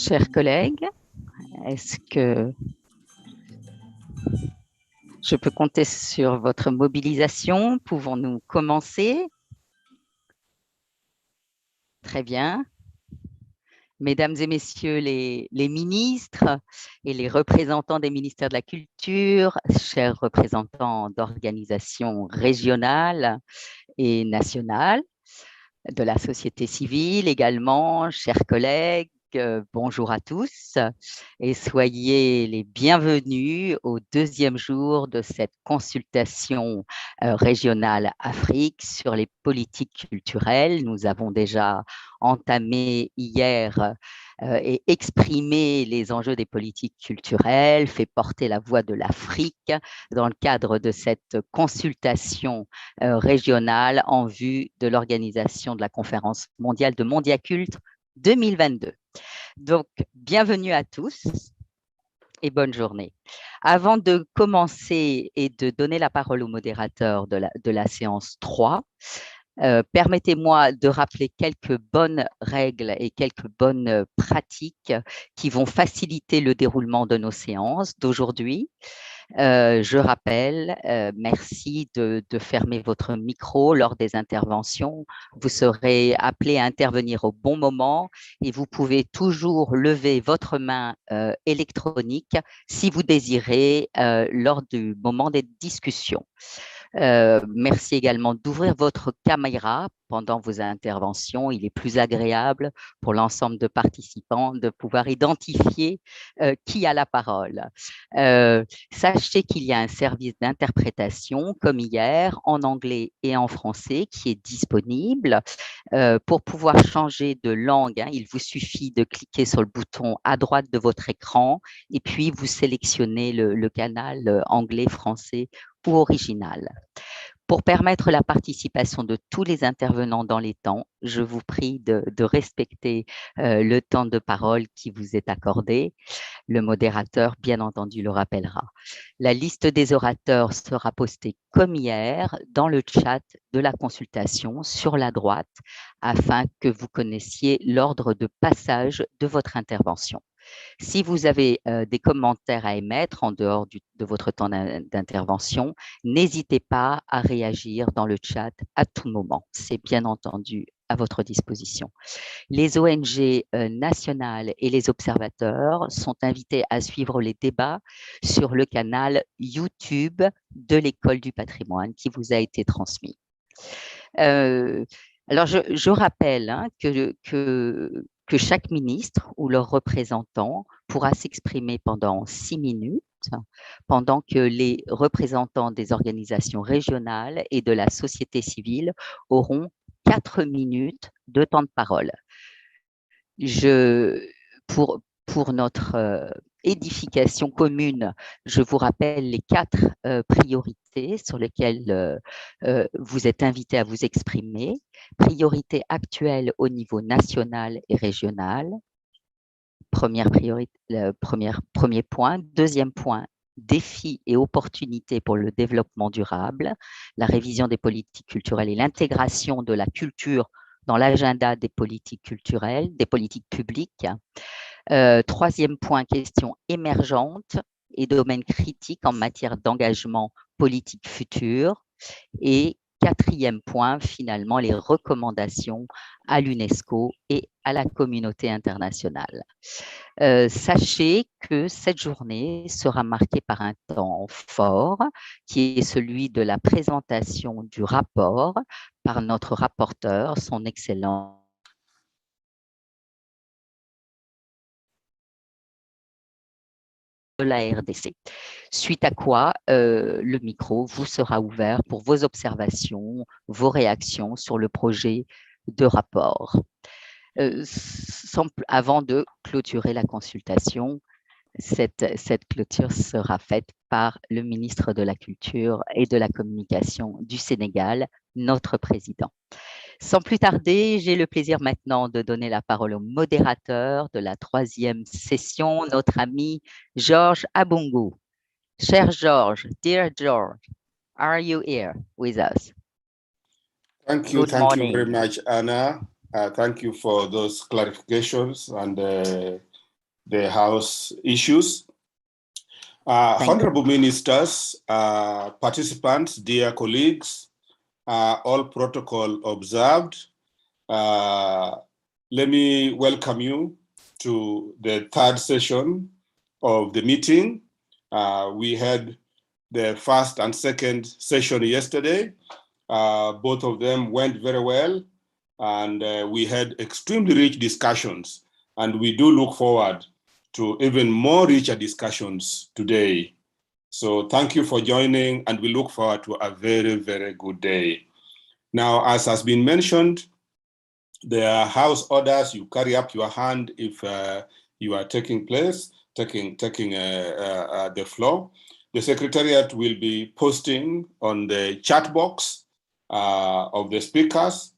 Chers collègues, est-ce que je peux compter sur votre mobilisation? Pouvons-nous commencer? Très bien. Mesdames et messieurs les ministres et les représentants des ministères de la Culture, chers représentants d'organisations régionales et nationales, de la société civile également, chers collègues, bonjour à tous et soyez les bienvenus au deuxième jour de cette consultation régionale Afrique sur les politiques culturelles. Nous avons déjà entamé hier et exprimé les enjeux des politiques culturelles, fait porter la voix de l'Afrique dans le cadre de cette consultation régionale en vue de l'organisation de la conférence mondiale de Mondiacult 2022. Donc, bienvenue à tous et bonne journée. Avant de commencer et de donner la parole au modérateur de la séance 3, permettez-moi de rappeler quelques bonnes règles et quelques bonnes pratiques qui vont faciliter le déroulement de nos séances d'aujourd'hui. Je rappelle, merci de fermer votre micro lors des interventions. Vous serez appelé à intervenir au bon moment et vous pouvez toujours lever votre main électronique si vous désirez lors du moment des discussions. Merci également d'ouvrir votre caméra pendant vos interventions. Il est plus agréable pour l'ensemble de participants de pouvoir identifier qui a la parole. Sachez qu'il y a un service d'interprétation, comme hier, en anglais et en français, qui est disponible. Pour pouvoir changer de langue, il vous suffit de cliquer sur le bouton à droite de votre écran et puis vous sélectionnez le canal anglais, français ou original. Pour permettre la participation de tous les intervenants dans les temps, je vous prie de respecter le temps de parole qui vous est accordé. Le modérateur, bien entendu, le rappellera. La liste des orateurs sera postée comme hier dans le chat de la consultation sur la droite afin que vous connaissiez l'ordre de passage de votre intervention. Si vous avez des commentaires à émettre en dehors de votre temps d'intervention, n'hésitez pas à réagir dans le chat à tout moment. C'est bien entendu à votre disposition. Les ONG nationales et les observateurs sont invités à suivre les débats sur le canal YouTube de l'École du patrimoine qui vous a été transmis. Alors, je rappelle que chaque ministre ou leur représentant pourra s'exprimer pendant 6 minutes, pendant que les représentants des organisations régionales et de la société civile auront 4 minutes de temps de parole. Pour notre édification commune, je vous rappelle les 4 priorités sur lesquelles vous êtes invités à vous exprimer. Priorité actuelle au niveau national et régional. Premier point. Deuxième point, défis et opportunités pour le développement durable, la révision des politiques culturelles et l'intégration de la culture dans l'agenda des politiques culturelles, des politiques publiques. Troisième point, questions émergentes et domaines critiques en matière d'engagement politique futur. Et quatrième point, finalement, les recommandations à l'UNESCO et à la communauté internationale. Sachez que cette journée sera marquée par un temps fort, qui est celui de la présentation du rapport par notre rapporteur, son excellent de la RDC. Suite à quoi, le micro vous sera ouvert pour vos observations, vos réactions sur le projet de rapport. Avant de clôturer la consultation, cette clôture sera faite par le ministre de la Culture et de la Communication du Sénégal, notre président. Sans plus tarder, j'ai le plaisir maintenant de donner la parole au modérateur de la 3e session, notre ami Georges Abongo. Cher Georges, dear George, are you here with us? Thank you very much, Anna. Thank you for those clarifications and the House issues. Honorable ministers, participants, dear colleagues, all protocol observed. Let me welcome you to the third session of the meeting. We had the first and second session yesterday. Both of them went very well, and we had extremely rich discussions, and we do look forward to even more richer discussions today. So thank you for joining, and we look forward to a very, very good day. Now, as has been mentioned, there are house orders. You carry up your hand if you are taking the floor. The Secretariat will be posting on the chat box of the speakers,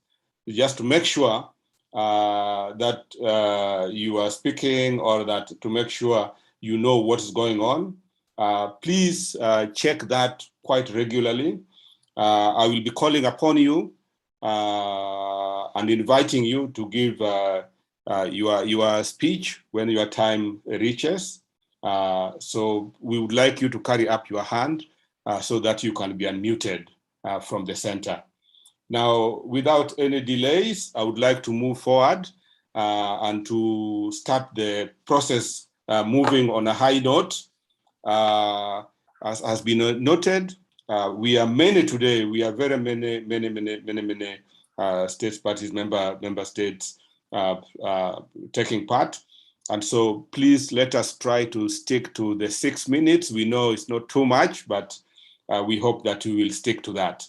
just to make sure that you are speaking, or that to make sure you know what's going on. Please check that quite regularly. I will be calling upon you and inviting you to give your speech when your time reaches. So we would like you to carry up your hand so that you can be unmuted from the center. Now, without any delays, I would like to move forward and to start the process moving on a high note. As has been noted, we are many today. We are very many states parties, member states taking part. And so please let us try to stick to the 6 minutes. We know it's not too much, but we hope that we will stick to that.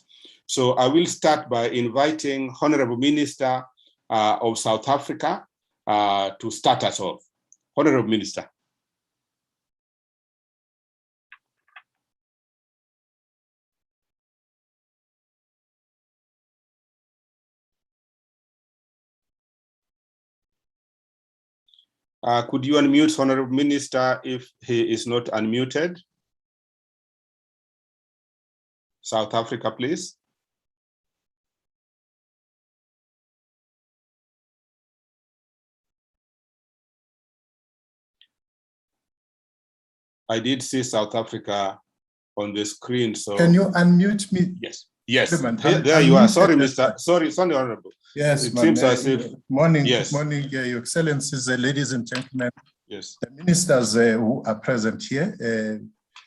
So I will start by inviting Honorable Minister of South Africa to start us off. Honorable Minister. Could you unmute Honorable Minister if he is not unmuted? South Africa, please. I did see South Africa on the screen, so. Can you unmute me? Yes, yes. There you are. Sorry, Mr. Sorry, Honorable. Yes, it seems as if. Morning, yes. Morning, Your Excellencies, ladies and gentlemen. Yes. The ministers who are present here.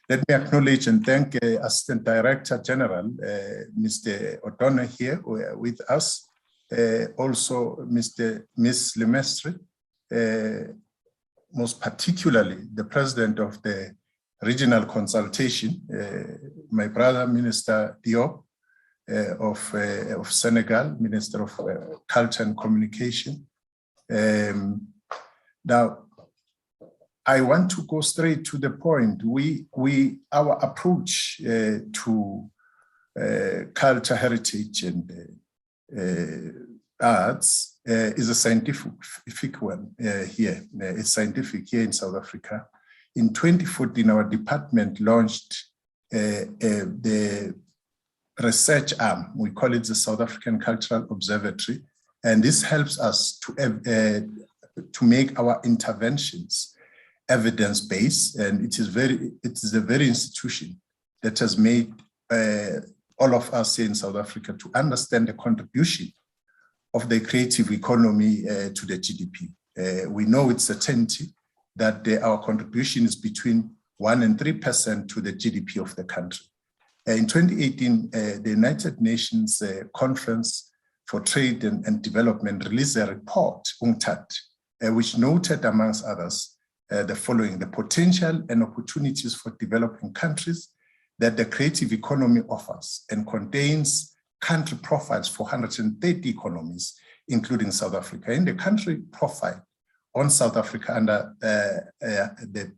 Let me acknowledge and thank Assistant Director General, Mr. O'Donnell here with us. Also, Miss Lemestre, most particularly the President of the Regional Consultation, my brother, Minister Diop of Senegal, Minister of Culture and Communication. Now, I want to go straight to the point. Our approach to culture, heritage, and arts is a scientific one here. It's scientific here in South Africa. In 2014, our department launched the research arm. We call it the South African Cultural Observatory, and this helps us to make our interventions evidence-based, and it is the very institution that has made all of us here in South Africa to understand the contribution of the creative economy to the GDP. We know with certainty that our contribution is between 1% and 3% to the GDP of the country. In 2018, the United Nations Conference for Trade and Development released a report, UNCTAD, which noted, amongst others, the following: the potential and opportunities for developing countries that the creative economy offers, and contains country profiles for 130 economies, including South Africa. In the country profile on South Africa under the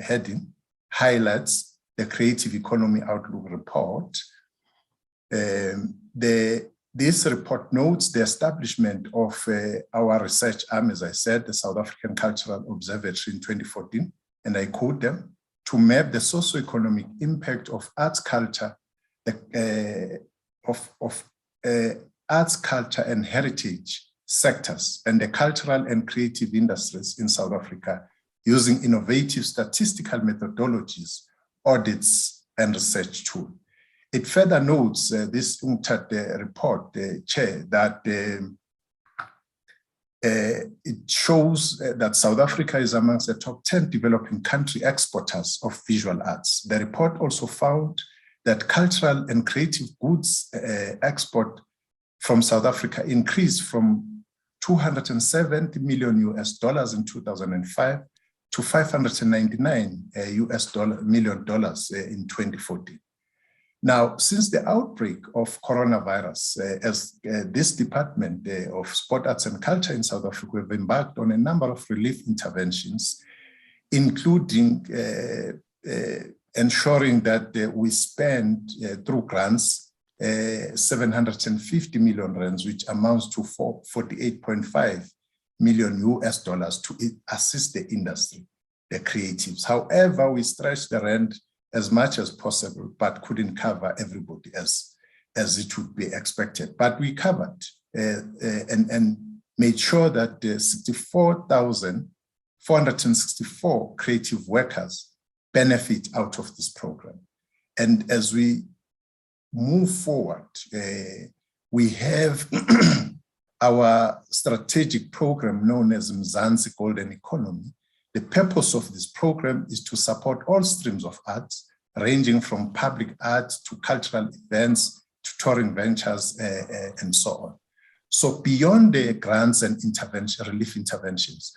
heading highlights the Creative Economy Outlook report. This report notes the establishment of our research arm, as I said, the South African Cultural Observatory in 2014, and I quote them, to map the socio-economic impact of arts, culture, arts, culture and heritage sectors and the cultural and creative industries in South Africa using innovative statistical methodologies, audits, and research tools. It further notes this UNCTAD report, Chair, that it shows that South Africa is amongst the top 10 developing country exporters of visual arts. The report also found that cultural and creative goods export from South Africa increased from $270 million in 2005 to $599 million in 2014. Now, since the outbreak of coronavirus, as this Department of Sport, Arts and Culture in South Africa have embarked on a number of relief interventions, including ensuring that we spend through grants 750 million rands, which amounts to $48.5 million to assist the industry, the creatives. However, we stretched the rand as much as possible, but couldn't cover everybody as it would be expected. But we covered and made sure that 64,464 creative workers benefit out of this program. And as we move forward, we have our strategic program known as Mzansi Golden Economy. The purpose of this program is to support all streams of arts, ranging from public art to cultural events, to touring ventures, and so on. So beyond the grants and relief interventions,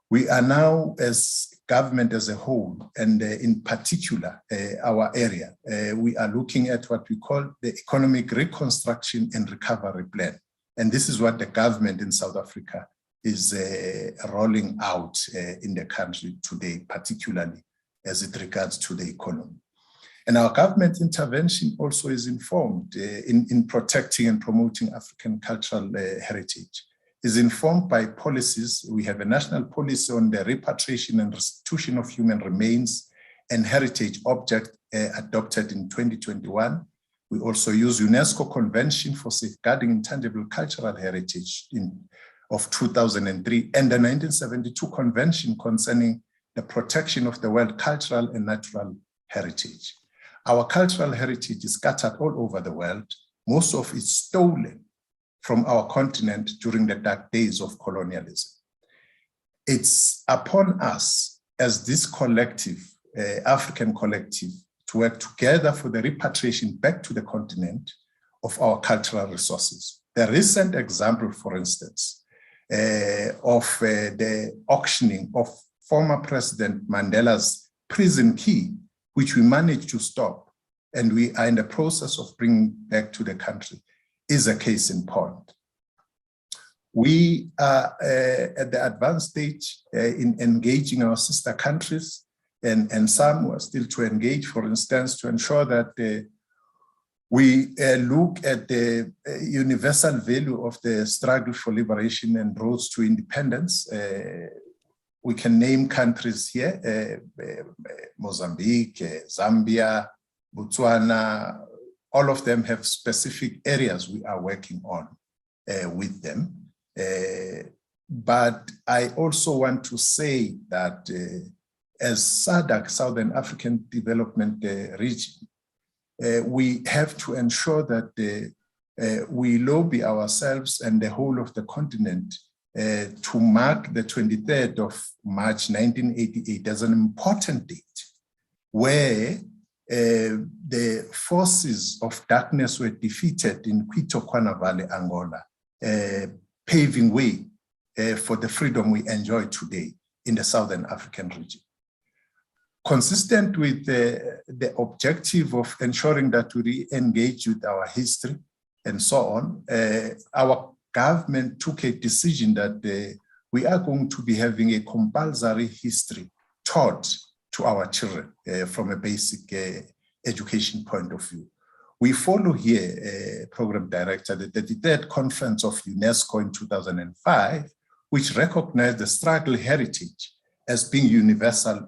we are now, as government as a whole, and in particular, our area, we are looking at what we call the Economic Reconstruction and Recovery Plan. And this is what the government in South Africa is rolling out in the country today, particularly as it regards to the economy. And our government intervention also is informed in protecting and promoting African cultural heritage, is informed by policies. We have a national policy on the repatriation and restitution of human remains and heritage objects adopted in 2021. We also use UNESCO Convention for Safeguarding Intangible Cultural Heritage of 2003 and the 1972 Convention concerning the protection of the world cultural and natural heritage. Our cultural heritage is scattered all over the world, most of it stolen from our continent during the dark days of colonialism. It's upon us as this collective, African collective, to work together for the repatriation back to the continent of our cultural resources. The recent example, for instance, of the auctioning of former President Mandela's prison key, which we managed to stop, and we are in the process of bringing back to the country, is a case in point. We are at the advanced stage in engaging our sister countries, and some are still to engage, for instance, to ensure that we look at the universal value of the struggle for liberation and roads to independence. We can name countries here, Mozambique, Zambia, Botswana. All of them have specific areas we are working on with them. But I also want to say that as SADC, Southern African Development Region, we have to ensure that we lobby ourselves and the whole of the continent to mark the 23rd of March 1988 as an important date where the forces of darkness were defeated in Quito-Kwana Valley, Angola, paving way for the freedom we enjoy today in the Southern African region. Consistent with the objective of ensuring that we re-engage with our history and so on, our government took a decision that we are going to be having a compulsory history taught to our children from a basic education point of view. We follow here, Program Director, the 33rd Conference of UNESCO in 2005, which recognized the struggle heritage as being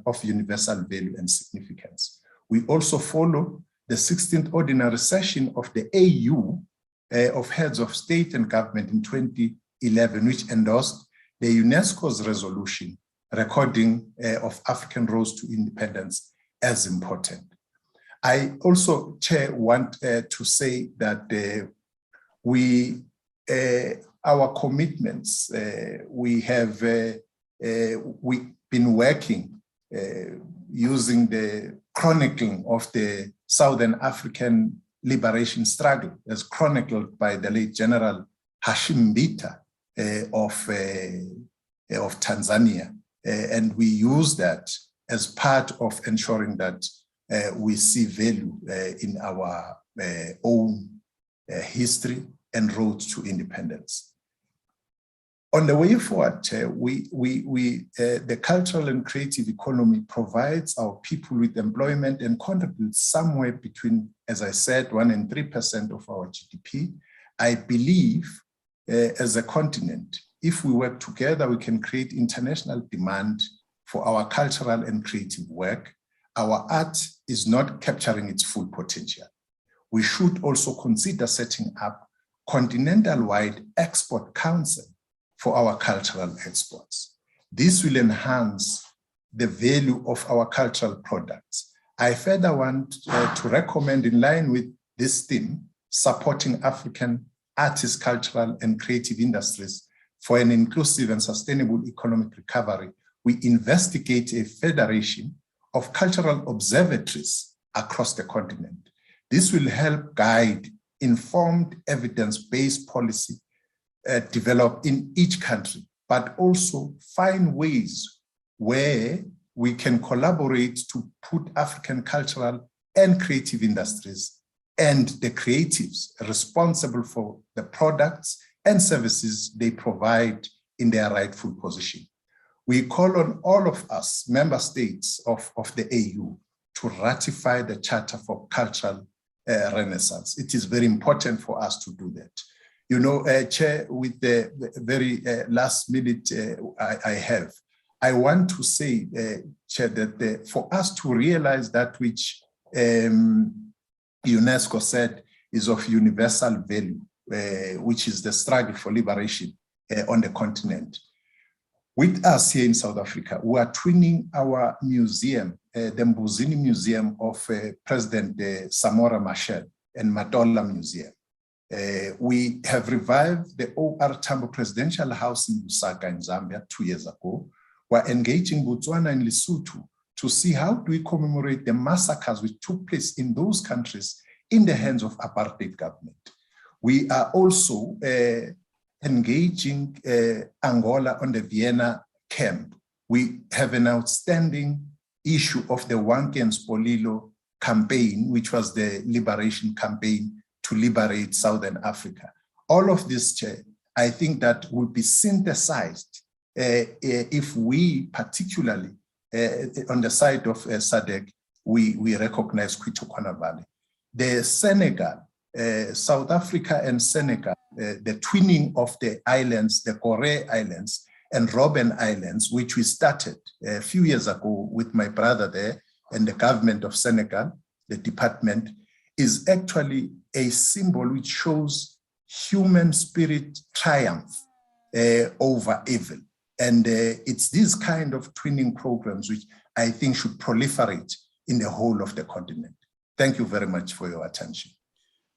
of universal value and significance. We also follow the 16th Ordinary Session of the AU of Heads of State and Government in 2011, which endorsed the UNESCO's resolution recording of African roads to independence as important. I also, Chair, want to say that our commitments, we've been working using the chronicling of the Southern African liberation struggle as chronicled by the late General Hashim Mbita of Tanzania. And we use that as part of ensuring that we see value in our own history and road to independence. On the way forward, the cultural and creative economy provides our people with employment and contributes somewhere between, as I said, 1% and 3% of our GDP. I believe as a continent, if we work together, we can create international demand for our cultural and creative work. Our art is not capturing its full potential. We should also consider setting up continental-wide export council for our cultural exports. This will enhance the value of our cultural products. I further want to recommend, in line with this theme, supporting African artists, cultural and creative industries for an inclusive and sustainable economic recovery. We investigate a federation of cultural observatories across the continent. This will help guide informed evidence-based policy developed in each country, but also find ways where we can collaborate to put African cultural and creative industries and the creatives responsible for the products and services they provide in their rightful position. We call on all of us, member states of the AU, to ratify the Charter for Cultural Renaissance. It is very important for us to do that. You know, Chair, with the very last minute I want to say, Chair, that for us to realize that which UNESCO said is of universal value, which is the struggle for liberation on the continent. With us here in South Africa, we are twinning our museum, the Mbuzini Museum of President Samora Machel and Matola Museum. We have revived the O.R. Tambo Presidential House in Lusaka in Zambia 2 years ago. We're engaging Botswana and Lesotho to see how do we commemorate the massacres which took place in those countries in the hands of apartheid government. We are also engaging Angola on the Vienna camp. We have an outstanding issue of the Wanke and Spolilo campaign, which was the liberation campaign to liberate Southern Africa. All of this, Chair, I think that will be synthesized if we, particularly on the side of SADC, we recognize Kwitokwana Valley. The Senegal, South Africa and Senegal, the twinning of the islands, the Gorée Islands and Robben Islands, which we started a few years ago with my brother there and the government of Senegal, the department, is actually a symbol which shows human spirit triumph over evil. And it's these kind of twinning programs which I think should proliferate in the whole of the continent. Thank you very much for your attention.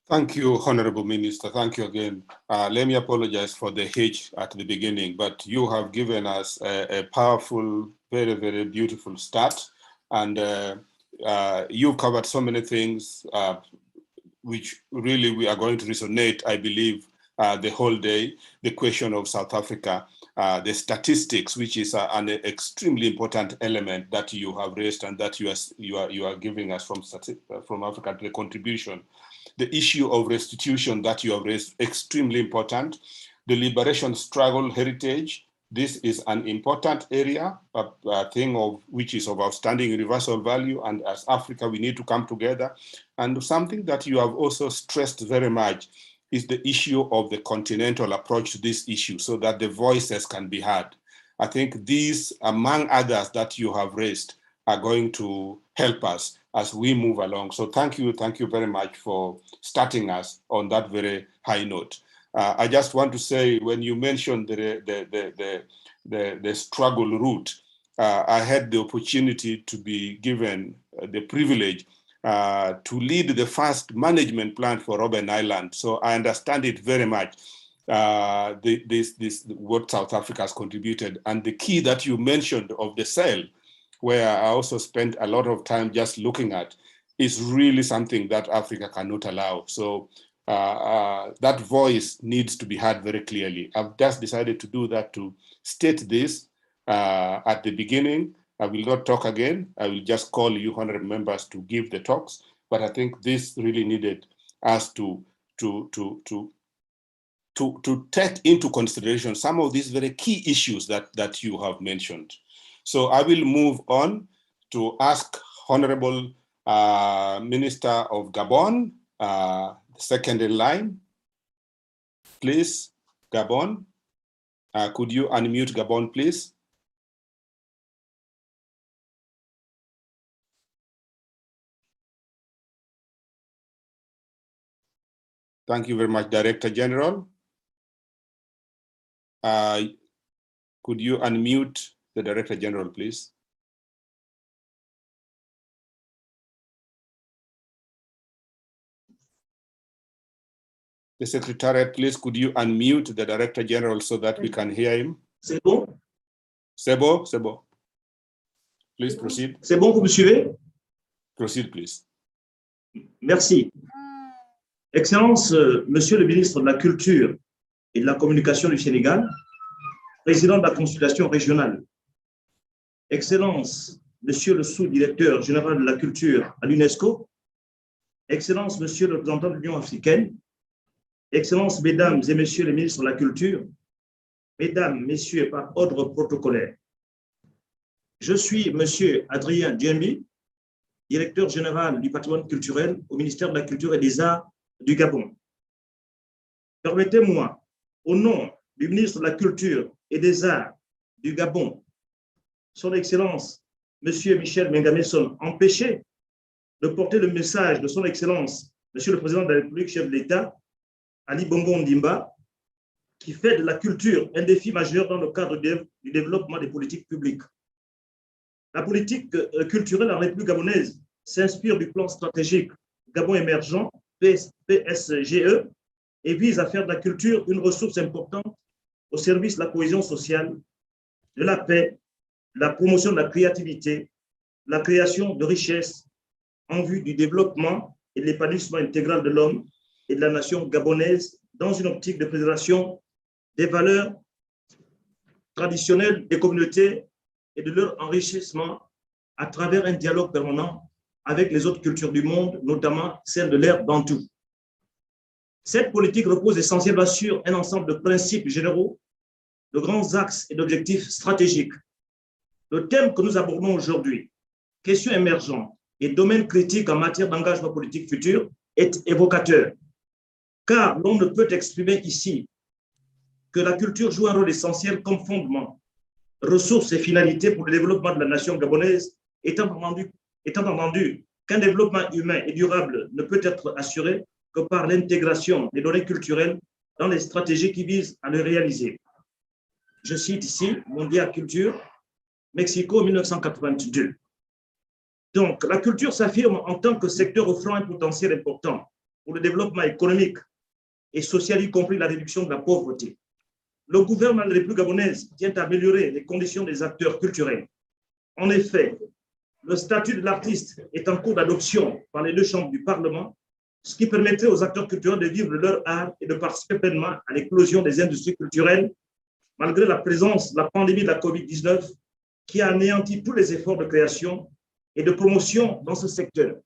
Thank you, Honorable Minister. Thank you again. Let me apologize for the hitch at the beginning, but you have given us a powerful, very, very beautiful start. And you've covered so many things which really we are going to resonate, I believe, the whole day. The question of South Africa, the statistics, which is an extremely important element that you have raised and that you are giving us from Africa to the contribution. The issue of restitution that you have raised, extremely important. The liberation struggle heritage, this is an important area, a thing of which is of outstanding universal value, and as Africa we need to come together. And something that you have also stressed very much is the issue of the continental approach to this issue so that the voices can be heard. I think these, among others that you have raised, are going to help us as we move along. So thank you very much for starting us on that very high note. I just want to say, when you mentioned the struggle route, I had the opportunity to be given the privilege to lead the first management plan for Robben Island. So I understand it very much, what South Africa has contributed. And the key that you mentioned of the cell, where I also spent a lot of time just looking at, is really something that Africa cannot allow. So that voice needs to be heard very clearly. I've just decided to do that, to state this at the beginning. I will not talk again. I will just call you 100 members to give the talks. But I think this really needed us to take into consideration some of these very key issues that you have mentioned. So I will move on to ask Honorable Minister of Gabon, second in line. Please, Gabon. Could you unmute Gabon, please? Thank you very much, Director General. Could you unmute the Director General, please? The Secretariat, please, could you unmute the Director General so that we can hear him? C'est bon? C'est bon, c'est bon. Please proceed. C'est bon, vous me suivez? Proceed, please. Merci. Excellence, Monsieur le ministre de la Culture et de la Communication du Sénégal, président de la consultation régionale. Excellence, Monsieur le sous-directeur général de la culture à l'UNESCO. Excellence, Monsieur le représentant de l'Union africaine. Excellence, Mesdames et Messieurs les ministres de la Culture. Mesdames, Messieurs, par ordre protocolaire. Je suis Monsieur Adrien Djembi, directeur général du patrimoine culturel au ministère de la Culture et des Arts du Gabon. Permettez-moi, au nom du ministre de la Culture et des Arts du Gabon, Son Excellence, Monsieur Michel Mengameson, empêché de porter le message de Son Excellence, Monsieur le Président de la République, chef de l'État, Ali Bongo Ondimba, qui fait de la culture un défi majeur dans le cadre du développement des politiques publiques. La politique culturelle en République gabonaise s'inspire du plan stratégique Gabon émergent, PSGE, et vise à faire de la culture une ressource importante au service de la cohésion sociale, de la paix, de la promotion de la créativité, de la création de richesses en vue du développement et de l'épanouissement intégral de l'homme et de la nation gabonaise dans une optique de préservation des valeurs traditionnelles des communautés et de leur enrichissement à travers un dialogue permanent avec les autres cultures du monde, notamment celle de l'ère bantoue. Cette politique repose essentiellement sur un ensemble de principes généraux, de grands axes et d'objectifs stratégiques. Le thème que nous abordons aujourd'hui, questions émergentes et domaines critiques en matière d'engagement politique futur, est évocateur, car l'on ne peut exprimer ici que la culture joue un rôle essentiel comme fondement, ressources et finalités pour le développement de la nation gabonaise, étant entendu qu'un développement humain et durable ne peut être assuré que par l'intégration des données culturelles dans les stratégies qui visent à le réaliser. Je cite ici Mondiacult Mexico 1982. Donc, la culture s'affirme en tant que secteur offrant un potentiel important pour le développement économique et social, y compris la réduction de la pauvreté. Le gouvernement de la République gabonaise tient à améliorer les conditions des acteurs culturels. En effet, le statut de l'artiste est en cours d'adoption par les deux chambres du Parlement, ce qui permettrait aux acteurs culturels de vivre leur art et de participer pleinement à l'éclosion des industries culturelles, malgré la présence de la pandémie de la COVID-19 qui a anéanti tous les efforts de création et de promotion dans ce secteur.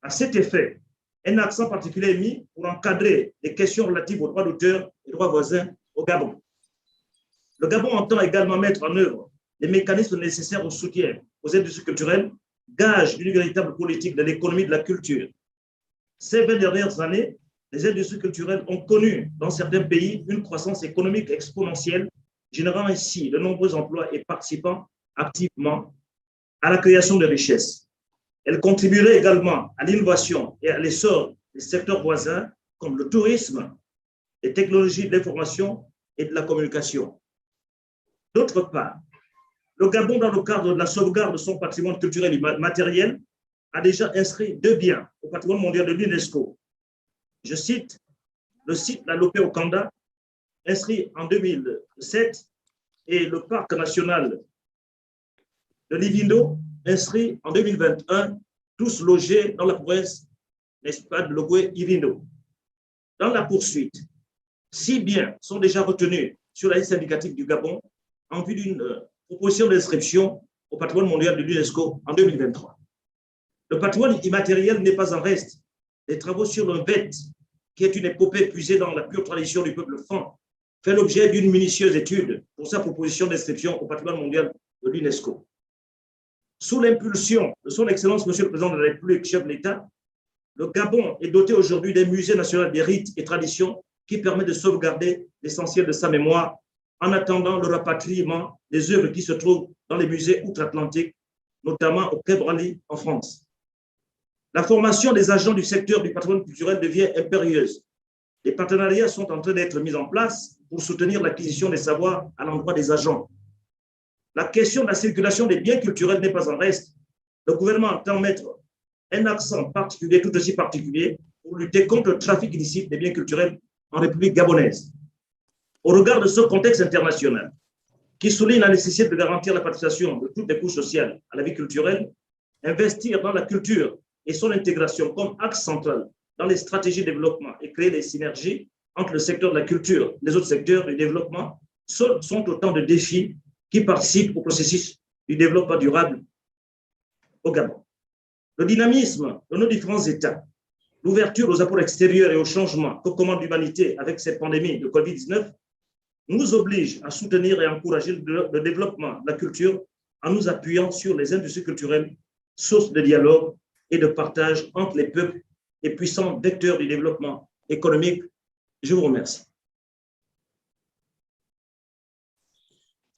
À cet effet, un accent particulier est mis pour encadrer les questions relatives aux droits d'auteur et droits voisins au Gabon. Le Gabon entend également mettre en œuvre les mécanismes nécessaires au soutien aux industries culturelles, gage d'une véritable politique de l'économie de la culture. Ces 20 dernières années, les industries culturelles ont connu dans certains pays une croissance économique exponentielle, générant ainsi de nombreux emplois et participant activement à la création de richesses. Elles contribueraient également à l'innovation et à l'essor des secteurs voisins comme le tourisme, les technologies de l'information et de la communication. D'autre part, Le Gabon, dans le cadre de la sauvegarde de son patrimoine culturel et matériel, a déjà inscrit 2 biens au patrimoine mondial de l'UNESCO. Je cite le site La Lopé au Kanda, inscrit en 2007, et le parc national de Livindo, inscrit en 2021, tous logés dans la province, n'est-ce pas, de Logoué-Irindo. Dans la poursuite, 6 biens sont déjà retenus sur la liste indicative du Gabon en vue d'une proposition d'inscription au patrimoine mondial de l'UNESCO en 2023. Le patrimoine immatériel n'est pas en reste. Les travaux sur le VET, qui est une épopée puisée dans la pure tradition du peuple Fan, fait l'objet d'une minutieuse étude pour sa proposition d'inscription au patrimoine mondial de l'UNESCO. Sous l'impulsion de son Excellence, Monsieur le Président de la République, chef de l'État, le Gabon est doté aujourd'hui d'un musée national des rites et traditions qui permet de sauvegarder l'essentiel de sa mémoire en attendant le rapatriement des œuvres qui se trouvent dans les musées outre-Atlantique, notamment au Quai Branly en France. La formation des agents du secteur du patrimoine culturel devient impérieuse. Les partenariats sont en train d'être mis en place pour soutenir l'acquisition des savoirs à l'endroit des agents. La question de la circulation des biens culturels n'est pas en reste. Le gouvernement entend mettre un accent particulier, tout aussi particulier, pour lutter contre le trafic illicite des biens culturels en République gabonaise. Au regard de ce contexte international, qui souligne la nécessité de garantir la participation de toutes les couches sociales à la vie culturelle, investir dans la culture et son intégration comme axe central dans les stratégies de développement et créer des synergies entre le secteur de la culture et les autres secteurs du développement sont autant de défis qui participent au processus du développement durable au Gabon. Le dynamisme de nos différents États, l'ouverture aux apports extérieurs et aux changements que commande l'humanité avec cette pandémie de Covid-19 nous oblige à soutenir et encourager le développement de la culture en nous appuyant sur les industries culturelles, sources de dialogue et de partage entre les peuples et puissants vecteurs du développement économique. Je vous remercie.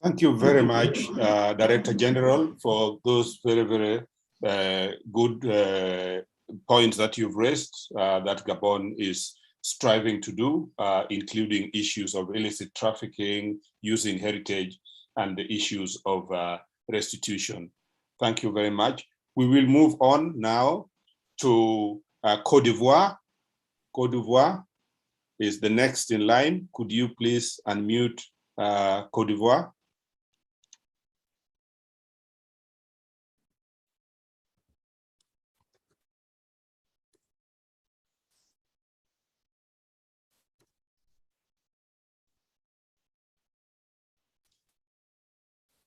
Thank you very much, Director General, for those very good points that you've raised that Gabon is striving to do, including issues of illicit trafficking, using heritage, and the issues of restitution. Thank you very much. We will move on now to Côte d'Ivoire. Côte d'Ivoire is the next in line. Could you please unmute Côte d'Ivoire?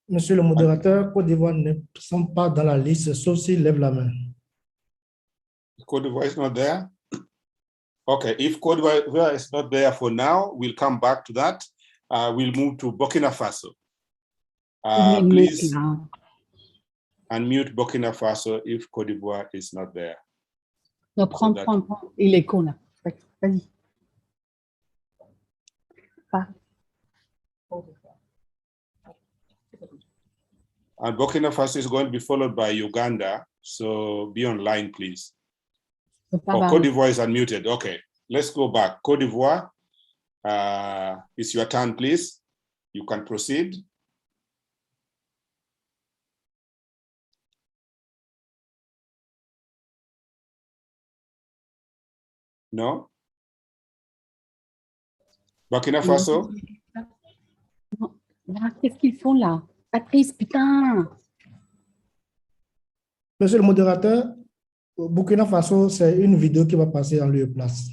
Monsieur le modérateur, Côte d'Ivoire ne sont pas dans la liste, sauf s'il lève la main. Côte d'Ivoire is not there? Okay, if Côte d'Ivoire is not there for now, we'll come back to that. We'll move to Burkina Faso. Please unmute Burkina Faso if Côte d'Ivoire is not there. Non, prends. Il est con là. Vas-y. And Burkina Faso is going to be followed by Uganda. So be online, please. Côte d'Ivoire is unmuted. Okay, let's go back. Côte d'Ivoire, it's your turn, please. You can proceed. No? Burkina Faso? Qu'est-ce qu'ils font là? Patrice, putain! Monsieur le modérateur, Burkina Faso, c'est une vidéo qui va passer en lieu et place.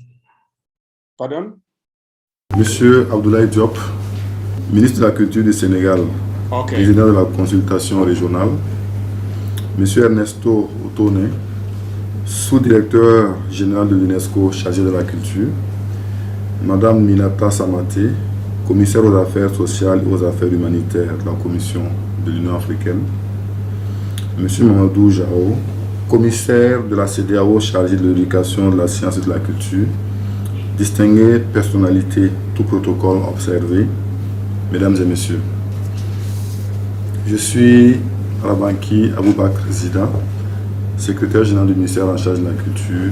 Pardon? Monsieur Abdoulaye Diop, ministre de la Culture du Sénégal, président de la consultation régionale. Monsieur Ernesto Otone, sous-directeur général de l'UNESCO chargé de la culture. Madame Minata Samaté, commissaire aux affaires sociales et aux affaires humanitaires de la Commission de l'Union africaine. Monsieur Mamadou Jao, commissaire de la CEDEAO chargé de l'éducation, de la science et de la culture. Distinguées personnalités, tout protocole observé, mesdames et messieurs. Je suis Rabanki Aboubakr Zida, secrétaire général du ministère en charge de la culture,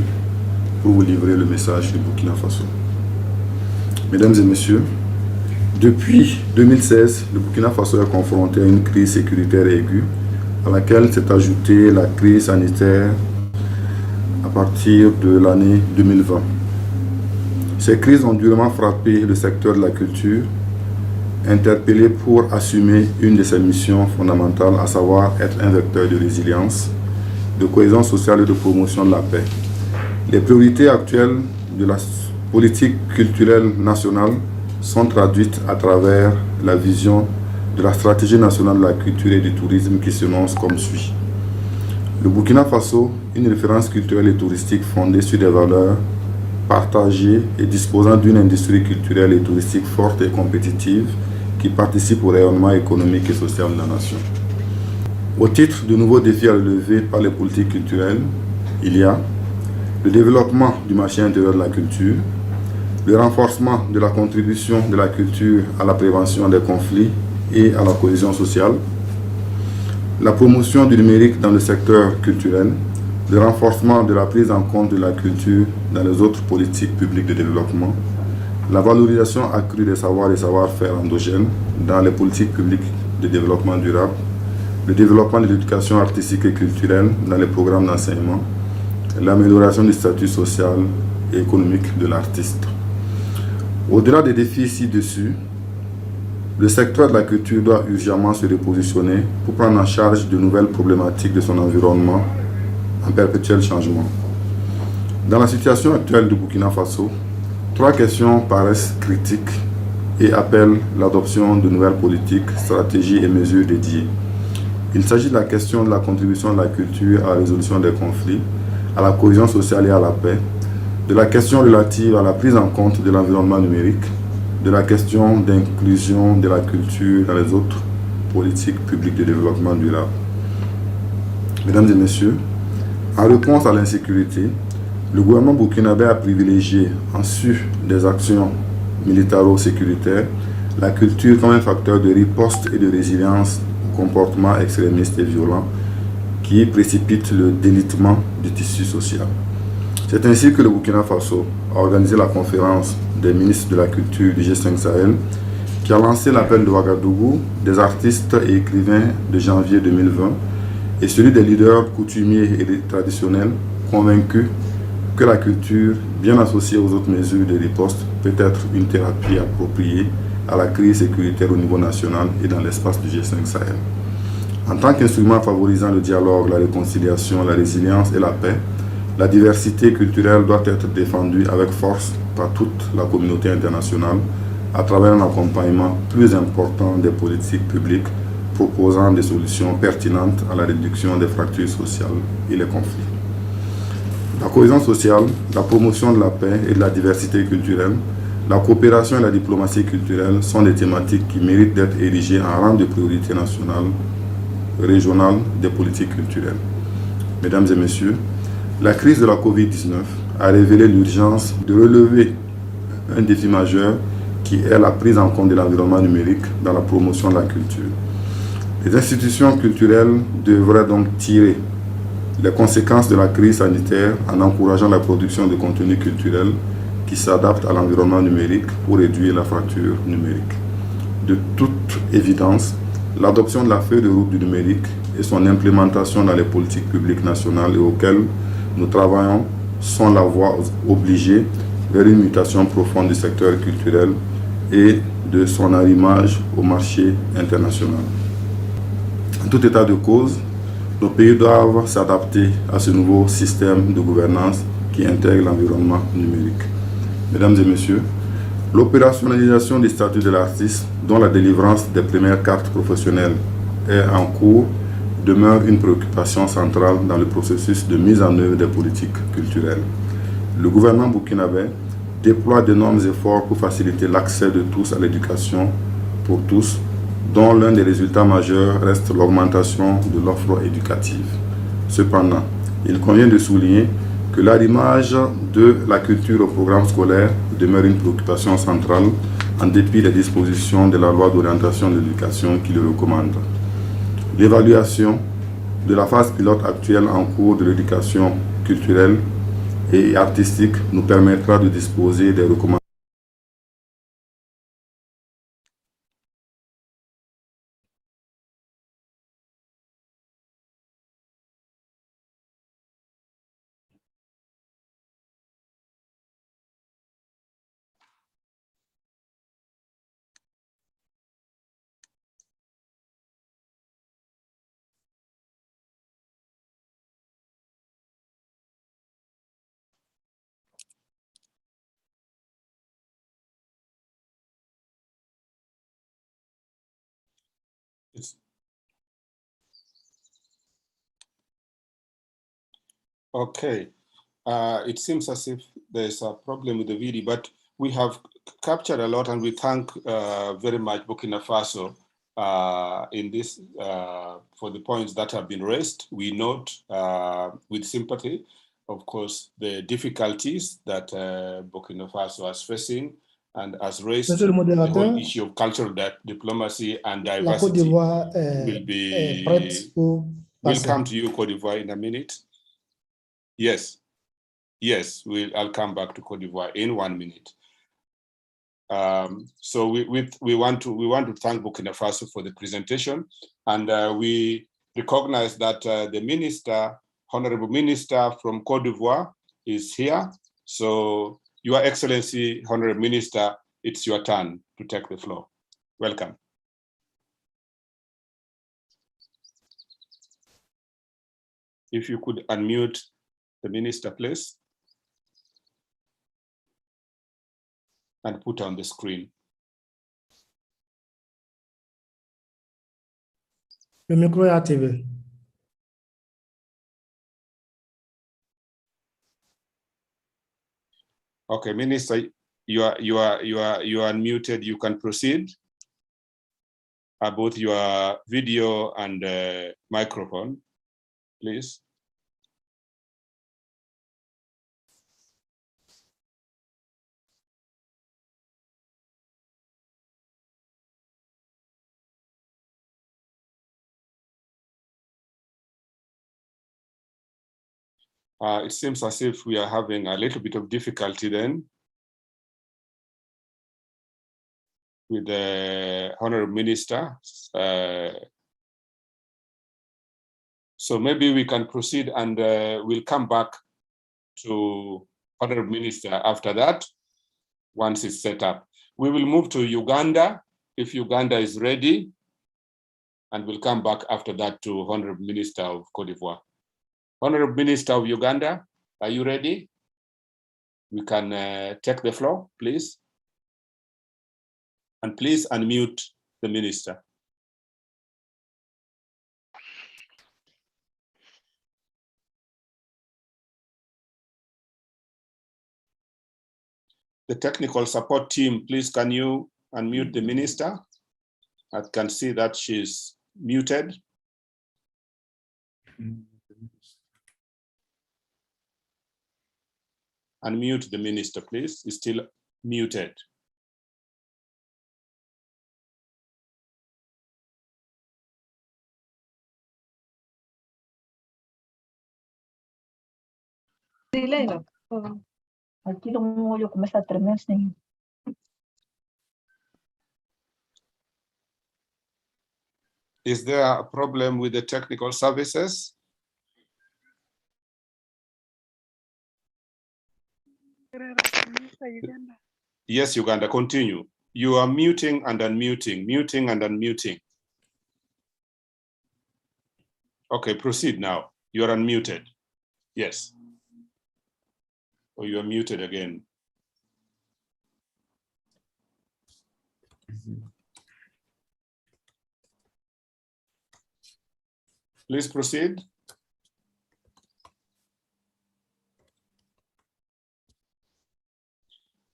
pour vous livrer le message du Burkina Faso. Mesdames et messieurs, Depuis 2016, le Burkina Faso est confronté à une crise sécuritaire aiguë à laquelle s'est ajoutée la crise sanitaire à partir de l'année 2020. Ces crises ont durement frappé le secteur de la culture, interpellé pour assumer une de ses missions fondamentales, à savoir être un vecteur de résilience, de cohésion sociale et de promotion de la paix. Les priorités actuelles de la politique culturelle nationale sont traduites à travers la vision de la stratégie nationale de la culture et du tourisme qui s'énonce comme suit. Le Burkina Faso, une référence culturelle et touristique fondée sur des valeurs partagées et disposant d'une industrie culturelle et touristique forte et compétitive qui participe au rayonnement économique et social de la nation. Au titre de nouveaux défis à relever par les politiques culturelles, il y a le développement du marché intérieur de la culture, le renforcement de la contribution de la culture à la prévention des conflits et à la cohésion sociale, la promotion du numérique dans le secteur culturel, le renforcement de la prise en compte de la culture dans les autres politiques publiques de développement, la valorisation accrue des savoirs et savoir-faire endogènes dans les politiques publiques de développement durable, le développement de l'éducation artistique et culturelle dans les programmes d'enseignement, l'amélioration du statut social et économique de l'artiste. Au-delà des défis ci-dessus, le secteur de la culture doit urgemment se repositionner pour prendre en charge de nouvelles problématiques de son environnement en perpétuel changement. Dans la situation actuelle du Burkina Faso, 3 questions paraissent critiques et appellent l'adoption de nouvelles politiques, stratégies et mesures dédiées. Il s'agit de la question de la contribution de la culture à la résolution des conflits, à la cohésion sociale et à la paix, de la question relative à la prise en compte de l'environnement numérique, de la question d'inclusion de la culture dans les autres politiques publiques de développement durable. Mesdames et messieurs, en réponse à l'insécurité, le gouvernement burkinabé a privilégié, en sus des actions militaro-sécuritaires, la culture comme un facteur de riposte et de résilience aux comportements extrémistes et violents qui précipitent le délitement du tissu social. C'est ainsi que le Burkina Faso a organisé la conférence des ministres de la culture du G5 Sahel qui a lancé l'appel de Ouagadougou des artistes et écrivains de janvier 2020 et celui des leaders coutumiers et traditionnels convaincus que la culture, bien associée aux autres mesures de riposte, peut être une thérapie appropriée à la crise sécuritaire au niveau national et dans l'espace du G5 Sahel. En tant qu'instrument favorisant le dialogue, la réconciliation, la résilience et la paix, la diversité culturelle doit être défendue avec force par toute la communauté internationale à travers un accompagnement plus important des politiques publiques proposant des solutions pertinentes à la réduction des fractures sociales et les conflits. La cohésion sociale, la promotion de la paix et de la diversité culturelle, la coopération et la diplomatie culturelle sont des thématiques qui méritent d'être érigées en rang de priorité nationale, régionale des politiques culturelles. Mesdames et messieurs, la crise de la COVID-19 a révélé l'urgence de relever un défi majeur qui est la prise en compte de l'environnement numérique dans la promotion de la culture. Les institutions culturelles devraient donc tirer les conséquences de la crise sanitaire en encourageant la production de contenus culturels qui s'adaptent à l'environnement numérique pour réduire la fracture numérique. De toute évidence, l'adoption de la feuille de route du numérique et son implémentation dans les politiques publiques nationales et auxquelles nous travaillons sont la voie obligée vers une mutation profonde du secteur culturel et de son arrimage au marché international. En tout état de cause, nos pays doivent s'adapter à ce nouveau système de gouvernance qui intègre l'environnement numérique. Mesdames et messieurs, l'opérationnalisation des statuts de l'artiste, dont la délivrance des premières cartes professionnelles est en cours, demeure une préoccupation centrale dans le processus de mise en œuvre des politiques culturelles. Le gouvernement burkinabé déploie d'énormes efforts pour faciliter l'accès de tous à l'éducation pour tous, dont l'un des résultats majeurs reste l'augmentation de l'offre éducative. Cependant, il convient de souligner que l'arrimage de la culture au programme scolaire demeure une préoccupation centrale en dépit des dispositions de la loi d'orientation de l'éducation qui le recommande. L'évaluation de la phase pilote actuelle en cours de l'éducation culturelle et artistique nous permettra de disposer des recommandations. Okay. It seems as if there's a problem with the video, but we have captured a lot, and we thank very much Burkina Faso in this for the points that have been raised. We note with sympathy, of course, the difficulties that Burkina Faso is facing, and has raised the whole issue of cultural diplomacy and diversity. We'll come to you, Côte d'Ivoire, in a minute. Yes. Yes, I'll come back to Côte d'Ivoire in 1 minute. So we want to thank Burkina Faso for the presentation, and we recognize that the minister, Honorable Minister from Côte d'Ivoire, is here. So, Your Excellency, Honorable Minister, it's your turn to take the floor. Welcome. If you could unmute the minister, please, and put on the screen. Le micro est activé. Okay, Minister, you are unmuted. You can proceed. Both your video and microphone, please. It seems as if we are having a little bit of difficulty then with the Honorable Minister. So maybe we can proceed, and we'll come back to Honorable Minister after that, once it's set up. We will move to Uganda, if Uganda is ready, and we'll come back after that to Honorable Minister of Côte d'Ivoire. Honorable Minister of Uganda, are you ready? We can take the floor, please. And please unmute the minister. The technical support team, please, can you unmute the minister? I can see that she's muted. Unmute the minister, please. He's still muted. Is there a problem with the technical services? Yes, Uganda, continue. You are muting and unmuting, muting and unmuting. Okay, proceed now. You are unmuted. Yes. Or you are muted again. Please proceed.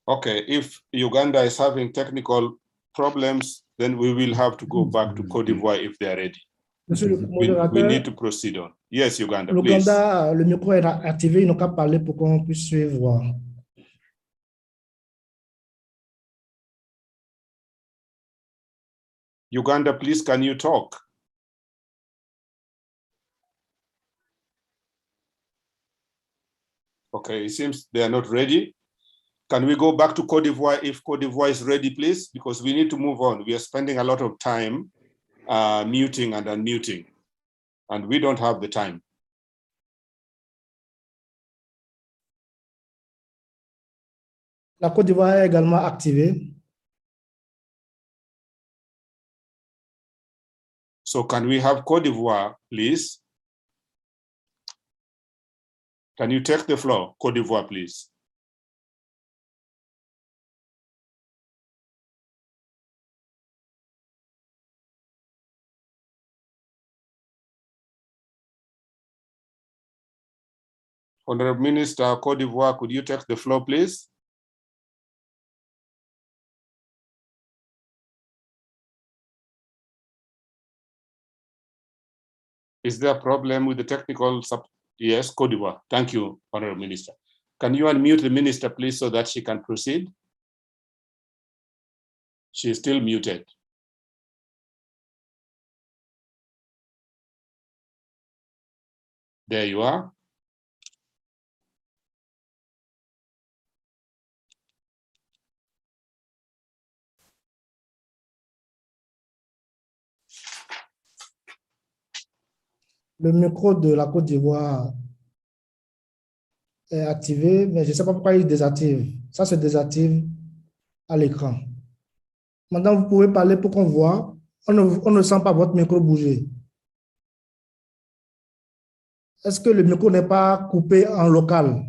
Okay, if Uganda is having technical problems, then we will have to go back to Côte d'Ivoire if they are ready. We need to proceed on. Yes, Uganda, please. Uganda, le micro est activé, il n'a qu'à parler pour qu'on puisse suivre. Uganda, please, can you talk? Okay, it seems they are not ready. Can we go back to Côte d'Ivoire if Côte d'Ivoire is ready, please? Because we need to move on. We are spending a lot of time muting and unmuting, and we don't have the time. La Côte d'Ivoire est également activée. So can we have Côte d'Ivoire, please? Can you take the floor, Côte d'Ivoire, please? Honorable Minister, Côte d'Ivoire, could you take the floor, please? Is there a problem with the technical Yes, Côte d'Ivoire. Thank you, Honorable Minister. Can you unmute the minister, please, so that she can proceed? She is still muted. There you are. Le micro de la Côte d'Ivoire est activé, mais je ne sais pas pourquoi il désactive. Ça se désactive à l'écran. Maintenant, vous pouvez parler pour qu'on voit. On ne sent pas votre micro bouger. Est-ce que le micro n'est pas coupé en local?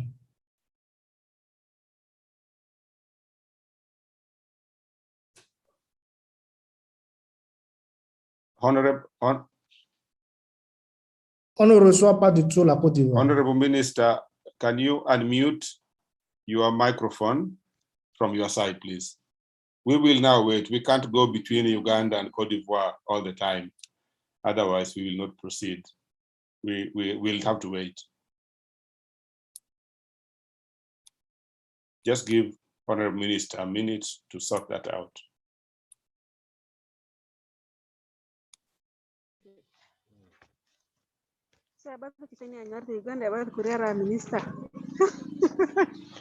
On ne reçoit pas du tout la Côte d'Ivoire. Honorable Minister, can you unmute your microphone from your side, please? We will now wait. We can't go between Uganda and Côte d'Ivoire all the time. Otherwise, we will not proceed. We will have to wait. Just give Honorable Minister a minute to sort that out.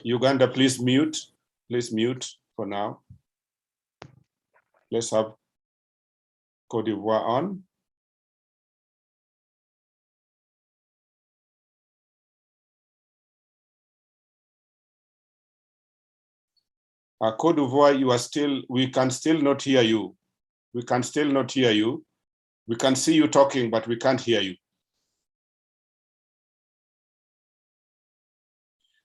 Uganda, please mute. Please mute for now. Let's have Côte d'Ivoire on. Côte d'Ivoire, you are still, we can still not hear you. We can still not hear you. We can see you talking, but we can't hear you.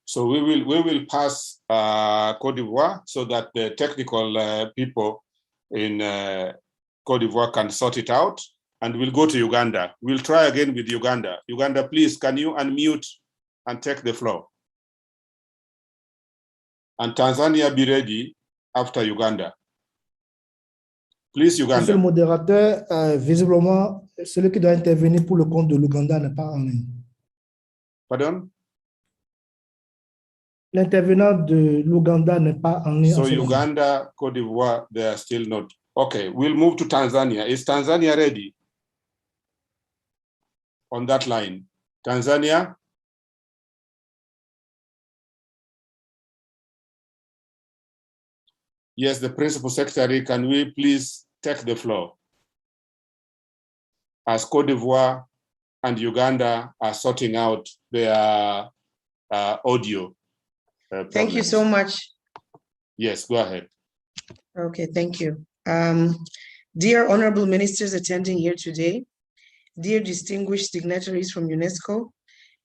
So we will pass Côte d'Ivoire so that the technical people in Côte d'Ivoire can sort it out, and we'll go to Uganda. We'll try again with Uganda. Uganda, please, can you unmute and take the floor? And Tanzania, be ready after Uganda. Please, Uganda. Monsieur le modérateur, visiblement, celui qui doit intervenir pour le compte de l'Ouganda n'est pas en ligne. Pardon? L'intervenant de l'Ouganda n'est pas en ligne. So Uganda, Côte d'Ivoire, they are still not. Okay, we'll move to Tanzania. Is Tanzania ready? On that line. Tanzania? Yes, the Principal Secretary, can we please take the floor? As Côte d'Ivoire and Uganda are sorting out their audio. Thank you so much. Yes, go ahead. Okay, thank you. Dear honorable ministers attending here today, dear distinguished dignitaries from UNESCO,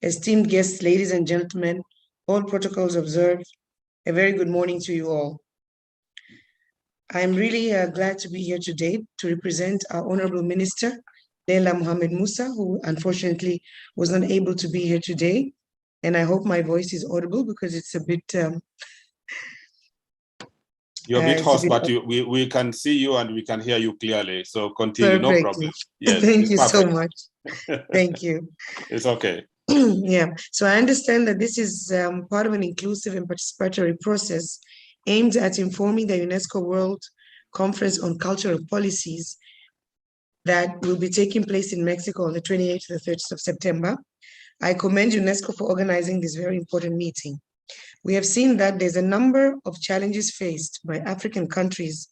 esteemed guests, ladies and gentlemen, all protocols observed, a very good morning to you all. I'm really glad to be here today to represent our honorable minister, Leila Mohamed Musa, who unfortunately was not able to be here today. And I hope my voice is audible because it's a bit... You're a bit hoarse, but we can see you and we can hear you clearly. So continue, perfect. No problem. Yes, thank you perfect. so much. Thank you. It's okay. Yeah, so I understand that this is part of an inclusive and participatory process aimed at informing the UNESCO World Conference on Cultural Policies that will be taking place in Mexico on the 28th to the 30th of September. I commend UNESCO for organizing this very important meeting. We have seen that there's a number of challenges faced by African countries,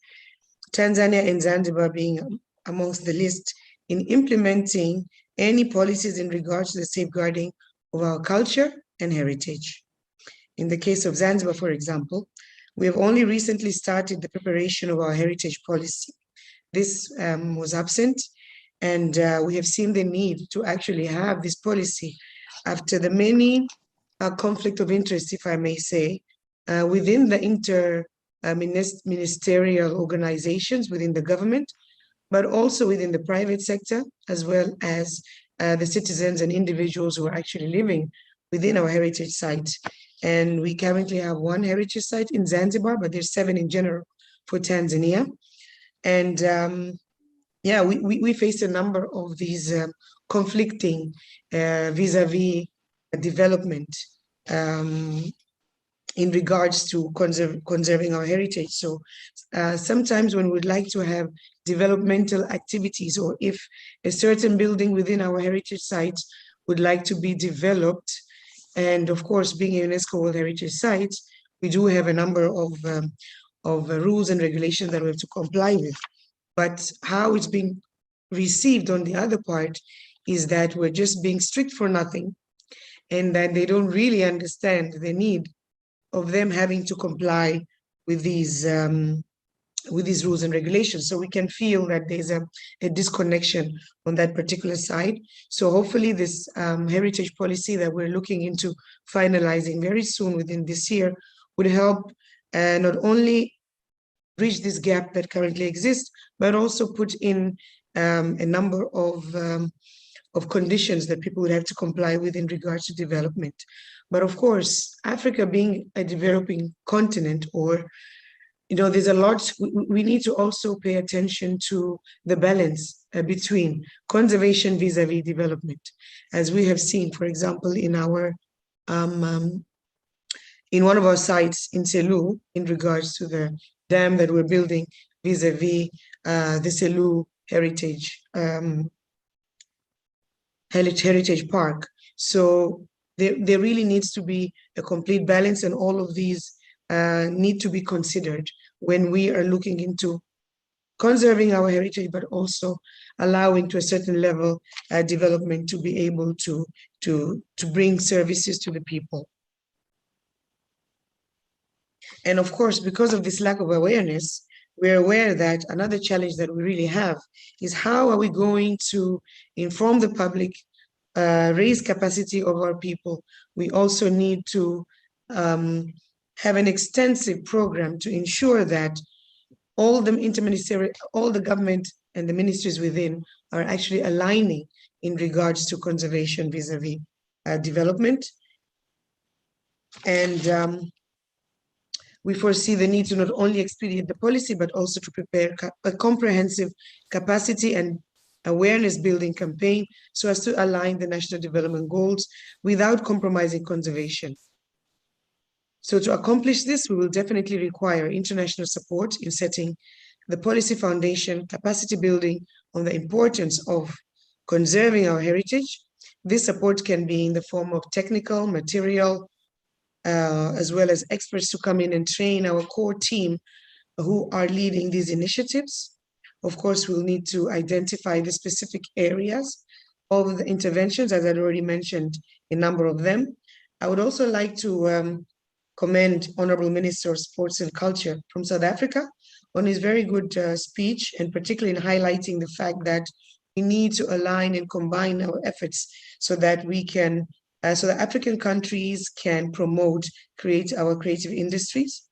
Tanzania and Zanzibar being amongst the list, in implementing any policies in regards to the safeguarding of our culture and heritage. In the case of Zanzibar, for example, we have only recently started the preparation of our heritage policy. This was absent, and we have seen the need to actually have this policy after the many conflict of interest, if I may say, within the ministerial organizations within the government, but also within the private sector, as well as the citizens and individuals who are actually living within our heritage site. And we currently have 1 heritage site in Zanzibar, but there's 7 in general for Tanzania. And yeah, we face a number of these conflicting vis-a-vis development in regards to conserving our heritage. So sometimes when we'd like to have developmental activities, or if a certain building within our heritage site would like to be developed, and of course, being a UNESCO World Heritage Site, we do have a number of rules and regulations that we have to comply with. But how it's being received on the other part is that we're just being strict for nothing, and that they don't really understand the need of them having to comply with these rules and regulations. So we can feel that there's a disconnection on that particular side. So hopefully this heritage policy that we're looking into finalizing very soon within this year would help not only bridge this gap that currently exists, but also put in a number of conditions that people would have to comply with in regards to development. But of course, Africa being a developing continent, or there's a lot, we need to also pay attention to the balance between conservation vis-a-vis development. As we have seen, for example, in our in one of our sites in Selous, in regards to the dam that we're building vis-a-vis the Selous Heritage Park. So there really needs to be a complete balance, and all of these need to be considered when we are looking into conserving our heritage, but also allowing to a certain level development to be able to bring services to the people. And of course, because of this lack of awareness, we're aware that another challenge that we really have is how are we going to inform the public, raise capacity of our people. We also need to have an extensive program to ensure that all the government and the ministries within are actually aligning in regards to conservation vis-a-vis development. And we foresee the need to not only expedite the policy, but also to prepare a comprehensive capacity and awareness building campaign so as to align the national development goals without compromising conservation. So to accomplish this, we will definitely require international support in setting the policy foundation, capacity building on the importance of conserving our heritage. This support can be in the form of technical, material, as well as experts to come in and train our core team who are leading these initiatives. Of course, we'll need to identify the specific areas of the interventions, as I'd already mentioned, a number of them. I would also like to commend Honorable Minister of Sports and Culture from South Africa on his very good speech, and particularly in highlighting the fact that we need to align and combine our efforts so that we can so that African countries can promote, our creative industries.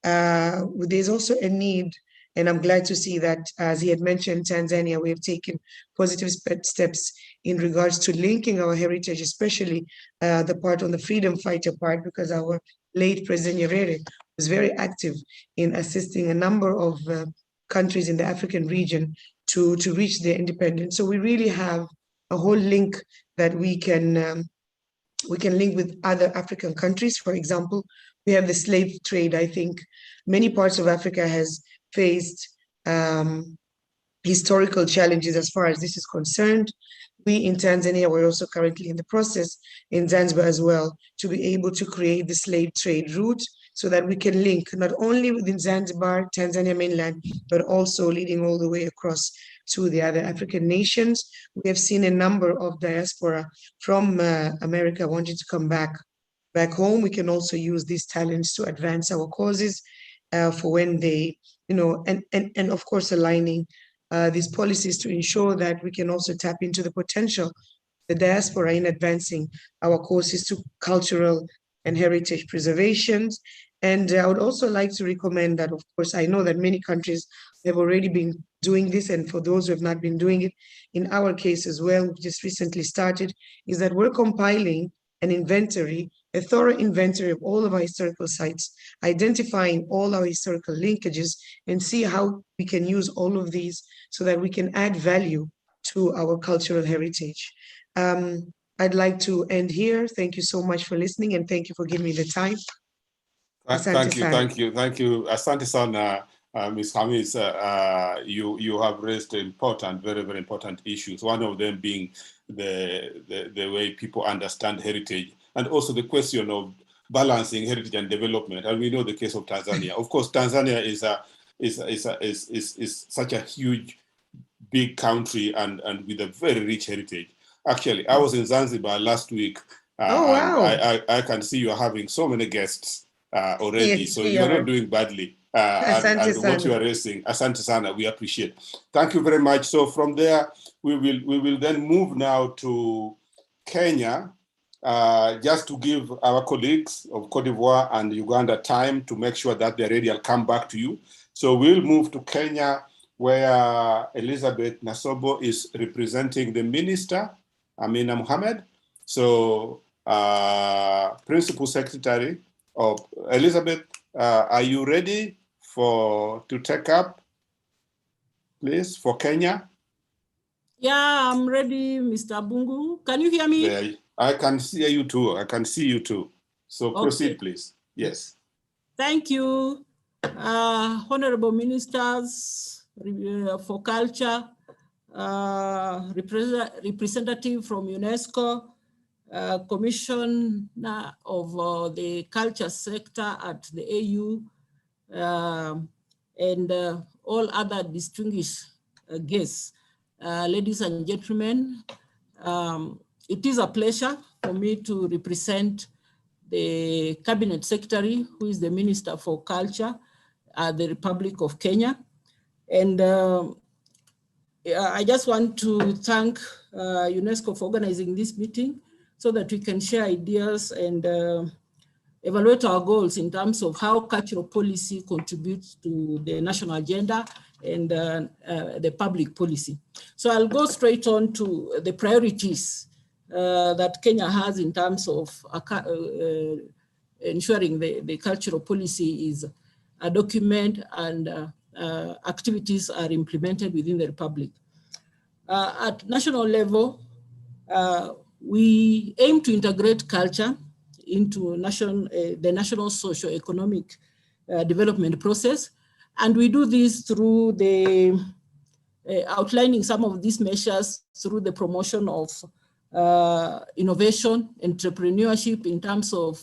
There's also a need, and I'm glad to see that, as he had mentioned, Tanzania, we have taken positive steps in regards to linking our heritage, especially the part on the freedom fighter part, because our late President Nyerere was very active in assisting a number of countries in the African region to reach their independence. So we really have a whole link that we can link with other African countries. For example, we have the slave trade. I think many parts of Africa has faced historical challenges as far as this is concerned. We in Tanzania, we're also currently in the process, in Zanzibar as well, to be able to create the slave trade route so that we can link not only within Zanzibar, Tanzania mainland, but also leading all the way across to the other African nations. We have seen a number of diaspora from America wanting to come back home. We can also use these talents to advance our causes for when they, and of course aligning these policies to ensure that we can also tap into the potential, the diaspora, in advancing our causes to cultural and heritage preservations. And I would also like to recommend that, of course, I know that many countries have already been doing this, and for those who have not been doing it, in our case as well, we just recently started, is that we're compiling an inventory, a thorough inventory of all of our historical sites, identifying all our historical linkages, and see how we can use all of these so that we can add value to our cultural heritage. I'd like to end here. Thank you so much for listening, and thank you for giving me the time. Thank you. Asante sana, Ms. Hamis. You have raised important, very, very important issues. One of them being the way people understand heritage, and also the question of balancing heritage and development. And we know the case of Tanzania. Of course, Tanzania is such a huge, big country and with a very rich heritage. Actually, I was in Zanzibar last week. Oh, wow. And I can see you're having so many guests already. Yes, so you're not doing badly. And what you are raising, Asante Sana, we appreciate. Thank you very much. So from there, we will then move now to Kenya, just to give our colleagues of Cote d'Ivoire and Uganda time to make sure that they're ready. I'll come back to you. So we'll move to Kenya, where Elizabeth Nasobo is representing the minister, Amina Mohammed. So Principal Secretary of Elizabeth, are you ready to take up, please, for Kenya? Yeah, I'm ready, Mr. Bungu. Can you hear me? Yeah, I can see you too. I can see you too. So proceed, please. Yes. Thank you, honorable ministers for culture, representative from UNESCO, commissioner of the culture sector at the AU, and all other distinguished guests. Ladies and gentlemen, it is a pleasure for me to represent the Cabinet Secretary, who is the Minister for Culture at the Republic of Kenya. And I just want to thank UNESCO for organizing this meeting so that we can share ideas and evaluate our goals in terms of how cultural policy contributes to the national agenda and the public policy. So I'll go straight on to the priorities that Kenya has in terms of ensuring the cultural policy is a document and activities are implemented within the Republic. At national level, we aim to integrate culture into the national socio-economic development process. And we do this through the outlining some of these measures through the promotion of innovation, entrepreneurship in terms of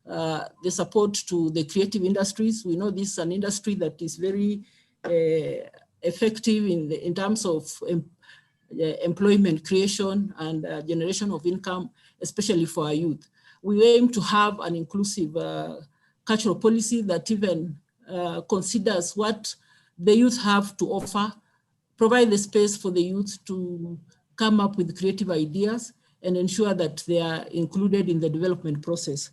the support to the creative industries. We know this is an industry that is very effective in terms of employment creation and generation of income, especially for our youth. We aim to have an inclusive cultural policy that even considers what the youth have to offer, provide the space for the youth to come up with creative ideas and ensure that they are included in the development process.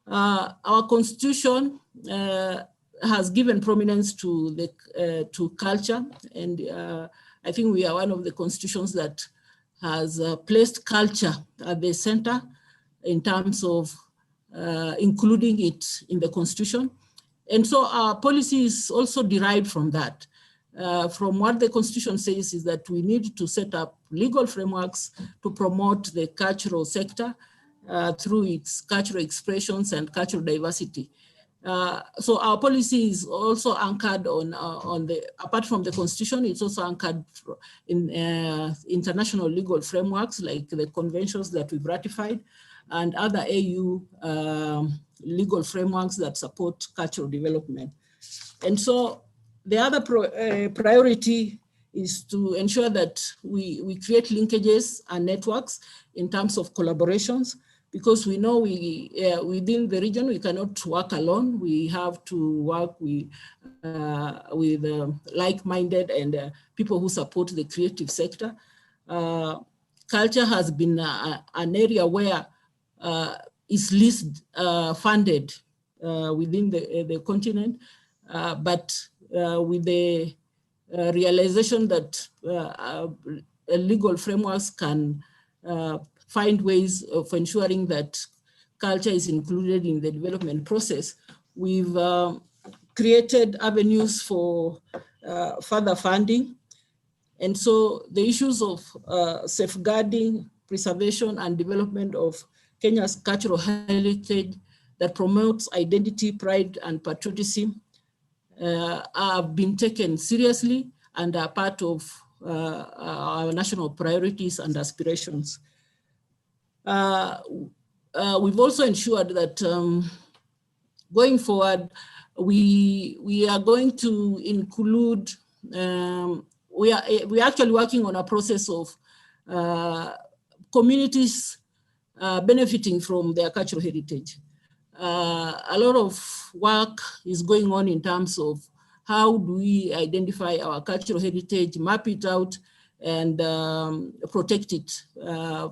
Our constitution has given prominence to culture, and I think we are one of the constitutions that has placed culture at the center in terms of including it in the constitution. And so our policy is also derived from that. From what the constitution says is that we need to set up legal frameworks to promote the cultural sector through its cultural expressions and cultural diversity. So our policy is also anchored on apart from the constitution, it's also anchored in international legal frameworks like the conventions that we've ratified and other AU legal frameworks that support cultural development. And so the other priority is to ensure that we create linkages and networks in terms of collaborations, because we know within the region, we cannot work alone. We have to work with like-minded and people who support the creative sector. Culture has been an area where is least funded within the continent, but with the realization that legal frameworks can find ways of ensuring that culture is included in the development process, we've created avenues for further funding. And so the issues of safeguarding, preservation, and development of Kenya's cultural heritage that promotes identity, pride, and patriotism have been taken seriously and are part of our national priorities and aspirations. We've also ensured that going forward, we are going to include, we're actually working on a process of communities benefiting from their cultural heritage. A lot of work is going on in terms of how do we identify our cultural heritage, map it out, and protect it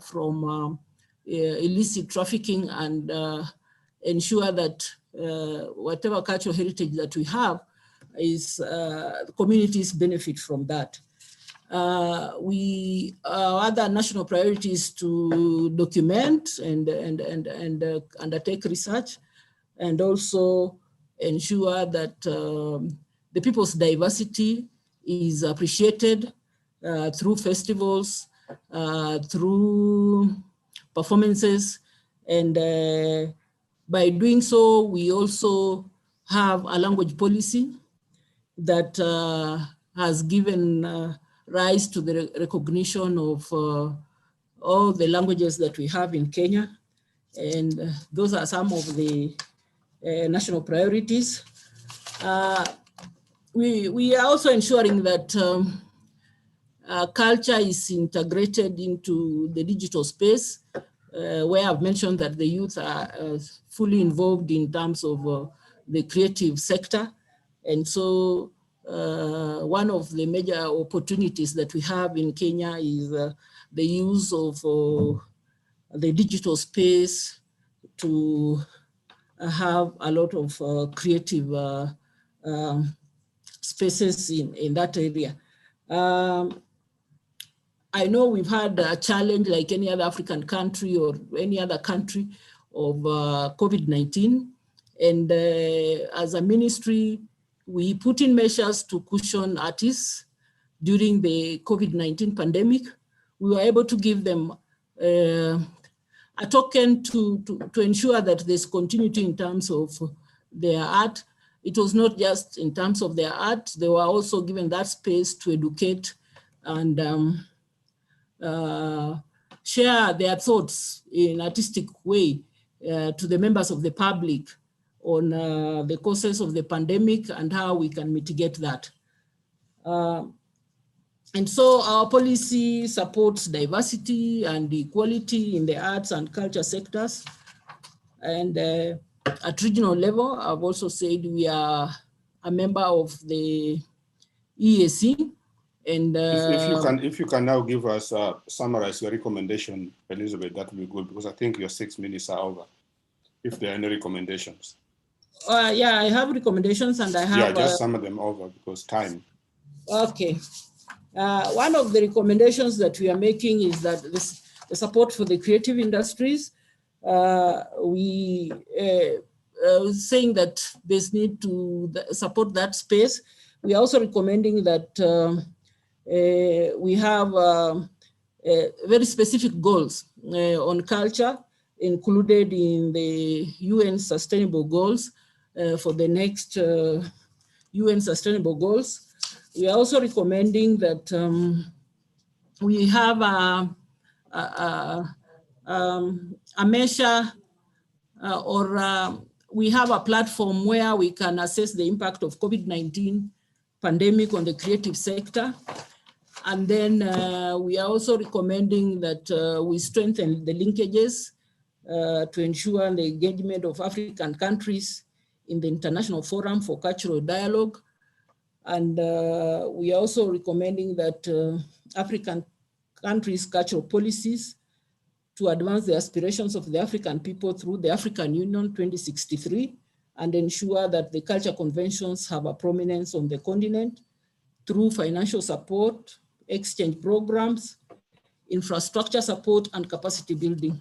from illicit trafficking, and ensure that whatever cultural heritage that we have is communities benefit from that. Other national priorities to document and undertake research, and also ensure that the people's diversity is appreciated through festivals, through performances, and by doing so, we also have a language policy that has given rise to the recognition of all the languages that we have in Kenya. And those are some of the national priorities. We are also ensuring that culture is integrated into the digital space, where I've mentioned that the youth are fully involved in terms of the creative sector. And so one of the major opportunities that we have in Kenya is the use of the digital space to have a lot of creative spaces in that area. I know we've had a challenge like any other African country or any other country of COVID-19. And as a ministry, we put in measures to cushion artists during the COVID-19 pandemic. We were able to give them a token to ensure that there's continuity in terms of their art. It was not just in terms of their art, they were also given that space to educate and share their thoughts in artistic way to the members of the public on the causes of the pandemic and how we can mitigate that. And so our policy supports diversity and equality in the arts and culture sectors. And at regional level, I've also said we are a member of the EAC. And if you can now give us summarize your recommendation, Elizabeth, that would be good, because I think your 6 minutes are over. If there are any recommendations. Yeah, I have recommendations, and I have. Yeah, just sum them over because time. Okay. One of the recommendations that we are making is that the support for the creative industries. We saying that there's need to support that space. We are also recommending that we have very specific goals on culture included in the UN Sustainable Goals for the next UN Sustainable Goals. We are also recommending that we have a measure we have a platform where we can assess the impact of COVID-19 pandemic on the creative sector. And then we are also recommending that we strengthen the linkages to ensure the engagement of African countries in the International Forum for Cultural Dialogue. And we are also recommending that African countries' cultural policies to advance the aspirations of the African people through the African Union 2063 and ensure that the culture conventions have a prominence on the continent through financial support, exchange programs, infrastructure support, and capacity building.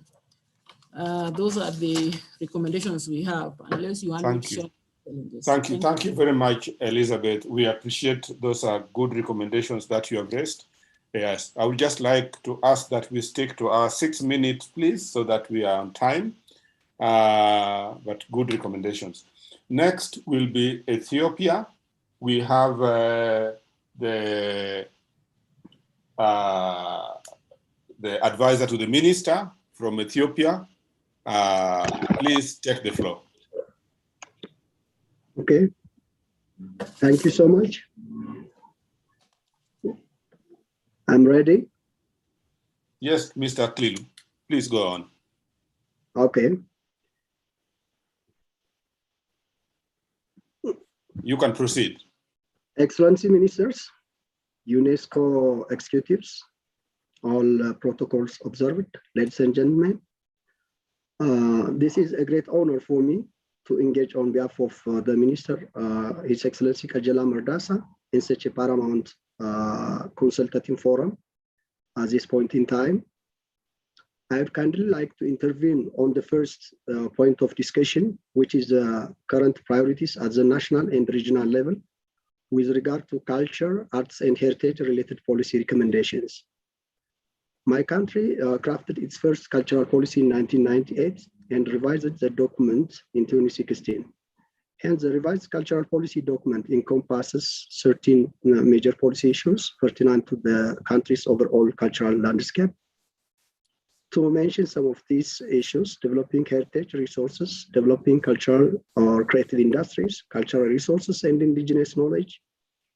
Those are the recommendations we have, unless you want to share. Thank you very much, Elizabeth. We appreciate those are good recommendations that you have raised. Yes, I would just like to ask that we stick to our 6 minutes, please, so that we are on time. But good recommendations. Next will be Ethiopia. We have the advisor to the minister from Ethiopia. Please take the floor. Okay, thank you so much. I'm ready. Yes, Mr. Klilu, please go on. Okay. You can proceed. Excellency Ministers, UNESCO executives, all protocols observed, ladies and gentlemen. This is a great honor for me to engage on behalf of the Minister, His Excellency Kajala Mardasa, in such a paramount consultative forum at this point in time. I would kindly like to intervene on the first point of discussion, which is the current priorities at the national and regional level with regard to culture, arts, and heritage-related policy recommendations. My country crafted its first cultural policy in 1998 and revised the document in 2016. Hence, the revised cultural policy document encompasses 13 major policy issues pertinent to the country's overall cultural landscape. To mention some of these issues: developing heritage resources, developing cultural or creative industries, cultural resources and indigenous knowledge,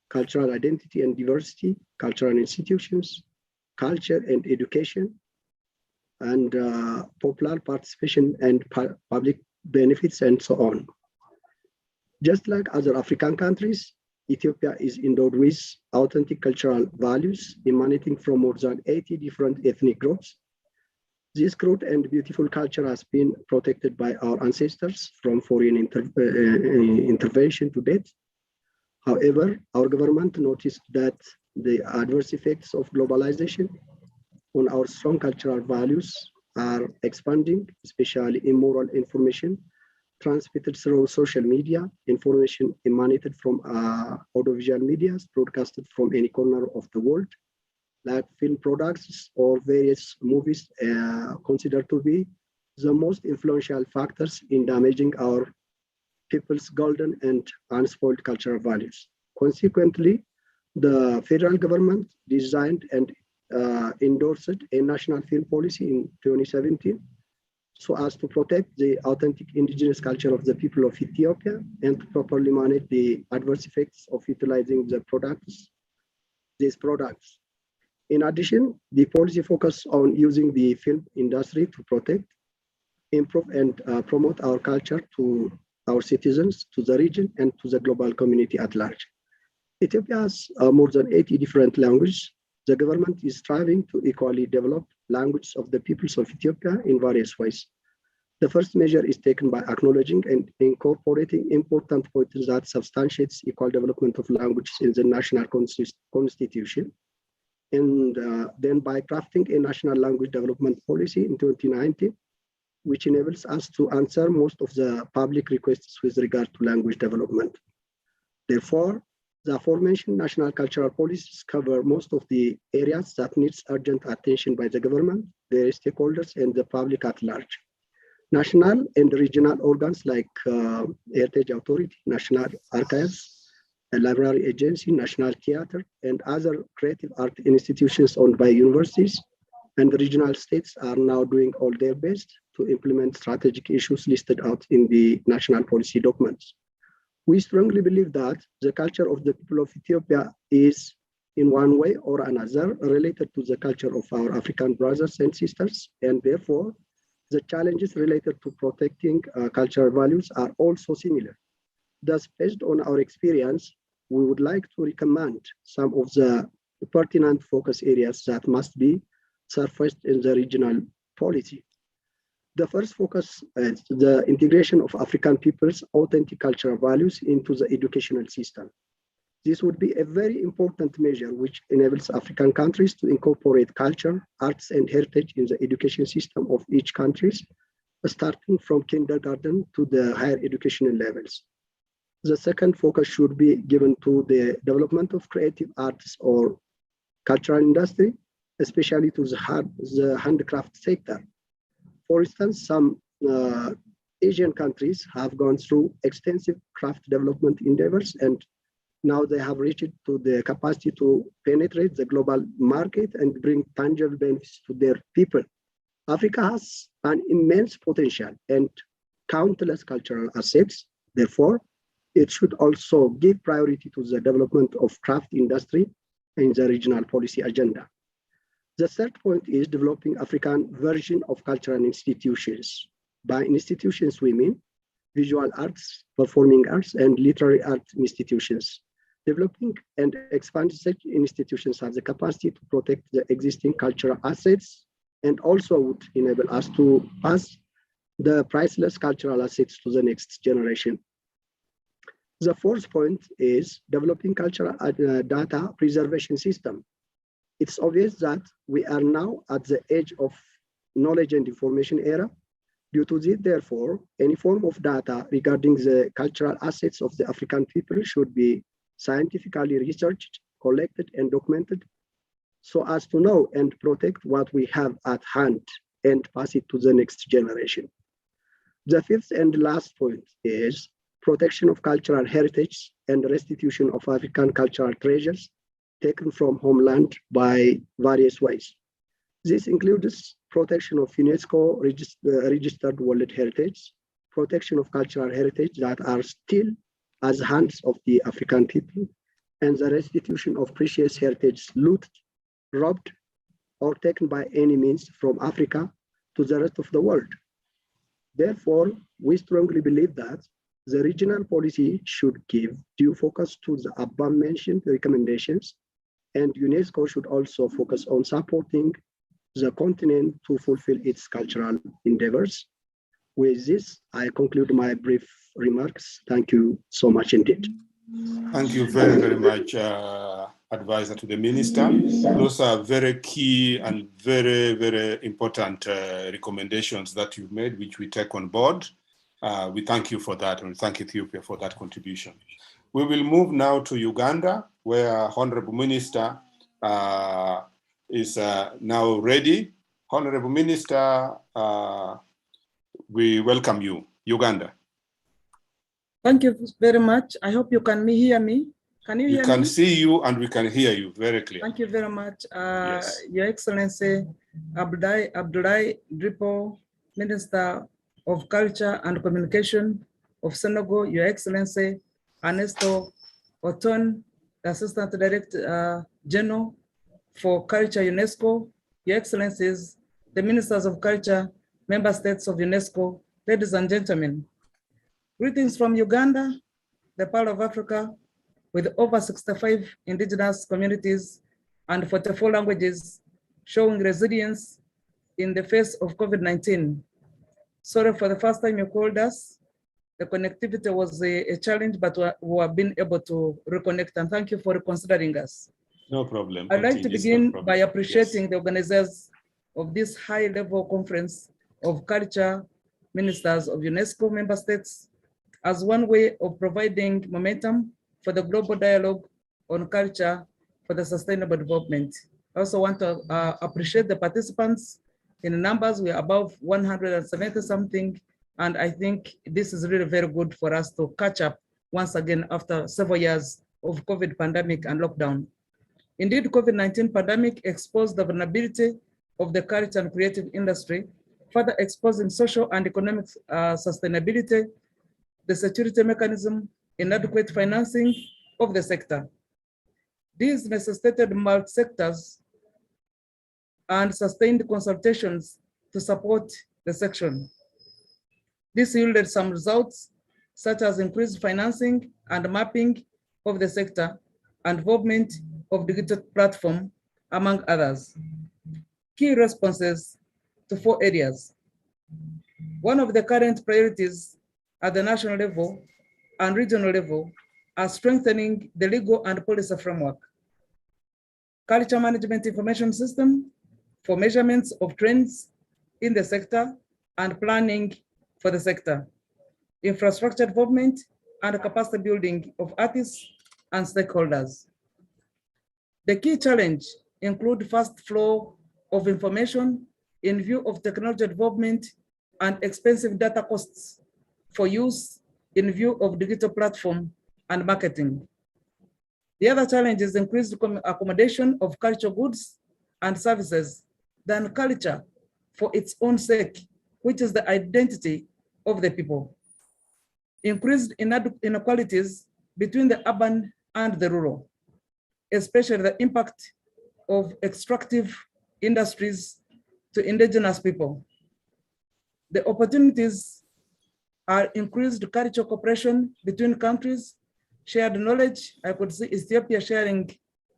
cultural identity and diversity, cultural institutions, culture and education, and popular participation and public benefits, and so on. Just like other African countries, Ethiopia is endowed with authentic cultural values emanating from more than 80 different ethnic groups. This great and beautiful culture has been protected by our ancestors from foreign intervention to date. However, our government noticed that the adverse effects of globalization on our strong cultural values are expanding, especially immoral information transmitted through social media, information emanated from audiovisual media broadcasted from any corner of the world, like film products or various movies, considered to be the most influential factors in damaging our people's golden and unspoiled cultural values. Consequently, the federal government designed and endorsed a national film policy in 2017 so as to protect the authentic indigenous culture of the people of Ethiopia and to properly manage the adverse effects of utilizing these products. In addition, the policy focused on using the film industry to protect, improve, and promote our culture to our citizens, to the region, and to the global community at large. Ethiopia has more than 80 different languages. The government is striving to equally develop languages of the peoples of Ethiopia in various ways. The first measure is taken by acknowledging and incorporating important points that substantiates equal development of languages in the national constitution. And then by crafting a national language development policy in 2019, which enables us to answer most of the public requests with regard to language development. Therefore, the aforementioned national cultural policies cover most of the areas that needs urgent attention by the government, their stakeholders, and the public at large. National and regional organs like Heritage Authority, National Archives, a library agency, National Theatre, and other creative art institutions owned by universities and the regional states are now doing all their best to implement strategic issues listed out in the national policy documents. We strongly believe that the culture of the people of Ethiopia is in one way or another related to the culture of our African brothers and sisters, and therefore the challenges related to protecting cultural values are also similar. Thus, based on our experience, we would like to recommend some of the pertinent focus areas that must be surfaced in the regional policy. The first focus is the integration of African people's authentic cultural values into the educational system. This would be a very important measure which enables African countries to incorporate culture, arts, and heritage in the education system of each country, starting from kindergarten to the higher educational levels. The second focus should be given to the development of creative arts or cultural industry, especially to the handcraft sector. For instance, some Asian countries have gone through extensive craft development endeavors, and now they have reached to the capacity to penetrate the global market and bring tangible benefits to their people. Africa has an immense potential and countless cultural assets. Therefore, it should also give priority to the development of craft industry in the regional policy agenda. The third point is developing African version of cultural institutions. By institutions, we mean visual arts, performing arts, and literary art institutions. Developing and expanding such institutions have the capacity to protect the existing cultural assets and also would enable us to pass the priceless cultural assets to the next generation. The fourth point is developing cultural data preservation system. It's obvious that we are now at the edge of knowledge and information era. Due to this, therefore, any form of data regarding the cultural assets of the African people should be scientifically researched, collected, and documented so as to know and protect what we have at hand and pass it to the next generation. The fifth and last point is protection of cultural heritage and restitution of African cultural treasures taken from homeland by various ways. This includes protection of UNESCO registered World Heritage, protection of cultural heritage that are still as hands of the African people, and the restitution of precious heritage looted, robbed, or taken by any means from Africa to the rest of the world. Therefore, we strongly believe that the regional policy should give due focus to the above-mentioned recommendations, and UNESCO should also focus on supporting the continent to fulfill its cultural endeavors. With this, I conclude my brief remarks. Thank you so much indeed. Thank you very, very much, Advisor to the Minister. Those are very key and very, very important recommendations that you've made, which we take on board. We thank you for that, and we thank Ethiopia for that contribution. We will move now to Uganda, where Honorable Minister is now ready. Honorable Minister, we welcome you. Uganda. Thank you very much. I hope you can hear me. Can you hear me? We can see you and we can hear you very clearly. Thank you very much. Yes. Your Excellency Abdoulaye Dripo, Minister of Culture and Communication of Senegal, Your Excellency Ernesto Oton, the Assistant Director General for Culture UNESCO, Your Excellencies, the Ministers of Culture, Member States of UNESCO, ladies and gentlemen. Greetings from Uganda, the Pearl of Africa, with over 65 indigenous communities and 44 languages, showing resilience in the face of COVID-19. Sorry for the first time you called us. The connectivity was a challenge, but we have been able to reconnect, and thank you for considering us. No problem. I'd like to begin by appreciating the organizers of this high-level conference of culture ministers of UNESCO member states as one way of providing momentum for the global dialogue on culture for the sustainable development. I also want to appreciate the participants. In the numbers, we are above 170 something, and I think this is really very good for us to catch up once again after several years of COVID pandemic and lockdown. Indeed, COVID-19 pandemic exposed the vulnerability of the culture and creative industry, further exposing social and economic sustainability, the security mechanism, inadequate financing of the sector. These necessitated multi-sectors and sustained consultations to support the section. This yielded some results, such as increased financing and mapping of the sector, and involvement of digital platform, among others. Key responses to 4 areas. One of the current priorities at the national level and regional level are strengthening the legal and policy framework. Culture management information system for measurements of trends in the sector and planning for the sector. Infrastructure development and capacity building of artists and stakeholders. The key challenge include fast flow of information in view of technology development and expensive data costs for use in view of digital platform and marketing. The other challenge is increased accommodation of cultural goods and services than culture for its own sake, which is the identity of the people. Increased inequalities between the urban and the rural, especially the impact of extractive industries to indigenous people. The opportunities are increased cultural cooperation between countries, shared knowledge. I could see Ethiopia sharing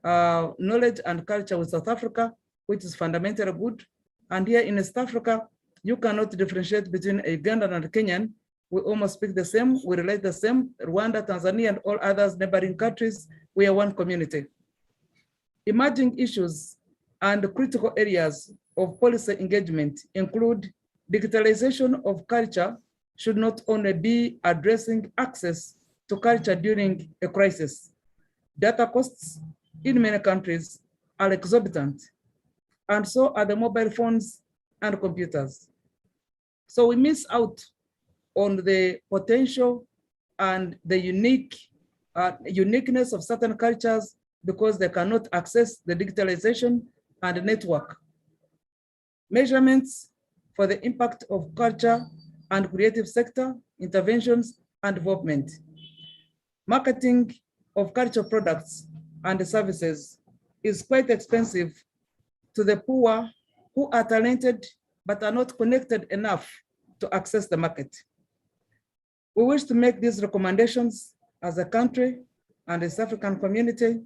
knowledge and culture with South Africa, which is fundamentally good. And here in East Africa, you cannot differentiate between a Ugandan and a Kenyan. We almost speak the same, we relate the same. Rwanda, Tanzania, and all others neighboring countries, we are one community. Emerging issues and critical areas of policy engagement include digitalization of culture should not only be addressing access to culture during a crisis. Data costs in many countries are exorbitant, and so are the mobile phones and computers. So we miss out on the potential and the uniqueness of certain cultures because they cannot access the digitalization and the network. Measurements for the impact of culture and creative sector interventions and development. Marketing of cultural products and services is quite expensive to the poor who are talented but are not connected enough to access the market. We wish to make these recommendations as a country and as African community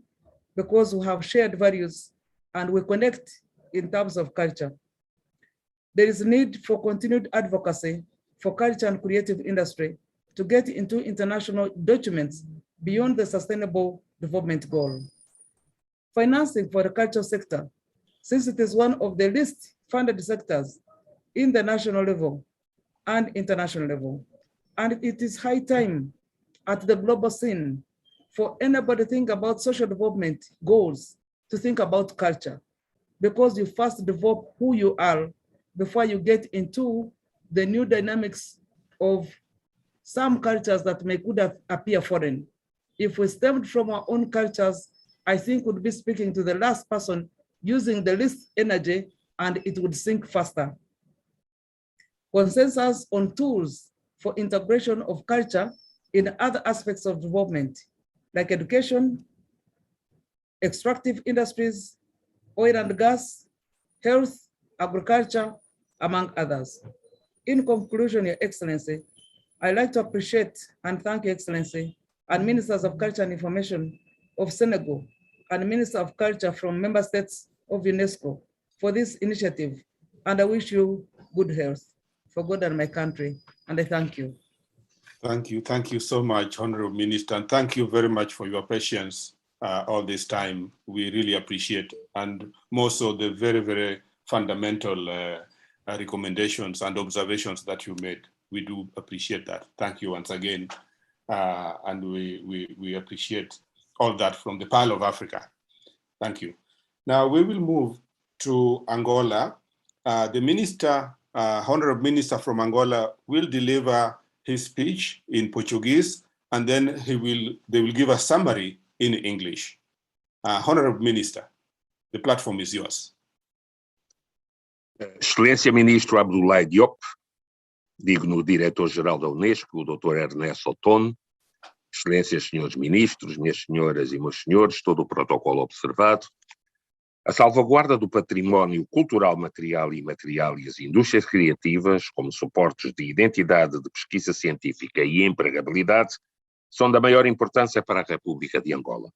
because we have shared values and we connect in terms of culture. There is a need for continued advocacy for culture and creative industry to get into international documents beyond the Sustainable Development Goal. Financing for the cultural sector, since it is one of the least funded sectors in the national level and international level. And it is high time at the global scene for anybody to think about social development goals to think about culture, because you first develop who you are before you get into the new dynamics of some cultures that could appear foreign. If we stemmed from our own cultures, I think we'd be speaking to the last person using the least energy and it would sink faster. Consensus on tools for integration of culture in other aspects of development, like education, extractive industries, oil and gas, health, agriculture, among others. In conclusion, Your Excellency, I'd like to appreciate and thank Your Excellency and Ministers of Culture and Information of Senegal and Minister of Culture from member states of UNESCO for this initiative. And I wish you good health for God and my country. And I thank you. Thank you. Thank you so much, Honorable Minister. And thank you very much for your patience all this time. We really appreciate, and more so the very, very fundamental recommendations and observations that you made. We do appreciate that. Thank you once again. And we appreciate all that from the Pearl of Africa. Thank you. Now we will move to Angola. The Minister, Honorable Minister from Angola will deliver his speech in Portuguese, and then they will give a summary in English. Honorable Minister, the platform is yours. Excelência Ministro Abdoulaye Diop, digno Diretor-Geral da Unesco, o Dr. Ernesto Otono, Excelências, Senhores Ministros, minhas senhoras e meus senhores, todo o protocolo observado, a salvaguarda do património cultural, material e imaterial e as indústrias criativas, como suportes de identidade, de pesquisa científica e empregabilidade, são da maior importância para a República de Angola.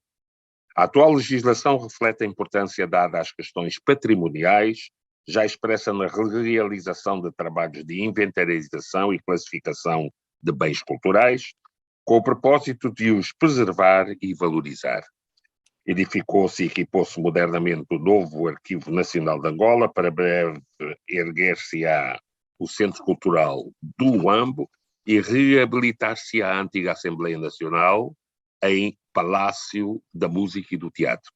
A atual legislação reflete a importância dada às questões patrimoniais, já expressa na realização de trabalhos de inventarização e classificação de bens culturais, com o propósito de os preservar e valorizar. Edificou-se e equipou-se modernamente o novo Arquivo Nacional de Angola, para breve erguer-se-á o Centro Cultural do Huambo e reabilitar-se-á a antiga Assembleia Nacional em Palácio da Música e do Teatro.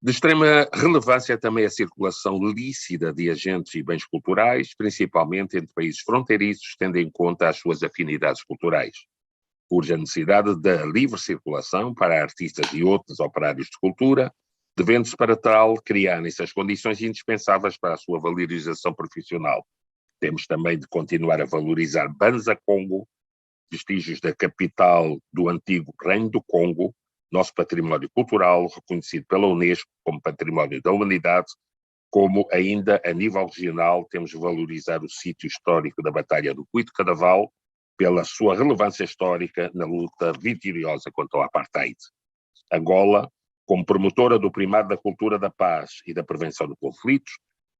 De extrema relevância também a circulação lícita de agentes e bens culturais, principalmente entre países fronteiriços, tendo em conta as suas afinidades culturais. Urge a necessidade da livre circulação para artistas e outros operários de cultura, devendo-se para tal criarem-se as condições indispensáveis para a sua valorização profissional. Temos também de continuar a valorizar Banza Congo, vestígios da capital do antigo Reino do Congo, nosso património cultural, reconhecido pela Unesco como Património da Humanidade, como ainda a nível regional temos de valorizar o sítio histórico da Batalha do Cuito-Cadaval, pela sua relevância histórica na luta vitoriosa contra o Apartheid. Angola, como promotora do primado da cultura da paz e da prevenção de conflitos,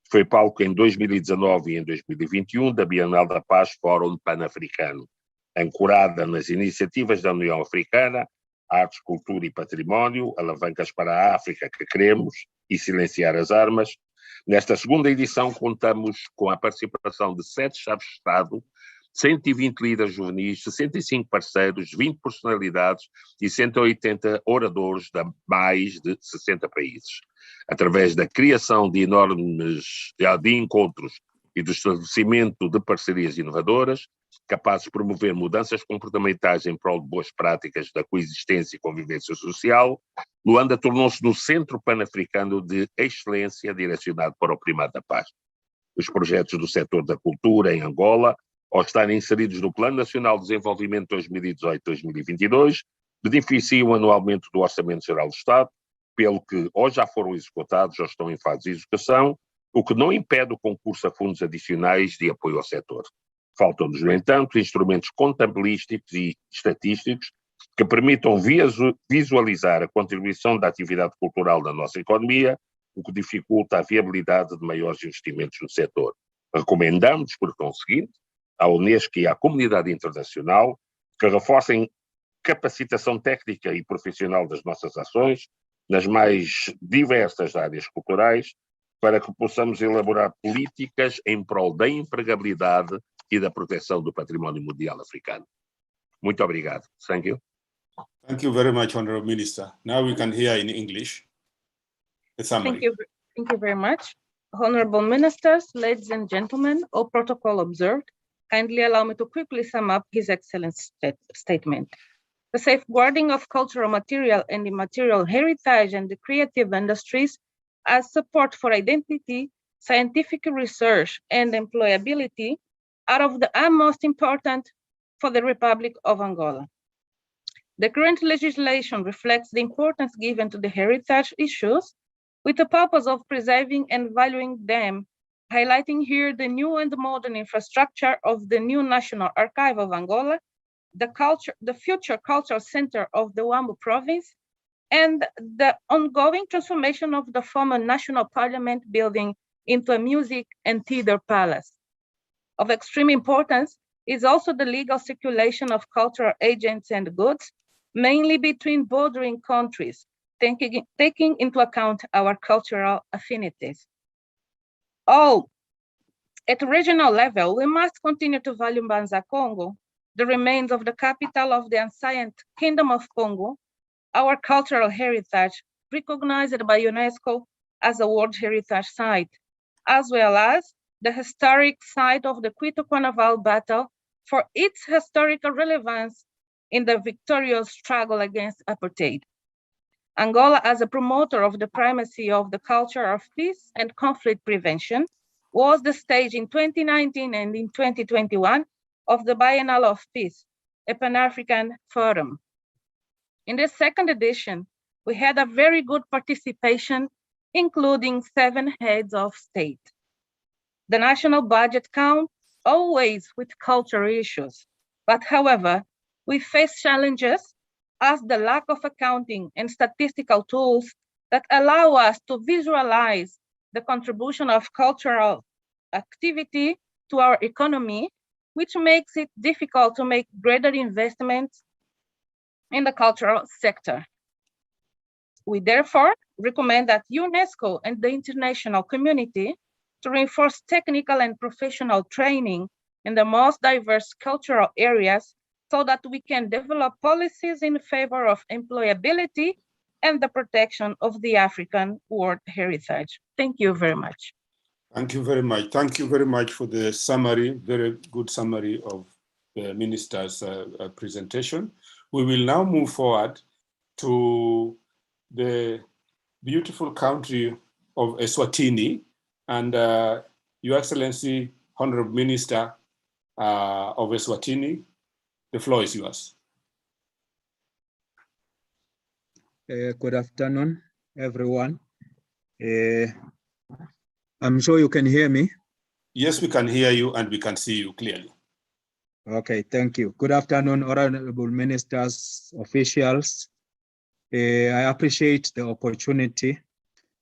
foi palco em 2019 e em 2021 da Bienal da Paz Fórum Pan-Africano, ancorada nas iniciativas da União Africana, Artes, Cultura e Património, alavancas para a África que queremos e silenciar as armas. Nesta segunda edição contamos com a participação de 7 chefes de Estado, 120 líderes juvenis, 65 parceiros, 20 personalidades e 180 oradores de mais de 60 países. Através da criação de enormes encontros e do estabelecimento de parcerias inovadoras, capazes de promover mudanças comportamentais em prol de boas práticas da coexistência e convivência social, Luanda tornou-se no centro pan-africano de excelência direcionado para o primado da paz. Os projetos do setor da cultura em Angola, ao estarem inseridos no Plano Nacional de Desenvolvimento 2018-2022, beneficiam anualmente do Orçamento Geral do Estado, pelo que ou já foram executados ou estão em fase de execução, o que não impede o concurso a fundos adicionais de apoio ao setor. Faltam-nos, no entanto, instrumentos contabilísticos e estatísticos que permitam visualizar a contribuição da atividade cultural na nossa economia, o que dificulta a viabilidade de maiores investimentos no setor. Recomendamos, por conseguinte, à Unesco e à comunidade internacional que reforcem capacitação técnica e profissional das nossas ações nas mais diversas áreas culturais, para que possamos elaborar políticas em prol da empregabilidade e da proteção do património mundial africano. Muito obrigado. Thank you. Thank you very much, Honorable Minister. Now we can hear in English a summary. Thank you very much. Honorable Ministers, ladies and gentlemen, all protocol observed, kindly allow me to quickly sum up His Excellency's statement. The safeguarding of cultural material and immaterial heritage and the creative industries as support for identity, scientific research, and employability are of the utmost importance for the Republic of Angola. The current legislation reflects the importance given to the heritage issues with the purpose of preserving and valuing them, highlighting here the new and modern infrastructure of the new National Archive of Angola, the future cultural center of the Huambo province, and the ongoing transformation of the former National Parliament building into a music and theater palace. Of extreme importance is also the legal circulation of cultural agents and goods, mainly between bordering countries, taking into account our cultural affinities. At regional level, we must continue to value Banza Congo, the remains of the capital of the ancient Kingdom of Congo, our cultural heritage, recognized by UNESCO as a World Heritage Site, as well as the historic site of the Cuito-Cadaval battle for its historical relevance in the victorious struggle against apartheid. Angola, as a promoter of the primacy of the culture of peace and conflict prevention, was the stage in 2019 and in 2021 of the Biennial of Peace, a Pan-African forum. In the second edition, we had a very good participation, including 7 heads of state. The national budget counts always with cultural issues, but however, we face challenges as the lack of accounting and statistical tools that allow us to visualize the contribution of cultural activity to our economy, which makes it difficult to make greater investments in the cultural sector. We therefore recommend that UNESCO and the international community to reinforce technical and professional training in the most diverse cultural areas so that we can develop policies in favor of employability and the protection of the African world heritage. Thank you very much. Thank you very much. Thank you very much for the summary, very good summary of the minister's presentation. We will now move forward to the beautiful country of Eswatini, and Your Excellency, Honorable Minister of Eswatini, the floor is yours. Good afternoon, everyone. I'm sure you can hear me. Yes, we can hear you and we can see you clearly. Okay, thank you. Good afternoon, honorable ministers, officials. I appreciate the opportunity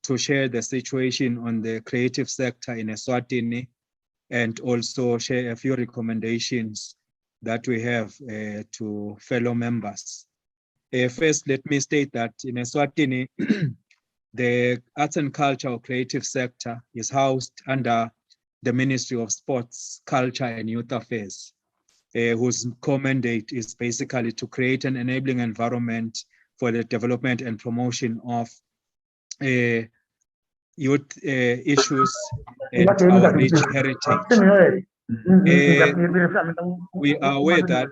to share the situation on the creative sector in Eswatini and also share a few recommendations that we have to fellow members. First, let me state that in Eswatini, the arts and culture or creative sector is housed under the Ministry of Sports, Culture and Youth Affairs, whose core mandate is basically to create an enabling environment for the development and promotion of youth issues and our rich heritage. We are aware that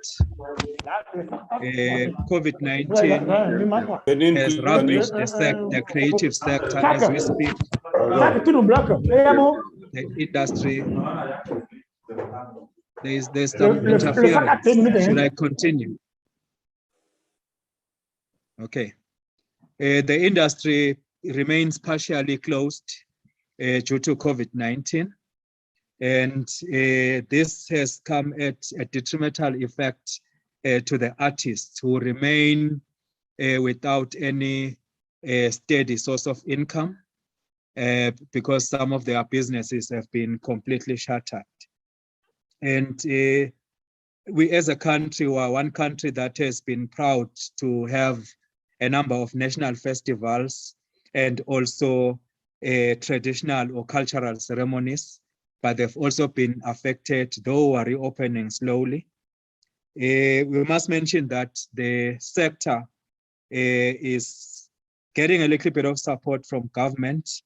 COVID-19 has ravaged the creative sector as we speak. The industry, there's some interference. Should I continue? Okay. The industry remains partially closed due to COVID-19. And this has come at a detrimental effect to the artists who remain without any steady source of income because some of their businesses have been completely shuttered. And we as a country, we are one country that has been proud to have a number of national festivals and also traditional or cultural ceremonies, but they've also been affected, though are reopening slowly. We must mention that the sector is getting a little bit of support from government,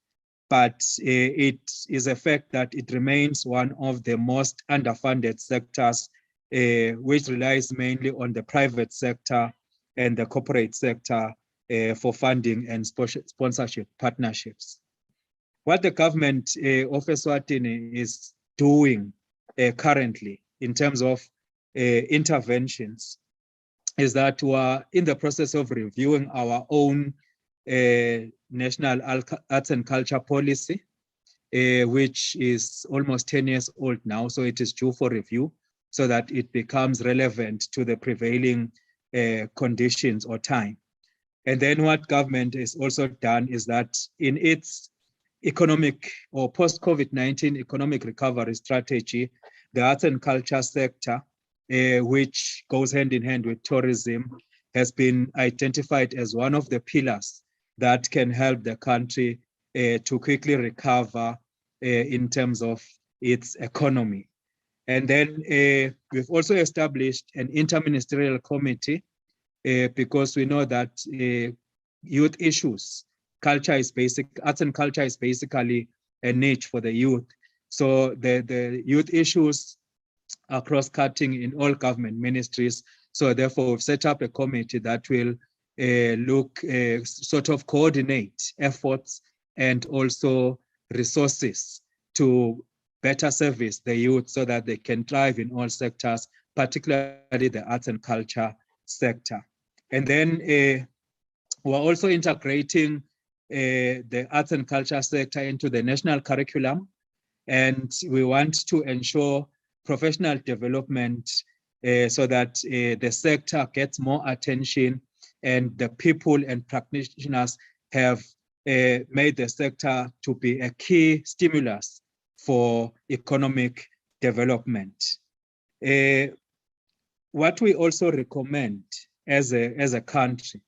but it is a fact that it remains one of the most underfunded sectors, which relies mainly on the private sector and the corporate sector for funding and sponsorship partnerships. What the government of Eswatini is doing currently in terms of interventions is that we are in the process of reviewing our own national arts and culture policy, which is almost 10 years old now, so it is due for review so that it becomes relevant to the prevailing conditions or time. And then what government has also done is that in its economic or post-COVID-19 economic recovery strategy, the arts and culture sector, which goes hand in hand with tourism, has been identified as one of the pillars that can help the country to quickly recover in terms of its economy. And then we've also established an interministerial committee because we know that youth issues, culture is basic, arts and culture is basically a niche for the youth. So the youth issues are cross-cutting in all government ministries. So therefore we've set up a committee that will sort of coordinate efforts and also resources to better service the youth so that they can thrive in all sectors, particularly the arts and culture sector. And then we're also integrating the arts and culture sector into the national curriculum. And we want to ensure professional development so that the sector gets more attention and the people and practitioners have made the sector to be a key stimulus for economic development. What we also recommend as a country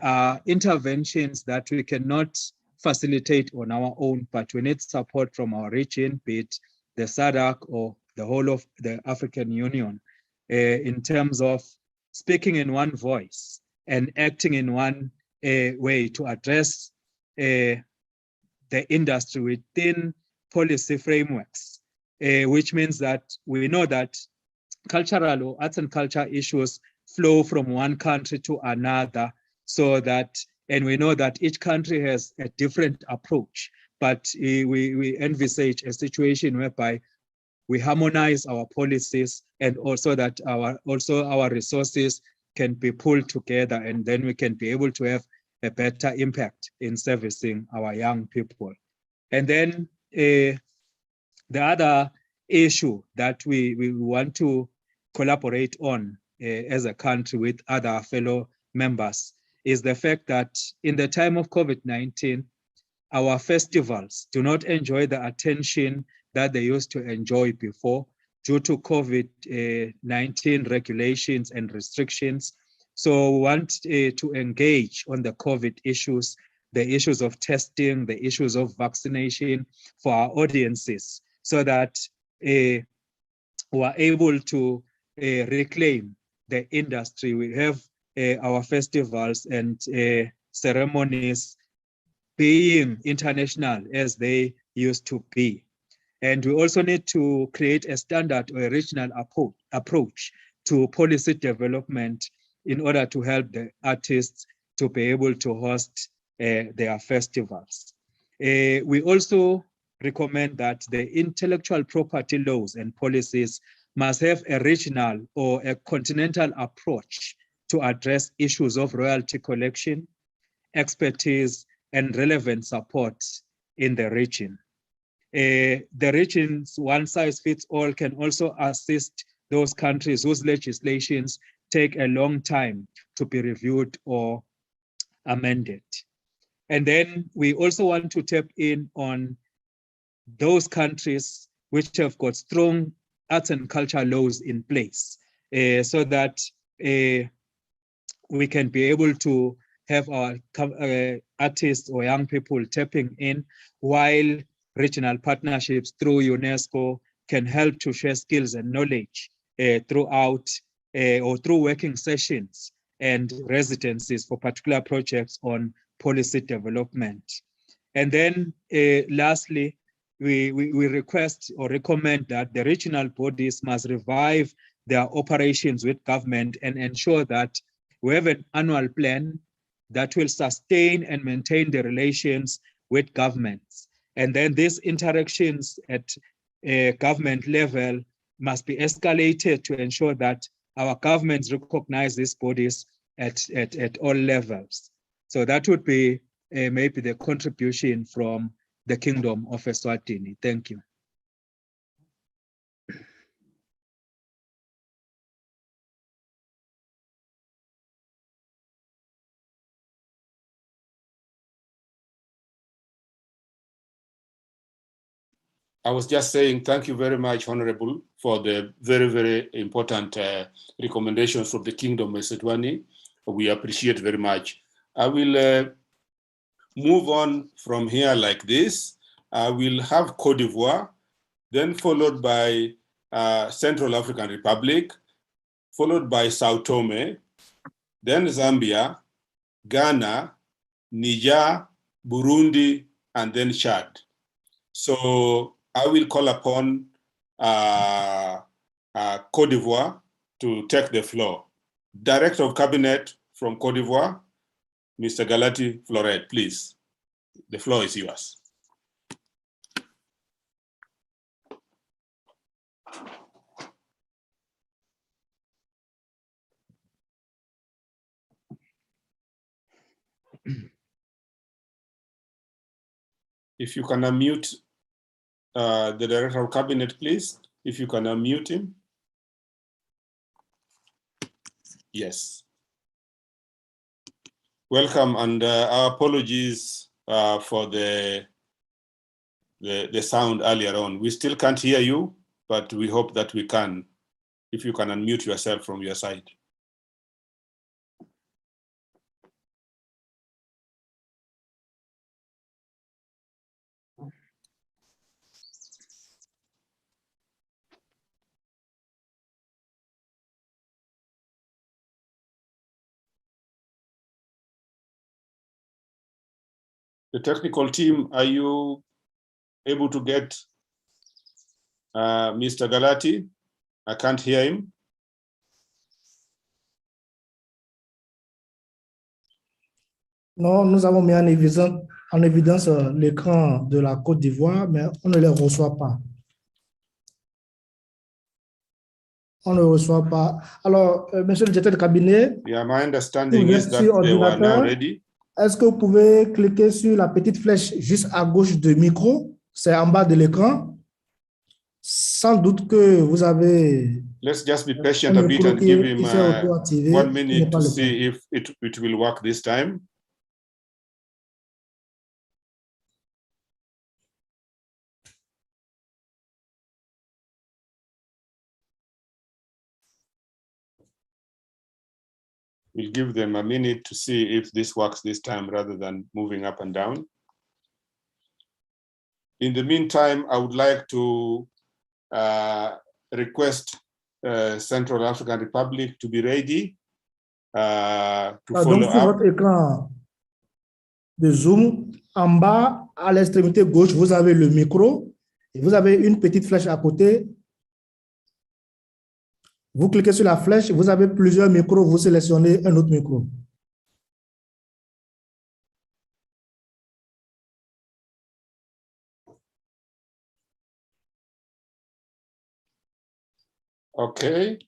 are interventions that we cannot facilitate on our own, but we need support from our region, be it the SADC or the whole of the African Union, in terms of speaking in one voice and acting in one way to address the industry within policy frameworks, which means that we know that cultural or arts and culture issues flow from one country to another, so that, and we know that each country has a different approach, but we envisage a situation whereby we harmonize our policies, and also that our resources can be pulled together, and then we can be able to have a better impact in servicing our young people. And then the other issue that we want to collaborate on as a country with other fellow members is the fact that in the time of COVID-19, our festivals do not enjoy the attention that they used to enjoy before due to COVID-19 regulations and restrictions. So we want to engage on the COVID issues, the issues of testing, the issues of vaccination for our audiences, so that we are able to reclaim the industry. We have our festivals and ceremonies being international as they used to be. And we also need to create a standard or a regional approach to policy development in order to help the artists to be able to host their festivals. We also recommend that the intellectual property laws and policies must have a regional or a continental approach to address issues of royalty collection, expertise, and relevant support in the region. The region's one-size-fits-all can also assist those countries whose legislations take a long time to be reviewed or amended. And then we also want to tap in on those countries which have got strong arts and culture laws in place, so that we can be able to have our artists or young people tapping in, while regional partnerships through UNESCO can help to share skills and knowledge throughout or through working sessions and residencies for particular projects on policy development. And then lastly, we request or recommend that the regional bodies must revive their operations with government and ensure that we have an annual plan that will sustain and maintain the relations with governments. And then these interactions at government level must be escalated to ensure that our governments recognize these bodies at all levels. So that would be maybe the contribution from the Kingdom of Eswatini. Thank you. I was just saying thank you very much, Honorable, for the very, very important recommendations from the Kingdom of Eswatini. We appreciate very much. I will move on from here like this. I will have Cote d'Ivoire, then followed by Central African Republic, followed by Sao Tome, then Zambia, Ghana, Niger, Burundi, and then Chad. So I will call upon Cote d'Ivoire to take the floor. Director of Cabinet from Cote d'Ivoire, Mr. Galati Floret, please. The floor is yours. If you can unmute the Director of Cabinet, please. If you can unmute him. Yes. Welcome, and our apologies for the sound earlier on. We still can't hear you, but we hope that we can, if you can unmute yourself from your side. The technical team, are you able to get Mr. Galati? I can't hear him. Non, nous avons mis en évidence l'écran de la Côte d'Ivoire, mais on ne les reçoit pas. On ne reçoit pas. Alors, monsieur le directeur de cabinet, yeah, my understanding is that they were now ready. Est-ce que vous pouvez cliquer sur la petite flèche juste à gauche du micro? C'est en bas de l'écran. Sans doute que vous avez... Let's just be patient a bit and give him 1 minute to see if it will work this time. We'll give them a minute to see if this works this time rather than moving up and down. In the meantime, I would like to request Central African Republic to be ready to follow donc, sur up. votre écran de Zoom, en bas, à l'extrémité gauche, vous avez le micro et vous avez une petite flèche à côté. Vous cliquez sur la flèche, vous avez plusieurs micros, vous sélectionnez un autre micro. Okay.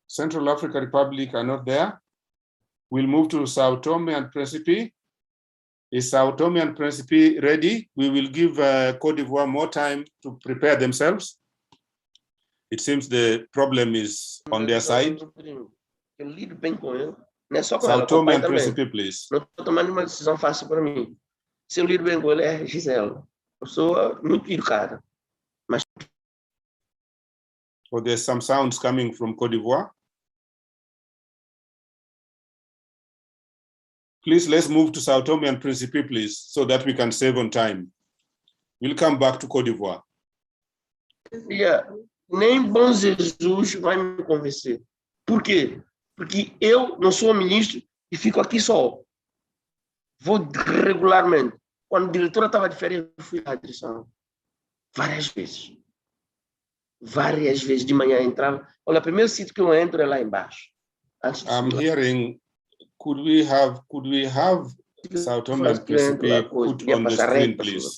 Central African Republic are not there. We'll move to Sao Tome and Principe. Is Sao Tome and Principe ready? We will give Côte d'Ivoire more time to prepare themselves. It seems the problem is on their side. Sao Tome and Principe, please. Não estou tomando uma decisão fácil para mim. Se eu lido bem com ele é Gisele. Pessoa muito educada. Mas Oh, there's some sounds coming from Côte d'Ivoire. Please, let's move to Sao Tome and Principe, please, so that we can save on time. We'll come back to Côte d'Ivoire. Yeah. Nem bom Jesus vai me convencer. Por quê? Porque eu não sou ministro e fico aqui só. Vou regularmente. Quando a diretora estava de férias, eu fui à direção. Várias vezes. Várias vezes de manhã entrava. Olha, o primeiro sítio que eu entro é lá embaixo. I'm hearing, could we have Sao Tome and Principe put on the screen, please?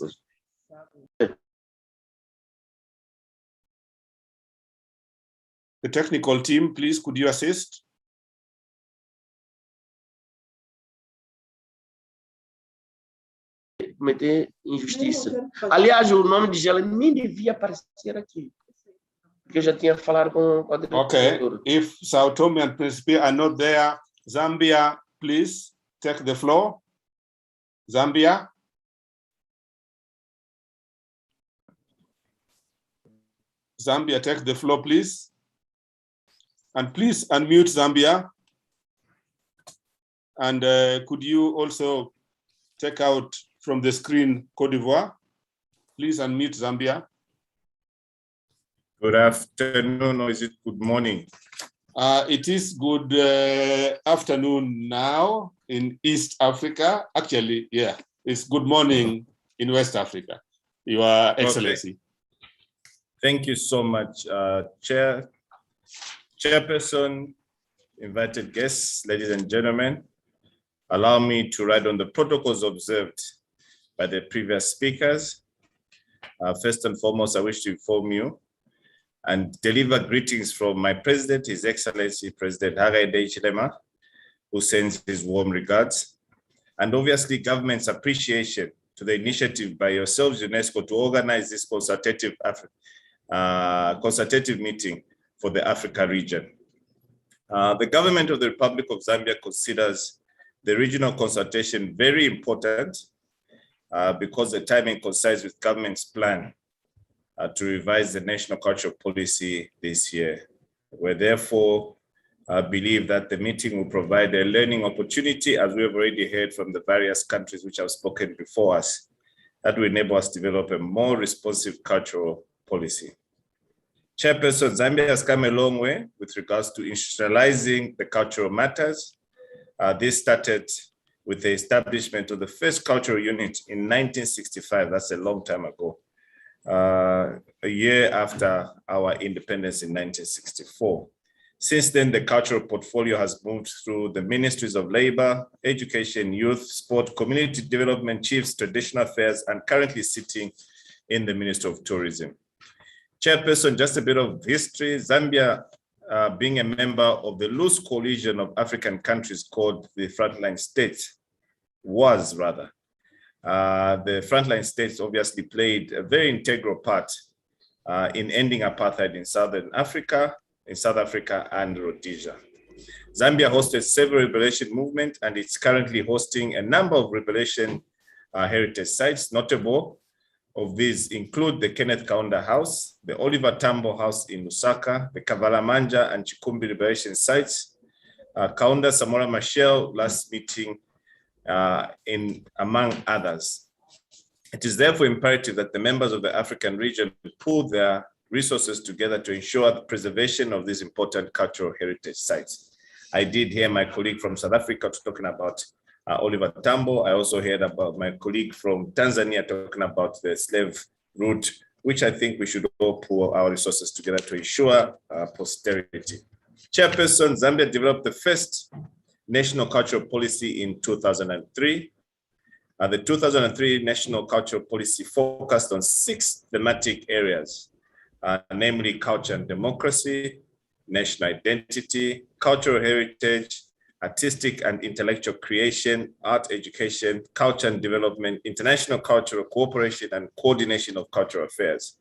The technical team, please, could you assist? Cometer injustiça. Aliás, o nome de Gela nem devia aparecer aqui. Porque eu já tinha falado com a diretora. Okay, if Sao Tome and Principe are not there, Zambia, please take the floor. Zambia. Zambia, take the floor, please. And please unmute Zambia. And could you also take out from the screen Côte d'Ivoire? Please unmute Zambia. Good afternoon, or is it good morning? It is good afternoon now in East Africa. Actually, yeah, it's good morning in West Africa, Your Excellency. Okay. Thank you so much, Chairperson, invited guests, ladies and gentlemen. Allow me to write on the protocols observed by the previous speakers. First and foremost, I wish to inform you and deliver greetings from my president, His Excellency President Hakainde Hichilema, who sends his warm regards, and obviously government's appreciation to the initiative by yourselves, UNESCO, to organize this consultative meeting for the Africa region. The government of the Republic of Zambia considers the regional consultation very important because the timing coincides with government's plan to revise the national cultural policy this year. We therefore believe that the meeting will provide a learning opportunity, as we have already heard from the various countries which have spoken before us, that will enable us to develop a more responsive cultural policy. Chairperson, Zambia has come a long way with regards to institutionalizing the cultural matters. This started with the establishment of the first cultural unit in 1965. That's a long time ago. A year after our independence in 1964. Since then, the cultural portfolio has moved through the Ministries of Labor, Education, Youth, Sport, Community Development, Chiefs, Traditional Affairs, and currently sitting in the Ministry of Tourism. Chairperson, just a bit of history. Zambia, being a member of the loose coalition of African countries called the Frontline States, the Frontline States obviously played a very integral part in ending apartheid in South Africa and Rhodesia. Zambia hosted several liberation movements, and it's currently hosting a number of liberation heritage sites. Notable of these include the Kenneth Kaunda House, the Oliver Tambo House in Lusaka, the Kavalamanja and Chikumbi liberation sites, Kaunda Samora Machel last meeting, among others. It is therefore imperative that the members of the African region pool their resources together to ensure the preservation of these important cultural heritage sites. I did hear my colleague from South Africa talking about Oliver Tambo. I also heard about my colleague from Tanzania talking about the slave route, which I think we should all pool our resources together to ensure posterity. Chairperson, Zambia developed the first national cultural policy in 2003. The 2003 national cultural policy focused on 6 thematic areas, namely culture and democracy, national identity, cultural heritage, artistic and intellectual creation, art education, culture and development, international cultural cooperation, and coordination of cultural affairs.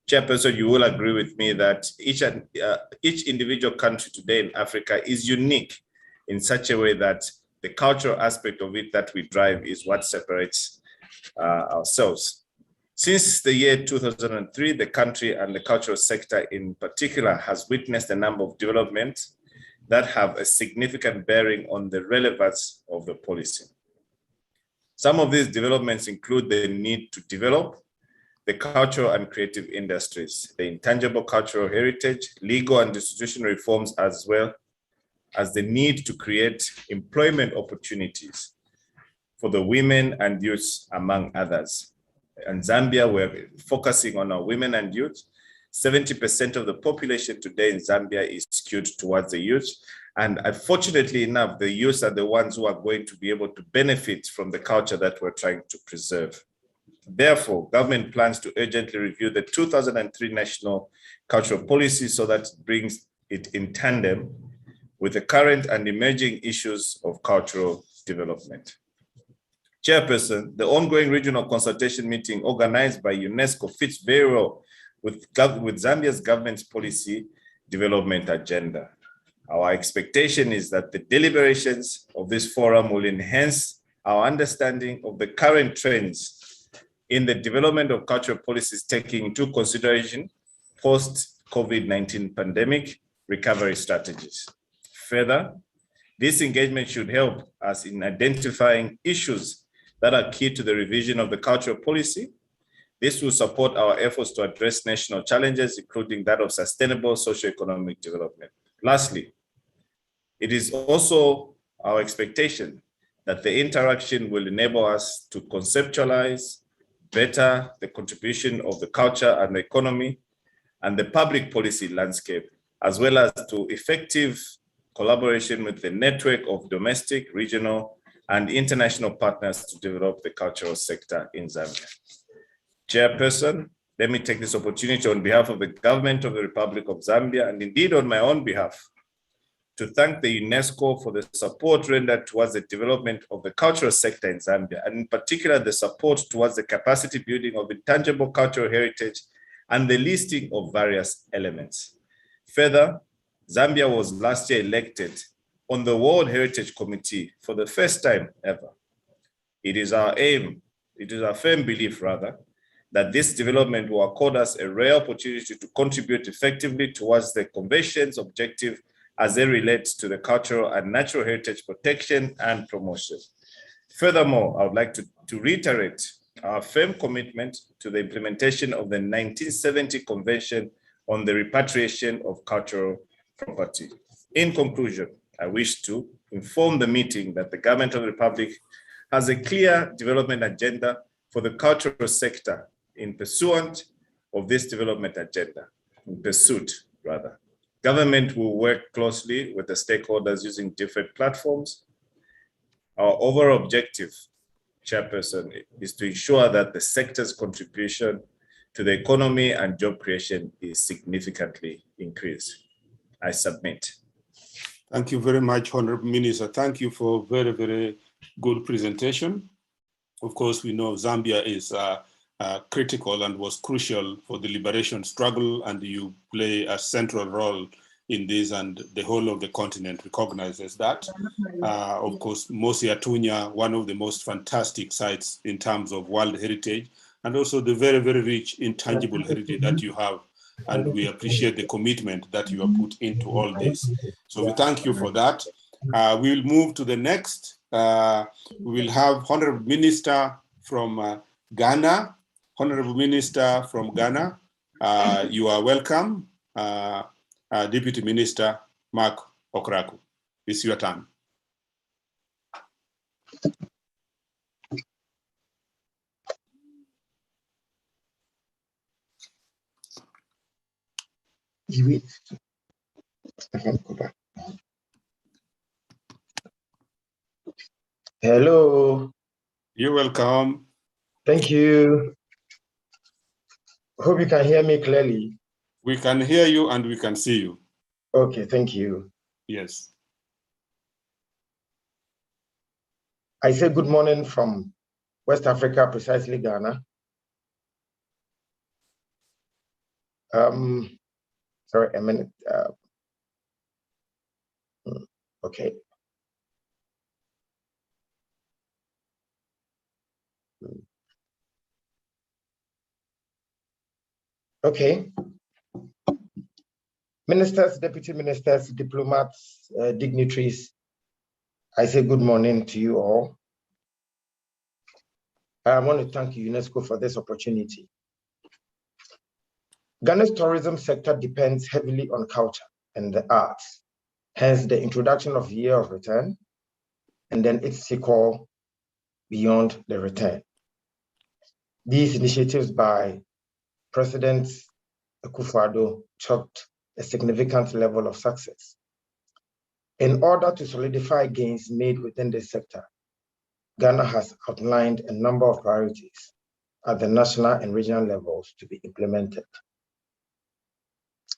Chairperson, you will agree with me that each individual country today in Africa is unique in such a way that the cultural aspect of it that we drive is what separates ourselves. Since the year 2003, the country and the cultural sector in particular has witnessed a number of developments that have a significant bearing on the relevance of the policy. Some of these developments include the need to develop the cultural and creative industries, the intangible cultural heritage, legal and institutional reforms, as well as the need to create employment opportunities for the women and youth, among others. In Zambia, we're focusing on our women and youth. 70% of the population today in Zambia is skewed towards the youth. And unfortunately enough, the youth are the ones who are going to be able to benefit from the culture that we're trying to preserve. Therefore, government plans to urgently review the 2003 National Cultural Policy so that it brings it in tandem with the current and emerging issues of cultural development. Chairperson, the ongoing regional consultation meeting organized by UNESCO fits very well with Zambia's government's policy development agenda. Our expectation is that the deliberations of this forum will enhance our understanding of the current trends in the development of cultural policies, taking into consideration post-COVID-19 pandemic recovery strategies. Further, this engagement should help us in identifying issues that are key to the revision of the cultural policy. This will support our efforts to address national challenges, including that of sustainable socioeconomic development. Lastly, it is also our expectation that the interaction will enable us to conceptualize better the contribution of the culture and the economy and the public policy landscape, as well as to effective collaboration with the network of domestic, regional, and international partners to develop the cultural sector in Zambia. Chairperson, let me take this opportunity on behalf of the government of the Republic of Zambia, and indeed on my own behalf, to thank the UNESCO for the support rendered towards the development of the cultural sector in Zambia, and in particular the support towards the capacity building of intangible cultural heritage and the listing of various elements. Further, Zambia was last year elected on the World Heritage Committee for the first time ever. It is our aim, it is our firm belief rather, that this development will accord us a rare opportunity to contribute effectively towards the Convention's objective as they relate to the cultural and natural heritage protection and promotion. Furthermore, I would like to reiterate our firm commitment to the implementation of the 1970 Convention on the repatriation of cultural property. In conclusion, I wish to inform the meeting that the Government of the Republic has a clear development agenda for the cultural sector in pursuit of this development agenda, Government will work closely with the stakeholders using different platforms. Our overall objective, Chairperson, is to ensure that the sector's contribution to the economy and job creation is significantly increased. I submit. Thank you very much, Honorable Minister. Thank you for a very, very good presentation. Of course, we know Zambia is critical and was crucial for the liberation struggle, and you play a central role in this, and the whole of the continent recognizes that. Of course, Mosi Atunya, one of the most fantastic sites in terms of world heritage, and also the very, very rich intangible heritage that you have. And we appreciate the commitment that you have put into all this. So we thank you for that. We'll move to the next. We will have Honorable Minister from Ghana. Honorable Minister from Ghana, you are welcome. Deputy Minister Mark Okraku, it's your turn. Hello. You're welcome. Thank you. Hope you can hear me clearly. We can hear you and we can see you. Okay, thank you. Yes. I say good morning from West Africa, precisely Ghana. Sorry, a minute. Okay. Okay. Ministers, deputy ministers, diplomats, dignitaries, I say good morning to you all. I want to thank UNESCO for this opportunity. Ghana's tourism sector depends heavily on culture and the arts, hence the introduction of Year of Return, and then its sequel, Beyond the Return. These initiatives by President Akufo-Addo chalked a significant level of success. In order to solidify gains made within this sector, Ghana has outlined a number of priorities at the national and regional levels to be implemented.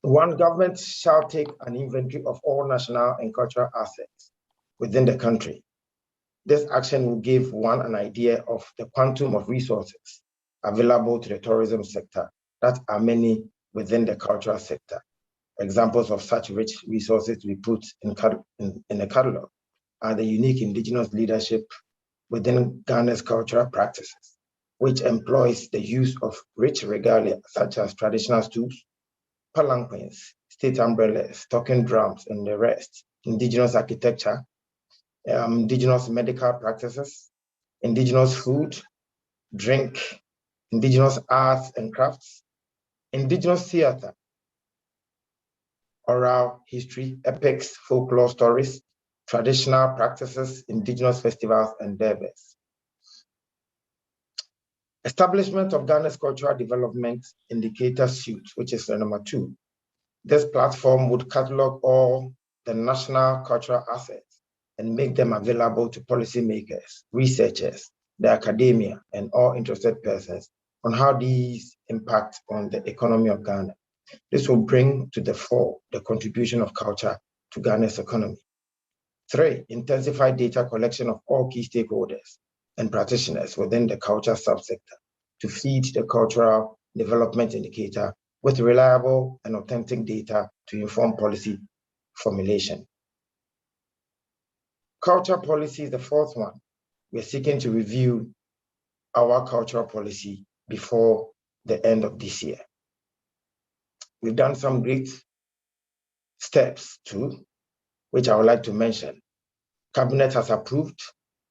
One, government shall take an inventory of all national and cultural assets within the country. This action will give one an idea of the quantum of resources available to the tourism sector that are many within the cultural sector. Examples of such rich resources we put in a catalog are the unique indigenous leadership within Ghana's cultural practices, which employs the use of rich regalia such as traditional stools, palanquins, state umbrellas, talking drums, and the rest, indigenous architecture, indigenous medical practices, indigenous food, drink, indigenous arts and crafts, indigenous theater, oral history, epics, folklore stories, traditional practices, indigenous festivals, and derbys. Establishment of Ghana's Cultural Development Indicator Suite, which is number 2. This platform would catalog all the national cultural assets and make them available to policymakers, researchers, the academia, and all interested persons on how these impact on the economy of Ghana. This will bring to the fore the contribution of culture to Ghana's economy. 3, intensify data collection of all key stakeholders and practitioners within the culture subsector to feed the cultural development indicator with reliable and authentic data to inform policy formulation. Culture policy is the 4th one. We're seeking to review our cultural policy before the end of this year. We've done some great steps too, which I would like to mention. Cabinet has approved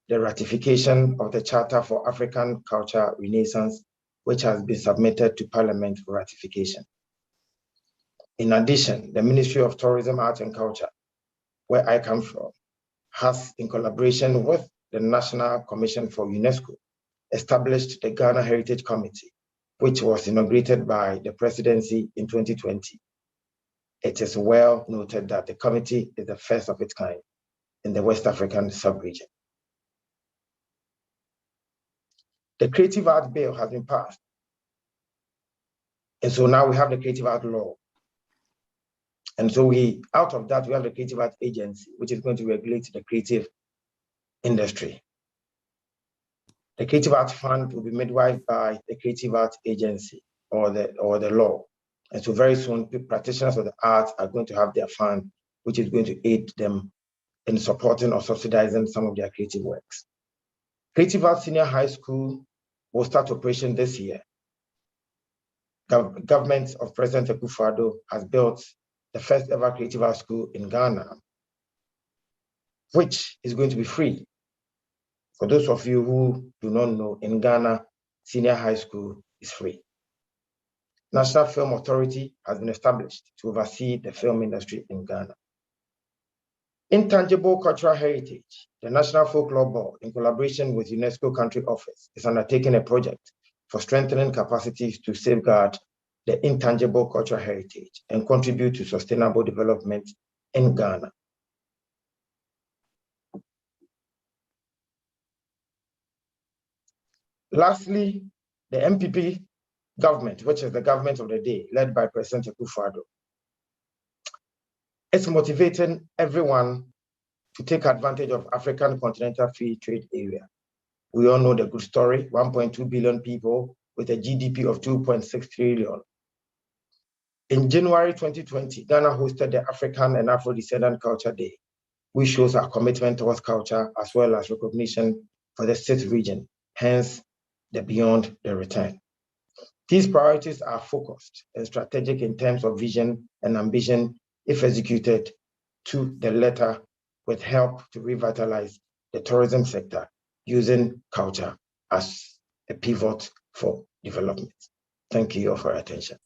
the ratification of the Charter for African Culture Renaissance, which has been submitted to Parliament for ratification. In addition, the Ministry of Tourism, Arts and Culture, where I come from, has, in collaboration with the National Commission for UNESCO, established the Ghana Heritage Committee, which was inaugurated by the presidency in 2020. It is well noted that the committee is the first of its kind in the West African sub-region. The Creative Art Bill has been passed. And so now we have the Creative Art Law. And so out of that, we have the Creative Art Agency, which is going to regulate the creative industry. The Creative Art Fund will be midwifed by the Creative Art Agency or the law. And so very soon, practitioners of the arts are going to have their fund, which is going to aid them in supporting or subsidizing some of their creative works. Creative Art Senior High School will start operation this year. Government of President Akufo-Addo has built the first ever creative art school in Ghana, which is going to be free. For those of you who do not know, in Ghana, senior high school is free. National Film Authority has been established to oversee the film industry in Ghana. Intangible cultural heritage, the National Folklore Board, in collaboration with UNESCO Country Office, is undertaking a project for strengthening capacities to safeguard the intangible cultural heritage and contribute to sustainable development in Ghana. Lastly, the MPP government, which is the government of the day, led by President Akufo-Addo, it's motivating everyone to take advantage of African Continental Free Trade Area. We all know the good story, 1.2 billion people with a GDP of 2.6 trillion. In January 2020, Ghana hosted the African and Afro-Descendant Culture Day, which shows our commitment towards culture as well as recognition for the 6th region, hence the Beyond the Return. These priorities are focused and strategic in terms of vision and ambition if executed to the letter, with help to revitalize the tourism sector using culture as a pivot for development. Thank you all for your attention.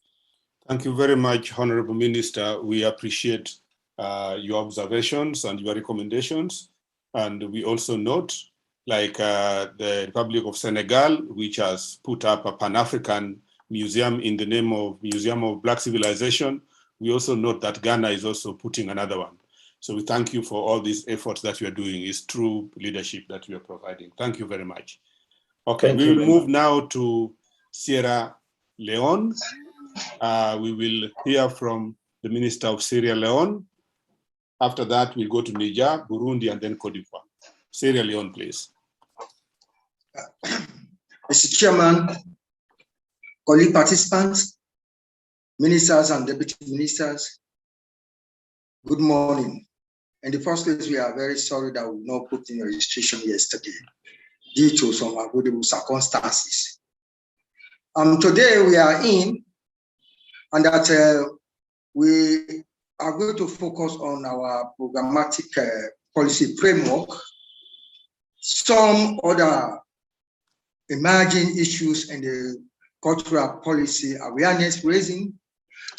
Thank you very much, Honorable Minister. We appreciate your observations and your recommendations. And we also note, like the Republic of Senegal, which has put up a Pan-African museum in the name of Museum of Black Civilization. We also note that Ghana is also putting another one. So we thank you for all these efforts that you are doing. It's true leadership that you are providing. Thank you very much. Okay, we will move now to Sierra Leone. We will hear from the Minister of Sierra Leone. After that, we'll go to Niger, Burundi, and then Cote d'Ivoire. Sierra Leone, please. Mr. Chairman, colleague participants, ministers and deputy ministers, good morning. In the first place, we are very sorry that we not put in registration yesterday due to some avoidable circumstances. Today we are in, and that we are going to focus on our programmatic policy framework, some other emerging issues in the cultural policy awareness raising,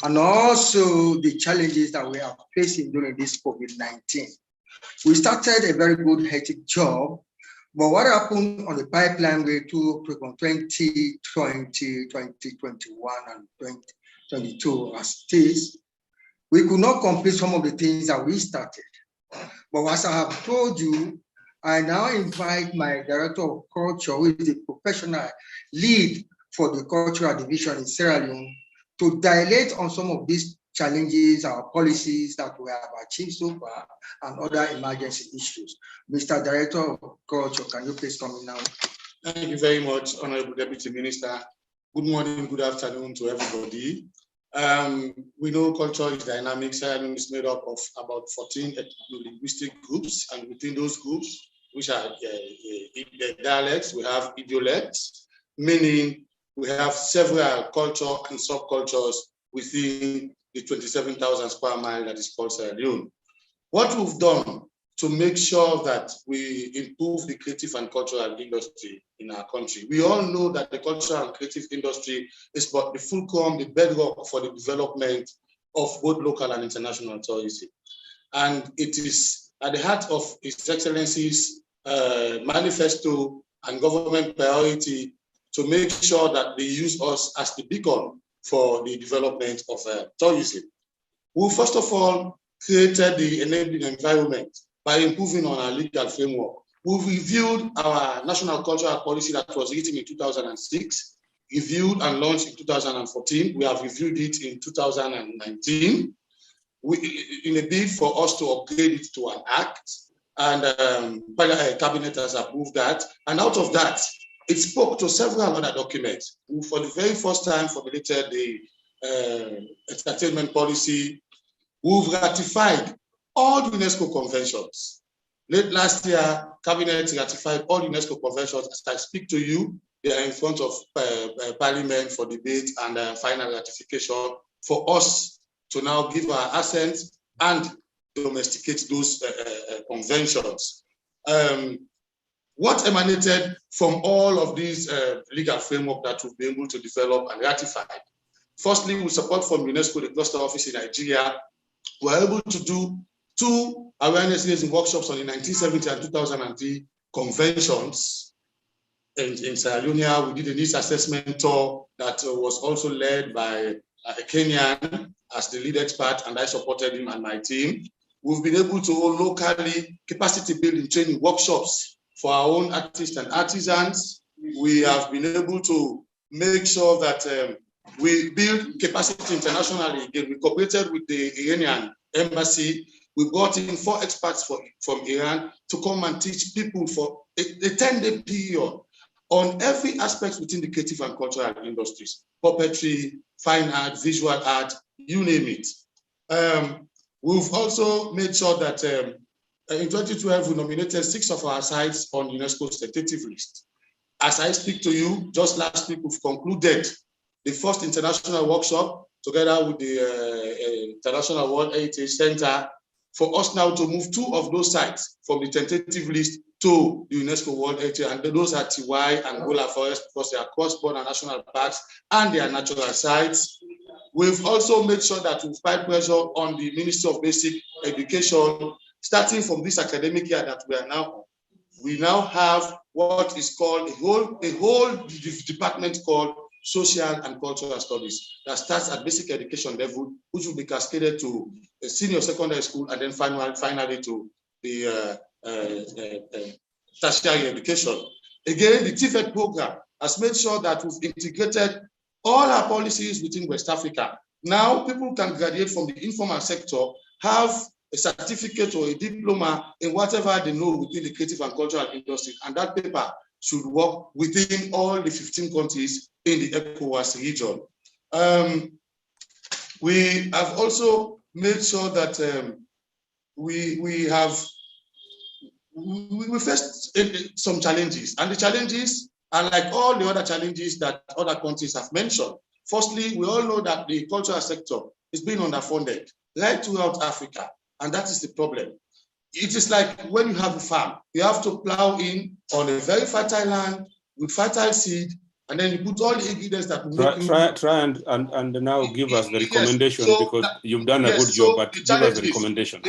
and also the challenges that we are facing during this COVID-19. We started a very good hectic job, but what happened on the pipeline way to 2020, 2021, and 2022 as states, we could not complete some of the things that we started. But as I have told you, I now invite my Director of Culture, who is the professional lead for the cultural division in Sierra Leone, to dilate on some of these challenges, our policies that we have achieved so far, and other emergency issues. Mr. Director of Culture, can you please come in now? Thank you very much, Honorable Deputy Minister. Good morning, good afternoon to everybody. We know culture is dynamic. Sierra Leone is made up of about 14 linguistic groups, and within those groups, which are the dialects, we have idiolects, meaning we have several culture and subcultures within the 27,000 square mile that is called Sierra Leone. What we've done to make sure that we improve the creative and cultural industry in our country. We all know that the cultural and creative industry is but the fulcrum, the bedrock for the development of both local and international tourism. And it is at the heart of His Excellency's manifesto and government priority to make sure that they use us as the beacon for the development of tourism. We first of all created the enabling environment by improving on our legal framework. We've reviewed our national cultural policy that was written in 2006, reviewed and launched in 2014. We have reviewed it in 2019 in a bid for us to upgrade it to an act, and Cabinet has approved that. And out of that, it spoke to several other documents. We, for the very first time, formulated the entertainment policy. We've ratified all UNESCO conventions. Late last year, Cabinet ratified all UNESCO conventions. As I speak to you, they are in front of Parliament for debate and final ratification for us to now give our assent and domesticate those conventions. What emanated from all of these legal framework that we've been able to develop and ratify? Firstly, with support from UNESCO, the cluster office in Nigeria, we were able to do 2 awareness raising workshops on the 1970 and 2003 conventions. In Sierra Leone, we did a needs assessment tour that was also led by a Kenyan as the lead expert, and I supported him and my team. We've been able to hold locally capacity building training workshops for our own artists and artisans. We have been able to make sure that we build capacity internationally. Again, we cooperated with the Iranian embassy. We brought in 4 experts from Iran to come and teach people for a 10-day period on every aspect within the creative and cultural industries: puppetry, fine art, visual art, you name it. We've also made sure that in 2012, we nominated 6 of our sites on UNESCO's tentative list. As I speak to you, just last week, we've concluded the first international workshop together with the International World Heritage Center for us now to move 2 of those sites from the tentative list to the UNESCO World Heritage, and those are Tiwai and Angola Forest, because they are cross-border national parks and they are natural sites. We've also made sure that we've applied pressure on the Ministry of Basic Education, starting from this academic year that we are now on. We now have what is called a whole department called Social and Cultural Studies that starts at basic education level, which will be cascaded to a senior secondary school, and then finally to the tertiary education. Again, the TVET program has made sure that we've integrated all our policies within West Africa. Now people can graduate from the informal sector, have a certificate or a diploma in whatever they know within the creative and cultural industry, and that paper should work within all the 15 countries in the ECOWAS region. We have also made sure that we faced some challenges, and the challenges are like all the other challenges that other countries have mentioned. Firstly, we all know that the cultural sector is being underfunded right throughout Africa, and that is the problem. It is like when you have a farm, you have to plow in on a very fertile land with fertile seed, and then you put all the ingredients that will make try and now give us the recommendation, yes, so because you've done a good job, but give us the recommendations.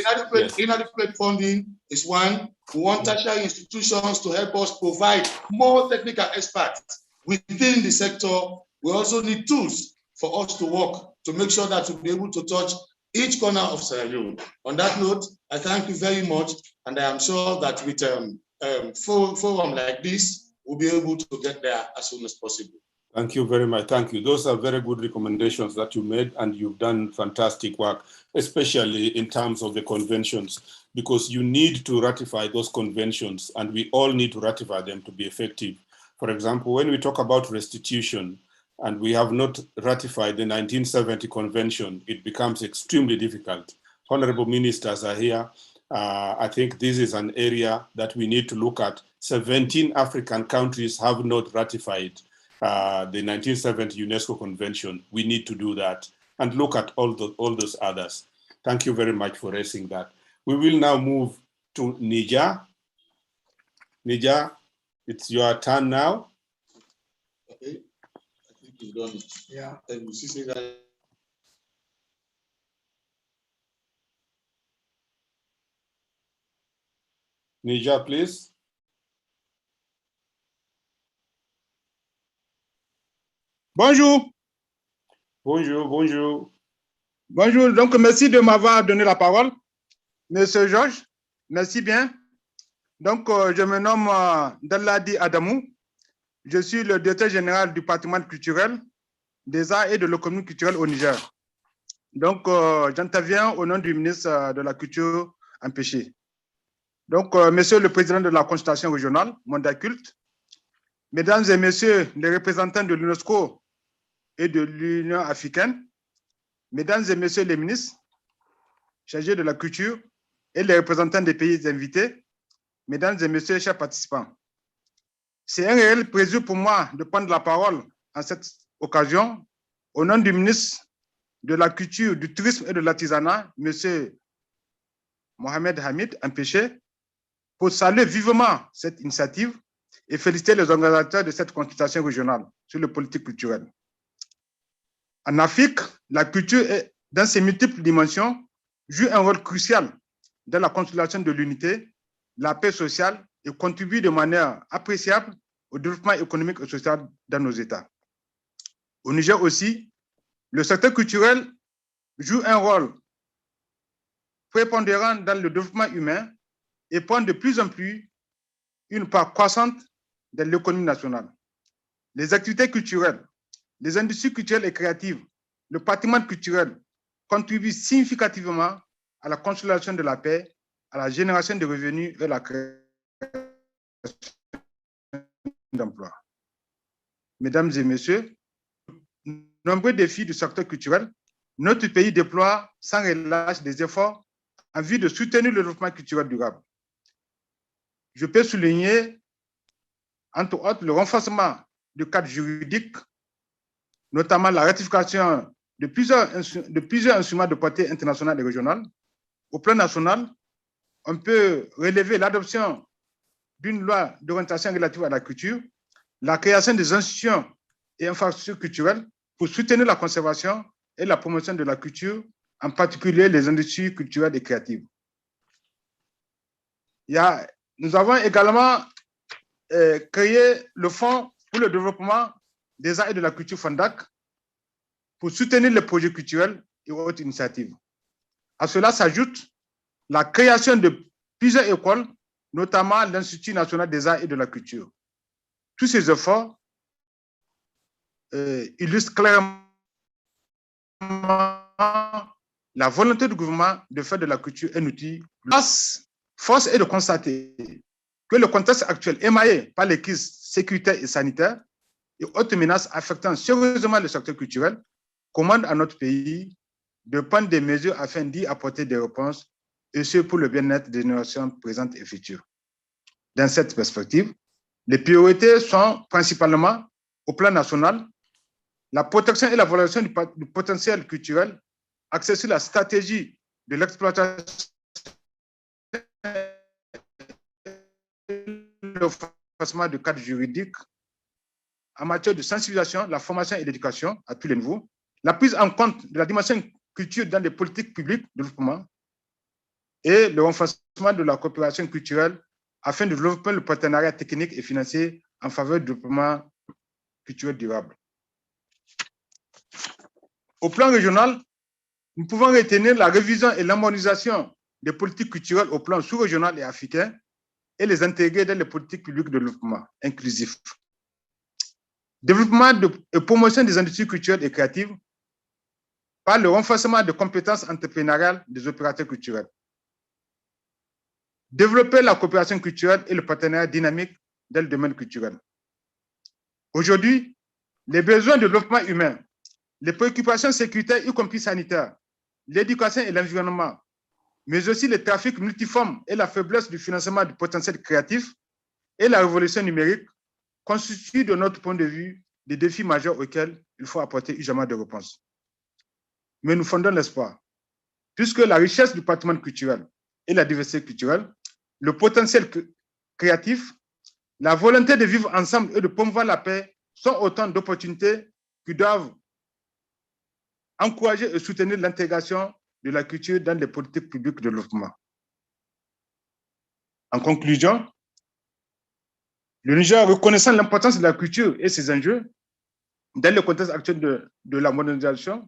Inadequate funding is one. We want tertiary institutions to help us provide more technical experts within the sector. We also need tools for us to work to make sure that we'll be able to touch each corner of Sierra Leone. On that note, I thank you very much, and I am sure that with forum like this, we'll be able to get there as soon as possible. Thank you very much. Thank you. Those are very good recommendations that you made, and you've done fantastic work, especially in terms of the conventions, because you need to ratify those conventions, and we all need to ratify them to be effective. For example, when we talk about restitution, and we have not ratified the 1970 convention, it becomes extremely difficult. Honorable ministers are here. I think this is an area that we need to look at. 17 African countries have not ratified the 1970 UNESCO convention. We need to do that and look at all those others. Thank you very much for raising that. We will now move to Niger. Niger, it's your turn now. Okay. I think you've done it. Yeah. And you see that. Nija, please. Bonjour. Bonjour, bonjour. Bonjour, donc merci de m'avoir donné la parole. Monsieur Georges, merci bien. Donc, je me nomme Dalladi Adamou. Je suis le directeur général du patrimoine culturel, des arts et de l'économie culturelle au Niger. Donc, j'interviens au nom du ministre de la Culture empêché. Donc, monsieur le président de la consultation régionale, Mondiacult, mesdames et messieurs les représentants de l'UNESCO et de l'Union africaine, mesdames et messieurs les ministres chargés de la culture et les représentants des pays invités, mesdames et messieurs les chers participants. C'est un réel plaisir pour moi de prendre la parole en cette occasion au nom du ministre de la Culture, du Tourisme et de l'Artisanat, monsieur Mohamed Hamid Empêché, pour saluer vivement cette initiative et féliciter les organisateurs de cette consultation régionale sur les politiques culturelles. En Afrique, la culture, dans ses multiples dimensions, joue un rôle crucial dans la consolidation de l'unité, la paix sociale et contribue de manière appréciable au développement économique et social dans nos États. Au Niger aussi, le secteur culturel joue un rôle prépondérant dans le développement humain et prend de plus en plus une part croissante dans l'économie nationale. Les activités culturelles, les industries culturelles et créatives, le patrimoine culturel contribuent significativement à la consolidation de la paix, à la génération de revenus et à la création d'emplois. Mesdames et messieurs, nombreux défis du secteur culturel, notre pays déploie sans relâche des efforts en vue de soutenir le développement culturel durable. Je peux souligner, entre autres, le renforcement du cadre juridique, notamment la ratification de plusieurs instruments de portée internationale et régionale. Au plan national, on peut relever l'adoption d'une loi d'orientation relative à la culture, la création des institutions et infrastructures culturelles pour soutenir la conservation et la promotion de la culture, en particulier les industries culturelles et créatives. Nous avons également créé le Fonds pour le développement des arts et de la culture FONDAC pour soutenir les projets culturels et autres initiatives. À cela s'ajoute la création de plusieurs écoles, notamment l'Institut national des arts et de la culture. Tous ces efforts illustrent clairement la volonté du gouvernement de faire de la culture un outil. Force est de constater que le contexte actuel émaillé par les crises sécuritaires et sanitaires et autres menaces affectant sérieusement le secteur culturel commande à notre pays de prendre des mesures afin d'y apporter des réponses, et ce pour le bien-être des générations présentes et futures. Dans cette perspective, les priorités sont principalement, au plan national, la protection et la valorisation du potentiel culturel, axée sur la stratégie de l'exploitation, le renforcement du cadre juridique en matière de sensibilisation, la formation et l'éducation à tous les niveaux, la prise en compte de la dimension culture dans les politiques publiques de développement et le renforcement de la coopération culturelle afin de développer le partenariat technique et financier en faveur du développement culturel durable. Au plan régional, nous pouvons retenir la révision et l'harmonisation des politiques culturelles au plan sous-régional et africain et les intégrer dans les politiques publiques de développement inclusif. Développement et promotion des industries culturelles et créatives par le renforcement des compétences entrepreneuriales des opérateurs culturels. Développer la coopération culturelle et le partenariat dynamique dans le domaine culturel. Aujourd'hui, les besoins de développement humain, les préoccupations sécuritaires, y compris sanitaires, l'éducation et l'environnement, mais aussi les trafics multiformes et la faiblesse du financement du potentiel créatif et la révolution numérique constituent, de notre point de vue, des défis majeurs auxquels il faut apporter urgemment des réponses. Mais nous fondons l'espoir, puisque la richesse du patrimoine culturel et la diversité culturelle, le potentiel créatif, la volonté de vivre ensemble et de promouvoir la paix sont autant d'opportunités qui doivent encourager et soutenir l'intégration de la culture dans les politiques publiques de développement. En conclusion, le Niger, reconnaissant l'importance de la culture et ses enjeux dans le contexte actuel de la modernisation,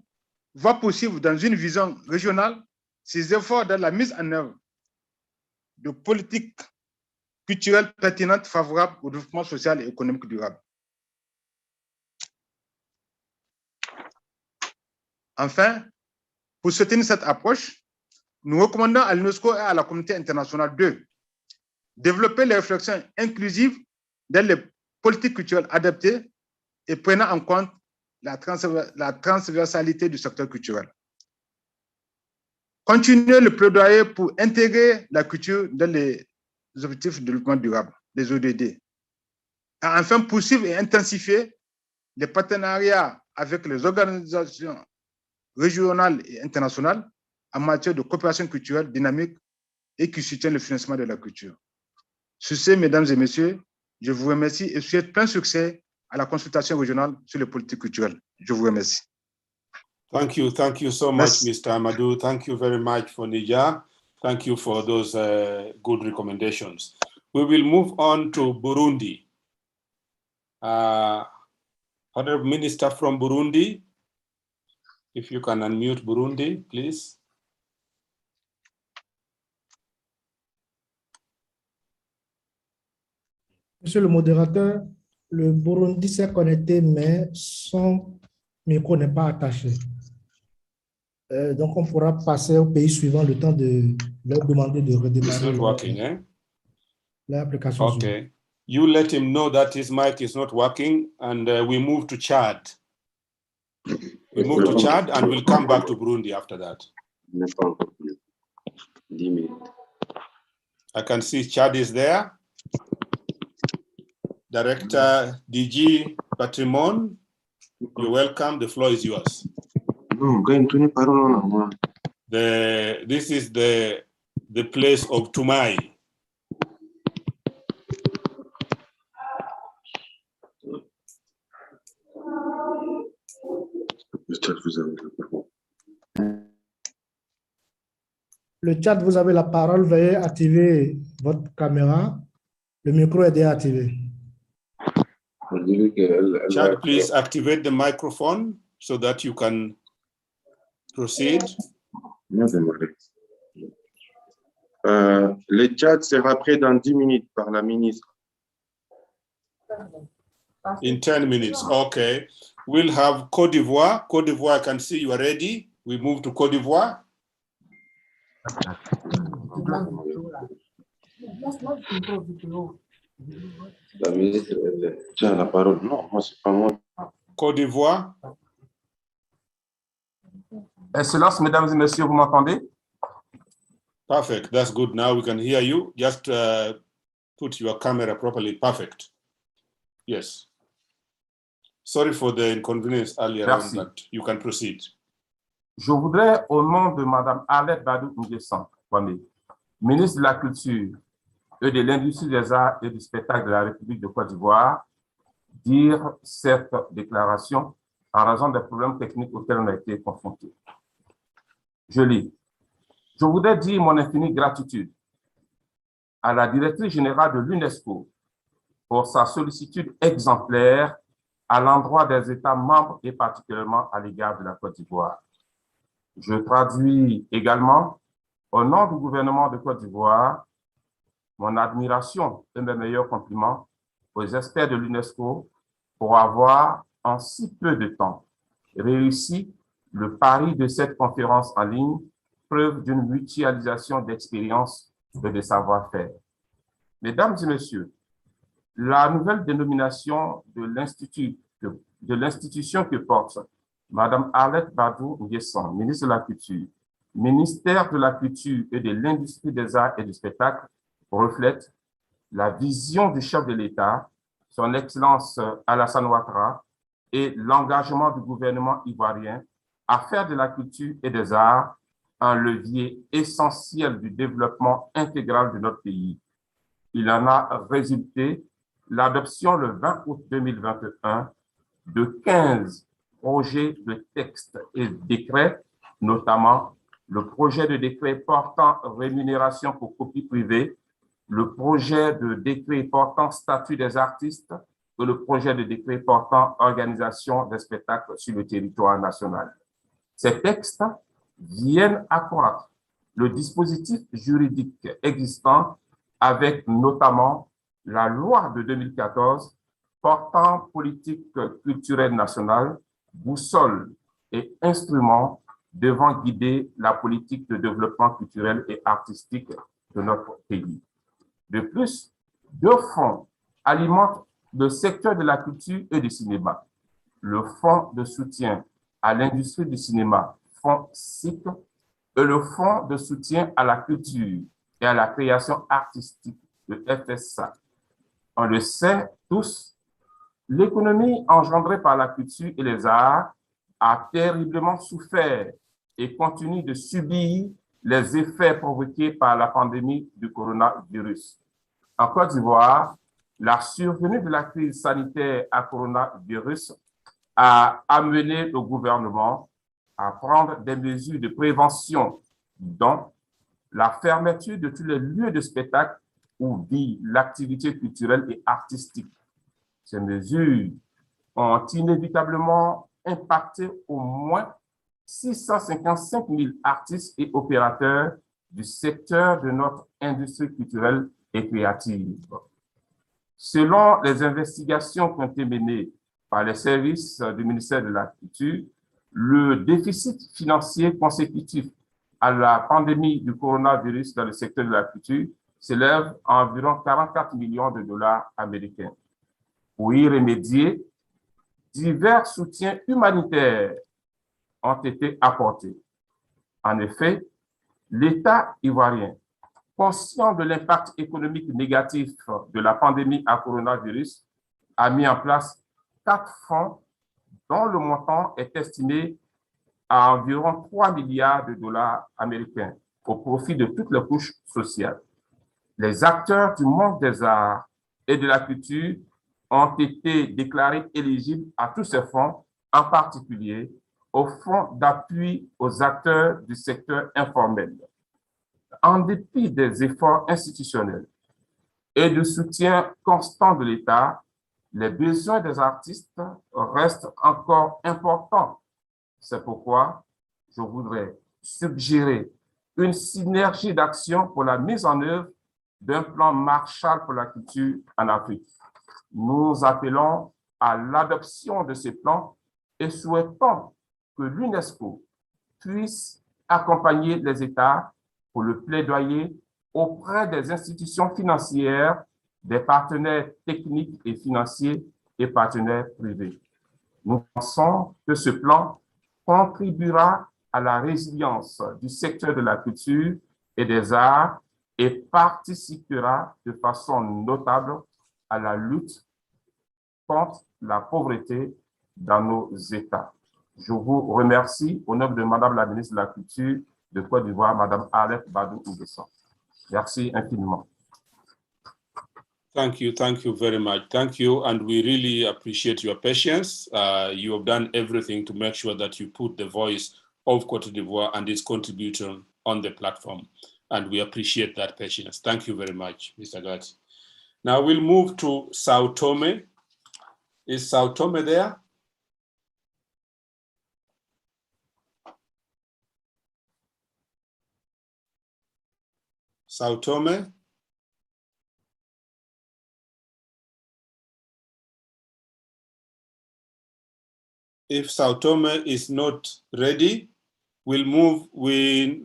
voit poursuivre dans une vision régionale ses efforts dans la mise en œuvre de politiques culturelles pertinentes favorables au développement social et économique durable. Enfin, pour soutenir cette approche, nous recommandons à l'UNESCO et à la communauté internationale de développer les réflexions inclusives dans les politiques culturelles adaptées et prenant en compte la transversalité du secteur culturel. Continuer le plaidoyer pour intégrer la culture dans les objectifs de développement durable, les ODD. Et enfin, poursuivre et intensifier les partenariats avec les organisations régionales et internationales en matière de coopération culturelle dynamique et qui soutiennent le financement de la culture. Sur ce, mesdames et messieurs, je vous remercie et souhaite plein succès à la consultation régionale sur les politiques culturelles. Je vous remercie. Thank you so much, Mr. Amadou. Thank you very much for Niger. Thank you for those good recommendations. We will move on to Burundi. Honorable Minister from Burundi, if you can unmute Burundi, please. Monsieur le modérateur, le Burundi s'est connecté, mais son micro n'est pas attaché. Donc, on pourra passer au pays suivant le temps de leur demander de redémarrer l'application. Okay. You let him know that his mic is not working, and we move to Chad. We move to Chad, and we'll come back to Burundi after that. I can see Chad is there. Director DG Patrimoine, you're welcome. The floor is yours. This is the place of Tumai. Le chat, vous avez la parole. Veuillez activer votre caméra. Le micro est déjà activé. Chad, please activate the microphone so that you can proceed. Le chat sera prêt dans 10 minutes par la ministre. In 10 minutes, okay. We'll have Côte d'Ivoire. Côte d'Ivoire, I can see you are ready. We move to Côte d'Ivoire. La ministre, elle tient la parole. Non, moi, c'est pas moi. Côte d'Ivoire. Excellences, mesdames et messieurs, vous m'entendez? Perfect. That's good. Now we can hear you. Just put your camera properly. Perfect. Yes. Sorry for the inconvenience earlier on, but you can proceed. Je voudrais, au nom de Madame Arlette Badou-Nguessan, ministre de la Culture et de l'Industrie des Arts et du Spectacle de la République de Côte d'Ivoire, dire cette déclaration en raison des problèmes techniques auxquels on a été confrontés. Je lis. Je voudrais dire mon infinie gratitude à la directrice générale de l'UNESCO pour sa sollicitude exemplaire à l'endroit des États membres et particulièrement à l'égard de la Côte d'Ivoire. Je traduis également, au nom du gouvernement de Côte d'Ivoire, mon admiration et mes meilleurs compliments aux experts de l'UNESCO pour avoir, en si peu de temps, réussi le pari de cette conférence en ligne, preuve d'une mutualisation d'expériences et de savoir-faire. Mesdames et messieurs, la nouvelle dénomination de l'institution que porte Madame Arlette Badou-Nguessan, ministre de la Culture, ministère de la Culture et de l'Industrie des Arts et du Spectacle, reflète la vision du chef de l'État, son Excellence Alassane Ouattara, et l'engagement du gouvernement ivoirien à faire de la culture et des arts un levier essentiel du développement intégral de notre pays. Il en a résulté l'adoption le 20 août 2021 de 15 projets de textes et décrets, notamment le projet de décret portant rémunération pour copie privée le projet de décret portant statut des artistes et le projet de décret portant organisation des spectacles sur le territoire national. Ces textes viennent accroître le dispositif juridique existant avec notamment la loi de 2014 portant politique culturelle nationale, boussole et instrument devant guider la politique de développement culturel et artistique de notre pays. De plus, 2 fonds alimentent le secteur de la culture et du cinéma. Le fonds de soutien à l'industrie du cinéma, fonds SIC, et le fonds de soutien à la culture et à la création artistique, le FSA. On le sait tous, l'économie engendrée par la culture et les arts a terriblement souffert et continue de subir les effets provoqués par la pandémie du coronavirus. En Côte d'Ivoire, la survenue de la crise sanitaire à coronavirus a amené le gouvernement à prendre des mesures de prévention, dont la fermeture de tous les lieux de spectacle où vit l'activité culturelle et artistique. Ces mesures ont inévitablement impacté au moins 655 000 artistes et opérateurs du secteur de notre industrie culturelle et créative. Selon les investigations qui ont été menées par les services du ministère de la Culture, le déficit financier consécutif à la pandémie du coronavirus dans le secteur de la culture s'élève à environ 44 millions de dollars américains. Pour y remédier, divers soutiens humanitaires ont été apportés. En effet, l'État ivoirien, conscient de l'impact économique négatif de la pandémie à coronavirus, a mis en place 4 fonds dont le montant est estimé à environ 3 milliards de dollars américains au profit de toutes les couches sociales. Les acteurs du monde des arts et de la culture ont été déclarés éligibles à tous ces fonds, en particulier au fonds d'appui aux acteurs du secteur informel. En dépit des efforts institutionnels et du soutien constant de l'État, les besoins des artistes restent encore importants. C'est pourquoi je voudrais suggérer une synergie d'action pour la mise en œuvre d'un plan Marshall pour la culture en Afrique. Nous appelons à l'adoption de ce plan et souhaitons que l'UNESCO puisse accompagner les États pour le plaidoyer auprès des institutions financières, des partenaires techniques et financiers et partenaires privés. Nous pensons que ce plan contribuera à la résilience du secteur de la culture et des arts et participera de façon notable à la lutte contre la pauvreté dans nos États. Je vous remercie au nom de Madame la ministre de la Culture de Côte d'Ivoire, Madame Alet Badou-Ouguessan. Merci infiniment. Thank you very much. Thank you, and we really appreciate your patience. You have done everything to make sure that you put the voice of Côte d'Ivoire and its contribution on the platform, and we appreciate that patience. Thank you very much, Mr. Gatti. Now we'll move to Sao Tome. Is Sao Tome there? Sao Tome? If Sao Tome is not ready, we'll move with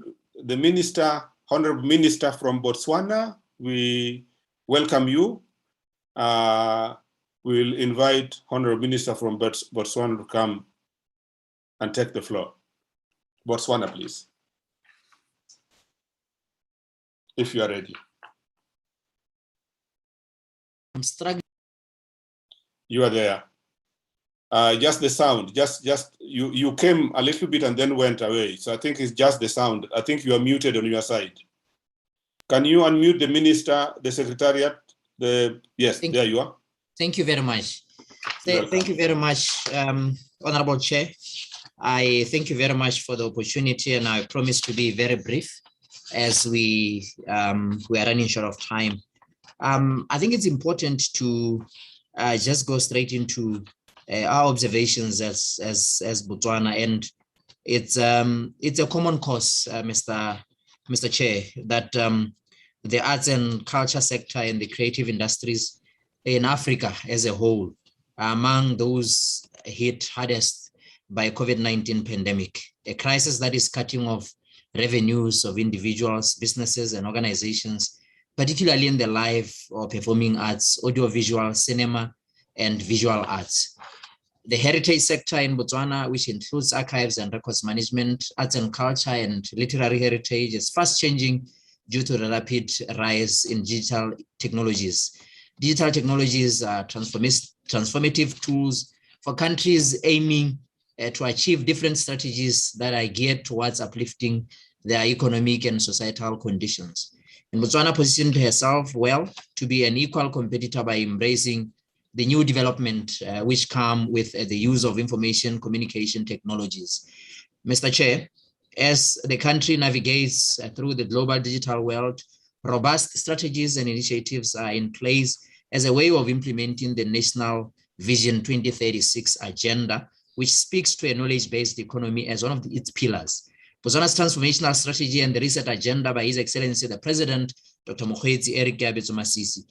the minister, Honorable Minister from Botswana. We welcome you. We'll invite Honorable Minister from Botswana to come and take the floor. Botswana, please. If you are ready. I'm struggling. You are there. Just the sound, you came a little bit and then went away. So I think it's just the sound. I think you are muted on your side. Can you unmute the minister, the secretariat? Yes, there you are. Thank you very much. Thank you very much, Honorable Chair. I thank you very much for the opportunity, and I promise to be very brief as we are running short of time. I think it's important to just go straight into our observations as Botswana, and it's a common cause, Mr. Chair, that the arts and culture sector and the creative industries in Africa as a whole are among those hit hardest by COVID-19 pandemic, a crisis that is cutting off revenues of individuals, businesses, and organizations, particularly in the live or performing arts, audiovisual, cinema, and visual arts. The heritage sector in Botswana, which includes archives and records management, arts and culture, and literary heritage, is fast changing due to the rapid rise in digital technologies. Digital technologies are transformative tools for countries aiming to achieve different strategies that are geared towards uplifting their economic and societal conditions. And Botswana positioned herself well to be an equal competitor by embracing the new development which come with the use of information communication technologies. Mr. Chair, as the country navigates through the global digital world, robust strategies and initiatives are in place as a way of implementing the National Vision 2036 agenda, which speaks to a knowledge-based economy as one of its pillars. Botswana's transformational strategy and the reset agenda by His Excellency the President, Dr. Mokgweetsi Eric Keabetso Masisi,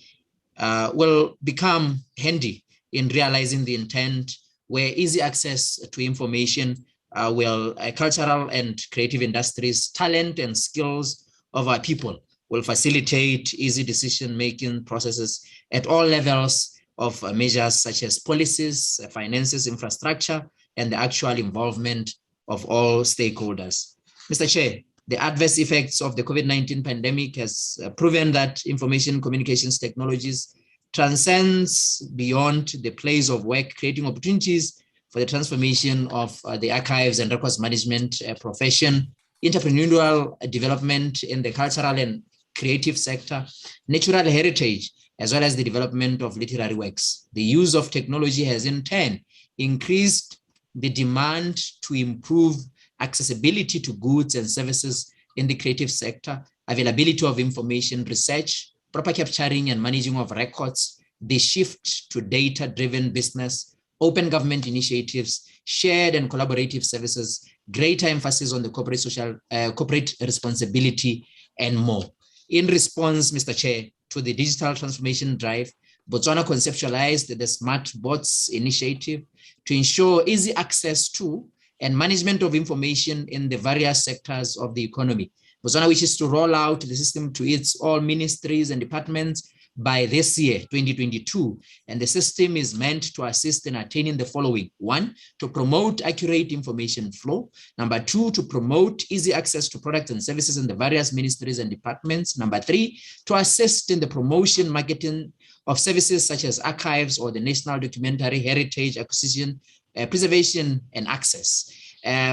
will become handy in realizing the intent where easy access to information will cultural and creative industries, talent and skills of our people will facilitate easy decision-making processes at all levels of measures such as policies, finances, infrastructure, and the actual involvement of all stakeholders. Mr. Chair, the adverse effects of the COVID-19 pandemic has proven that information communications technologies transcends beyond the place of work, creating opportunities for the transformation of the archives and records management profession, entrepreneurial development in the cultural and creative sector, natural heritage, as well as the development of literary works. The use of technology has in turn increased the demand to improve accessibility to goods and services in the creative sector, availability of information research, proper capturing and managing of records, the shift to data-driven business, open government initiatives, shared and collaborative services, greater emphasis on the corporate responsibility, and more. In response, Mr. Chair, to the digital transformation drive, Botswana conceptualized the Smart Bots initiative to ensure easy access to and management of information in the various sectors of the economy. Botswana wishes to roll out the system to its all ministries and departments by this year, 2022, and the system is meant to assist in attaining the following: 1, to promote accurate information flow; 2, to promote easy access to products and services in the various ministries and departments; 3, to assist in the promotion, marketing of services such as archives or the national documentary heritage acquisition, preservation, and access.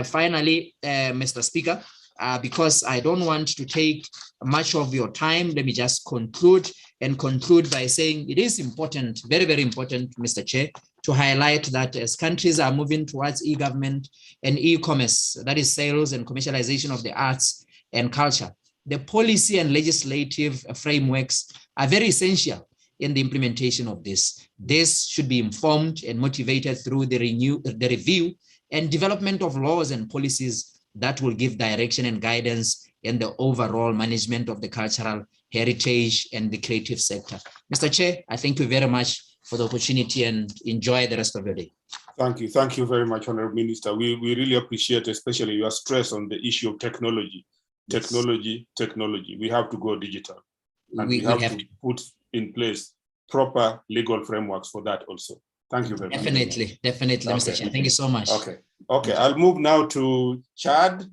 Finally, Mr. Speaker, because I don't want to take much of your time, let me just conclude by saying it is important, very, very important, Mr. Chair, to highlight that as countries are moving towards e-government and e-commerce, that is sales and commercialization of the arts and culture, the policy and legislative frameworks are very essential in the implementation of this. This should be informed and motivated through the review and development of laws and policies that will give direction and guidance in the overall management of the cultural heritage and the creative sector. Mr. Chair, I thank you very much for the opportunity and enjoy the rest of your day. Thank you. Thank you very much, Honorable Minister. We really appreciate especially your stress on the issue of technology. Yes. Technology. We have to go digital. And we have to put in place proper legal frameworks for that also. Thank you very much. Definitely, okay. Mr. Chair. Thank you so much. Okay. I'll move now to Chad.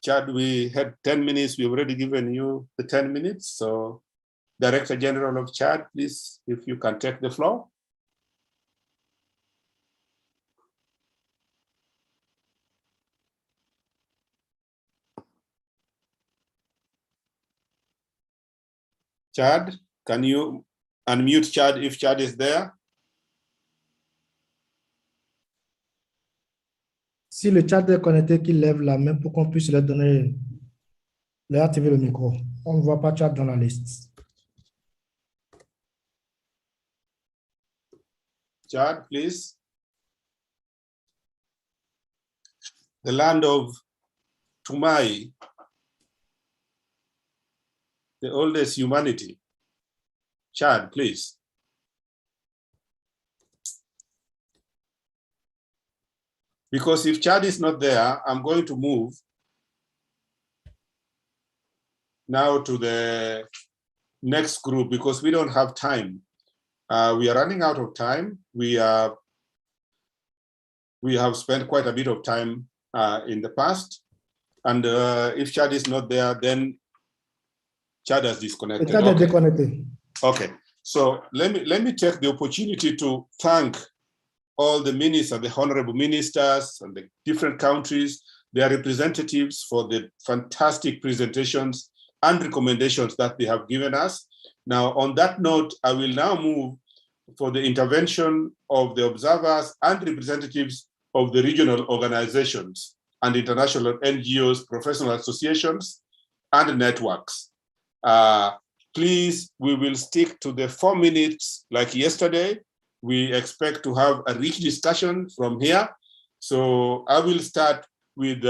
Chad, we had 10 minutes. We've already given you the 10 minutes. So Director General of Chad, please, if you can take the floor. Chad, can you unmute Chad if Chad is there? Si le chat est connecté, qu'il lève la main pour qu'on puisse leur donner, leur activer le micro. On ne voit pas chat dans la liste. Chad, please. The land of Tumai, the oldest humanity. Chad, please. Because if Chad is not there, I'm going to move now to the next group because we don't have time. We are running out of time. We have spent quite a bit of time in the past. And if Chad is not there, then Chad has disconnected. Chad has disconnected. Okay, so let me take the opportunity to thank all the ministers, the honorable ministers and the different countries, their representatives for the fantastic presentations and recommendations that they have given us. Now, on that note, I will now move for the intervention of the observers and representatives of the regional organizations and international NGOs, professional associations, and networks. Please, we will stick to the 4 minutes like yesterday. We expect to have a rich discussion from here. So I will start with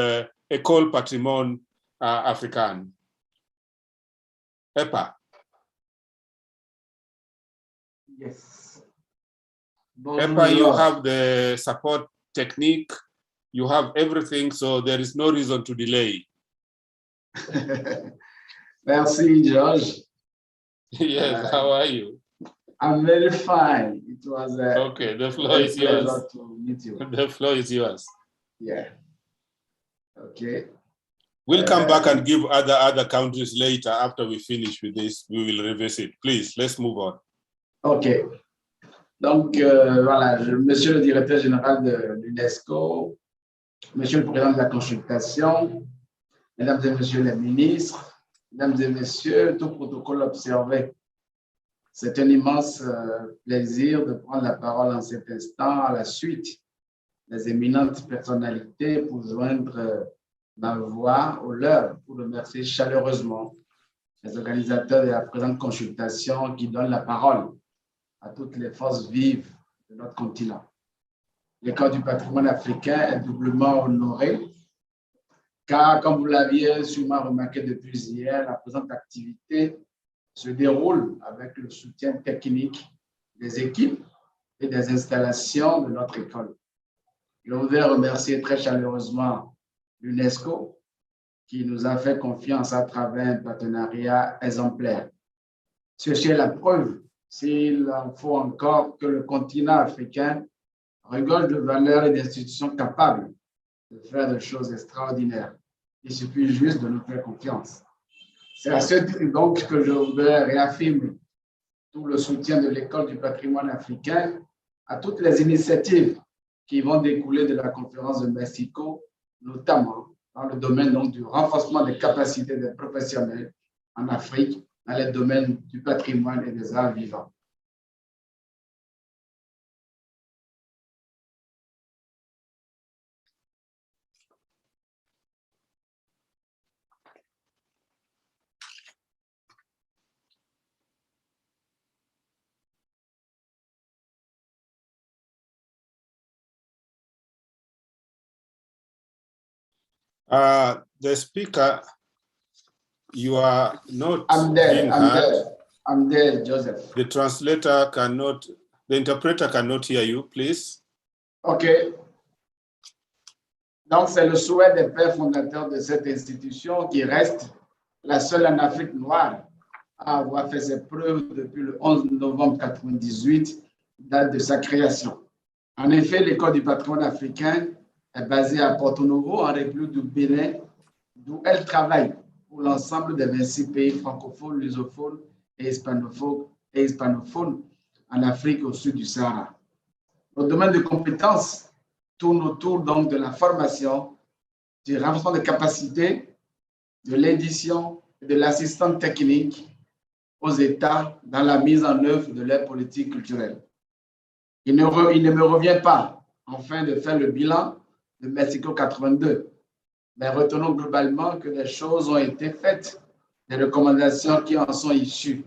École Patrimoine Africaine. EPA. Yes. EPA, you have the support technique, you have everything, so there is no reason to delay. Merci, George. Yes, how are you? I'm very fine. It was okay, the floor is yours. To meet you. The floor is yours. Yeah. Okay. We'll come back and give other countries later after we finish with this. We will revisit. Please, let's move on. OK. Donc, voilà, Monsieur le directeur général de l'UNESCO, Monsieur le président de la consultation, Mesdames et Messieurs les ministres, Mesdames et Messieurs, tout protocole observé. C'est un immense plaisir de prendre la parole en cet instant à la suite des éminentes personnalités pour joindre ma voix au leur pour remercier chaleureusement les organisateurs de la présente consultation qui donnent la parole à toutes les forces vives de notre continent. L'École du patrimoine africain est doublement honoré car, comme vous l'aviez sûrement remarqué depuis hier, la présente activité se déroule avec le soutien technique des équipes et des installations de notre école. Je voudrais remercier très chaleureusement l'UNESCO qui nous a fait confiance à travers un partenariat exemplaire. Ceci est la preuve, s'il en faut encore, que le continent africain regorge de valeurs et d'institutions capables de faire des choses extraordinaires. Il suffit juste de nous faire confiance. C'est à ce titre donc que je voudrais réaffirmer tout le soutien de l'École du patrimoine africain à toutes les initiatives qui vont découler de la conférence de Mexico, notamment dans le domaine donc, du renforcement des capacités des professionnels en Afrique, dans les domaines du patrimoine et des arts vivants. The speaker, you are not. I'm there, Joseph. The translator cannot, the interpreter cannot hear you, please. OK. Donc, c'est le souhait des pères fondateurs de cette institution qui reste la seule en Afrique noire à avoir fait ses preuves depuis le 11 novembre 1998, date de sa création. En effet, l'École du patrimoine africain est basée à Porto Novo, en République du Bénin, d'où elle travaille pour l'ensemble des 26 pays francophones, lusophones et hispanophones en Afrique au sud du Sahara. Nos domaines de compétences tournent autour donc de la formation, du renforcement des capacités, de l'édition et de l'assistance technique aux États dans la mise en œuvre de leurs politiques culturelles. Il ne me revient pas, enfin, de faire le bilan de Mexico 82, mais retenons globalement que des choses ont été faites, des recommandations qui en sont issues,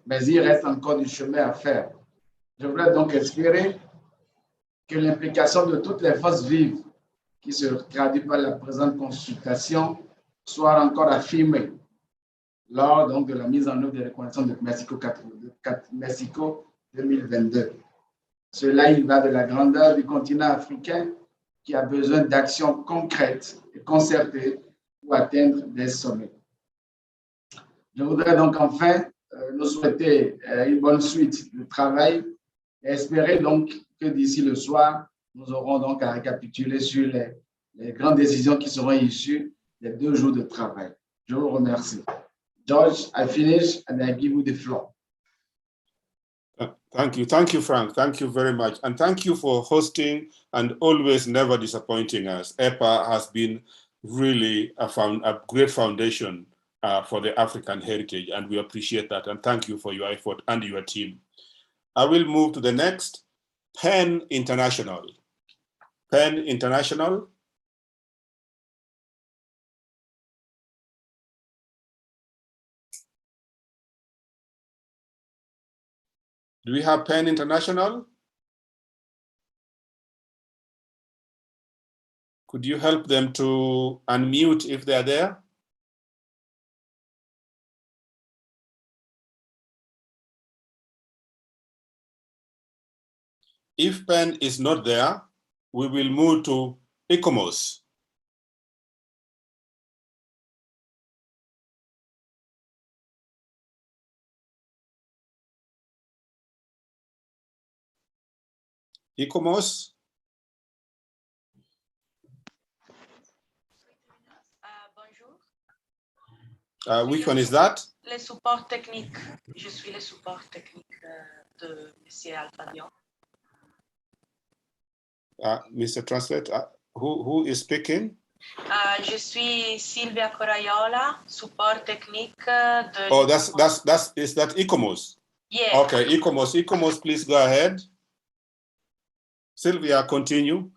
mais il reste encore du chemin à faire. Je voudrais donc espérer que l'implication de toutes les forces vives qui se traduit par la présente consultation soit encore affirmée lors donc, de la mise en œuvre des reconnaissances de Mexico 2022. Cela, il va de la grandeur du continent africain qui a besoin d'actions concrètes et concertées pour atteindre des sommets. Je voudrais donc enfin nous souhaiter une bonne suite de travail et espérer donc que d'ici le soir, nous aurons donc à récapituler sur les grandes décisions qui seront issues des 2 jours de travail. Je vous remercie. George, I finish and I give you the floor. Thank you, Frank. Thank you very much. And thank you for hosting and always never disappointing us. EPA has been really a great foundation for the African heritage, and we appreciate that. And thank you for your effort and your team. I will move to the next, PEN International. PEN International. Do we have PEN International? Could you help them to unmute if they're there? If PEN is not there, we will move to ICOMOS. ICOMOS? Bonjour. Which one is that? Le support technique. Je suis le support technique de M. Alpha Diop. Mr. Translate, who is speaking? Je suis Silvia Coraiola, support technique de... Oh, is that ICOMOS? Yeah. Okay, ICOMOS, please go ahead. Sylvia, continue.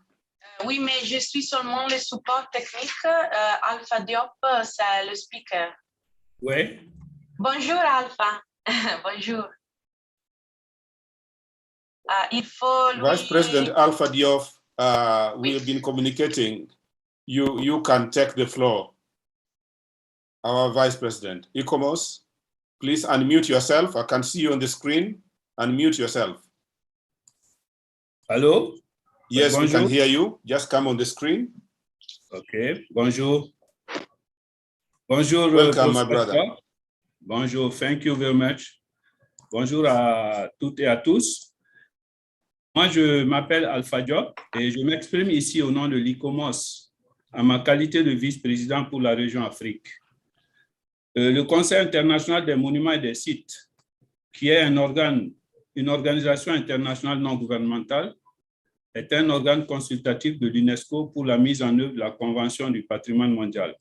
Oui, mais je suis seulement le support technique. Alpha Diop, c'est le speaker. Oui. Bonjour, Alpha. Bonjour. Il faut lui... Vice President Alpha Diop, we have been communicating. You can take the floor. Our Vice President. ICOMOS, please unmute yourself. I can see you on the screen. Unmute yourself. Hello? Yes, Bonjour. we can hear you. Just come on the screen. Okay, bonjour. Bonjour, welcome, my brother. Bonjour, thank you very much. Bonjour à toutes et à tous. Moi, je m'appelle Alpha Diop et je m'exprime ici au nom de l'ICOMOS en ma qualité de vice-président pour la région Afrique. Le Conseil international des monuments et des sites, qui est une organisation internationale non gouvernementale, est un organe consultatif de l'UNESCO pour la mise en œuvre de la Convention du patrimoine mondial.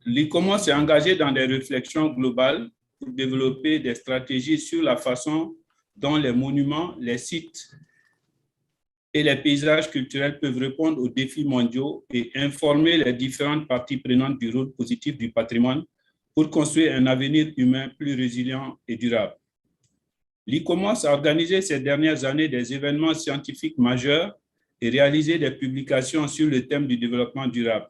L'ICOMOS est engagé dans des réflexions globales pour développer des stratégies sur la façon dont les monuments, les sites et les paysages culturels peuvent répondre aux défis mondiaux et informer les différentes parties prenantes du rôle positif du patrimoine pour construire un avenir humain plus résilient et durable. L'ICOMOS a organisé ces dernières années des événements scientifiques majeurs et réalisé des publications sur le thème du développement durable.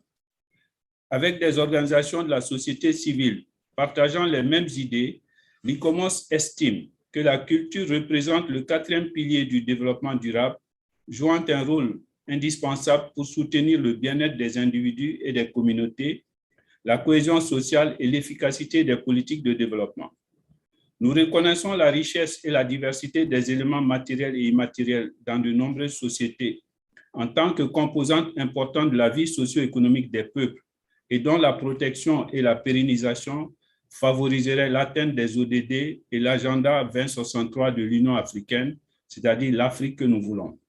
Avec des organisations de la société civile partageant les mêmes idées, l'ICOMOS estime que la culture représente le 4e pilier du développement durable, jouant un rôle indispensable pour soutenir le bien-être des individus et des communautés, la cohésion sociale et l'efficacité des politiques de développement. Nous reconnaissons la richesse et la diversité des éléments matériels et immatériels dans de nombreuses sociétés en tant que composante importante de la vie socio-économique des peuples et dont la protection et la pérennisation favoriseraient l'atteinte des ODD et l'agenda 2063 de l'Union africaine, c'est-à-dire l'Afrique que nous voulons.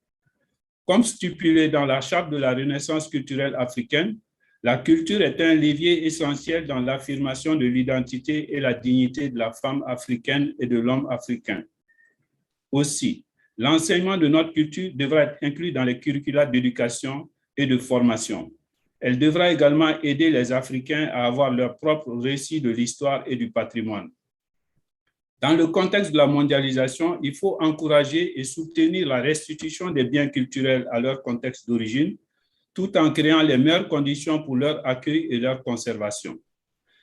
Comme stipulé dans la Charte de la Renaissance culturelle africaine, la culture est un levier essentiel dans l'affirmation de l'identité et la dignité de la femme africaine et de l'homme africain. Aussi, l'enseignement de notre culture devra être inclus dans les curricula d'éducation et de formation. Elle devra également aider les Africains à avoir leur propre récit de l'histoire et du patrimoine. Dans le contexte de la mondialisation, il faut encourager et soutenir la restitution des biens culturels à leur contexte d'origine, tout en créant les meilleures conditions pour leur accueil et leur conservation.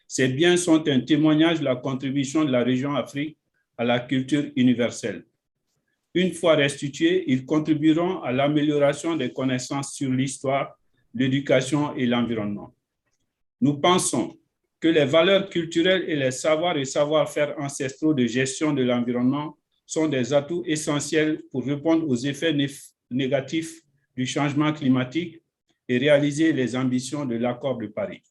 Ces biens sont un témoignage de la contribution de la région Afrique à la culture universelle. Une fois restitués, ils contribueront à l'amélioration des connaissances sur l'histoire, l'éducation et l'environnement. Nous pensons que les valeurs culturelles et les savoirs et savoir-faire ancestraux de gestion de l'environnement sont des atouts essentiels pour répondre aux effets négatifs du changement climatique et réaliser les ambitions de l'accord de Paris.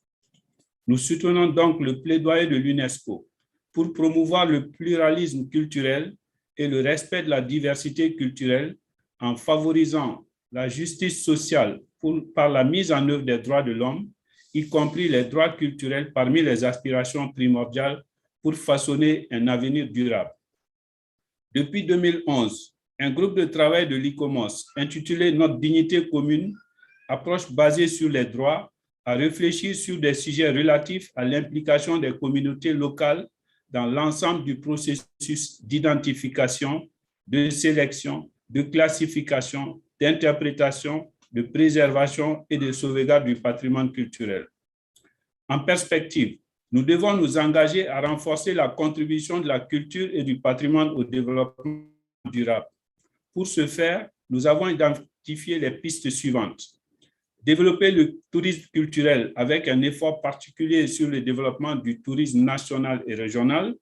Nous soutenons donc le plaidoyer de l'UNESCO pour promouvoir le pluralisme culturel et le respect de la diversité culturelle en favorisant la justice sociale par la mise en œuvre des droits de l'homme, y compris les droits culturels parmi les aspirations primordiales pour façonner un avenir durable. Depuis 2011, un groupe de travail de l'ICOMOS intitulé « Notre dignité commune », approche basée sur les droits, à réfléchir sur des sujets relatifs à l'implication des communautés locales dans l'ensemble du processus d'identification, de sélection, de classification, d'interprétation, de préservation et de sauvegarde du patrimoine culturel. En perspective, nous devons nous engager à renforcer la contribution de la culture et du patrimoine au développement durable. Pour ce faire, nous avons identifié les pistes suivantes. Développer le tourisme culturel avec un effort particulier sur le développement du tourisme national et régional,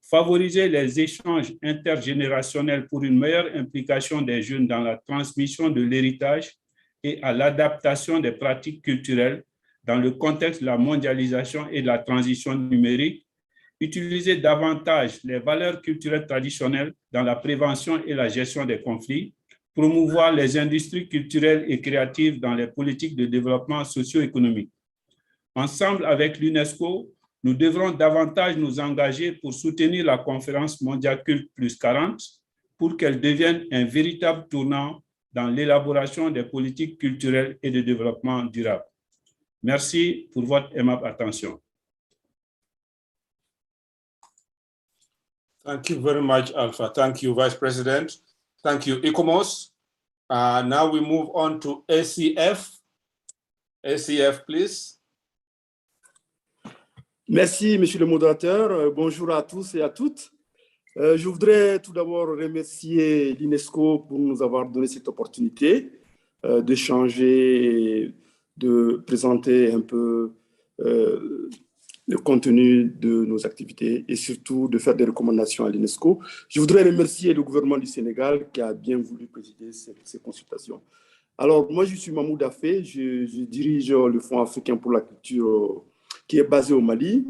favoriser les échanges intergénérationnels pour une meilleure implication des jeunes dans la transmission de l'héritage et à l'adaptation des pratiques culturelles dans le contexte de la mondialisation et de la transition numérique, utiliser davantage les valeurs culturelles traditionnelles dans la prévention et la gestion des conflits, promouvoir les industries culturelles et créatives dans les politiques de développement socio-économique. Ensemble avec l'UNESCO, nous devrons davantage nous engager pour soutenir la conférence Mondiacult+40 pour qu'elle devienne un véritable tournant dans l'élaboration des politiques culturelles et de développement durable. Merci pour votre aimable attention. Thank you very much, Alpha. Thank you, Vice President. Thank you, ICOMOS. Now we move on to ACF. ACF, please. Merci, Monsieur le modérateur. Bonjour à tous et à toutes. Je voudrais tout d'abord remercier l'UNESCO pour nous avoir donné cette opportunité d'échanger, de présenter un peu le contenu de nos activités et surtout de faire des recommandations à l'UNESCO. Je voudrais remercier le gouvernement du Sénégal qui a bien voulu présider ces consultations. Alors, moi, je suis Mahmoud Afé, je dirige le Fonds africain pour la culture qui est basé au Mali,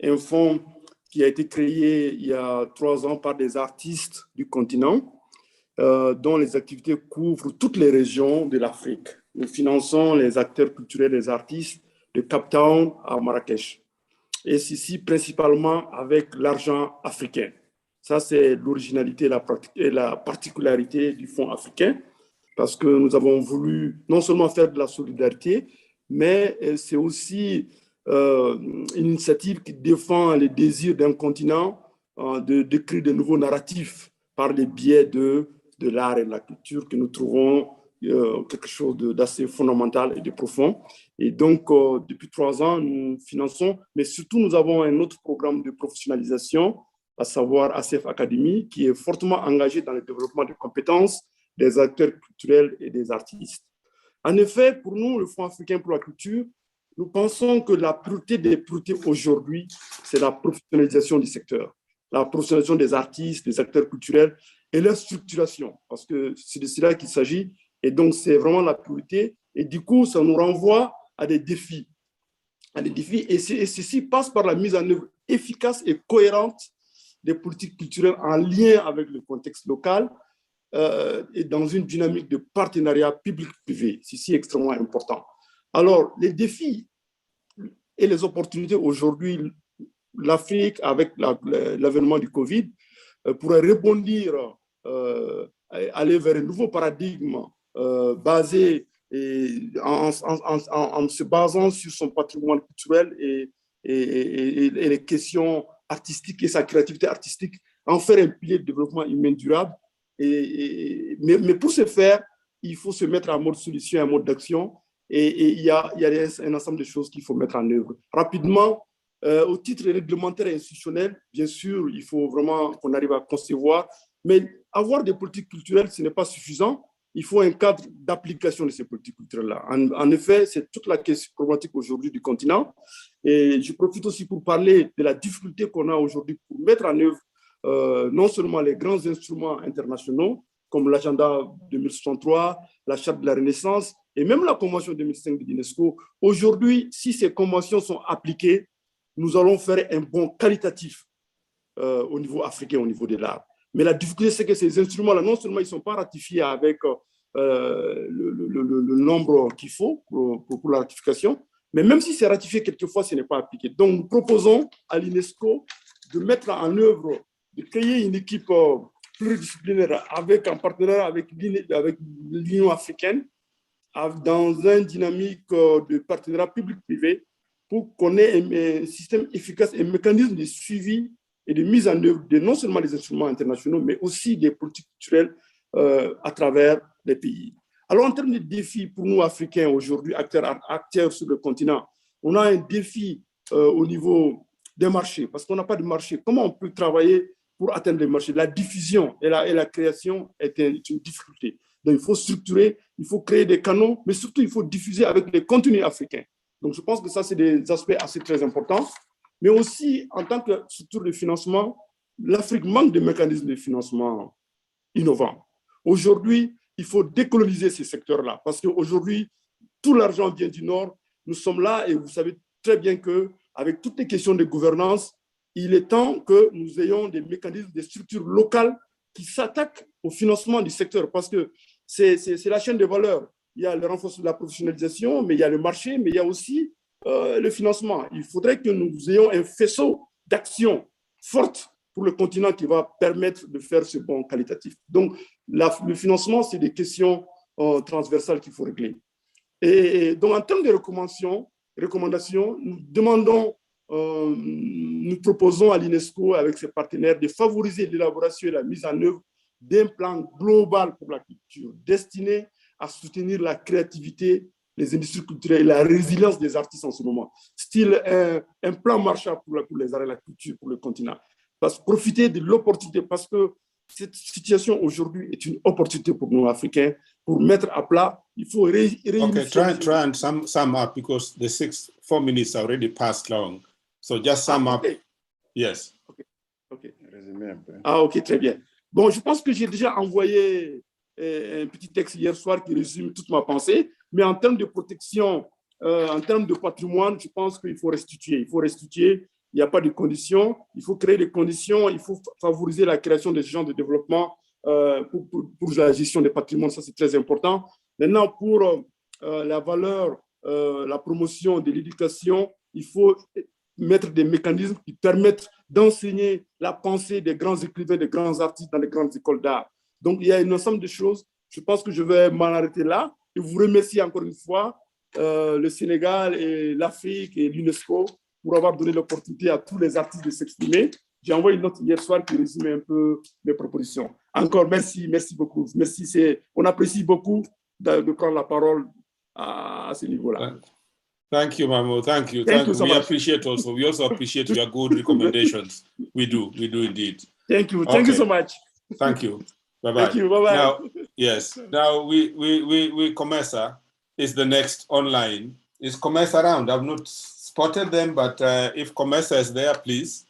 un fonds qui a été créé il y a 3 ans par des artistes du continent, dont les activités couvrent toutes les régions de l'Afrique. Nous finançons les acteurs culturels et les artistes de Cape Town à Marrakech. Et ceci principalement avec l'argent africain. Ça, c'est l'originalité et la particularité du Fonds africain, parce que nous avons voulu non seulement faire de la solidarité, mais c'est aussi une initiative qui défend les désirs d'un continent de créer de nouveaux narratifs par les biais de l'art et de la culture que nous trouvons quelque chose d'assez fondamental et de profond. Et donc, depuis 3 ans, nous finançons, mais surtout, nous avons un autre programme de professionnalisation, à savoir ACF Academy, qui est fortement engagé dans le développement des compétences des acteurs culturels et des artistes. En effet, pour nous, le Fonds africain pour la culture, nous pensons que la priorité des priorités aujourd'hui, c'est la professionnalisation du secteur, la professionnalisation des artistes, des acteurs culturels et leur structuration, parce que c'est de cela qu'il s'agit. Et donc, c'est vraiment la priorité. Et du coup, ça nous renvoie à des défis. Et ceci passe par la mise en œuvre efficace et cohérente des politiques culturelles en lien avec le contexte local et dans une dynamique de partenariat public-privé. Ceci est extrêmement important. Alors, les défis et les opportunités aujourd'hui, l'Afrique, avec l'avènement du Covid, pourrait rebondir, aller vers un nouveau paradigme basé en se basant sur son patrimoine culturel et les questions artistiques et sa créativité artistique en faire un pilier de développement humain durable. Mais pour ce faire, il faut se mettre en mode solution, en mode d'action. Et il y a un ensemble de choses qu'il faut mettre en œuvre. Rapidement, au titre réglementaire et institutionnel, bien sûr, il faut vraiment qu'on arrive à concevoir. Mais avoir des politiques culturelles, ce n'est pas suffisant. Il faut un cadre d'application de ces politiques culturelles-là. En effet, c'est toute la question problématique aujourd'hui du continent. Et je profite aussi pour parler de la difficulté qu'on a aujourd'hui pour mettre en œuvre non seulement les grands instruments internationaux, comme l'agenda 2063, la charte de la Renaissance, et même la convention 2005 de l'UNESCO. Aujourd'hui, si ces conventions sont appliquées, nous allons faire un bond qualitatif au niveau africain, au niveau de l'art. Mais la difficulté, c'est que ces instruments-là, non seulement ils ne sont pas ratifiés avec le nombre qu'il faut pour la ratification, mais même si c'est ratifié, quelquefois, ce n'est pas appliqué. Donc, nous proposons à l'UNESCO de mettre en œuvre, de créer une équipe pluridisciplinaire en partenariat avec l'Union africaine, dans une dynamique de partenariat public-privé pour qu'on ait un système efficace, un mécanisme de suivi et de mise en œuvre de non seulement des instruments internationaux, mais aussi des politiques culturelles à travers les pays. Alors, en termes de défis pour nous, Africains, aujourd'hui, acteurs sur le continent, on a un défi au niveau des marchés, parce qu'on n'a pas de marché. Comment on peut travailler pour atteindre les marchés? La diffusion et la création est une difficulté. Donc, il faut structurer, il faut créer des canaux, mais surtout, il faut diffuser avec les contenus africains. Donc, je pense que ça, c'est des aspects assez très importants. Mais aussi, en tant que structure de financement, l'Afrique manque de mécanismes de financement innovants. Aujourd'hui, il faut décoloniser ces secteurs-là, parce qu'aujourd'hui, tout l'argent vient du Nord. Nous sommes là et vous savez très bien qu'avec toutes les questions de gouvernance, il est temps que nous ayons des mécanismes, des structures locales qui s'attaquent au financement du secteur, parce que c'est la chaîne de valeur. Il y a le renforcement de la professionnalisation, mais il y a le marché, mais il y a aussi le financement. Il faudrait que nous ayons un faisceau d'action forte pour le continent qui va permettre de faire ce bond qualitatif. Donc, le financement, c'est des questions transversales qu'il faut régler. Et donc, en termes de recommandations, nous demandons, nous proposons à l'UNESCO, avec ses partenaires, de favoriser l'élaboration et la mise en œuvre d'un plan global pour la culture, destiné à soutenir la créativité, les industries culturelles et la résilience des artistes en ce moment. Style un plan Marshall pour les arts et la culture pour le continent. Parce que profiter de l'opportunité, parce que cette situation aujourd'hui est une opportunité pour nous Africains, pour mettre à plat, il faut réunir. Okay, try and sum up, because the 4 minutes already passed long. So just sum up. Yes. Okay. Ah, ok, très bien. Bon, je pense que j'ai déjà envoyé un petit texte hier soir qui résume toute ma pensée, mais en termes de protection, en termes de patrimoine, je pense qu'il faut restituer. Il faut restituer, il n'y a pas de conditions, il faut créer des conditions, il faut favoriser la création des gens de développement pour la gestion des patrimoines, ça c'est très important. Maintenant, pour la valeur, la promotion de l'éducation, il faut mettre des mécanismes qui permettent d'enseigner la pensée des grands écrivains, des grands artistes dans les grandes écoles d'art. Donc, il y a un ensemble de choses. Je pense que je vais m'en arrêter là. Et vous remercie encore une fois le Sénégal et l'Afrique et l'UNESCO pour avoir donné l'opportunité à tous les artistes de s'exprimer. J'ai envoyé une note hier soir qui résume un peu mes propositions. Encore merci beaucoup. Merci, on apprécie beaucoup de prendre la parole à ce niveau-là. Thank you, Mamo. Thank you. We appreciate also. We also appreciate your good recommendations. We do indeed. Thank you. Thank you so much. Thank you. Bye-bye. Thank you. Bye-bye. Now, yes. Now we Comesa is the next online. Is Comesa around? I've not spotted them, but if Comesa is there, please.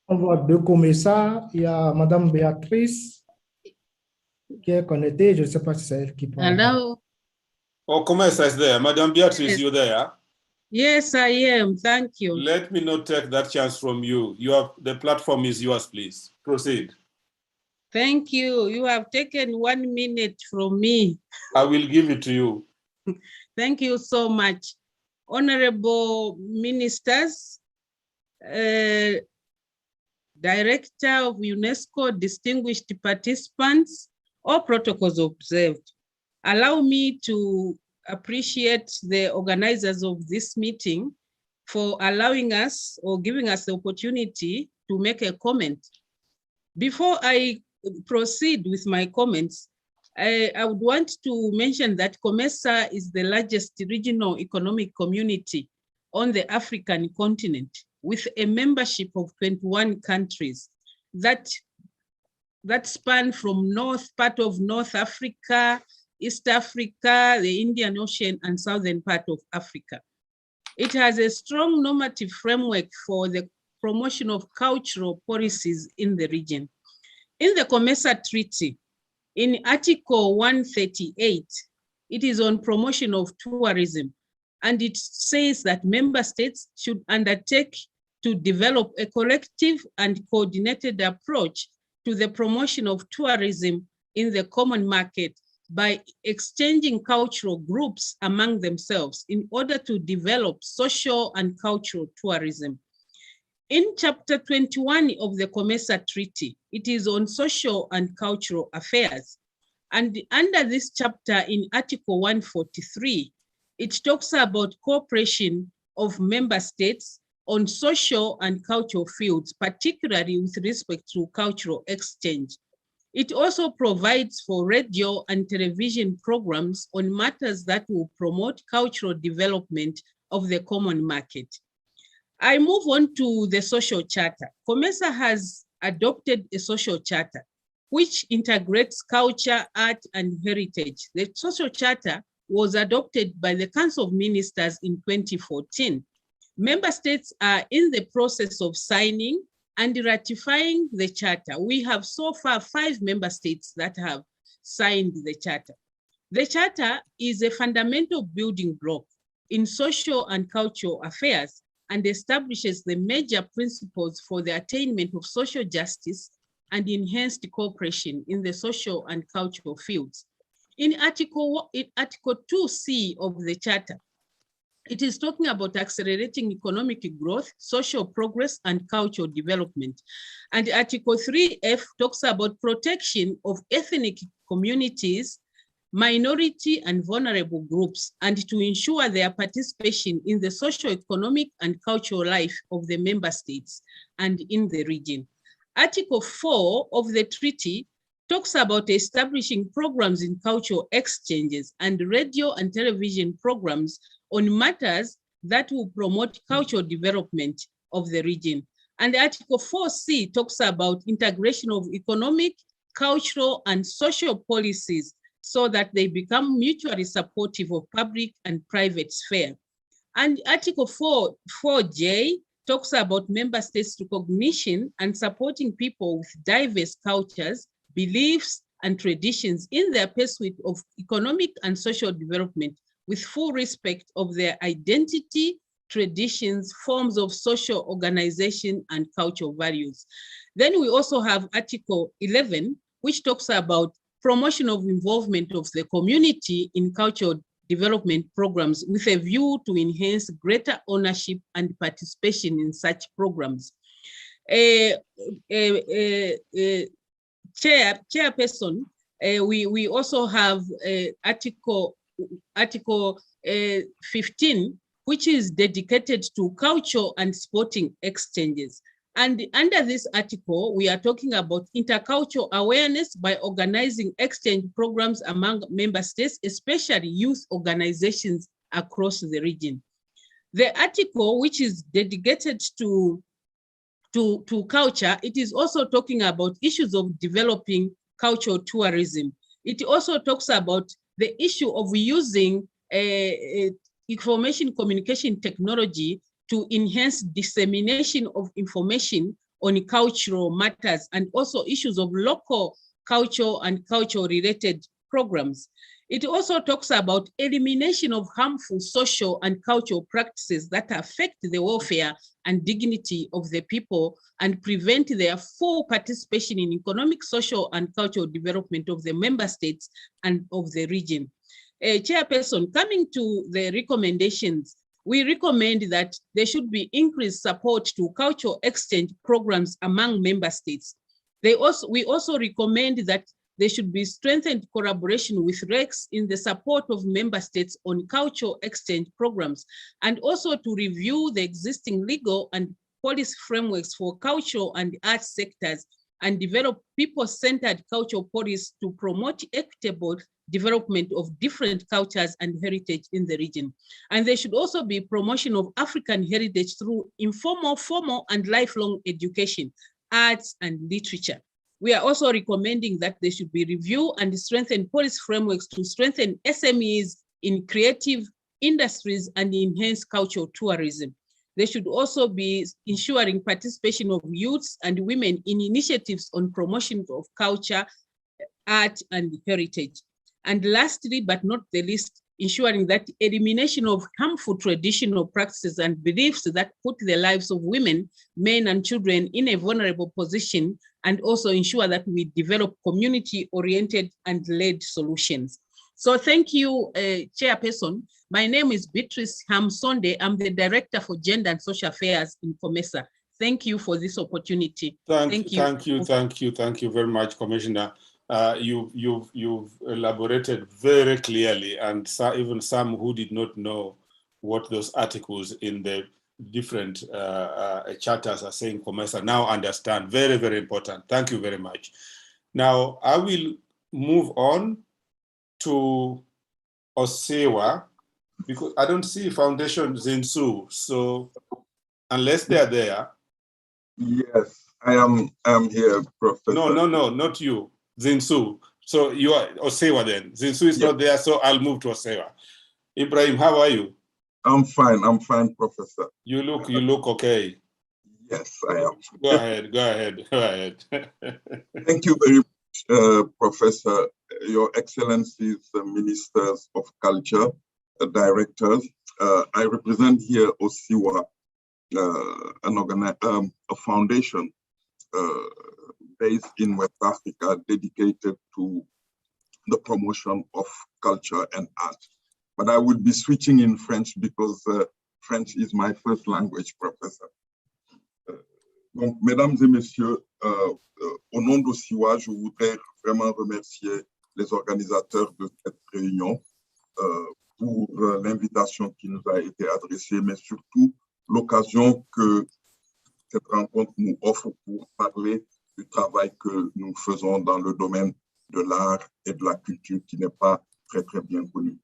On voit deux Comesa. Il y a Madame Béatrice qui est connectée. Je ne sais pas si c'est elle qui parle. Hello. Oh, Comesa is there. Madame Beatrice, yes. You there? Yes, I am. Thank you. Let me not take that chance from you. The platform is yours, please. Proceed. Thank you. You have taken 1 minute from me. I will give it to you. Thank you so much. Honorable ministers, Director of UNESCO, distinguished participants, all protocols observed. Allow me to appreciate the organizers of this meeting for allowing us or giving us the opportunity to make a comment Before I proceed with my comments, I would want to mention that COMESA is the largest regional economic community on the African continent, with a membership of 21 countries that span from part of North Africa, East Africa, the Indian Ocean, and southern part of Africa. It has a strong normative framework for the promotion of cultural policies in the region. In the COMESA Treaty, in Article 138, it is on promotion of tourism, and it says that member states should undertake to develop a collective and coordinated approach to the promotion of tourism in the common market by exchanging cultural groups among themselves in order to develop social and cultural tourism. In Chapter 21 of the COMESA Treaty, it is on social and cultural affairs. And under this chapter in Article 143, it talks about cooperation of member states on social and cultural fields, particularly with respect to cultural exchange. It also provides for radio and television programs on matters that will promote cultural development of the common market. I move on to the social charter. COMESA has adopted a social charter which integrates culture, art, and heritage. The social charter was adopted by the Council of Ministers in 2014. Member states are in the process of signing and ratifying the charter. We have so far 5 member states that have signed the charter. The charter is a fundamental building block in social and cultural affairs and establishes the major principles for the attainment of social justice and enhanced cooperation in the social and cultural fields. In Article 2C of the charter, it is talking about accelerating economic growth, social progress, and cultural development. And Article 3F talks about protection of ethnic communities, minority and vulnerable groups, and to ensure their participation in the socio-economic and cultural life of the member states and in the region. Article 4 of the treaty talks about establishing programs in cultural exchanges and radio and television programs on matters that will promote cultural development of the region. And Article 4C talks about integration of economic, cultural, and social policies so that they become mutually supportive of public and private sphere. And Article 4J talks about member states' recognition and supporting people with diverse cultures, beliefs, and traditions in their pursuit of economic and social development with full respect of their identity, traditions, forms of social organization, and cultural values. Then we also have Article 11, which talks about promotion of involvement of the community in cultural development programs with a view to enhance greater ownership and participation in such programs. Chairperson, we also have Article 15, which is dedicated to cultural and sporting exchanges. And under this article, we are talking about intercultural awareness by organizing exchange programs among member states, especially youth organizations across the region. The article, which is dedicated to culture, it is also talking about issues of developing cultural tourism. It also talks about the issue of using information communication technology to enhance dissemination of information on cultural matters and also issues of local culture and cultural related programs. It also talks about elimination of harmful social and cultural practices that affect the welfare and dignity of the people and prevent their full participation in economic, social, and cultural development of the member states and of the region. Chairperson, coming to the recommendations, we recommend that there should be increased support to cultural exchange programs among member states. We also recommend that there should be strengthened collaboration with REX in the support of member states on cultural exchange programs, and also to review the existing legal and policy frameworks for cultural and arts sectors and develop people-centered cultural policies to promote equitable development of different cultures and heritage in the region. And there should also be promotion of African heritage through informal, formal, and lifelong education, arts, and literature. We are also recommending that there should be review and strengthen policy frameworks to strengthen SMEs in creative industries and enhance cultural tourism. There should also be ensuring participation of youths and women in initiatives on promotion of culture, art, and heritage. And lastly, but not the least, ensuring that elimination of harmful traditional practices and beliefs that put the lives of women, men, and children in a vulnerable position, and also ensure that we develop community-oriented and led solutions. So thank you, Chairperson. My name is Beatrice Hamsonde. I'm the Director for Gender and Social Affairs in COMESA. Thank you for this opportunity. Thank you very much, Commissioner. You've elaborated very clearly, and even some who did not know what those articles in the different charters are saying, COMESA now understand. Very, very important. Thank you very much. Now, I will move on to Osewa, because I don't see Foundation Zinsu. So unless they're there. Yes, I am here, Professor. No, not you. Zinsu. So you are Osewa then. Zinsu is not there, so I'll move to Osewa. Ibrahim, how are you? I'm fine, Professor. You look okay. Yes, I am. Go ahead. Thank you very much, Professor. Your Excellencies, Ministers of Culture, Directors. I represent here Osiwa, a foundation based in West Africa dedicated to the promotion of culture and art. But I will be switching in French because French is my first language, Professor. Donc, mesdames et messieurs, au nom d'Osiwa, je voudrais vraiment remercier les organisateurs de cette réunion pour l'invitation qui nous a été adressée, mais surtout l'occasion que cette rencontre nous offre pour parler du travail que nous faisons dans le domaine de l'art et de la culture qui n'est pas très bien connu.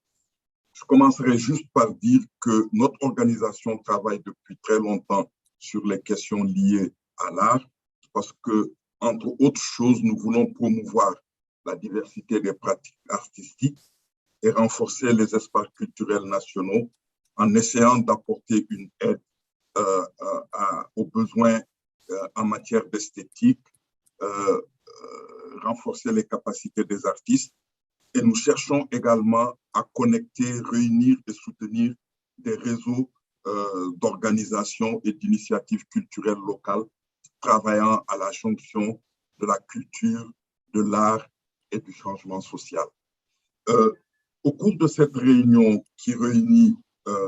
Je commencerai juste par dire que notre organisation travaille depuis très longtemps sur les questions liées à l'art parce que, entre autres choses, nous voulons promouvoir la diversité des pratiques artistiques et renforcer les espaces culturels nationaux en essayant d'apporter une aide aux besoins en matière d'esthétique, renforcer les capacités des artistes. Et nous cherchons également à connecter, réunir et soutenir des réseaux d'organisations et d'initiatives culturelles locales travaillant à la jonction de la culture, de l'art et du changement social. Au cours de cette réunion qui réunit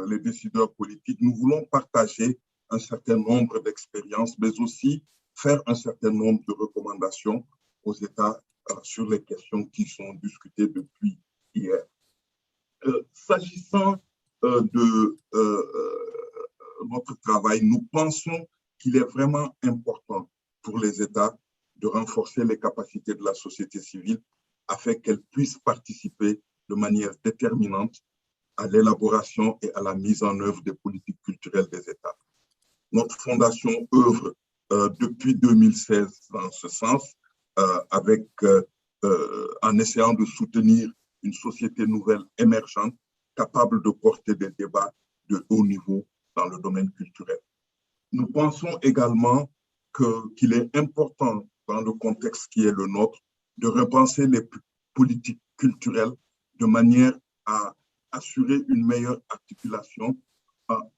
les décideurs politiques, nous voulons partager un certain nombre d'expériences, mais aussi faire un certain nombre de recommandations aux États sur les questions qui sont discutées depuis hier. S'agissant de notre travail, nous pensons qu'il est vraiment important pour les États de renforcer les capacités de la société civile afin qu'elle puisse participer de manière déterminante à l'élaboration et à la mise en œuvre des politiques culturelles des États. Notre fondation œuvre depuis 2016 dans ce sens, en essayant de soutenir une société nouvelle émergente capable de porter des débats de haut niveau dans le domaine culturel. Nous pensons également qu'il est important, dans le contexte qui est le nôtre, de repenser les politiques culturelles de manière à assurer une meilleure articulation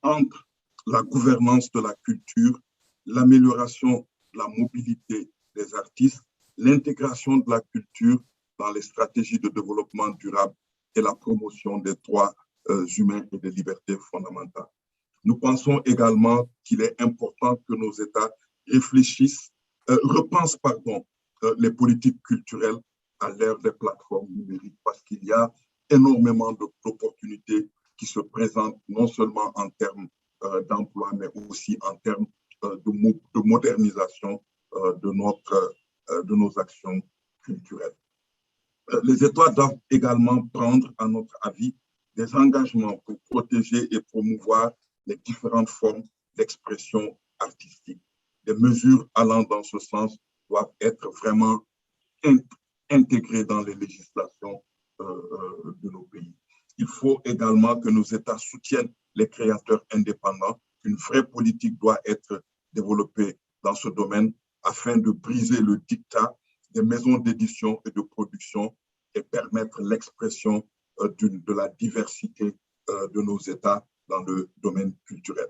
entre la gouvernance de la culture, l'amélioration de la mobilité des artistes, l'intégration de la culture dans les stratégies de développement durable et la promotion des droits humains et des libertés fondamentales. Nous pensons également qu'il est important que nos États repensent les politiques culturelles à l'ère des plateformes numériques parce qu'il y a énormément d'opportunités qui se présentent non seulement en termes d'emploi, mais aussi en termes de modernisation de notre de nos actions culturelles. Les États doivent également prendre, à notre avis, des engagements pour protéger et promouvoir les différentes formes d'expression artistique. Des mesures allant dans ce sens doivent être vraiment intégrées dans les législations de nos pays. Il faut également que nos États soutiennent les créateurs indépendants. Une vraie politique doit être développée dans ce domaine afin de briser le diktat des maisons d'édition et de production et permettre l'expression de la diversité de nos États dans le domaine culturel.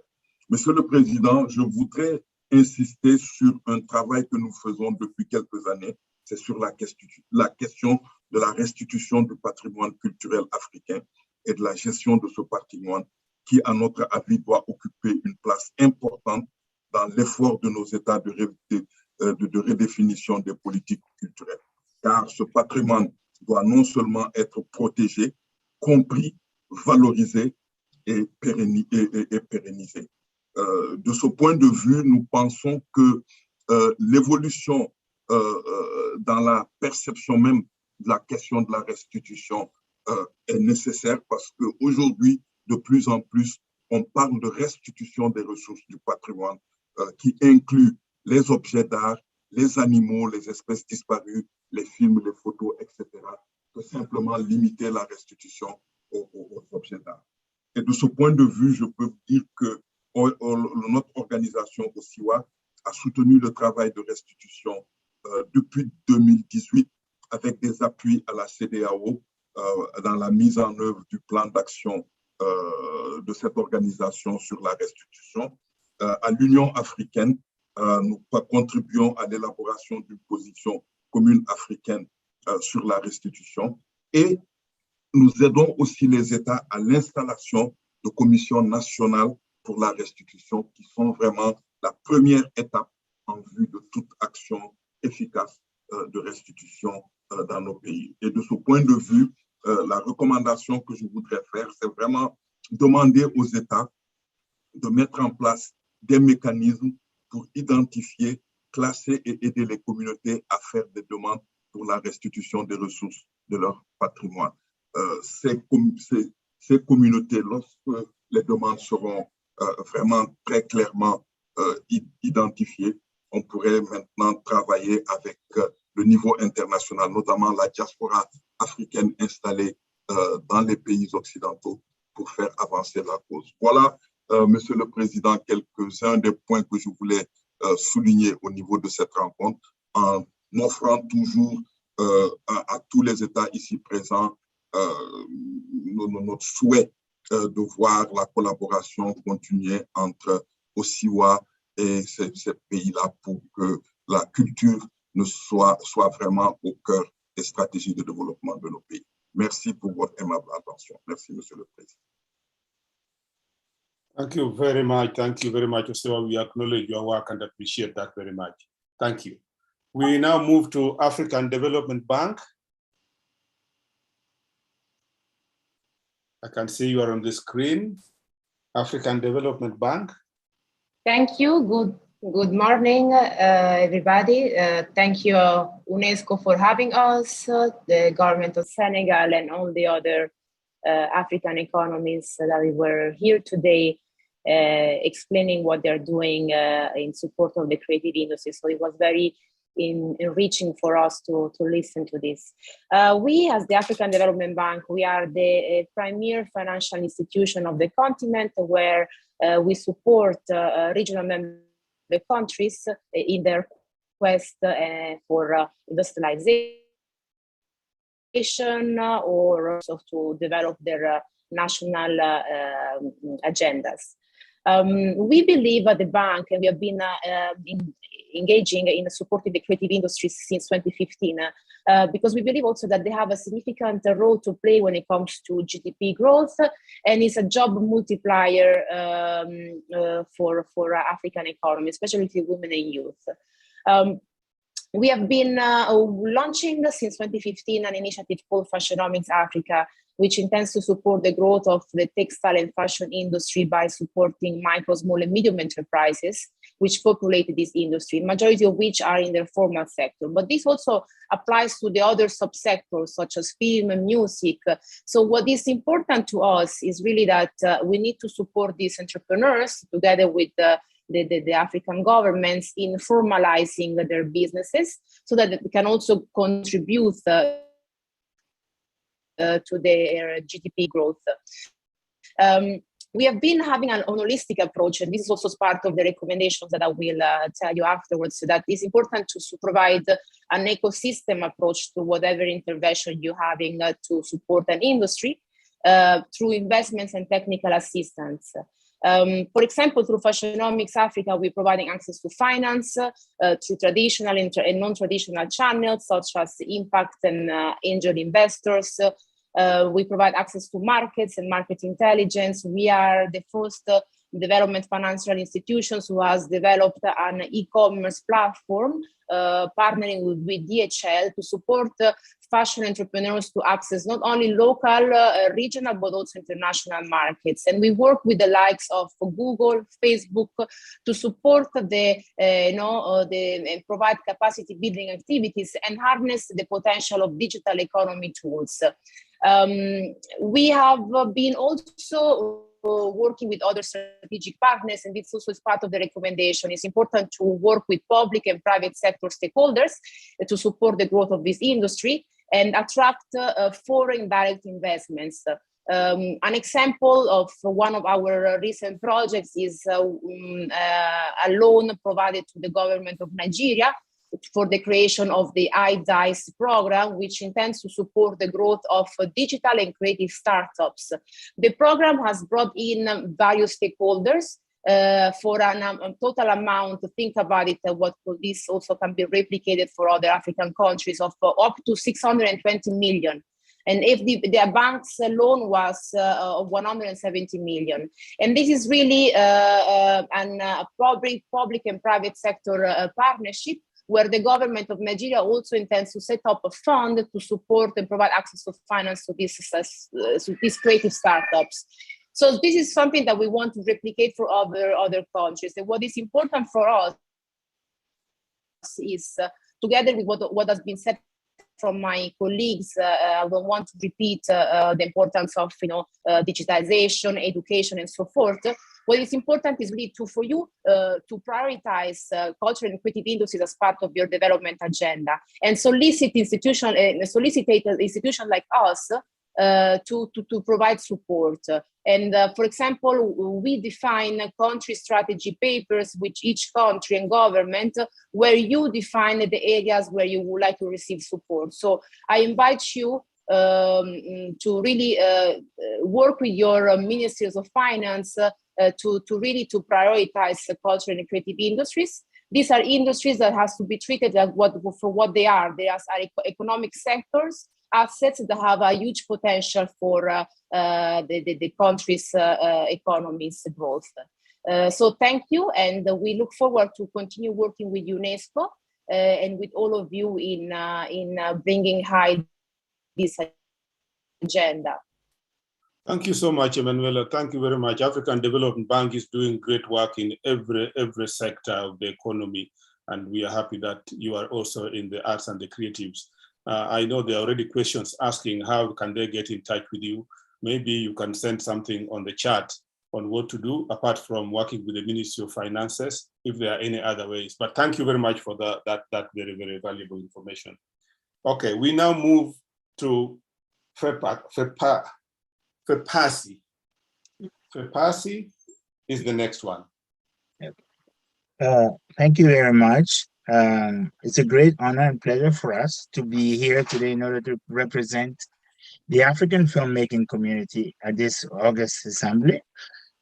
Monsieur le Président, je voudrais insister sur un travail que nous faisons depuis quelques années. C'est sur la question de la restitution du patrimoine culturel africain et de la gestion de ce patrimoine qui, à notre avis, doit occuper une place importante dans l'effort de nos États de redéfinition des politiques culturelles. Car ce patrimoine doit non seulement être protégé, compris, valorisé et pérennisé. De ce point de vue, nous pensons que l'évolution dans la perception même de la question de la restitution est nécessaire parce qu'aujourd'hui, de plus en plus, on parle de restitution des ressources du patrimoine qui inclut les objets d'art, les animaux, les espèces disparues, les films, les photos, etc., que simplement limiter la restitution aux objets d'art. Et de ce point de vue, je peux dire que notre organisation au SIWA a soutenu le travail de restitution depuis 2018 avec des appuis à la CEDEAO dans la mise en œuvre du plan d'action de cette organisation sur la restitution. À l'Union africaine, nous contribuons à l'élaboration d'une position commune africaine sur la restitution et nous aidons aussi les États à l'installation de commissions nationales pour la restitution qui sont vraiment la première étape en vue de toute action efficace de restitution dans nos pays. Et de ce point de vue, la recommandation que je voudrais faire, c'est vraiment demander aux États de mettre en place des mécanismes pour identifier, classer et aider les communautés à faire des demandes pour la restitution des ressources de leur patrimoine. Ces communautés, lorsque les demandes seront vraiment très clairement identifiées, on pourrait maintenant travailler avec le niveau international, notamment la diaspora africaine installée dans les pays occidentaux pour faire avancer la cause. Voilà, Monsieur le Président, quelques-uns des points que je voulais souligner au niveau de cette rencontre en offrant toujours à tous les États ici présents notre souhait de voir la collaboration continuer entre OSIWA et ces pays-là pour que la culture ne soit vraiment au cœur des stratégies de développement de nos pays. Merci pour votre aimable attention. Merci, Monsieur le Président. Thank you very much. Thank you very much, Osewa. We acknowledge your work and appreciate that very much. Thank you. We now move to African Development Bank. I can see you are on the screen. African Development Bank. Thank you. Good morning, everybody. Thank you, UNESCO, for having us, the government of Senegal, and all the other African economies that we were here today explaining what they're doing in support of the creative industry. So it was very enriching for us to listen to this. We, as the African Development Bank, we are the premier financial institution of the continent where we support regional member countries in their quest for industrialization or also to develop their national agendas. We believe at the bank, and we have been engaging in supporting the creative industries since 2015, because we believe also that they have a significant role to play when it comes to GDP growth, and it's a job multiplier for African economy, especially for women and youth. We have been launching since 2015 an initiative called Genomics Africa, which intends to support the growth of the textile and fashion industry by supporting micro, small, and medium enterprises which populate this industry, majority of which are in the formal sector. But this also applies to the other subsectors, such as film and music. So what is important to us is really that we need to support these entrepreneurs together with the African governments in formalizing their businesses so that they can also contribute to their GDP growth. We have been having an holistic approach, and this is also part of the recommendations that I will tell you afterwards, so that it's important to provide an ecosystem approach to whatever intervention you're having to support an industry through investments and technical assistance. For example, through Genomics Africa, we're providing access to finance through traditional and non-traditional channels, such as impact and angel investors. We provide access to markets and market intelligence. We are the first development financial institutions who has developed an e-commerce platform, partnering with DHL to support fashion entrepreneurs to access not only local, regional, but also international markets. And we work with the likes of Google, Facebook, to support and provide capacity building activities and harness the potential of digital economy tools. We have been also working with other strategic partners, and this also is part of the recommendation. It's important to work with public and private sector stakeholders to support the growth of this industry and attract foreign direct investments. An example of one of our recent projects is a loan provided to the government of Nigeria for the creation of the iDice program, which intends to support the growth of digital and creative startups. The program has brought in various stakeholders for a total amount, to think about it, what this also can be replicated for other African countries, of up to 620 million. And if the bank's loan was 170 million. And this is really a public and private sector partnership, where the government of Nigeria also intends to set up a fund to support and provide access to finance to these creative startups. So this is something that we want to replicate for other countries. And what is important for us is, together with what has been said from my colleagues, I will want to repeat the importance of digitization, education, and so forth. What is important is really for you to prioritize cultural and creative industries as part of your development agenda, and solicitate institutions like us to provide support. And for example, we define country strategy papers with each country and government, where you define the areas where you would like to receive support. So I invite you to really work with your ministries of finance to prioritize the cultural and creative industries. These are industries that has to be treated as for what they are. They are economic sectors, assets that have a huge potential for the country's economy's growth. So thank you, and we look forward to continue working with UNESCO and with all of you in bringing high this agenda. Thank you so much, Emanuela. Thank you very much. African Development Bank is doing great work in every sector of the economy, and we are happy that you are also in the arts and the creatives. I know there are already questions asking how can they get in touch with you. Maybe you can send something on the chat on what to do, apart from working with the Ministry of Finances, if there are any other ways. But thank you very much for that very, very valuable information. Okay, we now move to FEPASI. FEPASI is the next one. Thank you very much. It's a great honor and pleasure for us to be here today in order to represent the African filmmaking community at this August Assembly.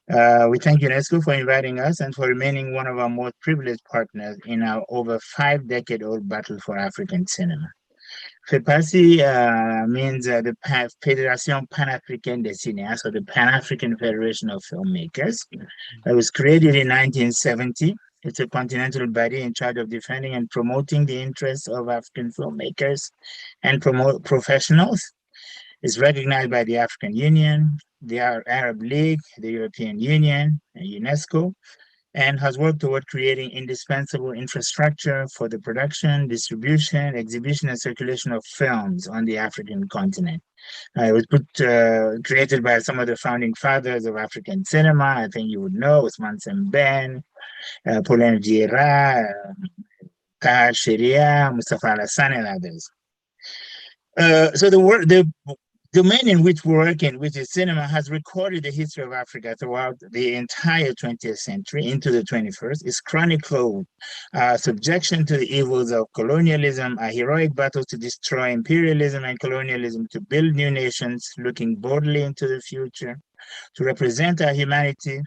We thank UNESCO for inviting us and for remaining one of our most privileged partners in our over 5-decade-old battle for African cinema. FEPASI means the Fédération Pan-Africaine des Cinéastes, or the Pan-African Federation of Filmmakers. It was created in 1970. It's a continental body in charge of defending and promoting the interests of African filmmakers and professionals. It's recognized by the African Union, the Arab League, the European Union, and UNESCO. and has worked toward creating indispensable infrastructure for the production, distribution, exhibition, and circulation of films on the African continent. It was created by some of the founding fathers of African cinema. I think you would know Ousmane Sembène, Paulin Vieira, Tahar Sharia, Mustafa Alassane, and others. So the domain in which we're working, which is cinema, has recorded the history of Africa throughout the entire 20th century into the 21st. It's chronicled subjection to the evils of colonialism, a heroic battle to destroy imperialism and colonialism, to build new nations, looking boldly into the future, to represent our humanity,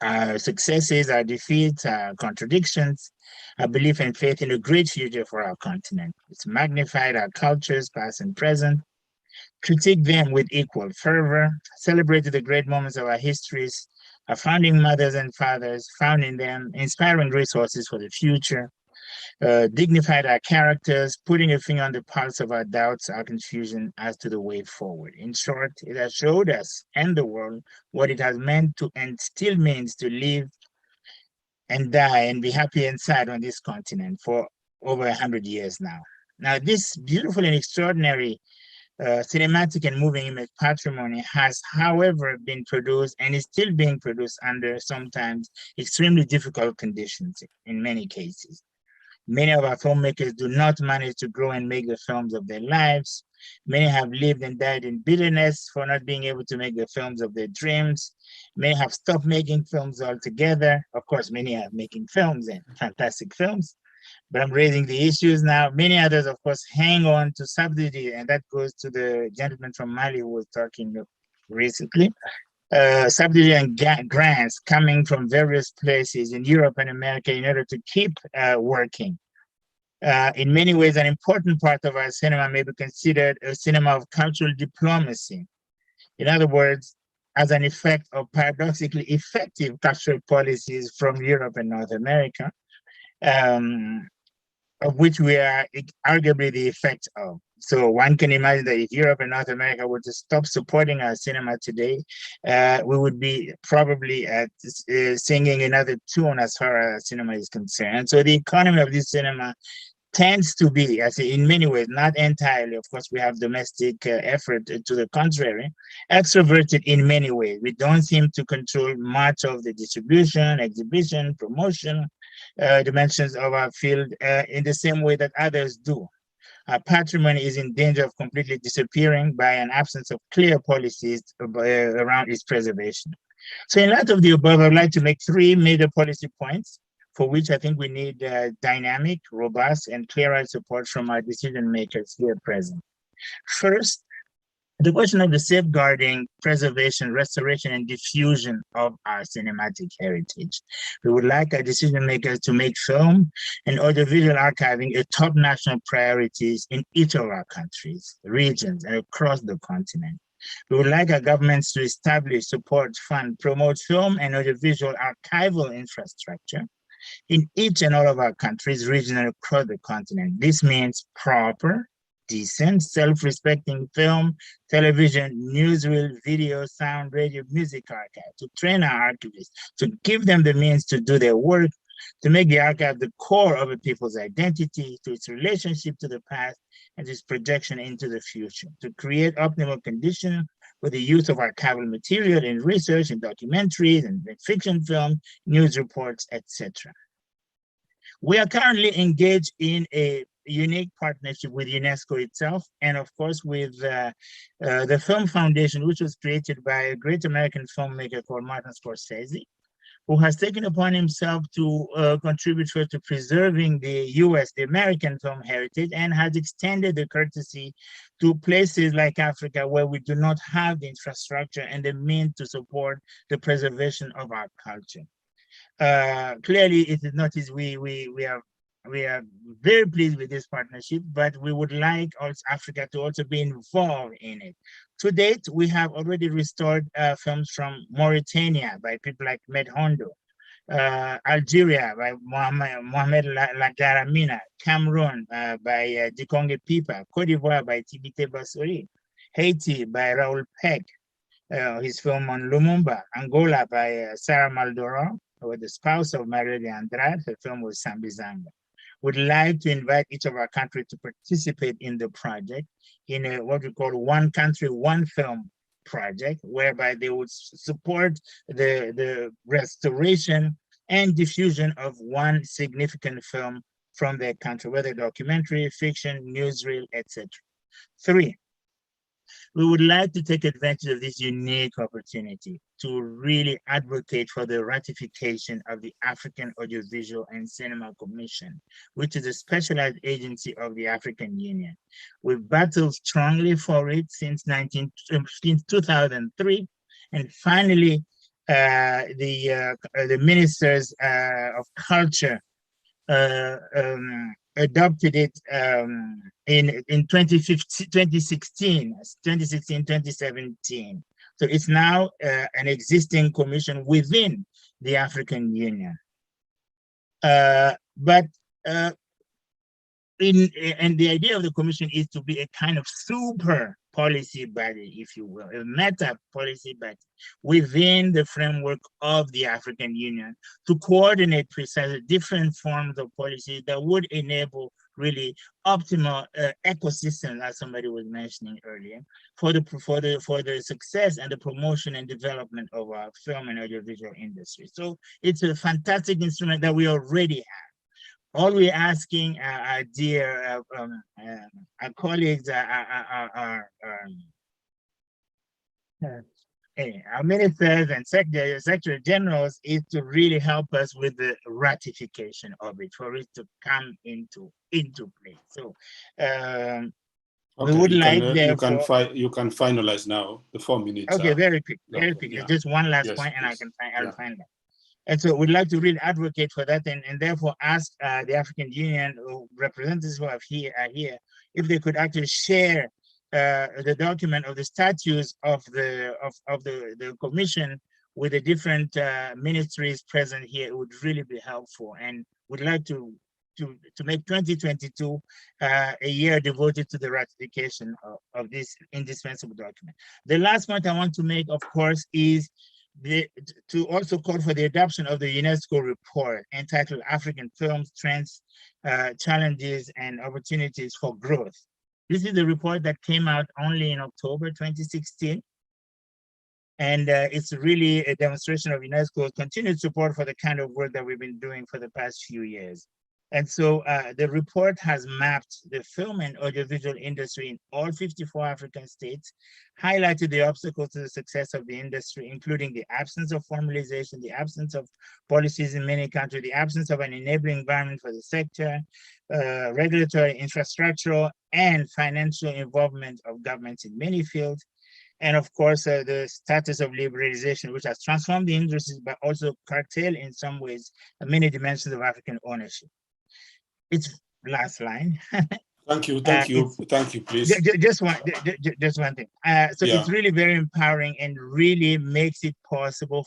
our successes, our defeats, our contradictions, our belief and faith in a great future for our continent. It's magnified our cultures, past and present, critique them with equal fervor, celebrated the great moments of our histories, our founding mothers and fathers, found in them inspiring resources for the future, dignified our characters, putting a finger on the pulse of our doubts, our confusion as to the way forward. In short, it has showed us and the world what it has meant to and still means to live and die and be happy and sad on this continent for over 100 years now. Now, this beautiful and extraordinary cinematic and moving image patrimony has, however, been produced and is still being produced under sometimes extremely difficult conditions in many cases. Many of our filmmakers do not manage to grow and make the films of their lives. Many have lived and died in bitterness for not being able to make the films of their dreams. Many have stopped making films altogether. Of course, many are making films and fantastic films, but I'm raising the issues now. Many others, of course, hang on to subsidy, and that goes to the gentleman from Mali who was talking recently. Subsidy and grants coming from various places in Europe and America in order to keep working. In many ways, an important part of our cinema may be considered a cinema of cultural diplomacy. In other words, as an effect of paradoxically effective cultural policies from Europe and North America, of which we are arguably the effect of. So one can imagine that if Europe and North America were to stop supporting our cinema today, we would be probably singing another tune as far as cinema is concerned. So the economy of this cinema tends to be, I say in many ways, not entirely, of course, we have domestic effort to the contrary, extroverted in many ways. We don't seem to control much of the distribution, exhibition, promotion, dimensions of our field in the same way that others do. Our patrimony is in danger of completely disappearing by an absence of clear policies around its preservation. So in light of the above, I'd like to make three major policy points for which I think we need dynamic, robust, and clear-eyed support from our decision makers here present. First, the question of the safeguarding, preservation, restoration, and diffusion of our cinematic heritage. We would like our decision makers to make film and audiovisual archiving a top national priorities in each of our countries, regions, and across the continent. We would like our governments to establish, support, fund, promote film and audiovisual archival infrastructure in each and all of our countries, regions, and across the continent. This means proper, decent, self-respecting film, television, newsreel, video, sound, radio, music archive, to train our archivists, to give them the means to do their work, to make the archive the core of a people's identity, to its relationship to the past, and its projection into the future, to create optimal conditions for the use of archival material in research, in documentaries, and fiction film, news reports, etc. We are currently engaged in a unique partnership with UNESCO itself, and of course with the Film Foundation, which was created by a great American filmmaker called Martin Scorsese, who has taken upon himself to contribute first to preserving the American film heritage, and has extended the courtesy to places like Africa where we do not have the infrastructure and the means to support the preservation of our culture. Clearly, it is not easy. We are very pleased with this partnership, but we would like also Africa to also be involved in it. To date, we have already restored films from Mauritania by people like Med Hondo, Algeria by Mohamed Lagaramina, Cameroon by Dikonge Pipa, Cote d'Ivoire by Tibite Basori, Haiti by Raoul Peck, his film on Lumumba, Angola by Sarah Maldoror, or the spouse of Maria de Andrade. Her film was Sambizanga. Would like to invite each of our countries to participate in the project in a, what we call one country, one film project, whereby they would support the restoration and diffusion of one significant film from their country, whether documentary, fiction, newsreel, etc. 3, we would like to take advantage of this unique opportunity to really advocate for the ratification of the African Audiovisual and Cinema Commission, which is a specialized agency of the African Union. We've battled strongly for it since 2003, and finally, the ministers of culture adopted it in 2016, 2017. So it's now an existing commission within the African Union. And the idea of the commission is to be a kind of super policy body, if you will, a meta policy body within the framework of the African Union to coordinate precisely different forms of policy that would enable really optimal ecosystem, as somebody was mentioning earlier, for the success and the promotion and development of our film and audiovisual industry. So it's a fantastic instrument that we already have. All we're asking our dear our colleagues, our ministers and secretary generals is to really help us with the ratification of it, for it to come into play. So we would like, therefore, you can finalize now. The 4 minutes. Okay, very quick, very quick. Yeah. Just one last point, and I'll find that. And so we'd like to really advocate for that, and therefore ask the African Union representatives who are here if they could actually share the document of the statutes of the commission with the different ministries present here. It would really be helpful, and would like to make 2022 a year devoted to the ratification of this indispensable document. The last point I want to make, of course, is to also call for the adoption of the UNESCO report entitled African Films, Trends, Challenges, and Opportunities for Growth. This is the report that came out only in October 2016. And it's really a demonstration of UNESCO's continued support for the kind of work that we've been doing for the past few years. And so the report has mapped the film and audiovisual industry in all 54 African states, highlighted the obstacles to the success of the industry, including the absence of formalization, the absence of policies in many countries, the absence of an enabling environment for the sector, regulatory, infrastructural, and financial involvement of governments in many fields, and of course, the status of liberalization, which has transformed the industry, but also curtailed in some ways many dimensions of African ownership. It's last line. Thank you, please. Just one thing. It's really very empowering and really makes it possible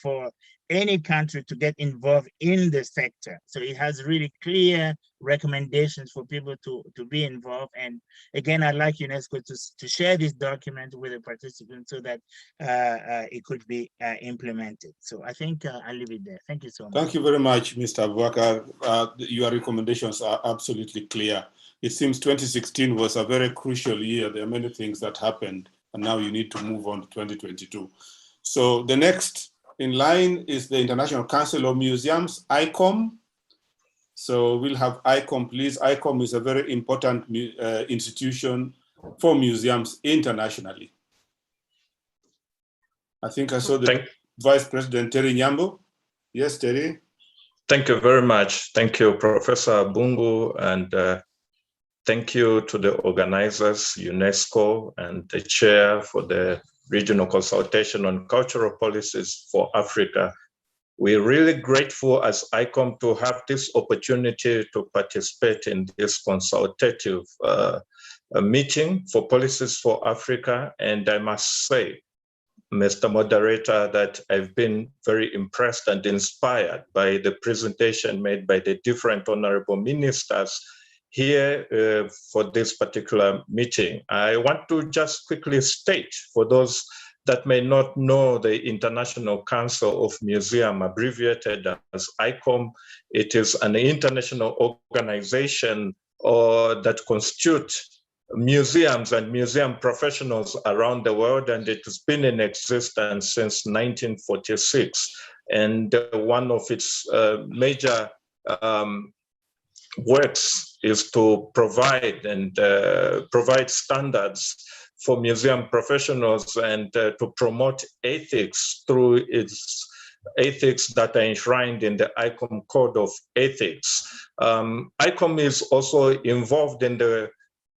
for any country to get involved in the sector. So it has really clear recommendations for people to be involved. And again, I'd like UNESCO to share this document with the participants so that it could be implemented. So I think I'll leave it there. Thank you so much. Thank you very much, Mr. Abubakar. Your recommendations are absolutely clear. It seems 2016 was a very crucial year. There are many things that happened, and now you need to move on to 2022. So the next in line is the International Council of Museums, ICOM. So we'll have ICOM, please. ICOM is a very important institution for museums internationally. I think I saw the Vice President Terry Nyambo. Yes, Terry. Thank you very much. Thank you, Professor Bungu, and thank you to the organizers, UNESCO, and the chair for the Regional Consultation on Cultural Policies for Africa. We're really grateful as ICOM to have this opportunity to participate in this consultative meeting for policies for Africa. And I must say, Mr. Moderator, that I've been very impressed and inspired by the presentation made by the different honorable ministers here for this particular meeting. I want to just quickly state for those that may not know the International Council of Museum, abbreviated as ICOM, it is an international organization that constitutes museums and museum professionals around the world, and it has been in existence since 1946. And one of its major works is to provide standards for museum professionals and to promote ethics through its ethics that are enshrined in the ICOM Code of Ethics. ICOM is also involved in the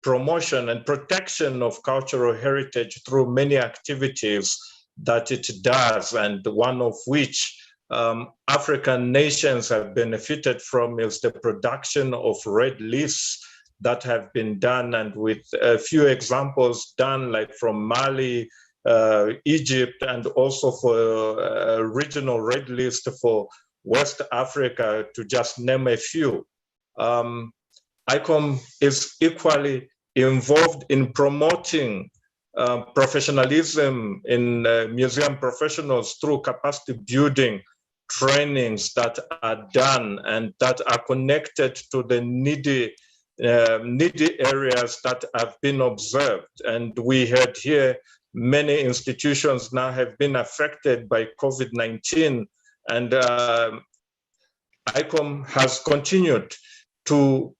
promotion and protection of cultural heritage through many activities that it does, and one of which African nations have benefited from is the production of red lists that have been done, and with a few examples done like from Mali, Egypt, and also for a regional red list for West Africa, to just name a few. ICOM is equally involved in promoting professionalism in museum professionals through capacity building trainings that are done and that are connected to the needy areas that have been observed. And we had here many institutions now have been affected by COVID-19, and ICOM has continued to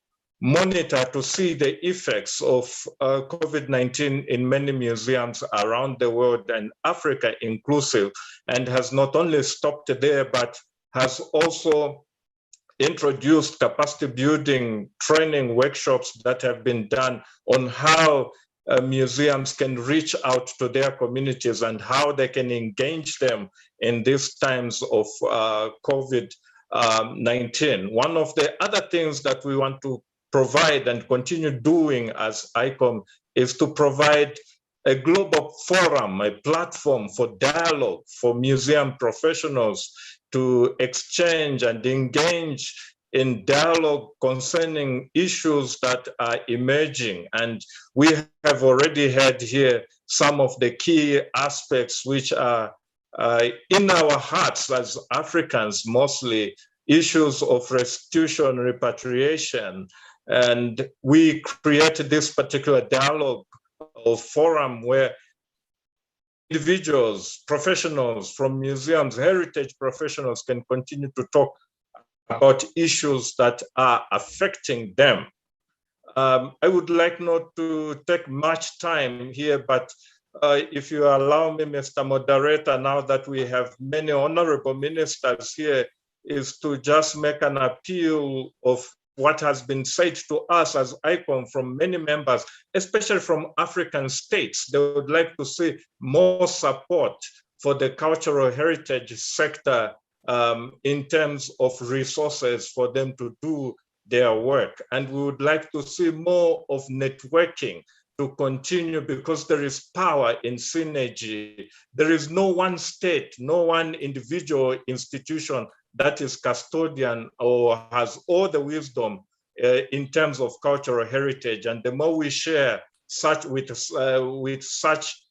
monitor to see the effects of COVID-19 in many museums around the world, and Africa inclusive, and has not only stopped there, but has also introduced capacity building training workshops that have been done on how museums can reach out to their communities and how they can engage them in these times of COVID-19. One of the other things that we want to provide and continue doing as ICOM is to provide a global forum, a platform for dialogue for museum professionals to exchange and engage in dialogue concerning issues that are emerging. And we have already had here some of the key aspects which are in our hearts as Africans, mostly issues of restitution, repatriation. And we created this particular dialogue or forum where individuals, professionals from museums, heritage professionals can continue to talk about issues that are affecting them. I would like not to take much time here, but if you allow me, Mr. Moderator, now that we have many honorable ministers here, is to just make an appeal of what has been said to us as ICOM from many members, especially from African states. They would like to see more support for the cultural heritage sector in terms of resources for them to do their work. And we would like to see more of networking to continue, because there is power in synergy. There is no one state, no one individual institution that is custodian or has all the wisdom in terms of cultural heritage. And the more we share such with such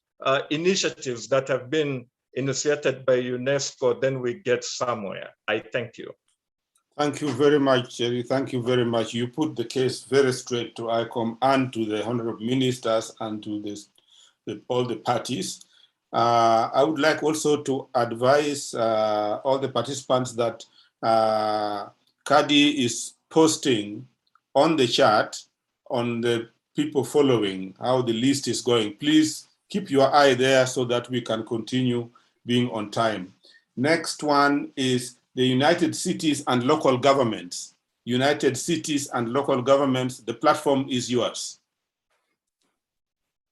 initiatives that have been initiated by UNESCO, then we get somewhere. I thank you. Thank you very much, Jerry. Thank you very much. You put the case very straight to ICOM and to the honorable ministers and to all the parties. I would like also to advise all the participants that Kadi is posting on the chat on the people following how the list is going. Please keep your eye there so that we can continue being on time. Next one is the United Cities and Local Governments. United Cities and Local Governments, the platform is yours.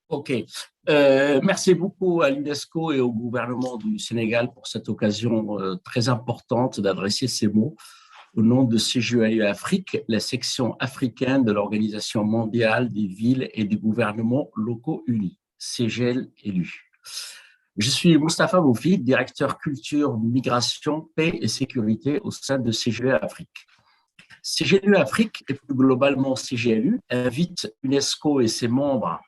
OK. Merci beaucoup à l'UNESCO et au gouvernement du Sénégal pour cette occasion très importante d'adresser ces mots au nom de CGEU Afrique, la section africaine de l'Organisation mondiale des villes et des gouvernements locaux unis, CGL élu. Je suis Moustapha Moufi, directeur culture, migration, paix et sécurité au sein de CGEU Afrique. CGEU Afrique, et plus globalement CGLU, invite UNESCO et ses membres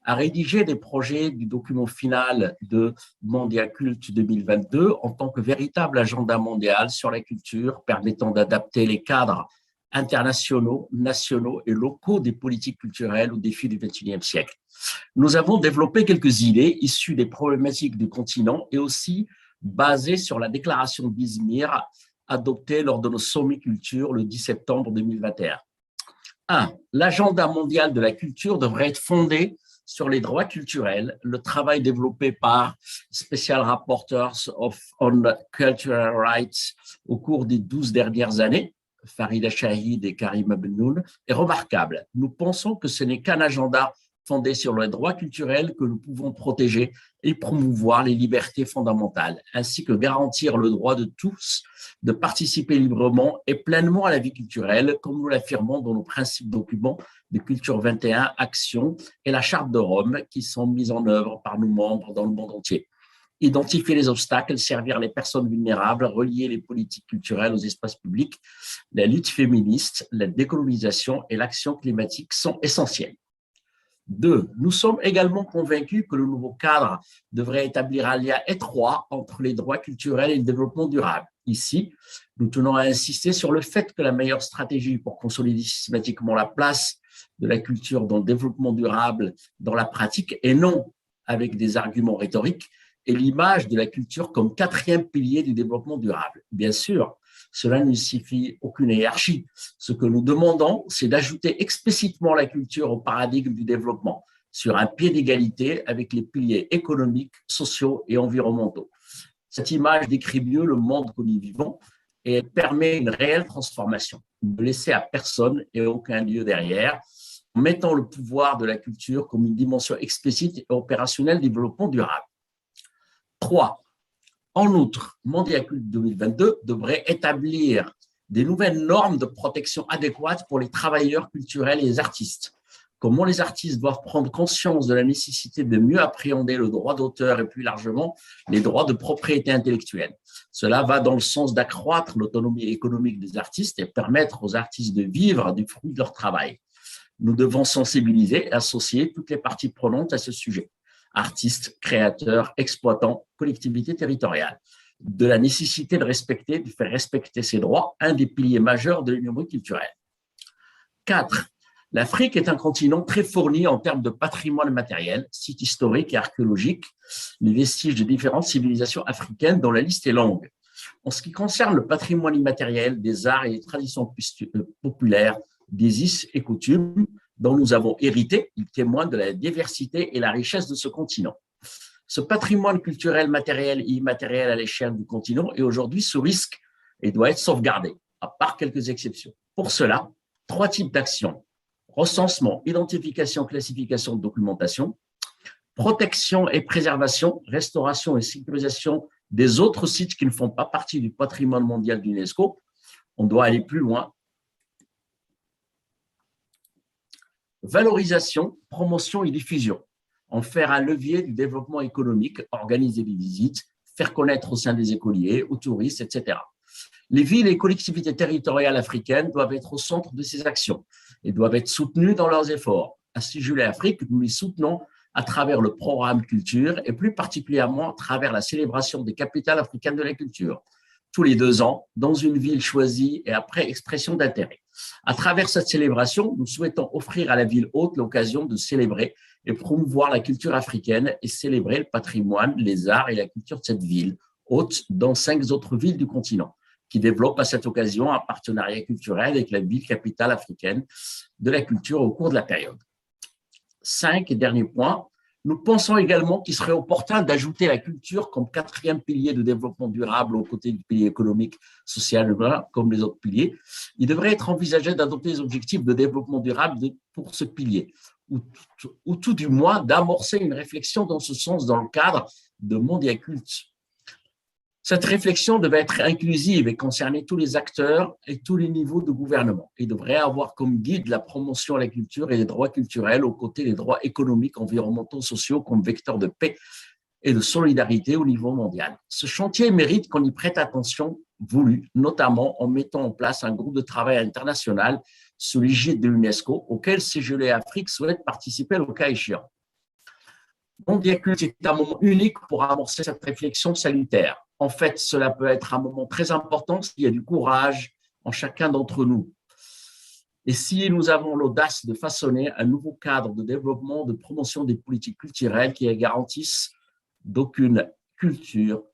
a rédigé des projets du document final de Mondiacult 2022 en tant que véritable agenda mondial sur la culture permettant d'adapter les cadres internationaux, nationaux et locaux des politiques culturelles aux défis du XXIe siècle. Nous avons développé quelques idées issues des problématiques du continent et aussi basées sur la déclaration d'Izmir adoptée lors de nos sommets culture le 10 septembre 2021. 1. L'agenda mondial de la culture devrait être fondé sur les droits culturels, le travail développé par Special Rapporteurs on Cultural Rights au cours des 12 dernières années, Farida Shahid et Karim Abenoun, est remarquable. Nous pensons que ce n'est qu'un agenda fondé sur les droits culturels que nous pouvons protéger et promouvoir les libertés fondamentales, ainsi que garantir le droit de tous de participer librement et pleinement à la vie culturelle, comme nous l'affirmons dans nos principes documents de Culture 21, Action et la Charte de Rome, qui sont mis en œuvre par nos membres dans le monde entier. Identifier les obstacles, servir les personnes vulnérables, relier les politiques culturelles aux espaces publics, la lutte féministe, la décolonisation et l'action climatique sont essentiels. 2. Nous sommes également convaincus que le nouveau cadre devrait établir un lien étroit entre les droits culturels et le développement durable. Ici, nous tenons à insister sur le fait que la meilleure stratégie pour consolider systématiquement la place de la culture dans le développement durable dans la pratique et non avec des arguments rhétoriques est l'image de la culture comme 4e pilier du développement durable. Bien sûr, cela ne signifie aucune hiérarchie. Ce que nous demandons, c'est d'ajouter explicitement la culture au paradigme du développement, sur un pied d'égalité avec les piliers économiques, sociaux et environnementaux. Cette image décrit mieux le monde que nous vivons et permet une réelle transformation, ne laisser à personne et aucun lieu derrière, en mettant le pouvoir de la culture comme une dimension explicite et opérationnelle du développement durable. 3. En outre, Mondiacult 2022 devrait établir des nouvelles normes de protection adéquates pour les travailleurs culturels et les artistes. Comment les artistes doivent prendre conscience de la nécessité de mieux appréhender le droit d'auteur et plus largement les droits de propriété intellectuelle. Cela va dans le sens d'accroître l'autonomie économique des artistes et permettre aux artistes de vivre du fruit de leur travail. Nous devons sensibiliser et associer toutes les parties prenantes à ce sujet. Artistes, créateurs, exploitants, collectivités territoriales, de la nécessité de faire respecter ces droits, un des piliers majeurs de l'Union culturelle. 4. L'Afrique est un continent très fourni en termes de patrimoine matériel, sites historiques et archéologiques, les vestiges de différentes civilisations africaines dont la liste est longue. En ce qui concerne le patrimoine immatériel des arts et des traditions populaires, des us et coutumes, dont nous avons hérité, il témoigne de la diversité et la richesse de ce continent. Ce patrimoine culturel, matériel et immatériel à l'échelle du continent est aujourd'hui sous risque et doit être sauvegardé, à part quelques exceptions. Pour cela, 3 types d'actions: recensement, identification, classification, documentation, protection et préservation, restauration et sécurisation des autres sites qui ne font pas partie du patrimoine mondial de l'UNESCO. On doit aller plus loin. Valorisation, promotion et diffusion. En faire un levier du développement économique, organiser des visites, faire connaître au sein des écoliers, aux touristes, etc. Les villes et collectivités territoriales africaines doivent être au centre de ces actions et doivent être soutenues dans leurs efforts. À Julet Afrique, nous les soutenons à travers le programme Culture et plus particulièrement à travers la célébration des capitales africaines de la culture, tous les 2 ans, dans une ville choisie et après expression d'intérêt. À travers cette célébration, nous souhaitons offrir à la ville hôte l'occasion de célébrer et promouvoir la culture africaine et célébrer le patrimoine, les arts et la culture de cette ville hôte dans 5 autres villes du continent, qui développent à cette occasion un partenariat culturel avec la ville capitale africaine de la culture au cours de la période. 5 et dernier point, nous pensons également qu'il serait opportun d'ajouter la culture comme 4e pilier de développement durable aux côtés du pilier économique, social, comme les autres piliers. Il devrait être envisagé d'adopter les objectifs de développement durable pour ce pilier, ou tout du moins d'amorcer une réflexion dans ce sens dans le cadre de Mondiacult. Cette réflexion devait être inclusive et concerner tous les acteurs et tous les niveaux de gouvernement. Il devrait avoir comme guide la promotion à la culture et les droits culturels aux côtés des droits économiques, environnementaux, sociaux comme vecteur de paix et de solidarité au niveau mondial. Ce chantier mérite qu'on y prête attention voulue, notamment en mettant en place un groupe de travail international sous l'égide de l'UNESCO auquel CGLE Afrique souhaite participer au cas échéant. Mondiacult est un moment unique pour amorcer cette réflexion salutaire. En fait, cela peut être un moment très important s'il y a du courage en chacun d'entre nous. Et si nous avons l'audace de façonner un nouveau cadre de développement, de promotion des politiques culturelles qui garantissent d'aucune culture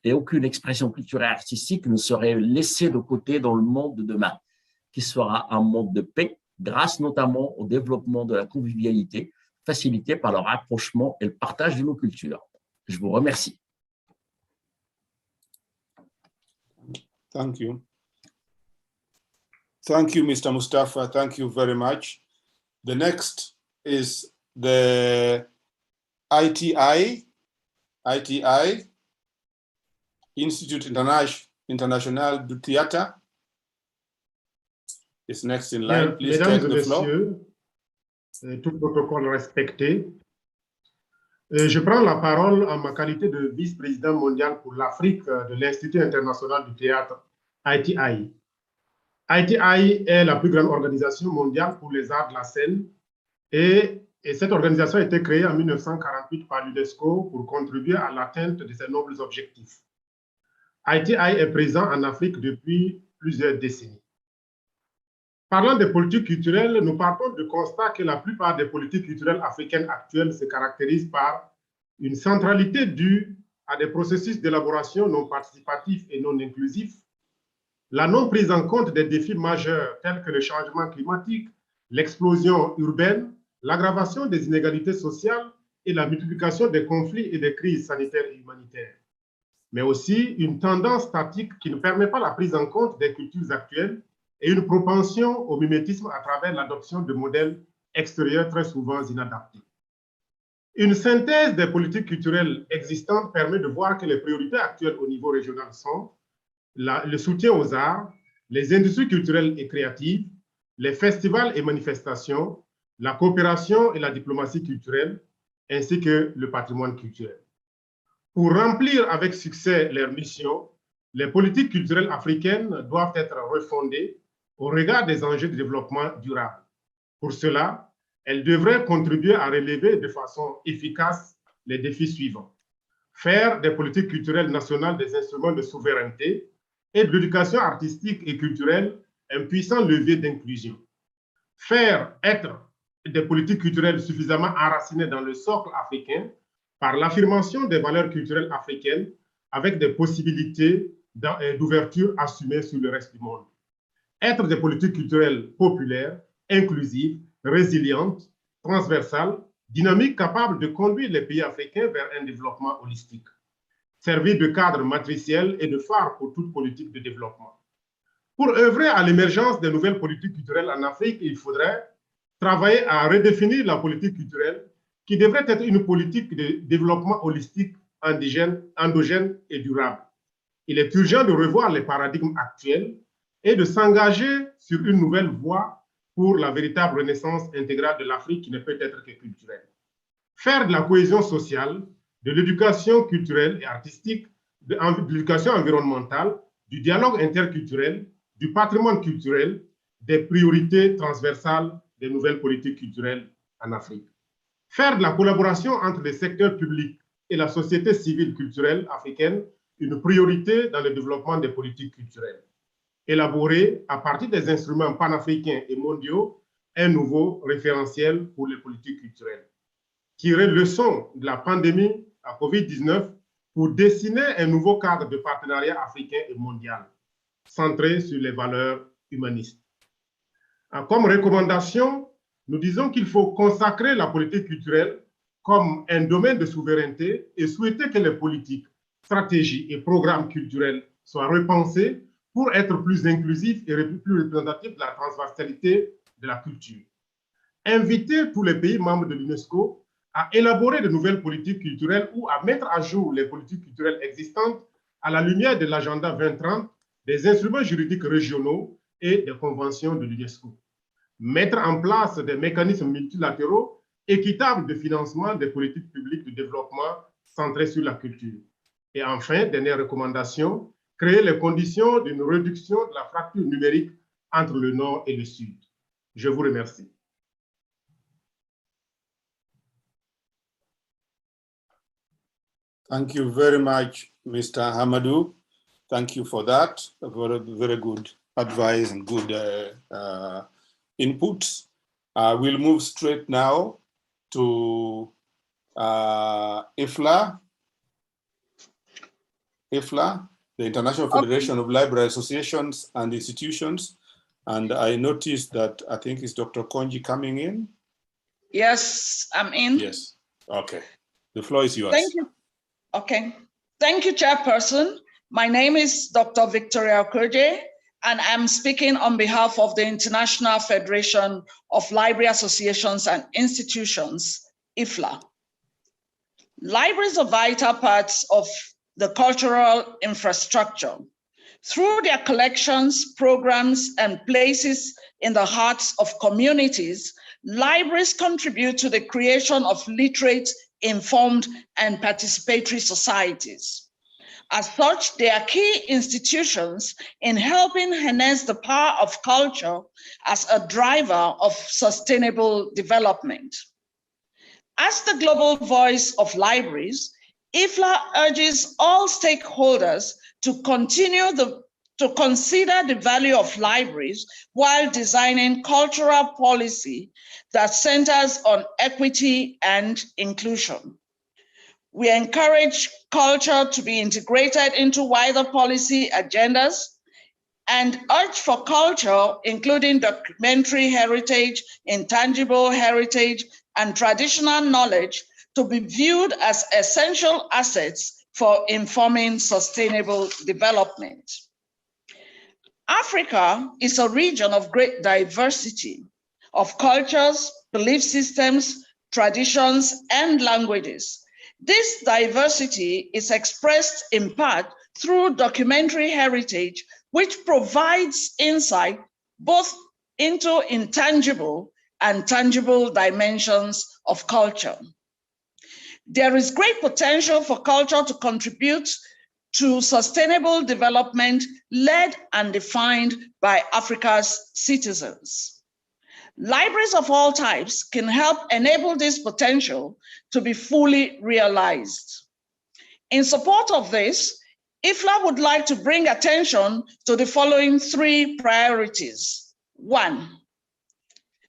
et aucune expression culturelle artistique ne serait laissée de côté dans le monde de demain, qui sera un monde de paix, grâce notamment au développement de la convivialité, facilité par le rapprochement et le partage de nos cultures. Je vous remercie. Thank you. Thank you, Mr. Mustafa. Thank you very much. The next is the ITI, Institut International du Théâtre. Is next in line. Please take the floor. Mesdames et messieurs, tout protocole respecté, je prends la parole en ma qualité de vice-président mondial pour l'Afrique de l'Institut international du théâtre, ITI. ITI est la plus grande organisation mondiale pour les arts de la scène et cette organisation a été créée en 1948 par l'UNESCO pour contribuer à l'atteinte de ses nobles objectifs. ITI est présent en Afrique depuis plusieurs décennies. Parlant des politiques culturelles, nous partons du constat que la plupart des politiques culturelles africaines actuelles se caractérisent par une centralité due à des processus d'élaboration non participatifs et non inclusifs, la non prise en compte des défis majeurs tels que le changement climatique, l'explosion urbaine, l'aggravation des inégalités sociales et la multiplication des conflits et des crises sanitaires et humanitaires, mais aussi une tendance statique qui ne permet pas la prise en compte des cultures actuelles et une propension au mimétisme à travers l'adoption de modèles extérieurs très souvent inadaptés. Une synthèse des politiques culturelles existantes permet de voir que les priorités actuelles au niveau régional sont le soutien aux arts, les industries culturelles et créatives, les festivals et manifestations, la coopération et la diplomatie culturelle, ainsi que le patrimoine culturel. Pour remplir avec succès leurs missions, les politiques culturelles africaines doivent être refondées au regard des enjeux de développement durable. Pour cela, elles devraient contribuer à relever de façon efficace les défis suivants. Faire des politiques culturelles nationales des instruments de souveraineté et de l'éducation artistique et culturelle un puissant levier d'inclusion. Faire être des politiques culturelles suffisamment enracinées dans le socle africain par l'affirmation des valeurs culturelles africaines avec des possibilités d'ouverture assumées sur le reste du monde. Être des politiques culturelles populaires, inclusives, résilientes, transversales, dynamiques, capables de conduire les pays africains vers un développement holistique. Servir de cadre matriciel et de phare pour toute politique de développement. Pour œuvrer à l'émergence des nouvelles politiques culturelles en Afrique, il faudrait travailler à redéfinir la politique culturelle qui devrait être une politique de développement holistique, endogène et durable. Il est urgent de revoir les paradigmes actuels et de s'engager sur une nouvelle voie pour la véritable renaissance intégrale de l'Afrique qui ne peut être que culturelle. Faire de la cohésion sociale, de l'éducation culturelle et artistique, de l'éducation environnementale, du dialogue interculturel, du patrimoine culturel, des priorités transversales des nouvelles politiques culturelles en Afrique. Faire de la collaboration entre les secteurs publics et la société civile culturelle africaine une priorité dans le développement des politiques culturelles. Élaborer, à partir des instruments panafricains et mondiaux, un nouveau référentiel pour les politiques culturelles. Tirer leçon de la pandémie à COVID-19 pour dessiner un nouveau cadre de partenariat africain et mondial, centré sur les valeurs humanistes. Comme recommandation, nous disons qu'il faut consacrer la politique culturelle comme un domaine de souveraineté et souhaiter que les politiques, stratégies et programmes culturels soient repensés pour être plus inclusifs et plus représentatifs de la transversalité de la culture. Inviter tous les pays membres de l'UNESCO à élaborer de nouvelles politiques culturelles ou à mettre à jour les politiques culturelles existantes à la lumière de l'agenda 2030, des instruments juridiques régionaux et des conventions de l'UNESCO. Mettre en place des mécanismes multilatéraux équitables de financement des politiques publiques de développement centrées sur la culture. Et enfin, dernière recommandation, créer les conditions d'une réduction de la fracture numérique entre le Nord et le Sud. Je vous remercie. Thank you very much, Mr. Hamadou. Thank you for that. Very, very good advice and good inputs. We'll move straight now to IFLA. IFLA, the International Federation of Library Associations and Institutions. And I noticed that I think it's Dr. Konji coming in. Yes, I'm in. Yes. Okay. The floor is yours. Thank you. Okay. Thank you, Chairperson. My name is Dr. Victoria Okoje, and I'm speaking on behalf of the International Federation of Library Associations and Institutions, IFLA. Libraries are vital parts of the cultural infrastructure. Through their collections, programs, and places in the hearts of communities, libraries contribute to the creation of literate, informed, and participatory societies. As such, they are key institutions in helping harness the power of culture as a driver of sustainable development. As the global voice of libraries, IFLA urges all stakeholders to to consider the value of libraries while designing cultural policy that centers on equity and inclusion. We encourage culture to be integrated into wider policy agendas and urge for culture, including documentary heritage, intangible heritage, and traditional knowledge, to be viewed as essential assets for informing sustainable development. Africa is a region of great diversity of cultures, belief systems, traditions, and languages. This diversity is expressed in part through documentary heritage, which provides insight both into intangible and tangible dimensions of culture. There is great potential for culture to contribute to sustainable development led and defined by Africa's citizens. Libraries of all types can help enable this potential to be fully realized. In support of this, IFLA would like to bring attention to the following three priorities. One,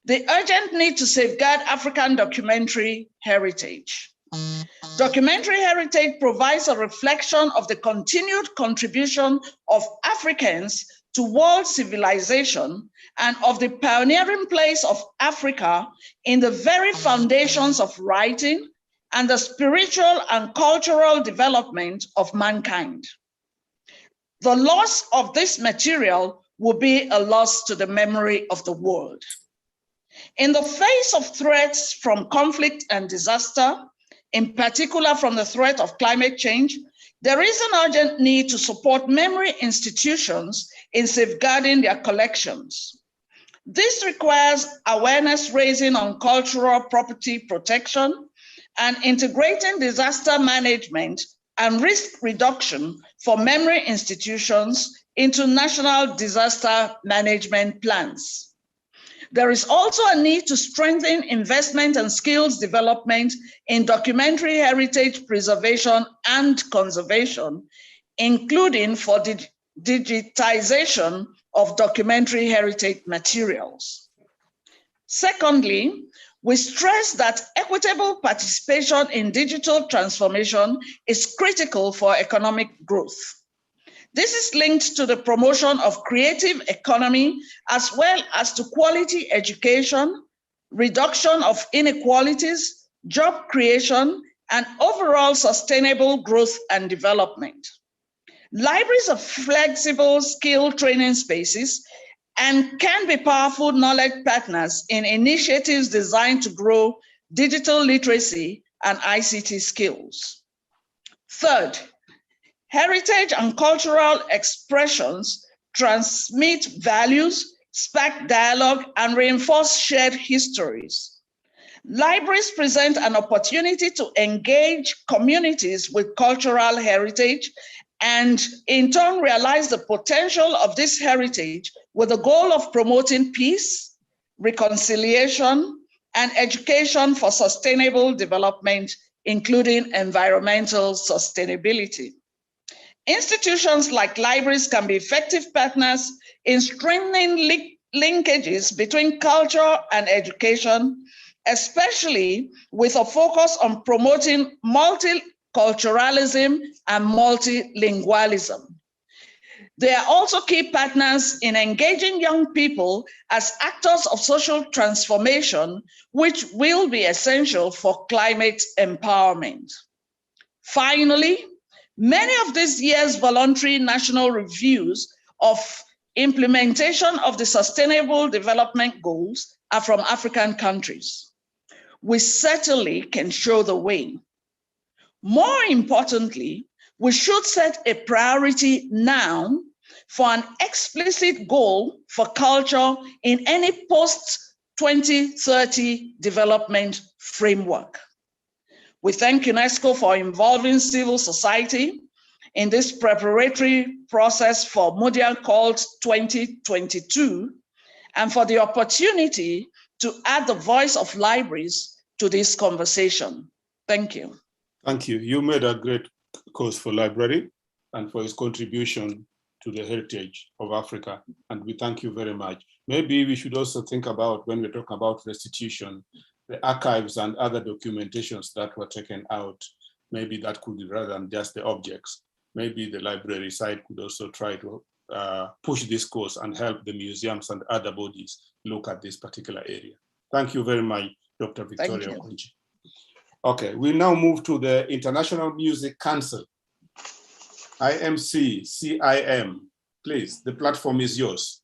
the urgent need to safeguard African documentary heritage. Documentary heritage provides a reflection of the continued contribution of Africans to world civilization and of the pioneering place of Africa in the very foundations of writing and the spiritual and cultural development of mankind. The loss of this material will be a loss to the memory of the world. In the face of threats from conflict and disaster, in particular from the threat of climate change, there is an urgent need to support memory institutions in safeguarding their collections. This requires awareness raising on cultural property protection and integrating disaster management and risk reduction for memory institutions into national disaster management plans. There is also a need to strengthen investment and skills development in documentary heritage preservation and conservation, including for the digitization of documentary heritage materials. Secondly, we stress that equitable participation in digital transformation is critical for economic growth. This is linked to the promotion of creative economy, as well as to quality education, reduction of inequalities, job creation, and overall sustainable growth and development. Libraries are flexible skill training spaces and can be powerful knowledge partners in initiatives designed to grow digital literacy and ICT skills. Third, heritage and cultural expressions transmit values, spark dialogue, and reinforce shared histories. Libraries present an opportunity to engage communities with cultural heritage and in turn realize the potential of this heritage with the goal of promoting peace, reconciliation, and education for sustainable development including environmental sustainability. Institutions like libraries can be effective partners in strengthening linkages between culture and education, especially with a focus on promoting multiculturalism and multilingualism. They are also key partners in engaging young people as actors of social transformation, which will be essential for climate empowerment. Finally, many of this year's voluntary national reviews of implementation of the Sustainable Development Goals are from African countries. We certainly can show the way. More importantly, we should set a priority now for an explicit goal for culture in any post-2030 development framework. We thank UNESCO for involving civil society in this preparatory process for Mondiacult 2022 and for the opportunity to add the voice of libraries to this conversation. Thank you. Thank you. You made a great cause for library and for its contribution to the heritage of Africa, and we thank you very much. Maybe we should also think about, when we talk about restitution, the archives and other documentations that were taken out. Maybe that could, rather than just the objects, maybe the library side could also try to push this course and help the museums and other bodies look at this particular area. Thank you very much, Dr. Victoria Kunji. Okay, we now move to the International Music Council, IMC, CIM. Please, the platform is yours.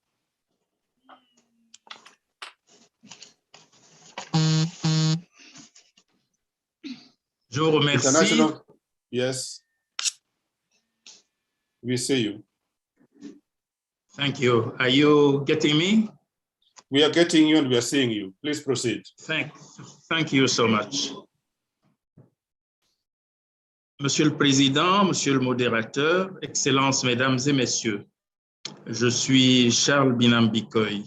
Je vous remercie. Yes, we see you. Thank you. Are you getting me? We are getting you and we are seeing you. Please proceed. Thank you so much. Monsieur le Président, Monsieur le Modérateur, Excellences, Mesdames et Messieurs, je suis Charles Binambikoy,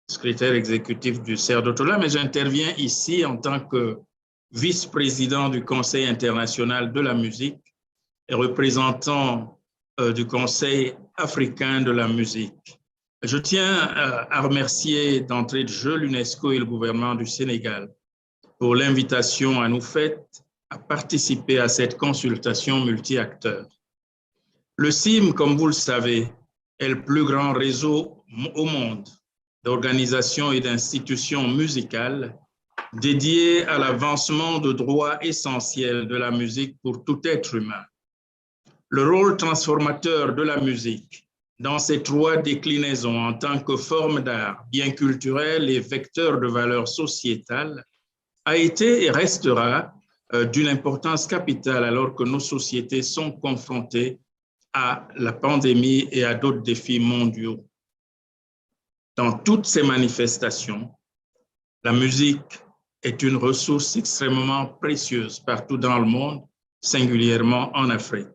secrétaire exécutif du CERDOTOLA, mais j'interviens ici en tant que vice-président du Conseil international de la musique et représentant du Conseil africain de la musique. Je tiens à remercier d'entrée de jeu l'UNESCO et le gouvernement du Sénégal pour l'invitation à nous faite à participer à cette consultation multi-acteurs. Le CIM, comme vous le savez, est le plus grand réseau au monde d'organisations et d'institutions musicales dédiées à l'avancement de droits essentiels de la musique pour tout être humain. Le rôle transformateur de la musique dans ces trois déclinaisons en tant que forme d'art, bien culturel et vecteur de valeurs sociétales a été et restera d'une importance capitale alors que nos sociétés sont confrontées à la pandémie et à d'autres défis mondiaux. Dans toutes ces manifestations, la musique est une ressource extrêmement précieuse partout dans le monde, singulièrement en Afrique.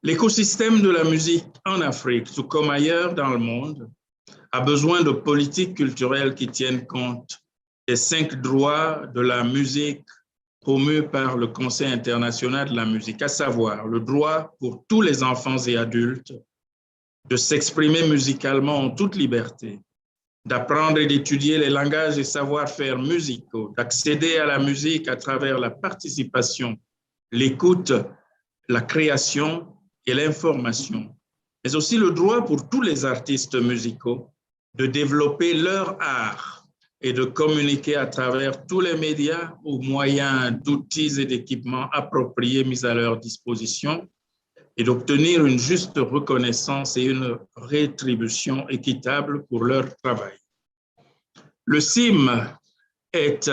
L'écosystème de la musique en Afrique, tout comme ailleurs dans le monde, a besoin de politiques culturelles qui tiennent compte des 5 droits de la musique promus par le Conseil international de la musique, à savoir le droit pour tous les enfants et adultes de s'exprimer musicalement en toute liberté, d'apprendre et d'étudier les langages et savoir-faire musicaux, d'accéder à la musique à travers la participation, l'écoute, la création et l'information, mais aussi le droit pour tous les artistes musicaux de développer leur art et de communiquer à travers tous les médias au moyen d'outils et d'équipements appropriés mis à leur disposition et d'obtenir une juste reconnaissance et une rétribution équitable pour leur travail. Le CIM est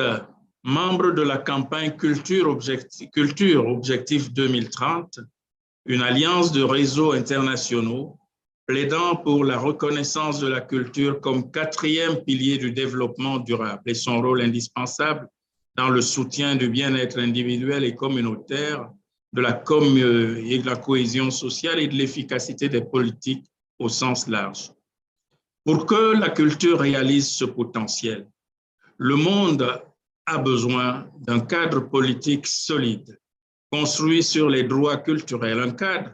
membre de la campagne Culture Objectif 2030, une alliance de réseaux internationaux plaidant pour la reconnaissance de la culture comme 4e pilier du développement durable et son rôle indispensable dans le soutien du bien-être individuel et communautaire, de la cohésion sociale et de l'efficacité des politiques au sens large. Pour que la culture réalise ce potentiel, le monde a besoin d'un cadre politique solide, construit sur les droits culturels, un cadre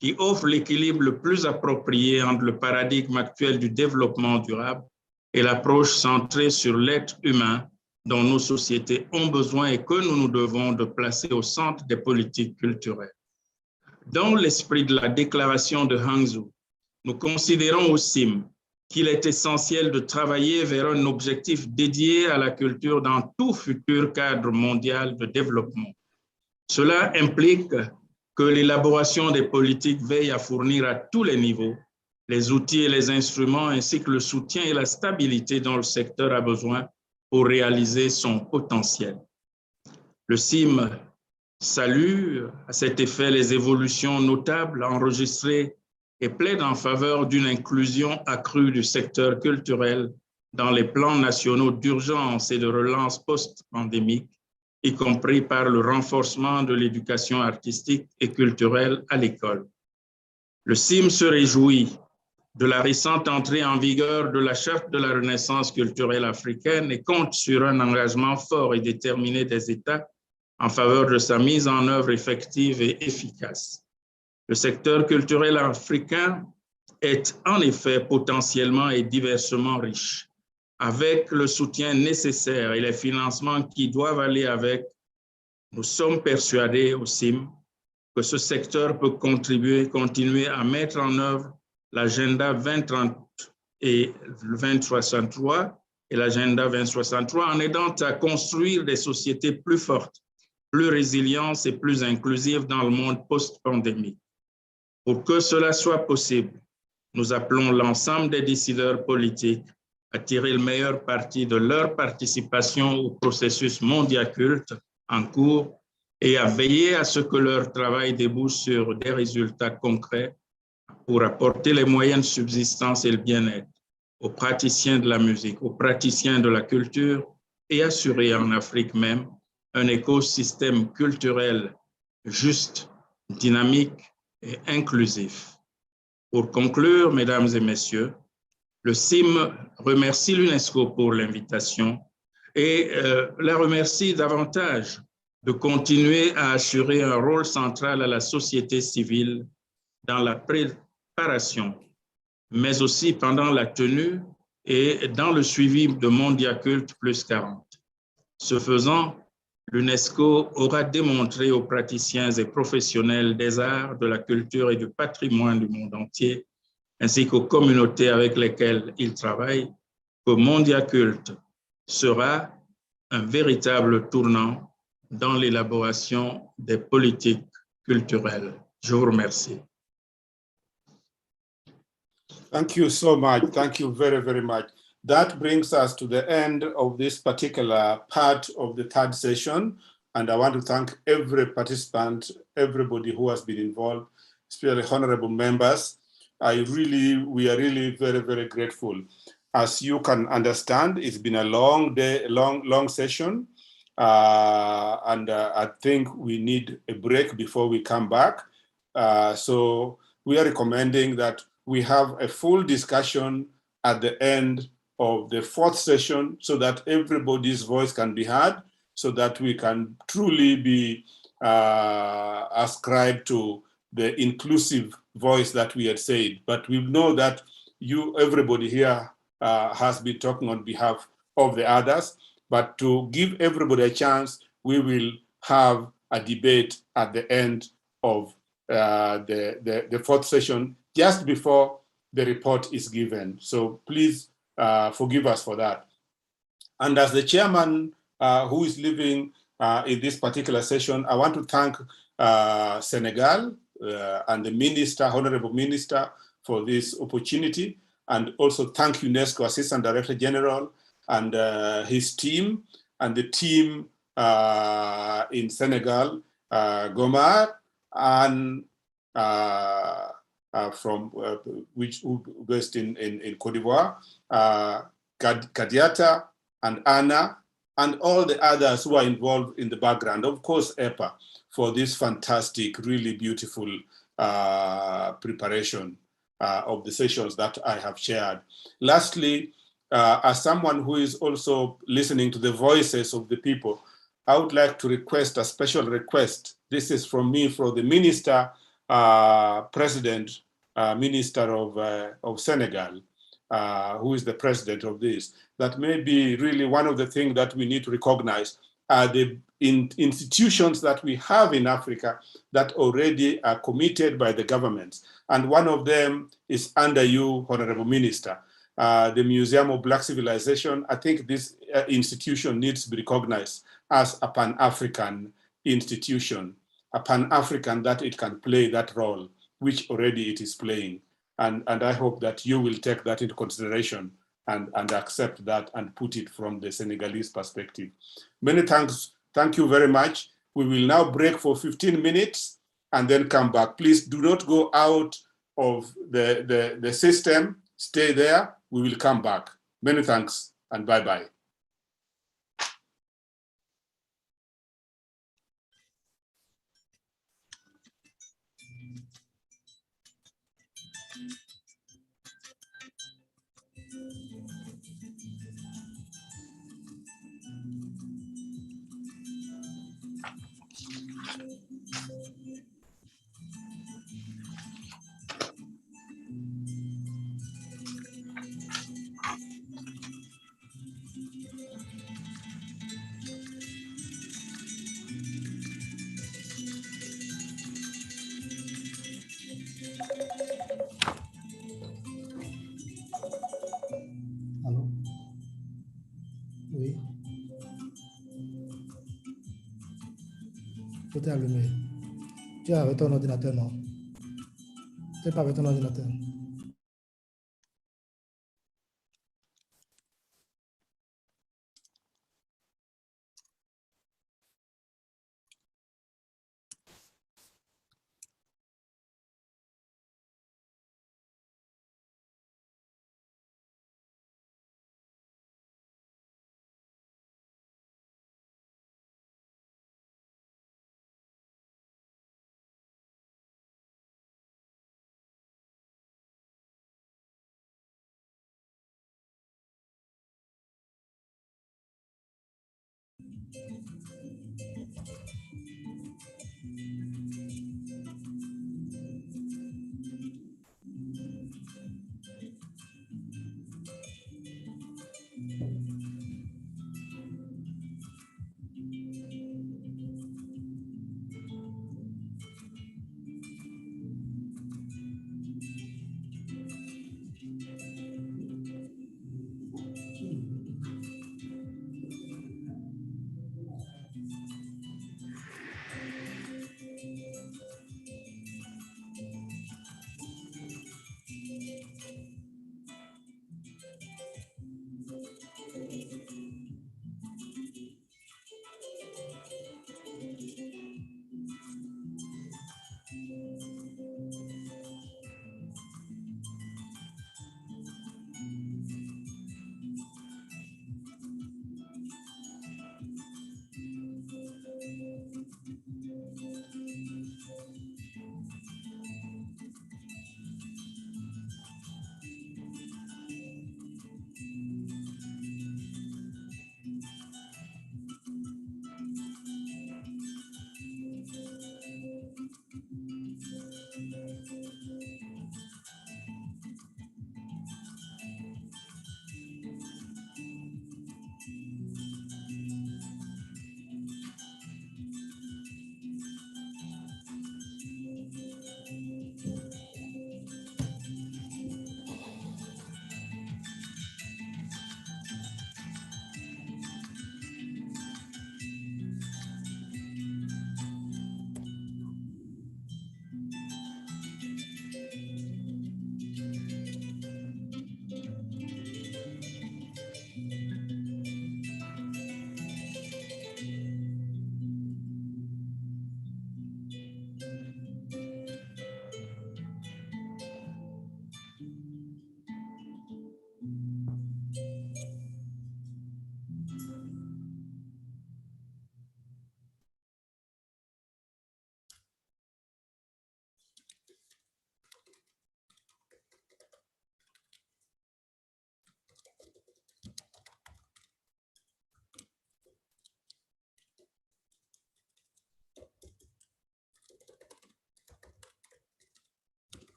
qui offre l'équilibre le plus approprié entre le paradigme actuel du développement durable et l'approche centrée sur l'être humain dont nos sociétés ont besoin et que nous nous devons de placer au centre des politiques culturelles. Dans l'esprit de la déclaration de Hangzhou, nous considérons au CIM qu'il est essentiel de travailler vers un objectif dédié à la culture dans tout futur cadre mondial de développement. Cela implique que l'élaboration des politiques veille à fournir à tous les niveaux les outils et les instruments ainsi que le soutien et la stabilité dont le secteur a besoin pour réaliser son potentiel. Le CIM salue à cet effet les évolutions notables enregistrées et plaide en faveur d'une inclusion accrue du secteur culturel dans les plans nationaux d'urgence et de relance post-pandémique, y compris par le renforcement de l'éducation artistique et culturelle à l'école. Le CIM se réjouit de la récente entrée en vigueur de la Charte de la Renaissance culturelle africaine et compte sur un engagement fort et déterminé des États en faveur de sa mise en œuvre effective et efficace. Le secteur culturel africain est en effet potentiellement et diversement riche. Avec le soutien nécessaire et les financements qui doivent aller avec, nous sommes persuadés au CIM que ce secteur peut continuer à mettre en œuvre l'agenda 2030 et 2063 et l'agenda 2063 en aidant à construire des sociétés plus fortes, plus résilientes et plus inclusives dans le monde post-pandémique. Pour que cela soit possible, nous appelons l'ensemble des décideurs politiques à tirer le meilleur parti de leur participation au processus Mondiacult en cours et à veiller à ce que leur travail débouche sur des résultats concrets pour apporter les moyens de subsistance et le bien-être aux praticiens de la musique, aux praticiens de la culture et assurer en Afrique même un écosystème culturel juste, dynamique et inclusif. Pour conclure, mesdames et messieurs, le CIM remercie l'UNESCO pour l'invitation et la remercie davantage de continuer à assurer un rôle central à la société civile dans la préparation, mais aussi pendant la tenue et dans le suivi de Mondiacult plus 40. Ce faisant, l'UNESCO aura démontré aux praticiens et professionnels des arts, de la culture et du patrimoine du monde entier, ainsi qu'aux communautés avec lesquelles il travaille, que Mondiacult sera un véritable tournant dans l'élaboration des politiques culturelles. Je vous remercie. Thank you so much. Thank you very, very much. That brings us to the end of this particular part of the third session. And I want to thank every participant, everybody who has been involved, especially honorable members. We are really very, very grateful. As you can understand, it's been a long day, long session. And I think we need a break before we come back. So we are recommending that we have a full discussion at the end of the fourth session so that everybody's voice can be heard, so that we can truly be ascribed to the inclusive voice that we had said. But we know that everybody here has been talking on behalf of the others, but to give everybody a chance, we will have a debate at the end of the fourth session, just before the report is given. So please forgive us for that. And as the chairman who is leaving in this particular session, I want to thank Senegal and the minister, Honorable Minister, for this opportunity, and also thank UNESCO Assistant Director General and his team, and the team in Senegal, Gomar, and who based in Cote d'Ivoire, Kadiata and Anna, and all the others who are involved in the background. Of course, EPA, for this fantastic, really beautiful preparation of the sessions that I have shared. Lastly, as someone who is also listening to the voices of the people, I would like to request a special request. This is from me, for the Minister, President, Minister of Senegal, who is the president of this, that may be really one of the things that we need to recognize are the institutions that we have in Africa that already are committed by the governments. And one of them is under you, Honorable Minister. The Museum of Black Civilization, I think this institution needs to be recognized as a Pan-African institution, a Pan-African that it can play that role, which already it is playing. And I hope that you will take that into consideration and accept that and put it from the Senegalese perspective. Many thanks. Thank you very much. We will now break for 15 minutes and then come back. Please do not go out of the system. Stay there. We will come back. Many thanks and bye-bye. Allô? Oui. Tout est allumé. Tu es avec ton ordinateur, non? Tu n'es pas avec ton ordinateur.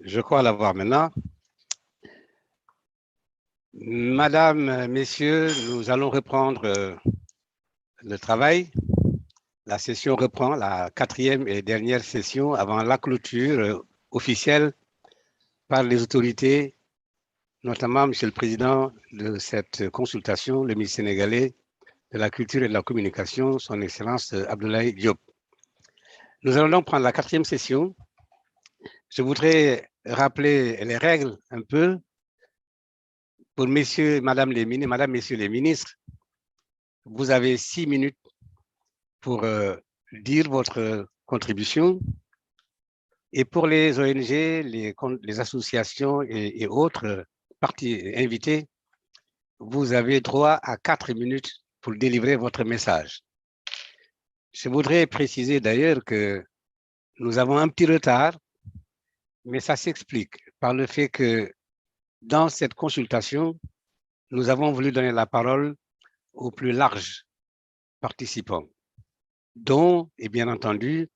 Je crois l'avoir maintenant. Madame, Messieurs, nous allons reprendre le travail. La session reprend, la 4e et dernière session avant la clôture officielle par les autorités, notamment Monsieur le Président de cette consultation, le ministre sénégalais de la Culture et de la Communication, son Excellence Abdoulaye Diop. Nous allons donc prendre la 4e session. Je voudrais rappeler les règles un peu pour messieurs, madame les ministres, madame, messieurs les ministres. Vous avez 6 minutes pour dire votre contribution. Et pour les ONG, les associations et autres parties invitées, vous avez droit à 4 minutes pour délivrer votre message. Je voudrais préciser d'ailleurs que nous avons un petit retard, mais ça s'explique par le fait que dans cette consultation, nous avons voulu donner la parole aux plus larges participants, dont, et bien entendu,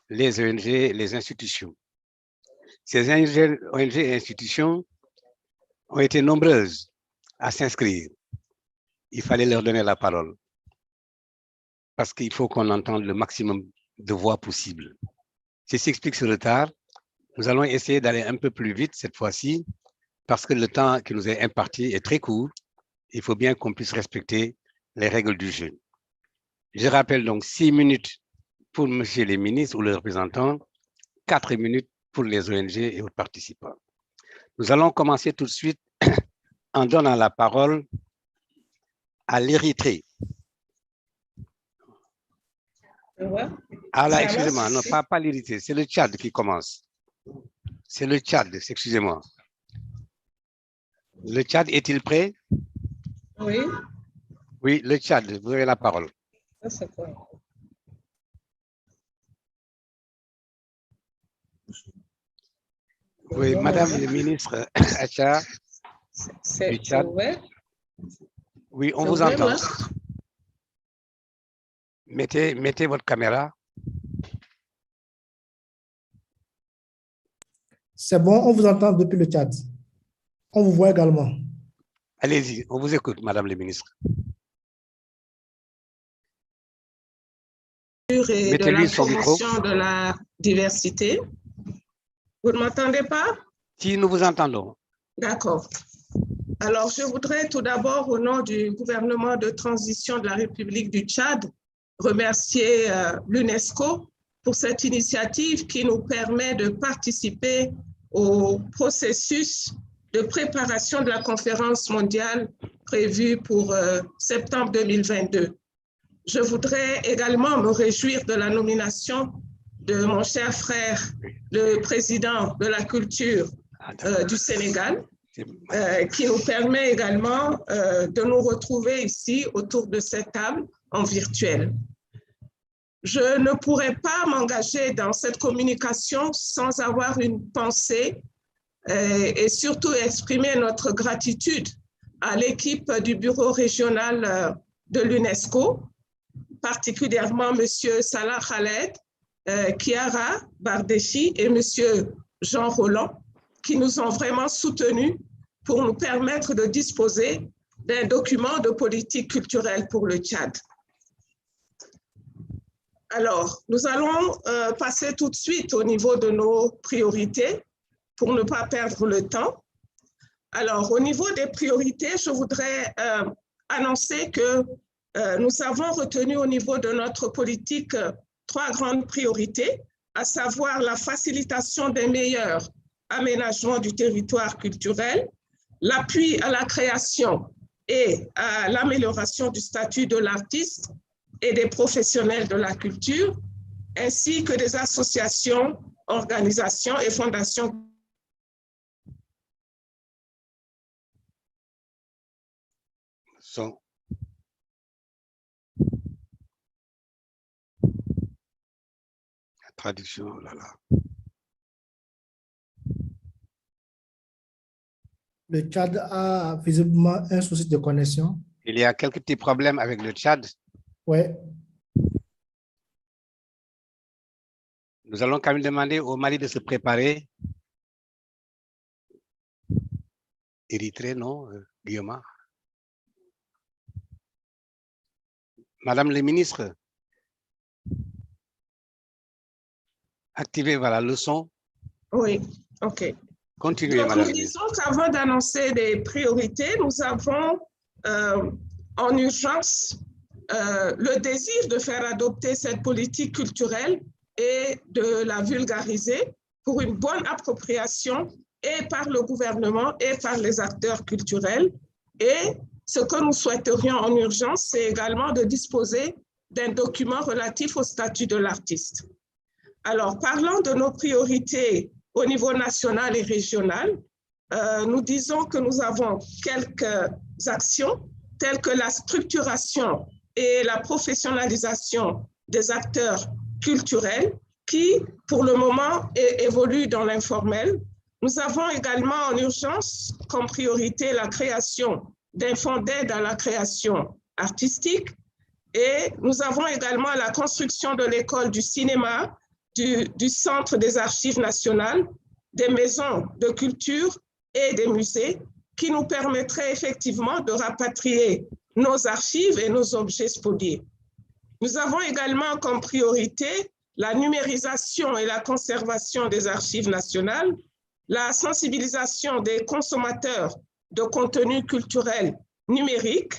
les ONG, les institutions. Ces ONG et institutions ont été nombreuses à s'inscrire. Il fallait leur donner la parole parce qu'il faut qu'on entende le maximum de voix possible. Ceci explique ce retard. Nous allons essayer d'aller un peu plus vite cette fois-ci parce que le temps qui nous est imparti est très court. Il faut bien qu'on puisse respecter les règles du jeu. Je rappelle donc 6 minutes pour monsieur les ministres ou les représentants, 4 minutes pour les ONG et autres participants. Nous allons commencer tout de suite en donnant la parole à l'Érythrée. Ah là, excusez-moi, non, pas l'Érythrée, c'est le Tchad qui commence. C'est le Tchad, excusez-moi. Le Tchad est-il prêt? Oui. Oui, le Tchad, vous avez la parole. Ça, c'est quoi? Oui, Madame le ministre Acha du Tchad. Oui, on vous entend. Mettez votre caméra. C'est bon, on vous entend depuis le Tchad. On vous voit également. Allez-y, on vous écoute, Madame le ministre. Et de la promotion de la diversité. Vous ne m'entendez pas? Si, nous vous entendons. D'accord. Alors, je voudrais tout d'abord, au nom du gouvernement de transition de la République du Tchad, remercier l'UNESCO pour cette initiative qui nous permet de participer au processus de préparation de la conférence mondiale prévue pour septembre 2022. Je voudrais également me réjouir de la nomination de mon cher frère, le président de la culture du Sénégal, qui nous permet également de nous retrouver ici autour de cette table en virtuel. Je ne pourrais pas m'engager dans cette communication sans avoir une pensée et surtout exprimer notre gratitude à l'équipe du bureau régional de l'UNESCO, particulièrement M. Salah Khaled, Kiara Bardechi et M. Jean Roland, qui nous ont vraiment soutenus pour nous permettre de disposer d'un document de politique culturelle pour le Tchad. Alors, nous allons passer tout de suite au niveau de nos priorités pour ne pas perdre le temps. Alors, au niveau des priorités, je voudrais annoncer que nous avons retenu au niveau de notre politique 3 grandes priorités, à savoir la facilitation des meilleurs aménagements du territoire culturel, l'appui à la création et à l'amélioration du statut de l'artiste et des professionnels de la culture, ainsi que des associations, organisations et fondations. Traduction, oh là là. Le Tchad a visiblement un souci de connexion. Il y a quelques petits problèmes avec le Tchad. Oui. Nous allons quand même demander au Mali de se préparer Érythrée, non, Guillaume? Madame le ministre, activez voilà, le son. Oui, OK. Continuez, Donc, Madame nous la ministre. disons qu'avant d'annoncer des priorités, nous avons en urgence le désir de faire adopter cette politique culturelle et de la vulgariser pour une bonne appropriation et par le gouvernement et par les acteurs culturels. Et ce que nous souhaiterions en urgence, c'est également de disposer d'un document relatif au statut de l'artiste. Alors, parlant de nos priorités au niveau national et régional, nous disons que nous avons quelques actions telles que la structuration et la professionnalisation des acteurs culturels qui, pour le moment, évoluent dans l'informel. Nous avons également en urgence comme priorité la création d'un fonds d'aide à la création artistique et nous avons également la construction de l'école du cinéma, du Centre des archives nationales, des maisons de culture et des musées qui nous permettraient effectivement de rapatrier nos archives et nos objets spoliés. Nous avons également comme priorité la numérisation et la conservation des archives nationales, la sensibilisation des consommateurs de contenus culturels numériques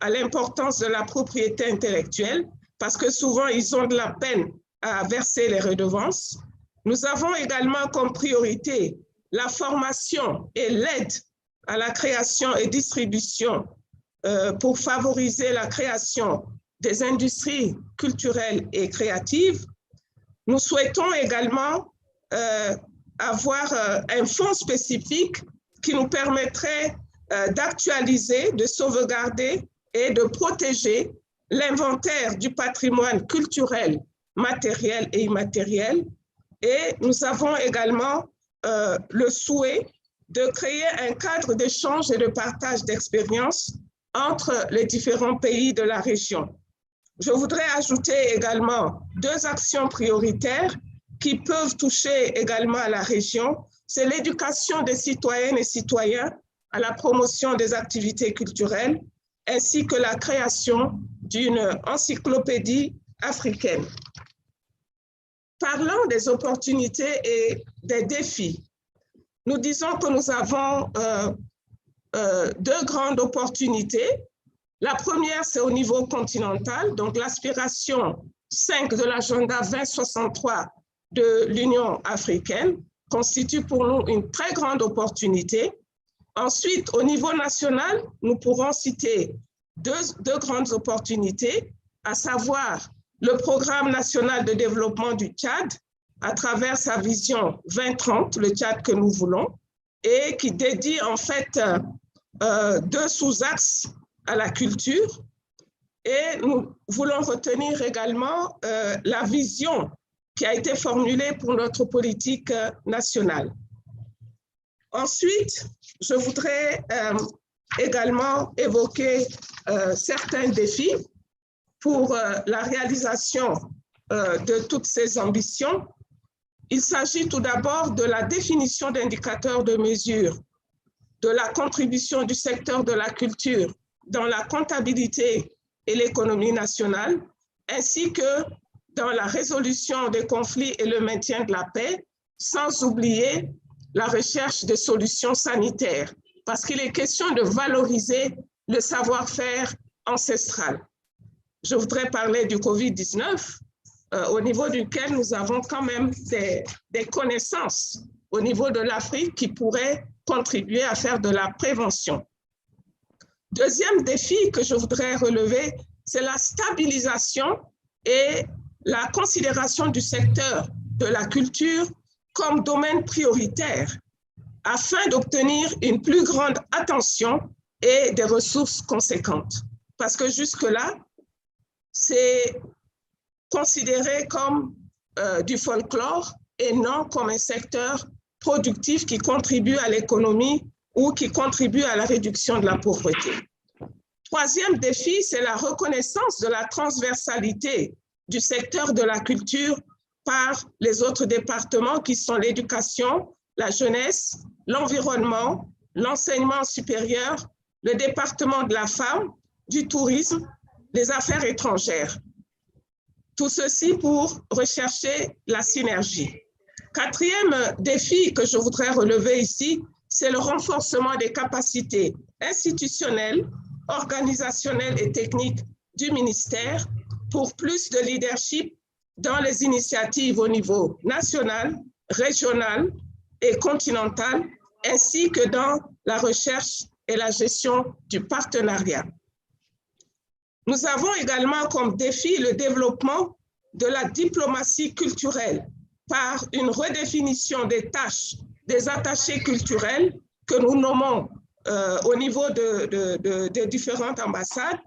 à l'importance de la propriété intellectuelle, parce que souvent ils ont de la peine à verser les redevances. Nous avons également comme priorité la formation et l'aide à la création et distribution pour favoriser la création des industries culturelles et créatives. Nous souhaitons également avoir un fonds spécifique qui nous permettrait d'actualiser, de sauvegarder et de protéger l'inventaire du patrimoine culturel, matériel et immatériel. Et nous avons également le souhait de créer un cadre d'échange et de partage d'expériences entre les différents pays de la région. Je voudrais ajouter également 2 actions prioritaires qui peuvent toucher également à la région. C'est l'éducation des citoyennes et citoyens à la promotion des activités culturelles, ainsi que la création d'une encyclopédie africaine. Parlant des opportunités et des défis, nous disons que nous avons 2 grandes opportunités. La première, c'est au niveau continental, donc l'aspiration 5 de l'agenda 2063 de l'Union africaine constitue pour nous une très grande opportunité. Ensuite, au niveau national, nous pourrons citer deux grandes opportunités, à savoir le programme national de développement du Tchad, à travers sa vision 2030, le Tchad que nous voulons, et qui dédie en fait 2 sous-axes à la culture. Et nous voulons retenir également la vision qui a été formulée pour notre politique nationale. Ensuite, je voudrais également évoquer certains défis pour la réalisation de toutes ces ambitions. Il s'agit tout d'abord de la définition d'indicateurs de mesure, de la contribution du secteur de la culture dans la comptabilité et l'économie nationale, ainsi que dans la résolution des conflits et le maintien de la paix, sans oublier la recherche de solutions sanitaires, parce qu'il est question de valoriser le savoir-faire ancestral. Je voudrais parler du Covid-19, au niveau duquel nous avons quand même des connaissances au niveau de l'Afrique qui pourraient contribuer à faire de la prévention. Deuxième défi que je voudrais relever, c'est la stabilisation et la considération du secteur de la culture comme domaine prioritaire afin d'obtenir une plus grande attention et des ressources conséquentes. Parce que jusque-là, c'est considéré comme du folklore et non comme un secteur productif qui contribue à l'économie ou qui contribue à la réduction de la pauvreté. Troisième défi, c'est la reconnaissance de la transversalité du secteur de la culture par les autres départements qui sont l'éducation, la jeunesse, l'environnement l'enseignement supérieur, le département de la femme, du tourisme, les affaires étrangères. Tout ceci pour rechercher la synergie. Quatrième défi que je voudrais relever ici, c'est le renforcement des capacités institutionnelles, organisationnelles et techniques du ministère pour plus de leadership dans les initiatives au niveau national, régional et continental, ainsi que dans la recherche et la gestion du partenariat. Nous avons également comme défi le développement de la diplomatie culturelle par une redéfinition des tâches des attachés culturels que nous nommons au niveau des différentes ambassades,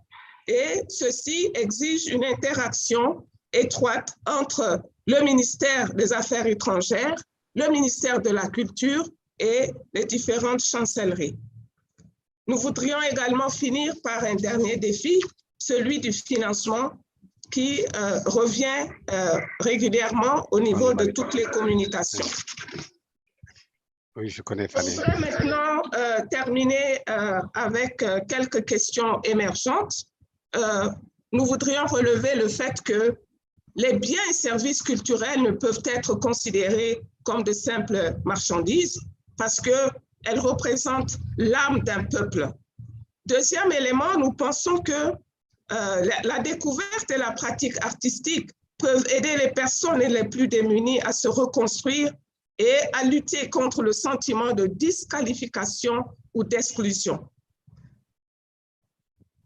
et ceci exige une interaction étroite entre le ministère des Affaires étrangères, le ministère de la Culture et les différentes chancelleries. Nous voudrions également finir par un dernier défi, celui du financement qui revient régulièrement au niveau de toutes les communications. Oui, je connais. Je voudrais maintenant terminer avec quelques questions émergentes. Nous voudrions relever le fait que les biens et services culturels ne peuvent être considérés comme de simples marchandises parce qu'elles représentent l'âme d'un peuple. Deuxième élément, nous pensons que la découverte et la pratique artistique peuvent aider les personnes les plus démunies à se reconstruire et à lutter contre le sentiment de disqualification ou d'exclusion.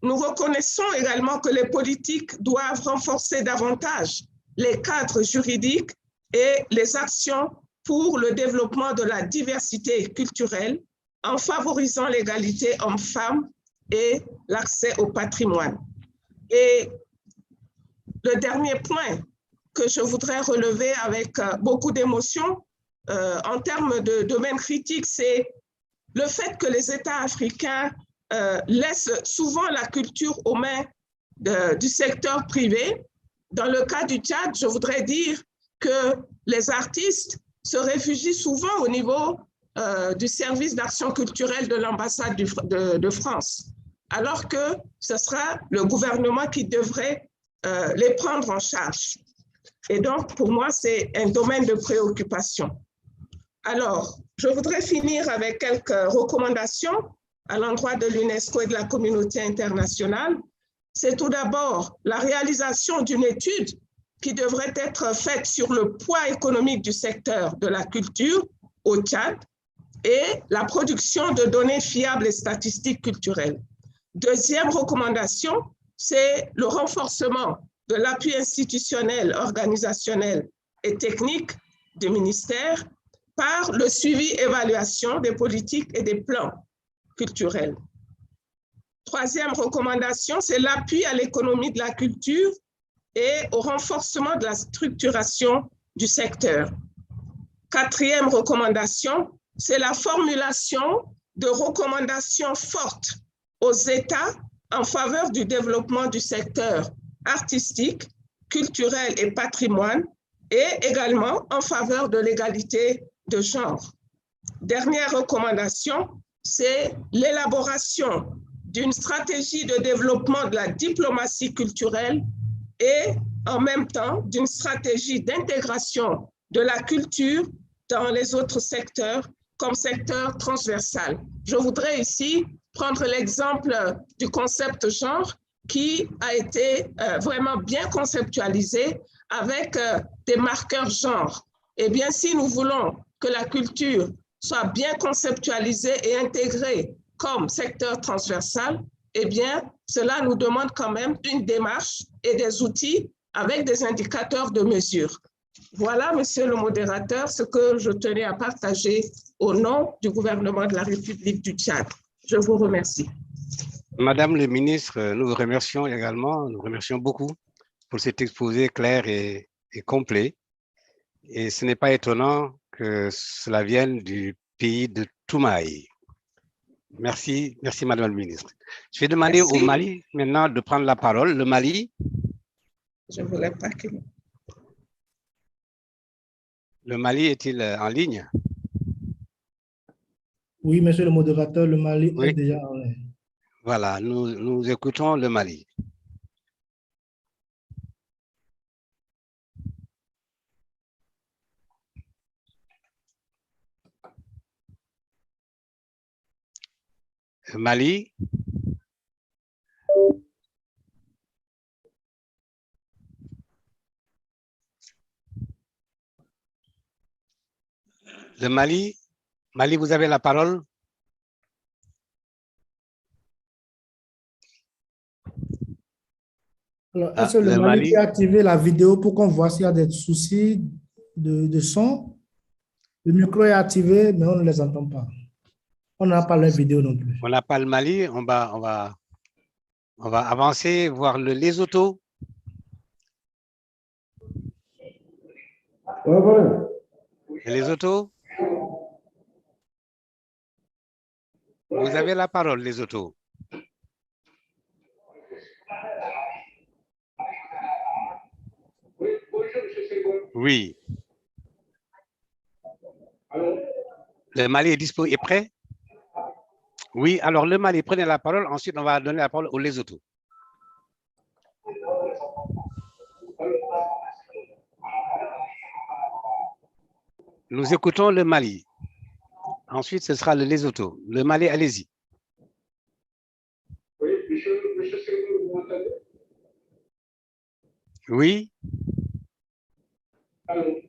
Nous reconnaissons également que les politiques doivent renforcer davantage les cadres juridiques et les actions pour le développement de la diversité culturelle en favorisant l'égalité hommes-femmes et l'accès au patrimoine. Et le dernier point que je voudrais relever avec beaucoup d'émotion en termes de domaine critique, c'est le fait que les États africains laissent souvent la culture aux mains du secteur privé. Dans le cas du Tchad, je voudrais dire que les artistes se réfugient souvent au niveau du service d'action culturelle de l'ambassade de France, alors que ce sera le gouvernement qui devrait les prendre en charge. Et donc, pour moi, c'est un domaine de préoccupation. Alors, je voudrais finir avec quelques recommandations à l'endroit de l'UNESCO et de la communauté internationale. C'est tout d'abord la réalisation d'une étude qui devrait être faite sur le poids économique du secteur de la culture au Tchad et la production de données fiables et statistiques culturelles. Deuxième recommandation, c'est le renforcement de l'appui institutionnel, organisationnel et technique du ministère par le suivi-évaluation des politiques et des plans culturels. Troisième recommandation, c'est l'appui à l'économie de la culture et au renforcement de la structuration du secteur. Quatrième recommandation, c'est la formulation de recommandations fortes aux États en faveur du développement du secteur artistique, culturel et patrimoine, et également en faveur de l'égalité de genre. Dernière recommandation, c'est l'élaboration d'une stratégie de développement de la diplomatie culturelle et en même temps d'une stratégie d'intégration de la culture dans les autres secteurs comme secteur transversal. Je voudrais ici prendre l'exemple du concept genre qui a été vraiment bien conceptualisé avec des marqueurs genre. Eh bien, si nous voulons que la culture soit bien conceptualisée et intégrée comme secteur transversal, eh bien, cela nous demande quand même une démarche et des outils avec des indicateurs de mesure. Voilà, monsieur le modérateur, ce que je tenais à partager au nom du gouvernement de la République du Tchad. Je vous remercie. Madame le ministre, nous vous remercions également, nous remercions beaucoup pour cet exposé clair et complet. Et ce n'est pas étonnant que cela vienne du pays de Toumaï. Merci, merci Madame le ministre. Je vais demander au Mali maintenant de prendre la parole. Le Mali. Je ne voulais pas que... Le Mali est-il en ligne? Oui, monsieur le modérateur, le Mali Oui. est déjà en ligne. Voilà, nous écoutons le Mali. Mali. Le Mali. Mali, vous avez la parole. Alors, est-ce que le Mali peut activer la vidéo pour qu'on voit s'il y a des soucis de son? Le micro est activé, mais on ne les entend pas. On n'a pas la vidéo non plus. On n'a pas le Mali, on va avancer, voir le Lesotho. Le Lesotho. Vous avez la parole, Lesotho. Oui. Le Mali est prêt? Oui, alors le Mali, prenez la parole, ensuite on va donner la parole au Lesotho. Nous écoutons le Mali. Ensuite, ce sera le Lesotho. Le Mali, allez-y. Oui, monsieur Sékou, vous m'entendez? Oui. Allô?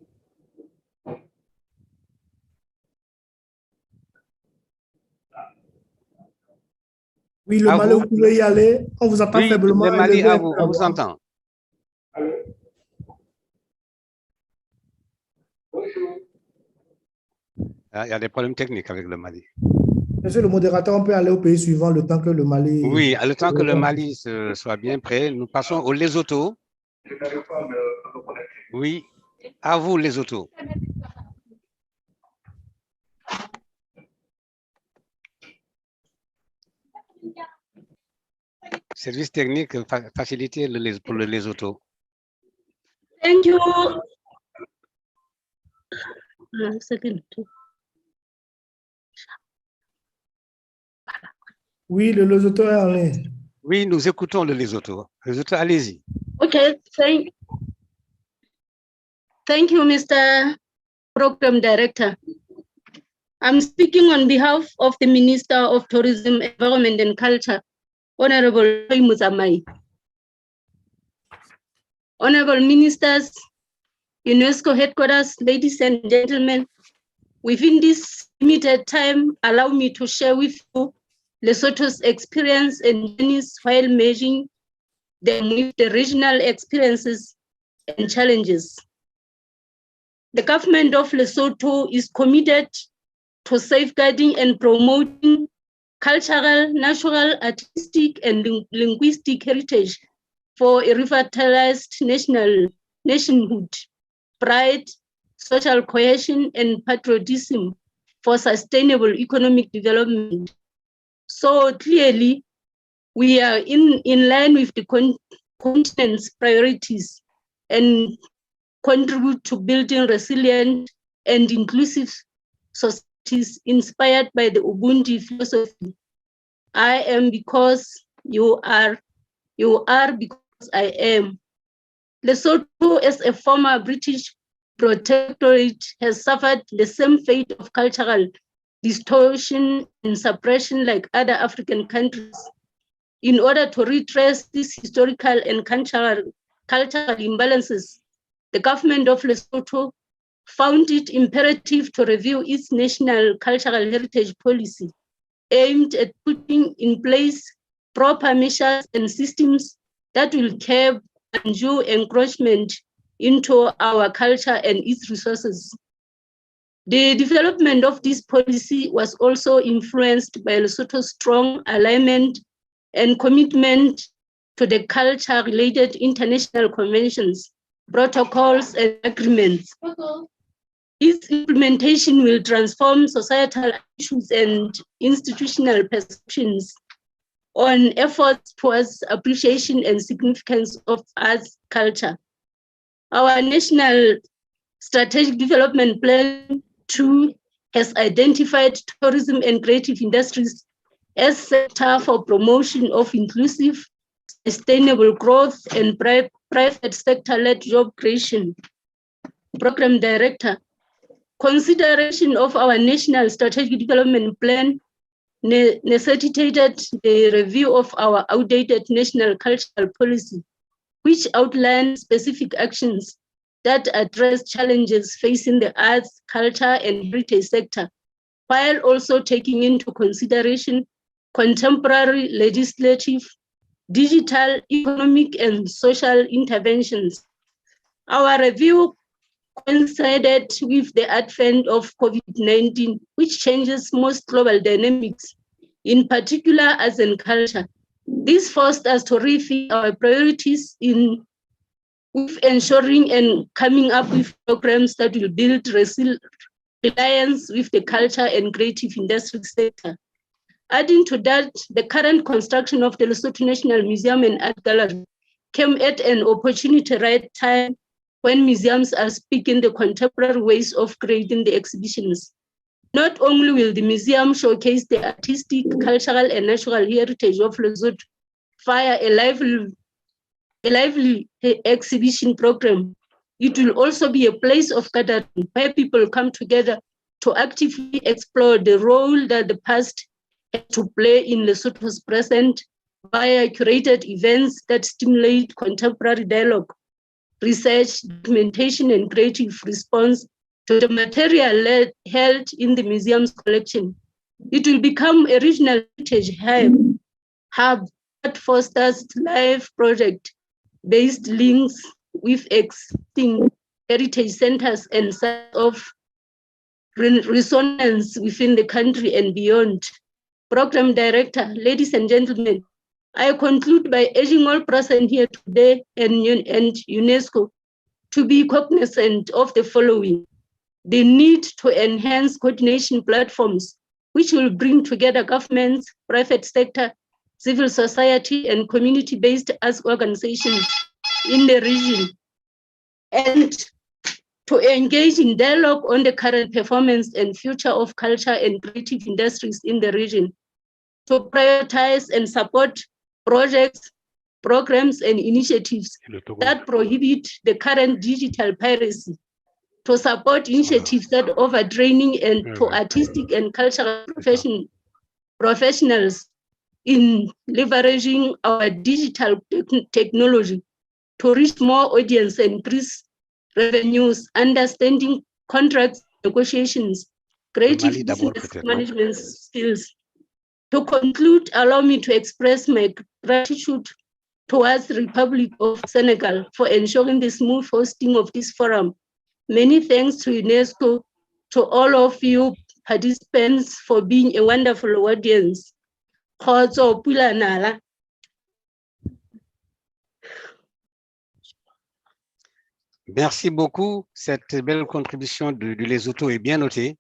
Oui, le Mali, vous pouvez y aller. On vous entend faiblement. Le Mali, à vous, on vous entend. Allô? Bonjour. Il y a des problèmes techniques avec le Mali. Monsieur le modérateur, on peut aller au pays suivant le temps que le Mali... Oui, le temps que le Mali soit bien prêt, nous passons au Lesotho. Je n'arrive pas à me connecter. Oui, à vous, Lesotho. Service technique, facilité pour le Lesotho. Thank you. Oui, le Lesotho est en ligne. Oui, nous écoutons le Lesotho. Lesotho, allez-y. Okay, thank you, Mr. Program Director. I'm speaking on behalf of the Minister of Tourism, Environment and Culture, Honorable Muzamai. Honorable Ministers, UNESCO headquarters, ladies and gentlemen, within this limited time, allow me to share with you Lesotho's experience and journeys while measuring them with the regional experiences and challenges. The government of Lesotho is committed to safeguarding and promoting cultural, natural, artistic, and linguistic heritage for a revitalized nationhood, pride, social cohesion, and patriotism for sustainable economic development. So clearly, we are in line with the continent's priorities and contribute to building resilient and inclusive societies inspired by the Ubuntu philosophy. I am because you are because I am. Lesotho, as a former British protectorate, has suffered the same fate of cultural distortion and suppression like other African countries. In order to redress these historical and cultural imbalances, the government of Lesotho found it imperative to review its national cultural heritage policy aimed at putting in place proper measures and systems that will curb undue encroachment into our culture and its resources. The development of this policy was also influenced by Lesotho's strong alignment and commitment to the culture-related international conventions, protocols, and agreements. Its implementation will transform societal issues and institutional perceptions on efforts towards appreciation and significance of arts culture. Our National Strategic Development Plan 2 has identified tourism and creative industries as sector for promotion of inclusive, sustainable growth and private sector-led job creation. Program Director, consideration of our National Strategic Development Plan necessitated the review of our outdated national cultural policy, which outlines specific actions that address challenges facing the arts, culture, and heritage sector, while also taking into consideration contemporary legislative, digital, economic, and social interventions. Our review coincided with the advent of COVID-19, which changes most global dynamics, in particular arts and culture. This forced us to rethink our priorities with ensuring and coming up with programs that will build reliance with the culture and creative industry sector. Adding to that, the current construction of the Lesotho National Museum and Art Gallery came at an opportunity right time when museums are speaking the contemporary ways of creating the exhibitions. Not only will the museum showcase the artistic, cultural, and natural heritage of Lesotho via a lively exhibition program, it will also be a place of gathering where people come together to actively explore the role that the past had to play in Lesotho's present via curated events that stimulate contemporary dialogue, research, documentation, and creative response to the material held in the museum's collection. It will become a regional heritage hub that fosters live project-based links with existing heritage centers and sites of resonance within the country and beyond. Program Director, ladies and gentlemen, I conclude by urging all present here today and UNESCO to be cognizant of the following: the need to enhance coordination platforms which will bring together governments, private sector, civil society, and community-based arts organizations in the region, and to engage in dialogue on the current performance and future of culture and creative industries in the region, to prioritize and support projects, programs, and initiatives that prohibit the current digital piracy, to support initiatives that offer training and to artistic and cultural professionals in leveraging our digital technology to reach more audience and increase revenues, understanding contracts, negotiations, creative business management skills. To conclude, allow me to express my gratitude towards the Republic of Senegal for ensuring the smooth hosting of this forum. Many thanks to UNESCO, to all of you participants for being a wonderful audience. Merci beaucoup. Cette belle contribution du Lesotho est bien notée.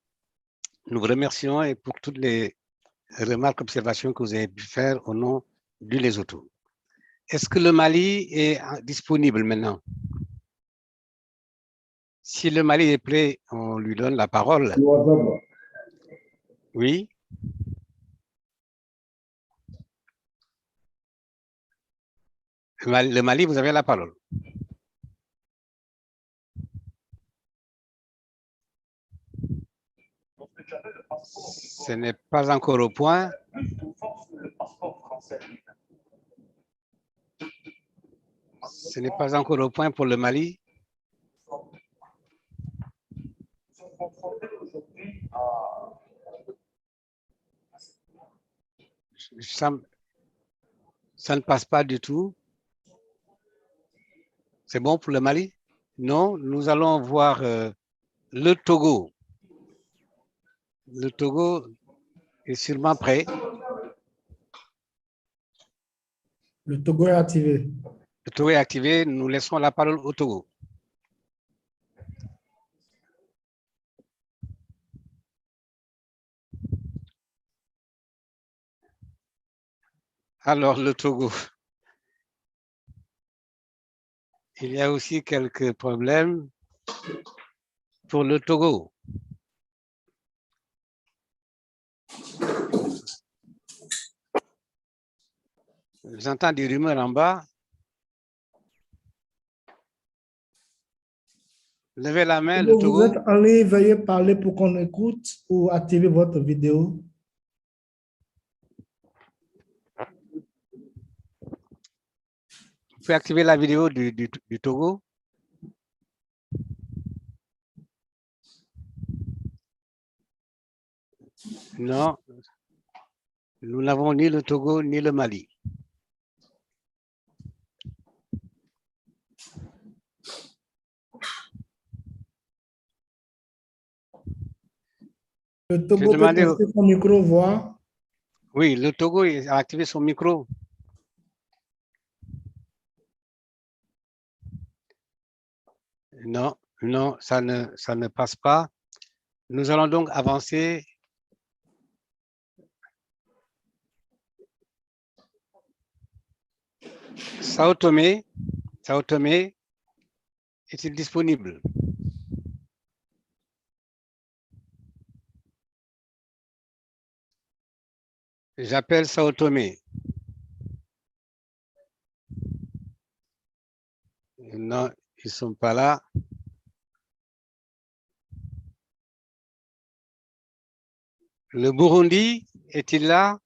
Nous vous remercions et pour toutes les remarques, observations que vous avez pu faire au nom du Lesotho. Est-ce que le Mali est disponible maintenant? Si le Mali est prêt, on lui donne la parole. Oui. Le Mali, vous avez la parole. Ce n'est pas encore au point. Ce n'est pas encore au point pour le Mali. Ça ne passe pas du tout. C'est bon pour le Mali? Non, nous allons voir le Togo. Le Togo est sûrement prêt. Le Togo est activé. Le Togo est activé. Nous laissons la parole au Togo. Alors, le Togo. Il y a aussi quelques problèmes pour le Togo. J'entends des rumeurs en bas. Levez la main, le Togo. Vous êtes en ligne, veuillez parler pour qu'on écoute ou activer votre vidéo. Vous pouvez activer la vidéo du Togo. Non, nous n'avons ni le Togo ni le Mali. Le Togo peut activer son micro, voir. Oui, le Togo a activé son micro. Non, non, ça ne passe pas. Nous allons donc avancer. Sao Tomé est-il disponible? J'appelle Sao Tomé. Non, ils ne sont pas là. Le Burundi est-il là?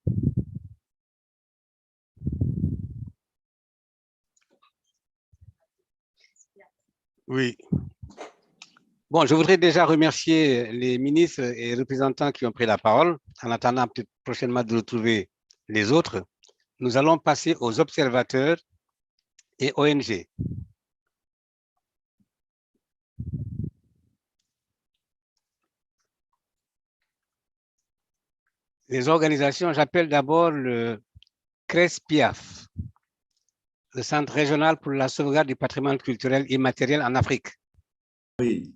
Oui. Bon, je voudrais déjà remercier les ministres et représentants qui ont pris la parole. En attendant peut-être prochainement de retrouver les autres, nous allons passer aux observateurs et ONG. Les organisations, j'appelle d'abord le CRESPIAF, le Centre régional pour la sauvegarde du patrimoine culturel immatériel en Afrique. Oui.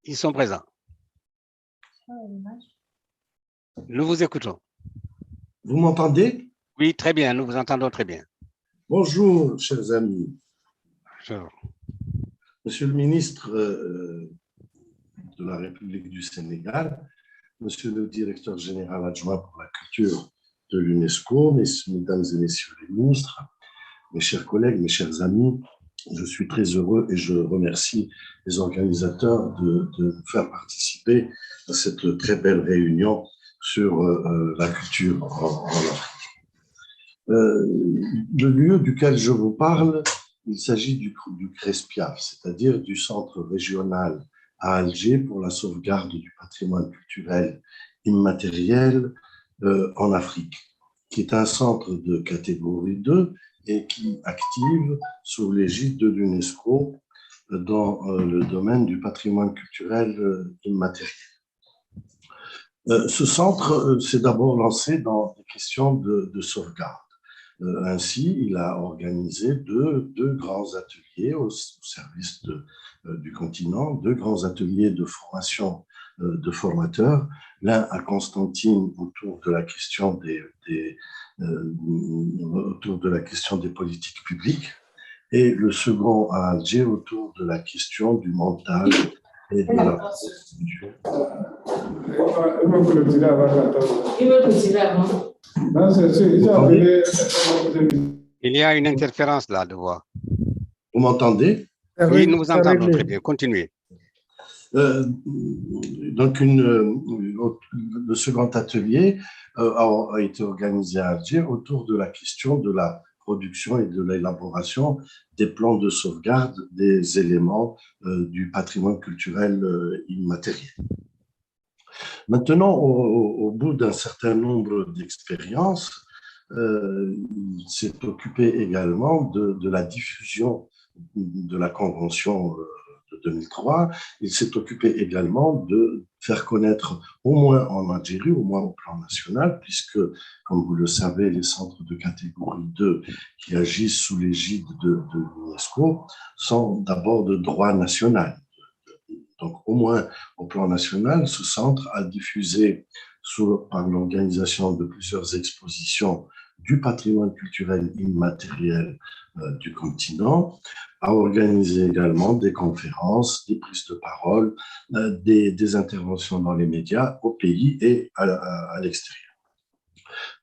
Ils sont présents. Nous vous écoutons. Vous m'entendez? Oui, très bien, nous vous entendons très bien. Bonjour, chers amis. Bonjour. Monsieur le ministre de la République du Sénégal, Monsieur le directeur général adjoint pour la culture de l'UNESCO, mesdames et messieurs les ministres, mes chers collègues, mes chers amis, je suis très heureux et je remercie les organisateurs de nous faire participer à cette très belle réunion sur la culture en Afrique. Le lieu duquel je vous parle, il s'agit du CRESPIAF, c'est-à-dire du Centre régional à Alger pour la sauvegarde du patrimoine culturel immatériel en Afrique, qui est un centre de catégorie 2 et qui active sous l'égide de l'UNESCO dans le domaine du patrimoine culturel immatériel. Ce centre s'est d'abord lancé dans des questions de sauvegarde. Ainsi, il a organisé deux grands ateliers au service du continent, deux grands ateliers de formation de formateurs, l'un à Constantine autour de la question des politiques publiques et le second à Alger autour de la question du montage et de la procédure. Il y a une interférence là de voix. Vous m'entendez? Oui, nous vous entendons très bien. Continuez. Donc, le second atelier a été organisé à Alger autour de la question de la production et de l'élaboration des plans de sauvegarde des éléments du patrimoine culturel immatériel. Maintenant, au bout d'un certain nombre d'expériences, il s'est occupé également de la diffusion de la Convention de 2003. Il s'est occupé également de faire connaître, au moins en Algérie, au moins au plan national, puisque, comme vous le savez, les centres de catégorie 2 qui agissent sous l'égide de l'UNESCO sont d'abord de droit national. Donc, au moins au plan national, ce centre a diffusé, par l'organisation de plusieurs expositions du patrimoine culturel immatériel du continent, a organisé également des conférences, des prises de parole, des interventions dans les médias au pays et à l'extérieur.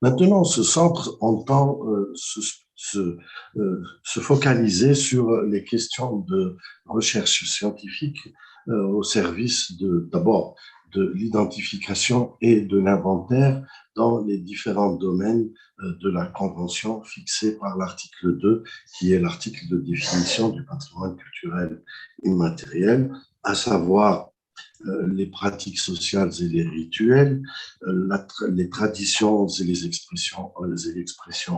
Maintenant, ce centre entend se focaliser sur les questions de recherche scientifique au service d'abord de l'identification et de l'inventaire dans les différents domaines de la Convention fixée par l'article 2, qui est l'article de définition du patrimoine culturel immatériel, à savoir les pratiques sociales et les rituels, les traditions et les expressions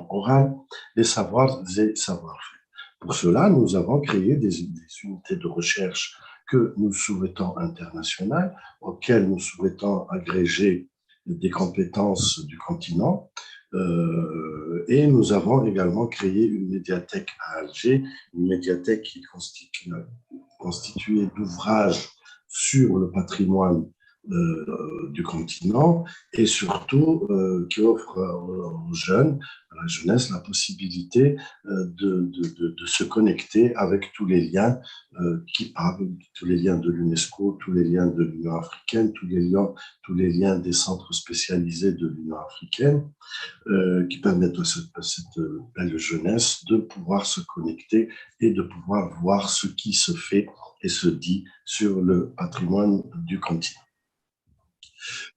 orales, les savoirs et savoir-faire. Pour cela, nous avons créé des unités de recherche que nous souhaitons internationales, auxquelles nous souhaitons agréger des compétences du continent. Et nous avons également créé une médiathèque à Alger, une médiathèque qui est constituée d'ouvrages sur le patrimoine du continent et surtout qui offre aux jeunes, à la jeunesse, la possibilité de se connecter avec tous les liens qui parlent, tous les liens de l'UNESCO, tous les liens de l'Union africaine, tous les liens des centres spécialisés de l'Union africaine qui permettent à cette belle jeunesse de pouvoir se connecter et de pouvoir voir ce qui se fait et se dit sur le patrimoine du continent.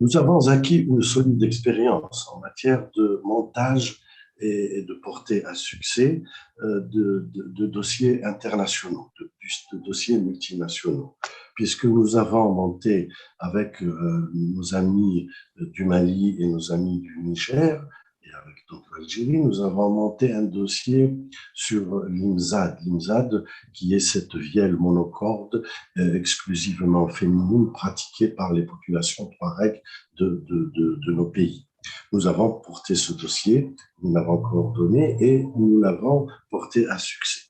Nous avons acquis une solide expérience en matière de montage et de portée à succès de dossiers internationaux, de dossiers multinationaux, puisque nous avons monté avec nos amis du Mali et nos amis du Niger, et avec donc l'Algérie, nous avons monté un dossier sur l'IMSAD, qui est cette vielle monocorde exclusivement féminine pratiquée par les populations touareg de nos pays. Nous avons porté ce dossier, nous l'avons coordonné et nous l'avons porté à succès.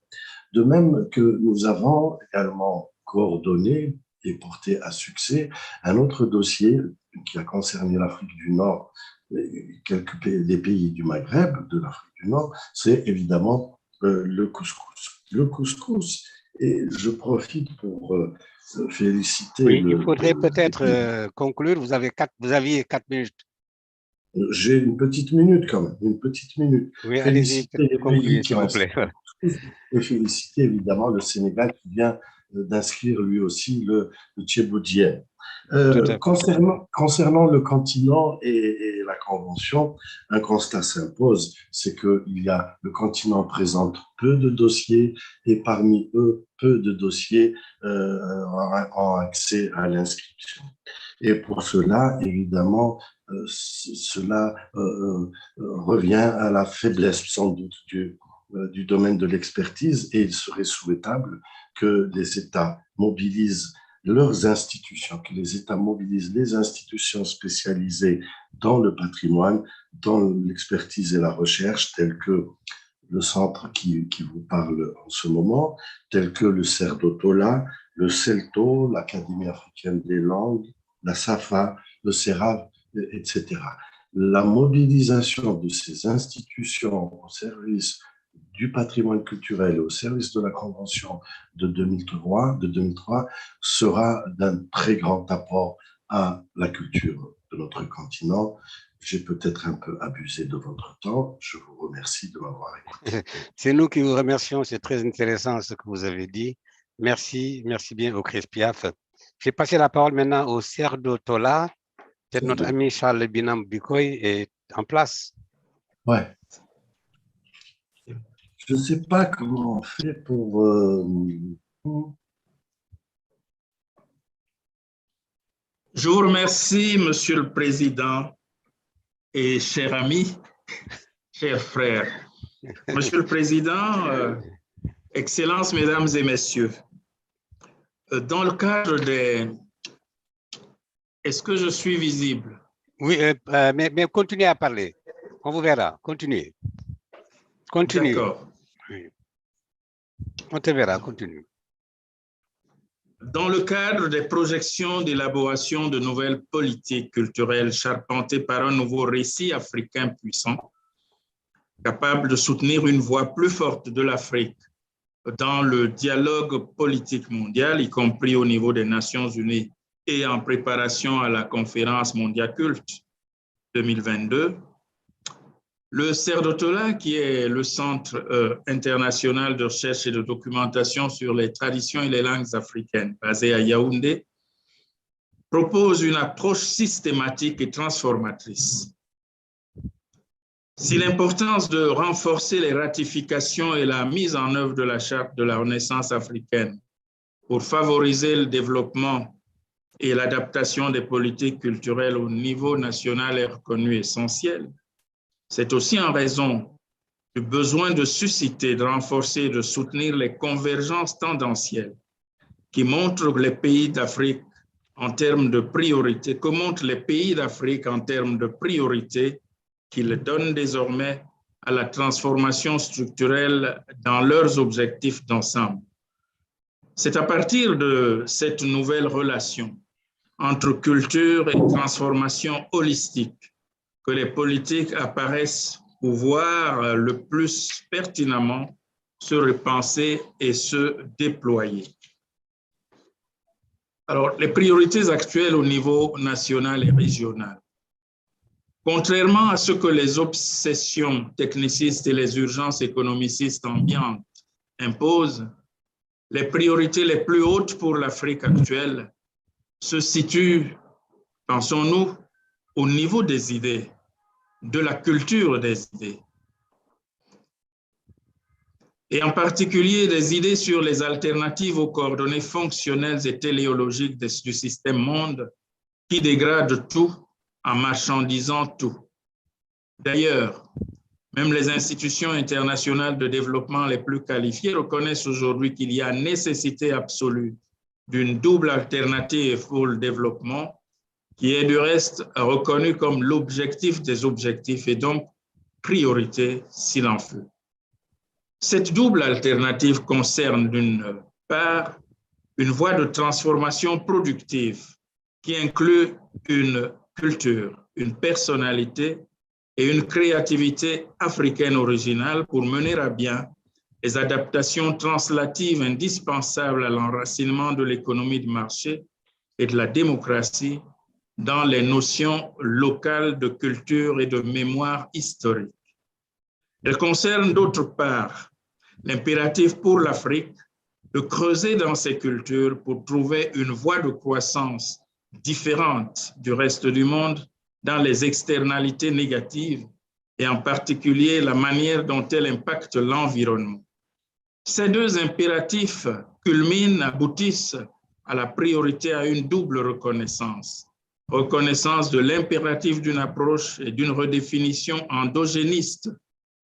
De même que nous avons également coordonné et porté à succès un autre dossier qui a concerné l'Afrique du Nord, des pays du Maghreb, de l'Afrique du Nord, c'est évidemment le couscous. Le couscous, et je profite pour féliciter... Oui, il faudrait peut-être conclure, vous aviez 4 minutes. J'ai une petite minute quand même, une petite minute. Oui, allez-y, concluez, s'il vous plaît. Et féliciter évidemment le Sénégal qui vient d'inscrire lui aussi le Tchéboudien. Concernant le continent et la Convention, un constat s'impose, c'est que le continent présente peu de dossiers et parmi eux, peu de dossiers ont accès à l'inscription. Et pour cela, évidemment, cela revient à la faiblesse sans doute du domaine de l'expertise, et il serait souhaitable que les États mobilisent leurs institutions, que les États mobilisent les institutions spécialisées dans le patrimoine, dans l'expertise et la recherche, telles que le centre qui vous parle en ce moment, tels que le CERDOTOLA, le CELTO, l'Académie africaine des langues, la SAFA, le CERAV, etc. La mobilisation de ces institutions au service du patrimoine culturel, au service de la Convention de 2003 sera d'un très grand apport à la culture de notre continent. J'ai peut-être un peu abusé de votre temps. Je vous remercie de m'avoir écouté. C'est nous qui vous remercions. C'est très intéressant ce que vous avez dit. Merci bien au Crespiaf. Je vais passer la parole maintenant au CERDOTOLA. Peut-être notre ami Charles Binam Bikoy est en place. Ouais. Je ne sais pas comment on fait pour... Je vous remercie, Monsieur le Président et cher ami, chers frères. Monsieur le Président, Excellences, Mesdames et Messieurs, dans le cadre des... Est-ce que je suis visible? Oui, mais continuez à parler. On vous verra. Continuez. Continue. D'accord. Oui. On te verra, continue. Dans le cadre des projections d'élaboration de nouvelles politiques culturelles charpentées par un nouveau récit africain puissant, capable de soutenir une voix plus forte de l'Afrique dans le dialogue politique mondial, y compris au niveau des Nations Unies et en préparation à la conférence Mondiacult 2022, Le CERDOTOLA, qui est le Centre international de recherche et de documentation sur les traditions et les langues africaines, basé à Yaoundé, propose une approche systématique et transformatrice. Si l'importance de renforcer les ratifications et la mise en œuvre de la Charte de la Renaissance africaine pour favoriser le développement et l'adaptation des politiques culturelles au niveau national est reconnue essentielle, c'est aussi en raison du besoin de susciter, de renforcer et de soutenir les convergences tendancielles qui montrent les pays d'Afrique en termes de priorité, que montrent les pays d'Afrique en termes de priorité qu'ils donnent désormais à la transformation structurelle dans leurs objectifs d'ensemble. C'est à partir de cette nouvelle relation entre culture et transformation holistique que les politiques apparaissent pouvoir le plus pertinemment se repenser et se déployer. Alors, les priorités actuelles au niveau national et régional. Contrairement à ce que les obsessions technicistes et les urgences économicistes ambiantes imposent, les priorités les plus hautes pour l'Afrique actuelle se situent, pensons-nous, au niveau des idées, de la culture des idées, et en particulier des idées sur les alternatives aux coordonnées fonctionnelles et téléologiques du système monde qui dégrade tout en marchandisant tout. D'ailleurs, même les institutions internationales de développement les plus qualifiées reconnaissent aujourd'hui qu'il y a nécessité absolue d'une double alternative pour le développement qui est du reste reconnu comme l'objectif des objectifs et donc priorité s'il en fut. Cette double alternative concerne d'une part une voie de transformation productive qui inclut une culture, une personnalité et une créativité africaine originale pour mener à bien les adaptations translatives indispensables à l'enracinement de l'économie de marché et de la démocratie dans les notions locales de culture et de mémoire historique. Elle concerne d'autre part l'impératif pour l'Afrique de creuser dans ses cultures pour trouver une voie de croissance différente du reste du monde dans les externalités négatives et en particulier la manière dont elles impactent l'environnement. Ces deux impératifs culminent, aboutissent à la priorité à une double reconnaissance. Reconnaissance de l'impératif d'une approche et d'une redéfinition endogéniste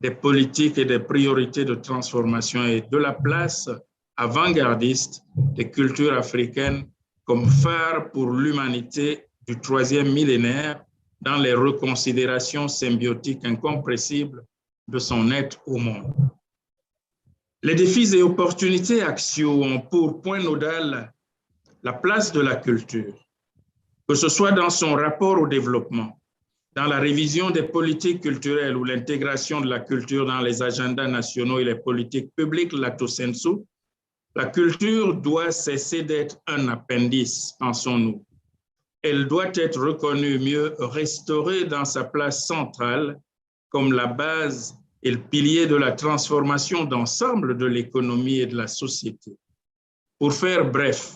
des politiques et des priorités de transformation et de la place avant-gardiste des cultures africaines comme phare pour l'humanité du troisième millénaire dans les reconsidérations symbiotiques incompressibles de son être au monde. Les défis et opportunités axiaux ont pour point nodal la place de la culture, que ce soit dans son rapport au développement, dans la révision des politiques culturelles ou l'intégration de la culture dans les agendas nationaux et les politiques publiques, lato sensu, la culture doit cesser d'être un appendice, pensons-nous. Elle doit être reconnue, mieux restaurée dans sa place centrale comme la base et le pilier de la transformation d'ensemble de l'économie et de la société. Pour faire bref,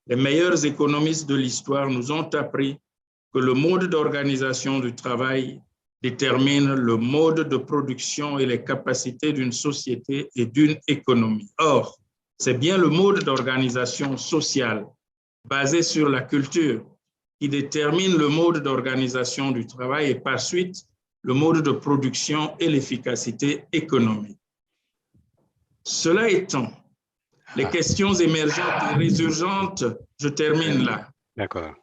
les meilleurs économistes de l'histoire nous ont appris que le mode d'organisation du travail détermine le mode de production et les capacités d'une société et d'une économie. Or, c'est bien le mode d'organisation sociale basé sur la culture qui détermine le mode d'organisation du travail et par suite le mode de production et l'efficacité économique. Cela étant, les questions émergentes et résurgentes, je termine là,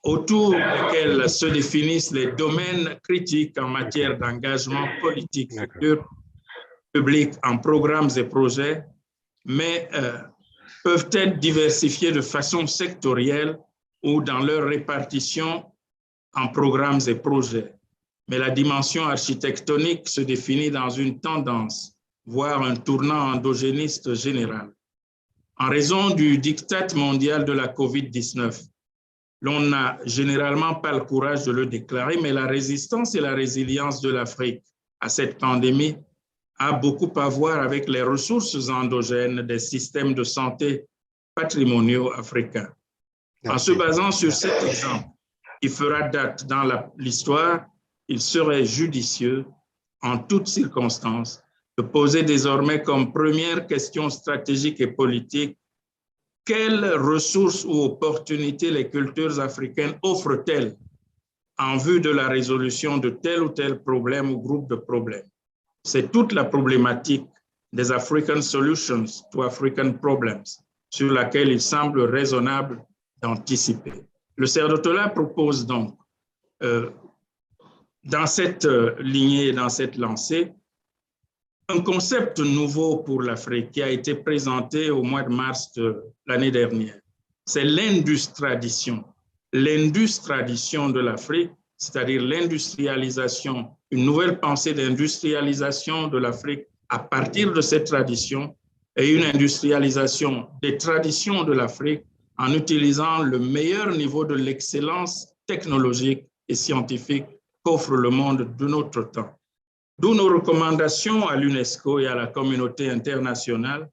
autour desquelles se définissent les domaines critiques en matière d'engagement politique public en programmes et projets, mais peuvent être diversifiés de façon sectorielle ou dans leur répartition en programmes et projets. Mais la dimension architectonique se définit dans une tendance, voire un tournant endogéniste général. En raison du diktat mondial de la COVID-19, l'on n'a généralement pas le courage de le déclarer, mais la résistance et la résilience de l'Afrique à cette pandémie a beaucoup à voir avec les ressources endogènes des systèmes de santé patrimoniaux africains. En se basant sur cet exemple qui fera date dans l'histoire, il serait judicieux, en toutes circonstances, de poser désormais comme première question stratégique et politique quelles ressources ou opportunités les cultures africaines offrent-elles en vue de la résolution de tel ou tel problème ou groupe de problèmes. C'est toute la problématique des African Solutions to African Problems sur laquelle il semble raisonnable d'anticiper. Le CERDOTOLA propose donc, dans cette lignée, dans cette lancée, un concept nouveau pour l'Afrique qui a été présenté au mois de mars de l'année dernière. C'est l'industradition. L'industradition de l'Afrique, c'est-à-dire l'industrialisation, une nouvelle pensée d'industrialisation de l'Afrique à partir de cette tradition et une industrialisation des traditions de l'Afrique en utilisant le meilleur niveau de l'excellence technologique et scientifique qu'offre le monde de notre temps. D'où nos recommandations à l'UNESCO et à la communauté internationale,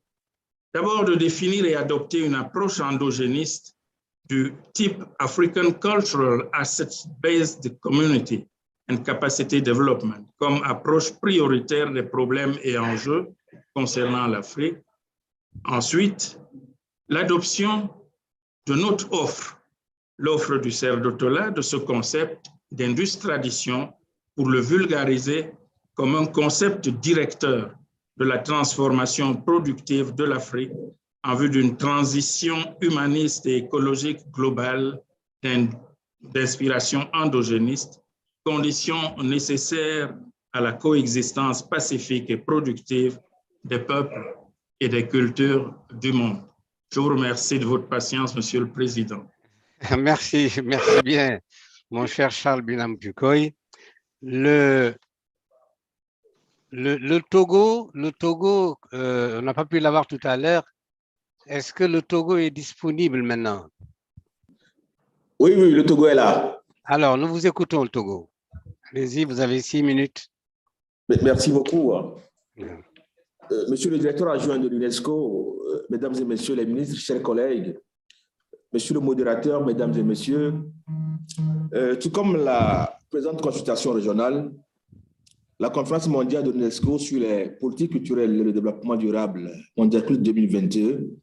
d'abord de définir et adopter une approche endogéniste du type African Cultural Assets-Based Community and Capacity Development comme approche prioritaire des problèmes et enjeux concernant l'Afrique. Ensuite, l'adoption de notre offre, l'offre du CERDOTOLA, de ce concept d'industrialisation pour le vulgariser comme un concept directeur de la transformation productive de l'Afrique en vue d'une transition humaniste et écologique globale d'inspiration endogéniste, condition nécessaire à la coexistence pacifique et productive des peuples et des cultures du monde. Je vous remercie de votre patience, Monsieur le Président. Merci bien, mon cher Charles Binam Dukoy. Le Togo, on n'a pas pu l'avoir tout à l'heure. Est-ce que le Togo est disponible maintenant? Oui, le Togo est là. Alors, nous vous écoutons, le Togo. Allez-y, vous avez 6 minutes. Merci beaucoup. Monsieur le directeur adjoint de l'UNESCO, mesdames et messieurs les ministres, chers collègues, monsieur le modérateur, mesdames et messieurs, tout comme la présente consultation régionale, la conférence mondiale de l'UNESCO sur les politiques culturelles et le développement durable, Mondiacult 2022,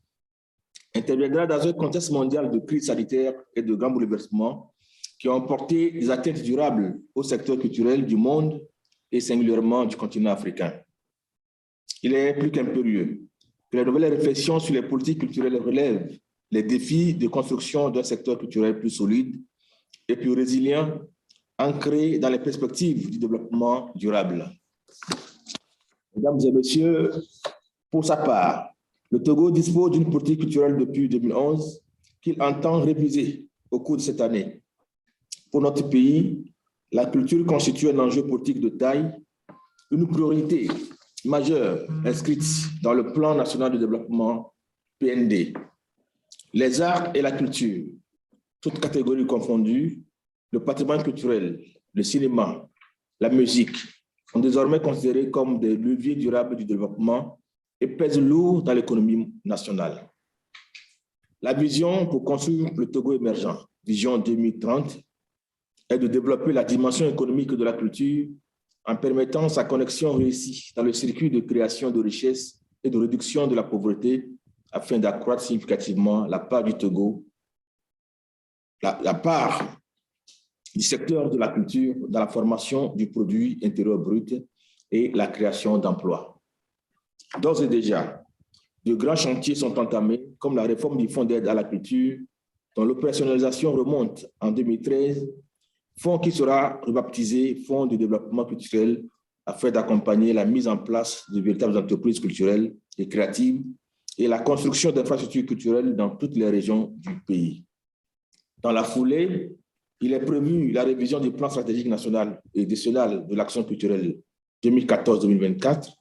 interviendra dans un contexte mondial de crise sanitaire et de grands bouleversements qui ont porté des atteintes durables au secteur culturel du monde et singulièrement du continent africain. Il est plus qu'impérieux que les nouvelles réflexions sur les politiques culturelles relèvent les défis de construction d'un secteur culturel plus solide et plus résilient, ancré dans les perspectives du développement durable. Mesdames et messieurs, pour sa part, le Togo dispose d'une politique culturelle depuis 2011 qu'il entend réviser au cours de cette année. Pour notre pays, la culture constitue un enjeu politique de taille, une priorité majeure inscrite dans le Plan national de développement PND. Les arts et la culture, toutes catégories confondues, le patrimoine culturel, le cinéma, la musique sont désormais considérés comme des leviers durables du développement et pèsent lourd dans l'économie nationale. La vision pour construire le Togo émergent, vision 2030, est de développer la dimension économique de la culture en permettant sa connexion réussie dans le circuit de création de richesses et de réduction de la pauvreté afin d'accroître significativement la part du Togo, la part du secteur de la culture dans la formation du produit intérieur brut et la création d'emplois. D'ores et déjà, de grands chantiers sont entamés, comme la réforme du Fonds d'aide à la culture, dont l'opérationnalisation remonte en 2013, fonds qui sera rebaptisé Fonds de développement culturel afin d'accompagner la mise en place de véritables entreprises culturelles et créatives et la construction d'infrastructures culturelles dans toutes les régions du pays. Dans la foulée, il est prévu la révision du plan stratégique national et décennal de l'action culturelle 2014-2024,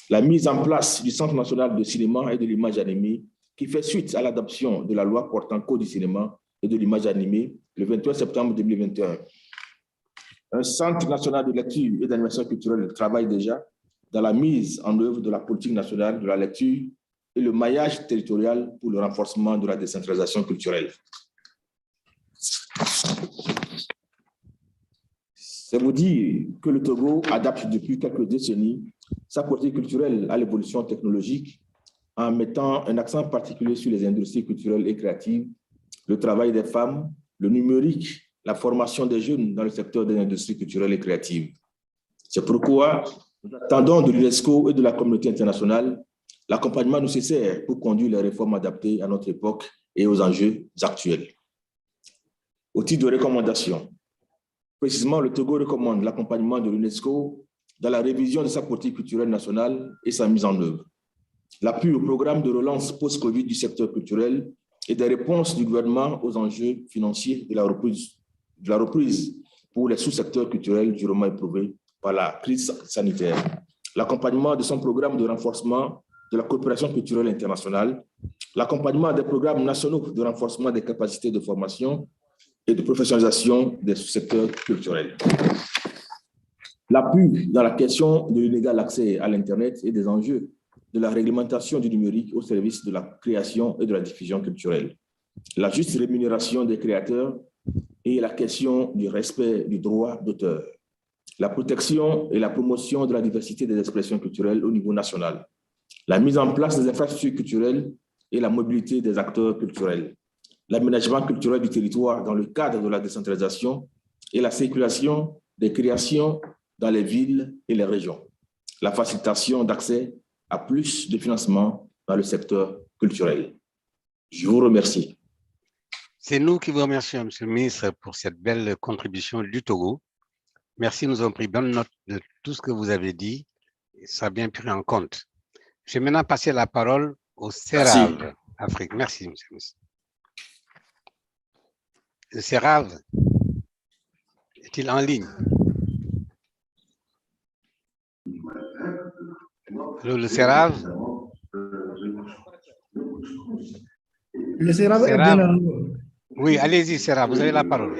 la mise en place du Centre national de cinéma et de l'image animée qui fait suite à l'adoption de la loi portant code du cinéma et de l'image animée le 21 septembre 2021. Un centre national de lecture et d'animation culturelle travaille déjà dans la mise en œuvre de la politique nationale de la lecture et le maillage territorial pour le renforcement de la décentralisation culturelle. C'est vous dire que le Togo adapte depuis quelques décennies sa politique culturelle à l'évolution technologique en mettant un accent particulier sur les industries culturelles et créatives, le travail des femmes, le numérique, la formation des jeunes dans le secteur des industries culturelles et créatives. C'est pourquoi nous attendons de l'UNESCO et de la communauté internationale l'accompagnement nécessaire pour conduire les réformes adaptées à notre époque et aux enjeux actuels. Au titre de recommandation, précisément, le Togo recommande l'accompagnement de l'UNESCO dans la révision de sa politique culturelle nationale et sa mise en œuvre, l'appui au programme de relance post-Covid du secteur culturel et des réponses du gouvernement aux enjeux financiers de la reprise pour les sous-secteurs culturels durement éprouvés par la crise sanitaire, l'accompagnement de son programme de renforcement de la coopération culturelle internationale, l'accompagnement des programmes nationaux de renforcement des capacités de formation et de professionnalisation des sous-secteurs culturels. L'appui dans la question de l'inégal accès à l'Internet et des enjeux de la réglementation du numérique au service de la création et de la diffusion culturelle. La juste rémunération des créateurs et la question du respect du droit d'auteur. La protection et la promotion de la diversité des expressions culturelles au niveau national. La mise en place des infrastructures culturelles et la mobilité des acteurs culturels. L'aménagement culturel du territoire dans le cadre de la décentralisation et la circulation des créations dans les villes et les régions. La facilitation d'accès à plus de financement dans le secteur culturel. Je vous remercie. C'est nous qui vous remercions, Monsieur le ministre, pour cette belle contribution du Togo. Merci, nous avons pris bonne note de tout ce que vous avez dit. Et ça a bien pris en compte. Je vais maintenant passer la parole au CERAV Afrique. Merci, Monsieur le ministre. Le CERAV est-il en ligne? Le CERAV? Le CERAV est bien en ligne. Oui, allez-y, CERAV, vous avez la parole.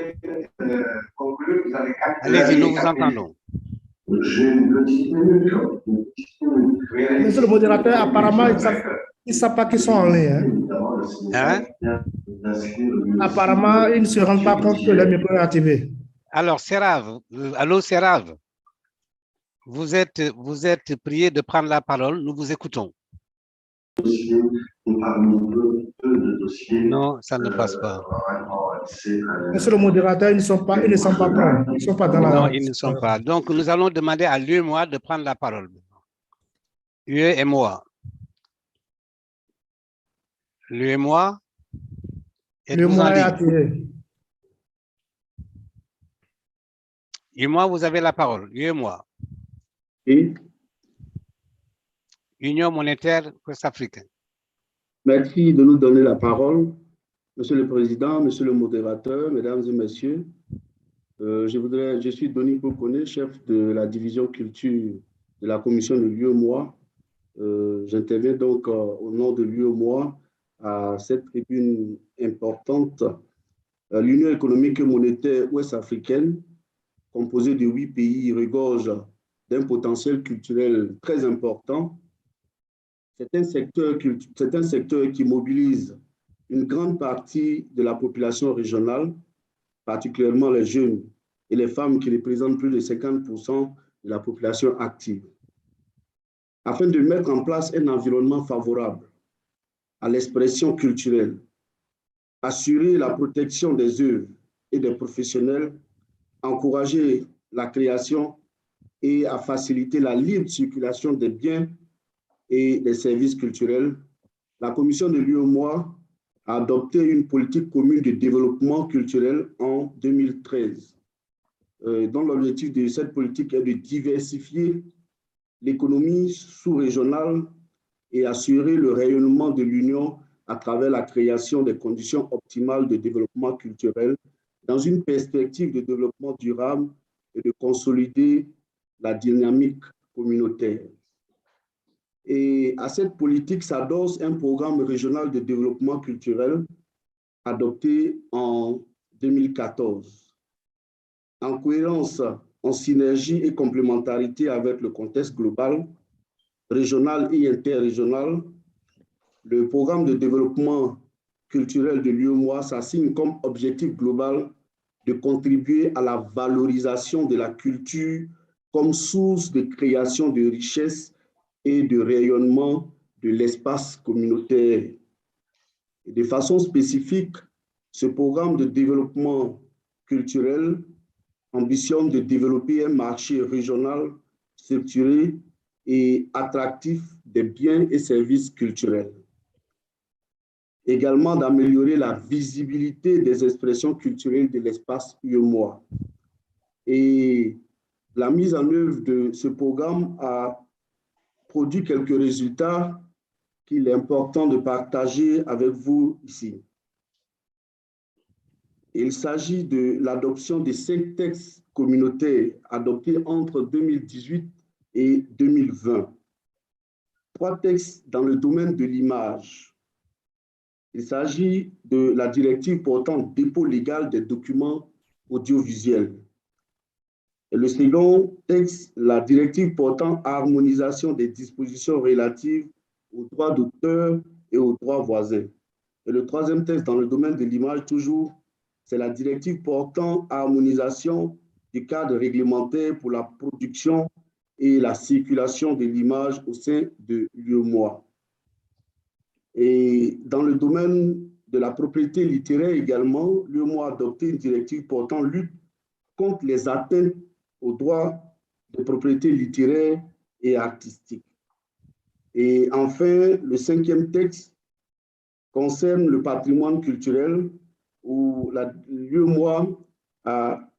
Allez-y, nous vous entendons. Monsieur le modérateur, apparemment, ils ne savent pas qu'ils sont en ligne. Hein? Apparemment, ils ne se rendent pas compte que le micro est activé. Alors, CERAV, allô, CERAV, vous êtes prié de prendre la parole, nous vous écoutons. Non, ça ne passe pas. Monsieur le modérateur, ils ne sont pas prêts. Ils ne sont pas dans la... Non, ils ne sont pas. Donc, nous allons demander à l'UEMOA de prendre la parole. UEMOA. L'UEMOA. L'UEMOA est activé. UEMOA, vous avez la parole. UEMOA. Oui. Union monétaire ouest-africaine. Merci de nous donner la parole. Monsieur le Président, Monsieur le modérateur, Mesdames et Messieurs, je suis Denis Bokoné, chef de la division culture de la commission de l'UEMOA. J'interviens donc au nom de l'UEMOA à cette tribune importante. L'Union économique et monétaire ouest-africaine, composée de 8 pays, regorge d'un potentiel culturel très important. C'est un secteur qui mobilise une grande partie de la population régionale, particulièrement les jeunes et les femmes qui représentent plus de 50% de la population active. Afin de mettre en place un environnement favorable à l'expression culturelle, assurer la protection des œuvres et des professionnels, encourager la création et à faciliter la libre circulation des biens et des services culturels, la commission de l'UEMOA a adopté une politique commune de développement culturel en 2013, dont l'objectif de cette politique est de diversifier l'économie sous-régionale et assurer le rayonnement de l'Union à travers la création des conditions optimales de développement culturel dans une perspective de développement durable et de consolider la dynamique communautaire. Et à cette politique s'adosse un programme régional de développement culturel adopté en 2014. en cohérence, en synergie et complémentarité avec le contexte global, régional et interrégional, le programme de développement culturel de l'UEMOA s'assigne comme objectif global de contribuer à la valorisation de la culture comme source de création de richesses et de rayonnement de l'espace communautaire. Et de façon spécifique, ce programme de développement culturel ambitionne de développer un marché régional structuré et attractif des biens et services culturels. Également d'améliorer la visibilité des expressions culturelles de l'espace UEMOA. Et la mise en œuvre de ce programme a produit quelques résultats qu'il est important de partager avec vous ici. Il s'agit de l'adoption des 5 textes communautaires adoptés entre 2018 et 2020. 3 textes dans le domaine de l'image. Il s'agit de la directive portant dépôt légal des documents audiovisuels. Et le second texte, la directive portant harmonisation des dispositions relatives aux droits d'auteur et aux droits voisins. Et le troisième texte dans le domaine de l'image, toujours, c'est la directive portant harmonisation du cadre réglementaire pour la production et la circulation de l'image au sein de l'UEMOA. Et dans le domaine de la propriété littéraire également, l'UEMOA a adopté une directive portant lutte contre les atteintes aux droits de propriété littéraire et artistique. Et enfin, le 5e texte concerne le patrimoine culturel où l'UEMOA a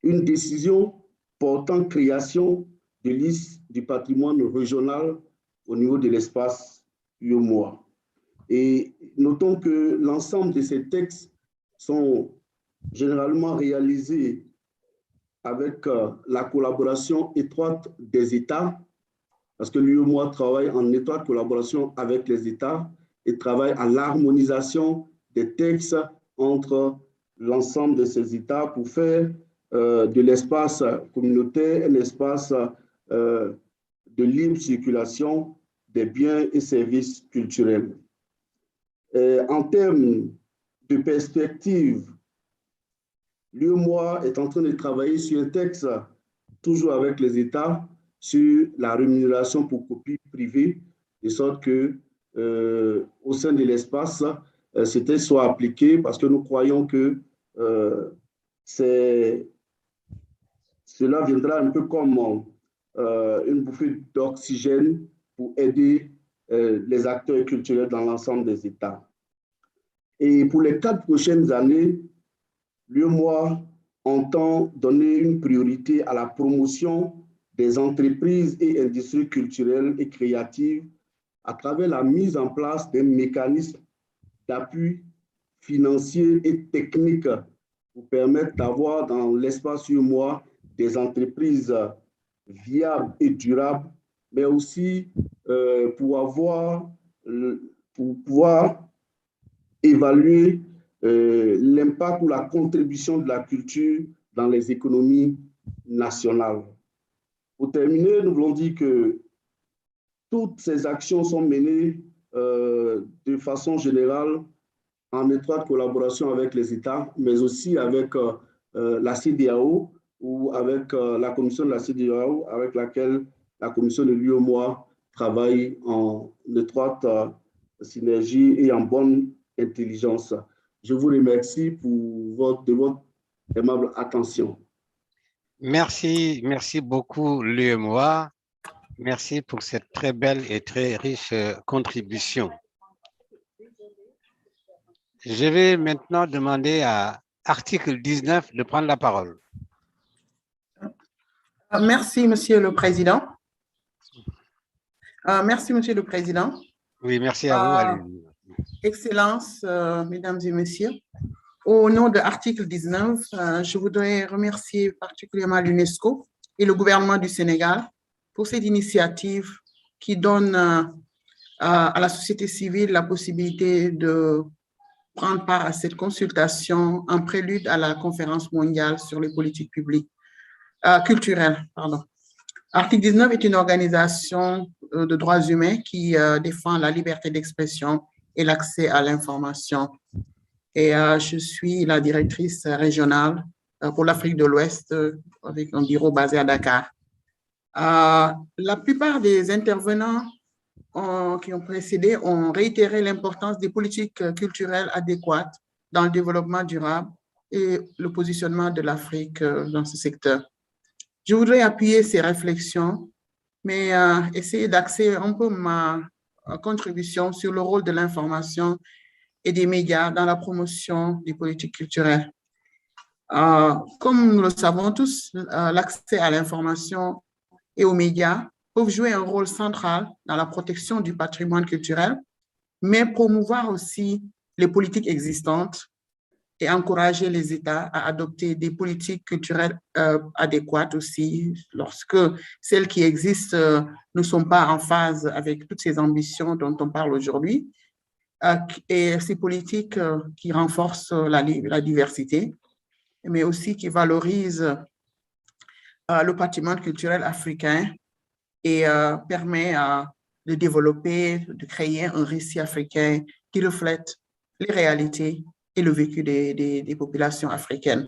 une décision portant création de liste du patrimoine régional au niveau de l'espace UEMOA. Et notons que l'ensemble de ces textes sont généralement réalisés avec la collaboration étroite des États, parce que l'UEMOA travaille en étroite collaboration avec les États et travaille à l'harmonisation des textes entre l'ensemble de ces États pour faire de l'espace communautaire un espace de libre circulation des biens et services culturels. En termes de perspective, l'UEMOA est en train de travailler sur un texte, toujours avec les États, sur la rémunération pour copie privée, de sorte que au sein de l'espace, ce texte soit appliqué parce que nous croyons que cela viendra un peu comme une bouffée d'oxygène pour aider les acteurs culturels dans l'ensemble des États. Et pour les 4 prochaines années, l'UEMOA entend donner une priorité à la promotion des entreprises et industries culturelles et créatives à travers la mise en place d'un mécanisme d'appui financier et technique pour permettre d'avoir dans l'espace UEMOA des entreprises viables et durables, mais aussi pour pouvoir évaluer l'impact ou la contribution de la culture dans les économies nationales. Pour terminer, nous voulons dire que toutes ces actions sont menées de façon générale en étroite collaboration avec les États, mais aussi avec la CEDEAO ou avec la commission de la CEDEAO, avec laquelle la commission de l'UEMOA travaille en étroite synergie et en bonne intelligence. Je vous remercie pour votre aimable attention. Merci, merci beaucoup l'UEMOA. Merci pour cette très belle et très riche contribution. Je vais maintenant demander à article 19 de prendre la parole. Merci, Monsieur le Président. Merci, Monsieur le Président. Oui, merci à vous. Allez-y. Excellences, Mesdames et Messieurs, au nom de l'article 19, je voudrais remercier particulièrement l'UNESCO et le gouvernement du Sénégal pour cette initiative qui donne à la société civile la possibilité de prendre part à cette consultation en prélude à la conférence mondiale sur les politiques publiques culturelles. Article 19 est une organisation de droits humains qui défend la liberté d'expression et l'accès à l'information. Et je suis la directrice régionale pour l'Afrique de l'Ouest avec un bureau basé à Dakar. La plupart des intervenants qui ont précédé ont réitéré l'importance des politiques culturelles adéquates dans le développement durable et le positionnement de l'Afrique dans ce secteur. Je voudrais appuyer ces réflexions, mais essayer d'axer un peu ma contribution sur le rôle de l'information et des médias dans la promotion des politiques culturelles. Comme nous le savons tous, l'accès à l'information et aux médias peuvent jouer un rôle central dans la protection du patrimoine culturel, mais promouvoir aussi les politiques existantes et encourager les États à adopter des politiques culturelles adéquates aussi lorsque celles qui existent ne sont pas en phase avec toutes ces ambitions dont on parle aujourd'hui, et ces politiques qui renforcent la diversité, mais aussi qui valorisent le patrimoine culturel africain et permet de développer, de créer un récit africain qui reflète les réalités et le vécu des populations africaines.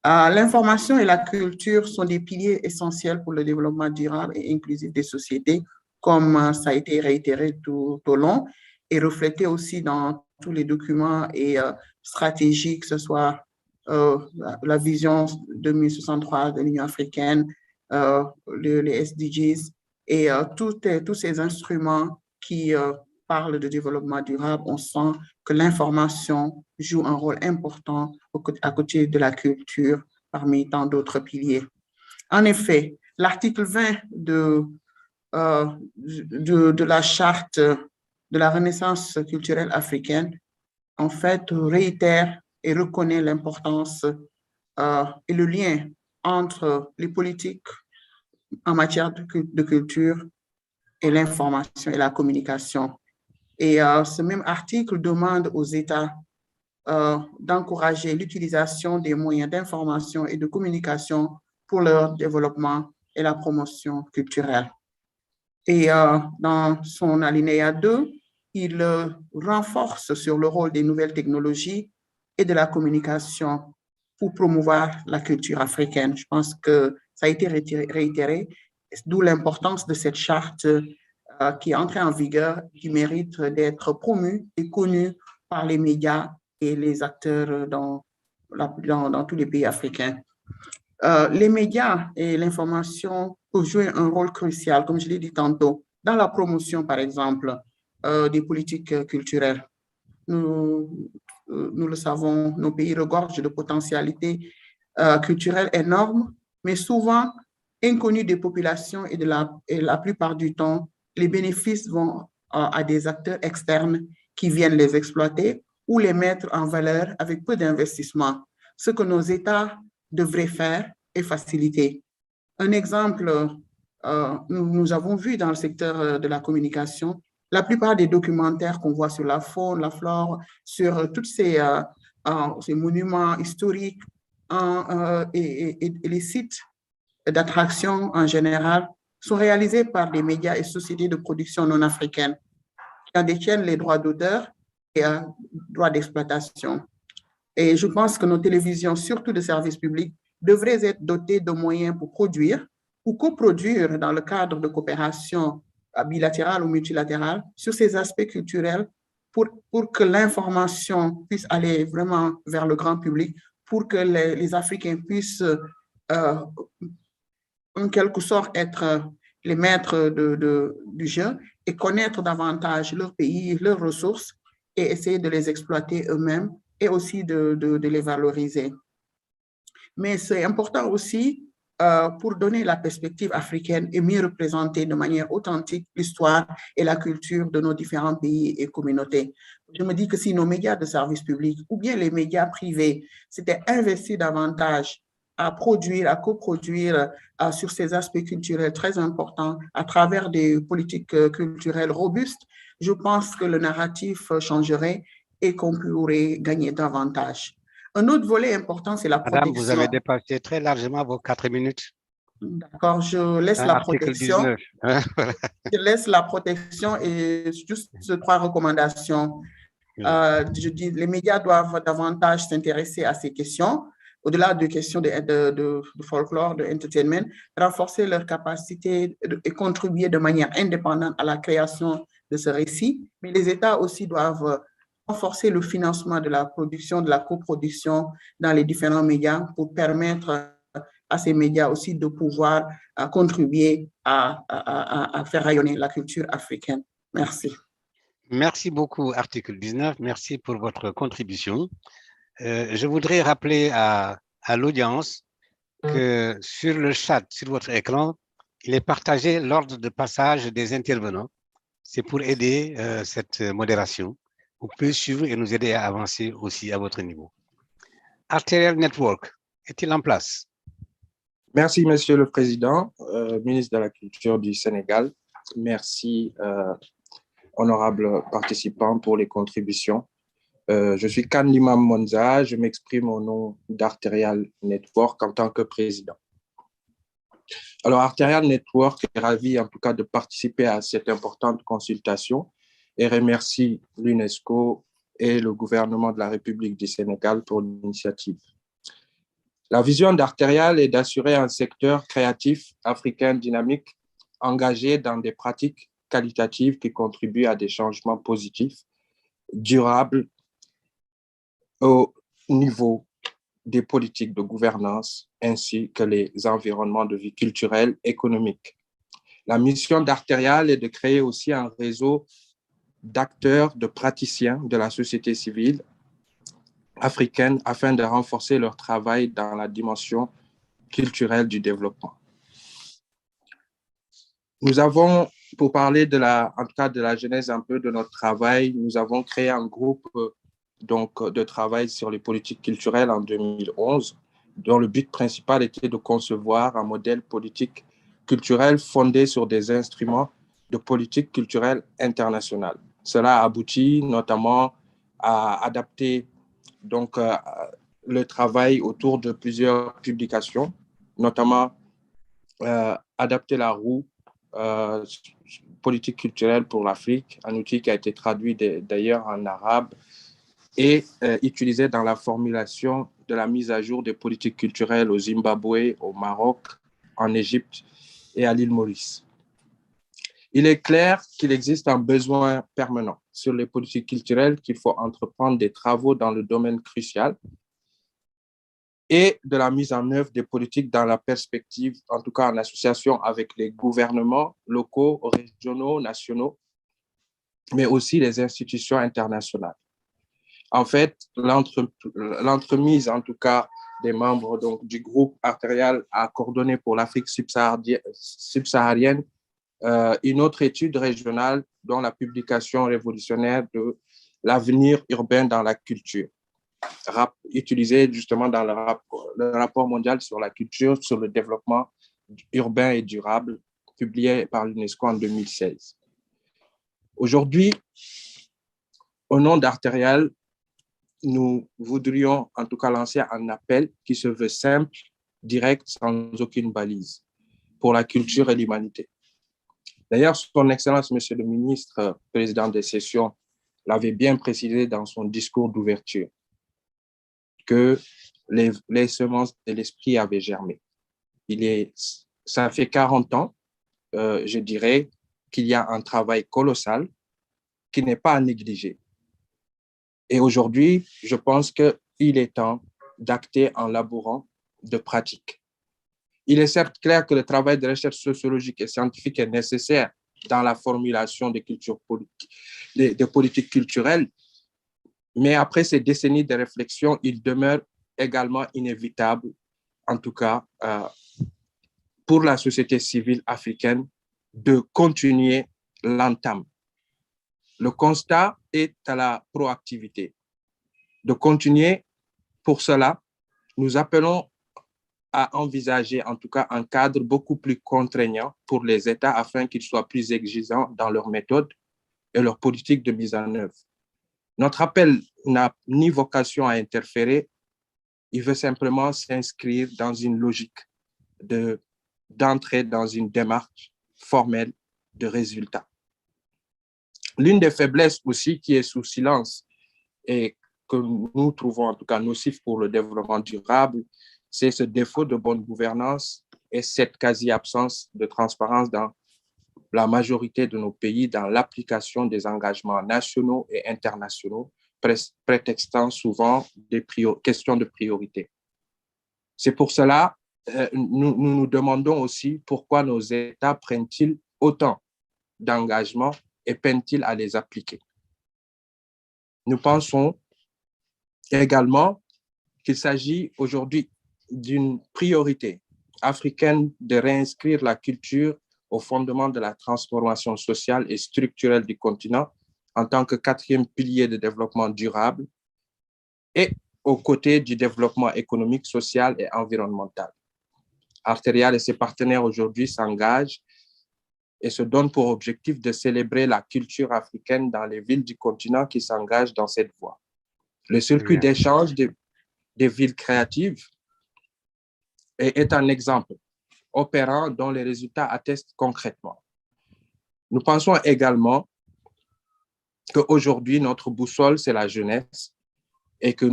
L'information et la culture sont des piliers essentiels pour le développement durable et inclusif des sociétés, comme ça a été réitéré tout au long, et reflété aussi dans tous les documents et stratégies, que ce soit la vision 2063 de l'Union africaine, les SDGs, et tous ces instruments qui parlent de développement durable. On sent que l'information joue un rôle important à côté de la culture parmi tant d'autres piliers. En effet, l'article 20 de la charte de la Renaissance culturelle africaine, en fait, réitère et reconnaît l'importance et le lien entre les politiques en matière de culture et l'information et la communication. Et ce même article demande aux États d'encourager l'utilisation des moyens d'information et de communication pour leur développement et la promotion culturelle. Et dans son alinéa 2, il renforce sur le rôle des nouvelles technologies et de la communication pour promouvoir la culture africaine. Je pense que ça a été réitéré, d'où l'importance de cette charte qui est entrée en vigueur, qui mérite d'être promue et connue par les médias et les acteurs dans tous les pays africains. Les médias et l'information peuvent jouer un rôle crucial, comme je l'ai dit tantôt, dans la promotion, par exemple, des politiques culturelles. Nous le savons, nos pays regorgent de potentialités culturelles énormes, mais souvent inconnues des populations et la plupart du temps, les bénéfices vont à des acteurs externes qui viennent les exploiter ou les mettre en valeur avec peu d'investissement, ce que nos États devraient faire et faciliter. Un exemple, nous avons vu dans le secteur de la communication, la plupart des documentaires qu'on voit sur la faune, la flore, sur tous ces monuments historiques et les sites d'attraction en général sont réalisés par des médias et sociétés de production non africaines qui en détiennent les droits d'auteur et droits d'exploitation. Et je pense que nos télévisions, surtout de services publics, devraient être dotées de moyens pour produire ou coproduire dans le cadre de coopération bilatérale ou multilatérale sur ces aspects culturels pour que l'information puisse aller vraiment vers le grand public, pour que les Africains puissent en quelque sorte être les maîtres du jeu et connaître davantage leur pays, leurs ressources et essayer de les exploiter eux-mêmes et aussi de les valoriser. Mais c'est important aussi pour donner la perspective africaine et mieux représenter de manière authentique l'histoire et la culture de nos différents pays et communautés. Je me dis que si nos médias de service public ou bien les médias privés s'étaient investis davantage à produire, à coproduire sur ces aspects culturels très importants à travers des politiques culturelles robustes, je pense que le narratif changerait et qu'on pourrait gagner davantage. Un autre volet important, c'est la protection. Madame, vous avez dépassé très largement vos 4 minutes. D'accord, je laisse la protection. 19. Je laisse la protection et juste 3 recommandations. Je dis, les médias doivent davantage s'intéresser à ces questions, au-delà des questions de folklore, de entertainment, renforcer leur capacité et contribuer de manière indépendante à la création de ce récit. Mais les États aussi doivent renforcer le financement de la production, de la coproduction dans les différents médias pour permettre à ces médias aussi de pouvoir contribuer à faire rayonner la culture africaine. Merci. Merci beaucoup, article 19. Merci pour votre contribution. Je voudrais rappeler à l'audience que sur le chat, sur votre écran, il est partagé l'ordre de passage des intervenants. C'est pour aider cette modération. Vous pouvez suivre et nous aider à avancer aussi à votre niveau. Arterial Network, est-il en place? Merci, Monsieur le Président, ministre de la Culture du Sénégal. Merci, honorables participants, pour les contributions. Je suis Khan Limam Monza, je m'exprime au nom d'Arterial Network en tant que président. Alors, Arterial Network est ravi en tout cas de participer à cette importante consultation et remercie l'UNESCO et le gouvernement de la République du Sénégal pour l'initiative. La vision d'Arterial est d'assurer un secteur créatif africain dynamique, engagé dans des pratiques qualitatives qui contribuent à des changements positifs, durables au niveau des politiques de gouvernance ainsi que les environnements de vie culturelle et économique. La mission d'Arterial est de créer aussi un réseau d'acteurs, de praticiens de la société civile africaine afin de renforcer leur travail dans la dimension culturelle du développement. Nous avons, pour parler en tout cas de la genèse un peu de notre travail, nous avons créé un groupe de travail sur les politiques culturelles en 2011, dont le but principal était de concevoir un modèle politique culturel fondé sur des instruments de politique culturelle internationale. Cela a abouti notamment à adapter le travail autour de plusieurs publications, notamment adapter la roue politique culturelle pour l'Afrique, un outil qui a été traduit d'ailleurs en arabe et utilisé dans la formulation de la mise à jour des politiques culturelles au Zimbabwe, au Maroc, en Égypte et à l'île Maurice. Il est clair qu'il existe un besoin permanent sur les politiques culturelles, qu'il faut entreprendre des travaux dans le domaine crucial et de la mise en œuvre des politiques dans la perspective, en tout cas en association avec les gouvernements locaux, régionaux, nationaux, mais aussi les institutions internationales. En fait, l'entremise, en tout cas, des membres du groupe Arterial a coordonné pour l'Afrique subsaharienne une autre étude régionale dont la publication révolutionnaire de l'avenir urbain dans la culture, utilisée justement dans le rapport mondial sur la culture, sur le développement urbain et durable, publié par l'UNESCO en 2016. Aujourd'hui, au nom d'Arterial, nous voudrions en tout cas lancer un appel qui se veut simple, direct, sans aucune balise, pour la culture et l'humanité. D'ailleurs, son Excellence, Monsieur le Ministre, président des sessions, l'avait bien précisé dans son discours d'ouverture, que les semences de l'esprit avaient germé. Ça fait 40 ans, je dirais, qu'il y a un travail colossal qui n'est pas à négliger. Et aujourd'hui, je pense qu'il est temps d'acter en labourant de pratiques. Il est certes clair que le travail de recherche sociologique et scientifique est nécessaire dans la formulation des politiques culturelles, mais après ces décennies de réflexion, il demeure également inévitable, en tout cas pour la société civile africaine, de continuer l'entame. Le constat est à la proactivité. De continuer, pour cela, nous appelons à envisager en tout cas un cadre beaucoup plus contraignant pour les États afin qu'ils soient plus exigeants dans leurs méthodes et leurs politiques de mise en œuvre. Notre appel n'a ni vocation à interférer, il veut simplement s'inscrire dans une logique d'entrer dans une démarche formelle de résultat. L'une des faiblesses aussi qui est sous silence et que nous trouvons en tout cas nocif pour le développement durable, c'est ce défaut de bonne gouvernance et cette quasi-absence de transparence dans la majorité de nos pays dans l'application des engagements nationaux et internationaux, prétextant souvent des questions de priorité. C'est pour cela nous nous demandons aussi pourquoi nos États prennent-ils autant d'engagements et peinent-ils à les appliquer. Nous pensons également qu'il s'agit aujourd'hui d'une priorité africaine de réinscrire la culture au fondement de la transformation sociale et structurelle du continent en tant que quatrième pilier de développement durable et aux côtés du développement économique, social et environnemental. Arterial et ses partenaires aujourd'hui s'engagent et se donnent pour objectif de célébrer la culture africaine dans les villes du continent qui s'engagent dans cette voie. Le circuit d'échange des villes créatives est un exemple opérant dont les résultats attestent concrètement. Nous pensons également qu'aujourd'hui, notre boussole, c'est la jeunesse et que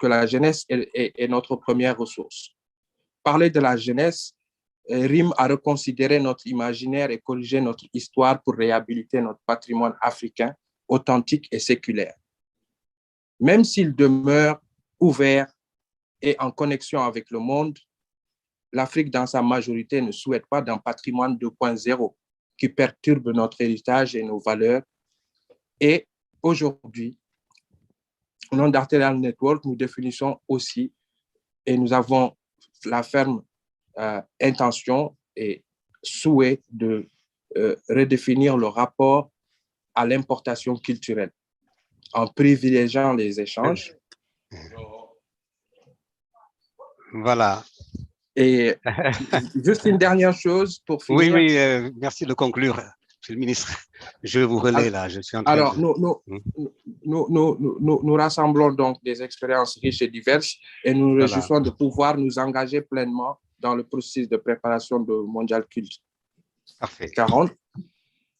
la jeunesse est notre première ressource. Parler de la jeunesse rime à reconsidérer notre imaginaire et corriger notre histoire pour réhabiliter notre patrimoine africain authentique et séculaire. Même s'il demeure ouvert et en connexion avec le monde, l'Afrique, dans sa majorité, ne souhaite pas d'un patrimoine 2.0 qui perturbe notre héritage et nos valeurs. Et aujourd'hui, au nom d'Arterial Network, nous définissons aussi, et nous avons la ferme intention et souhait de redéfinir le rapport à l'importation culturelle en privilégiant les échanges. Voilà. Et juste une dernière chose pour finir. Oui, merci de conclure, Monsieur le ministre. Je vous relais là, je suis en train alors, de... nous rassemblons donc des expériences riches et diverses et nous nous réjouissons de pouvoir nous engager pleinement dans le processus de préparation de Mondiacult 40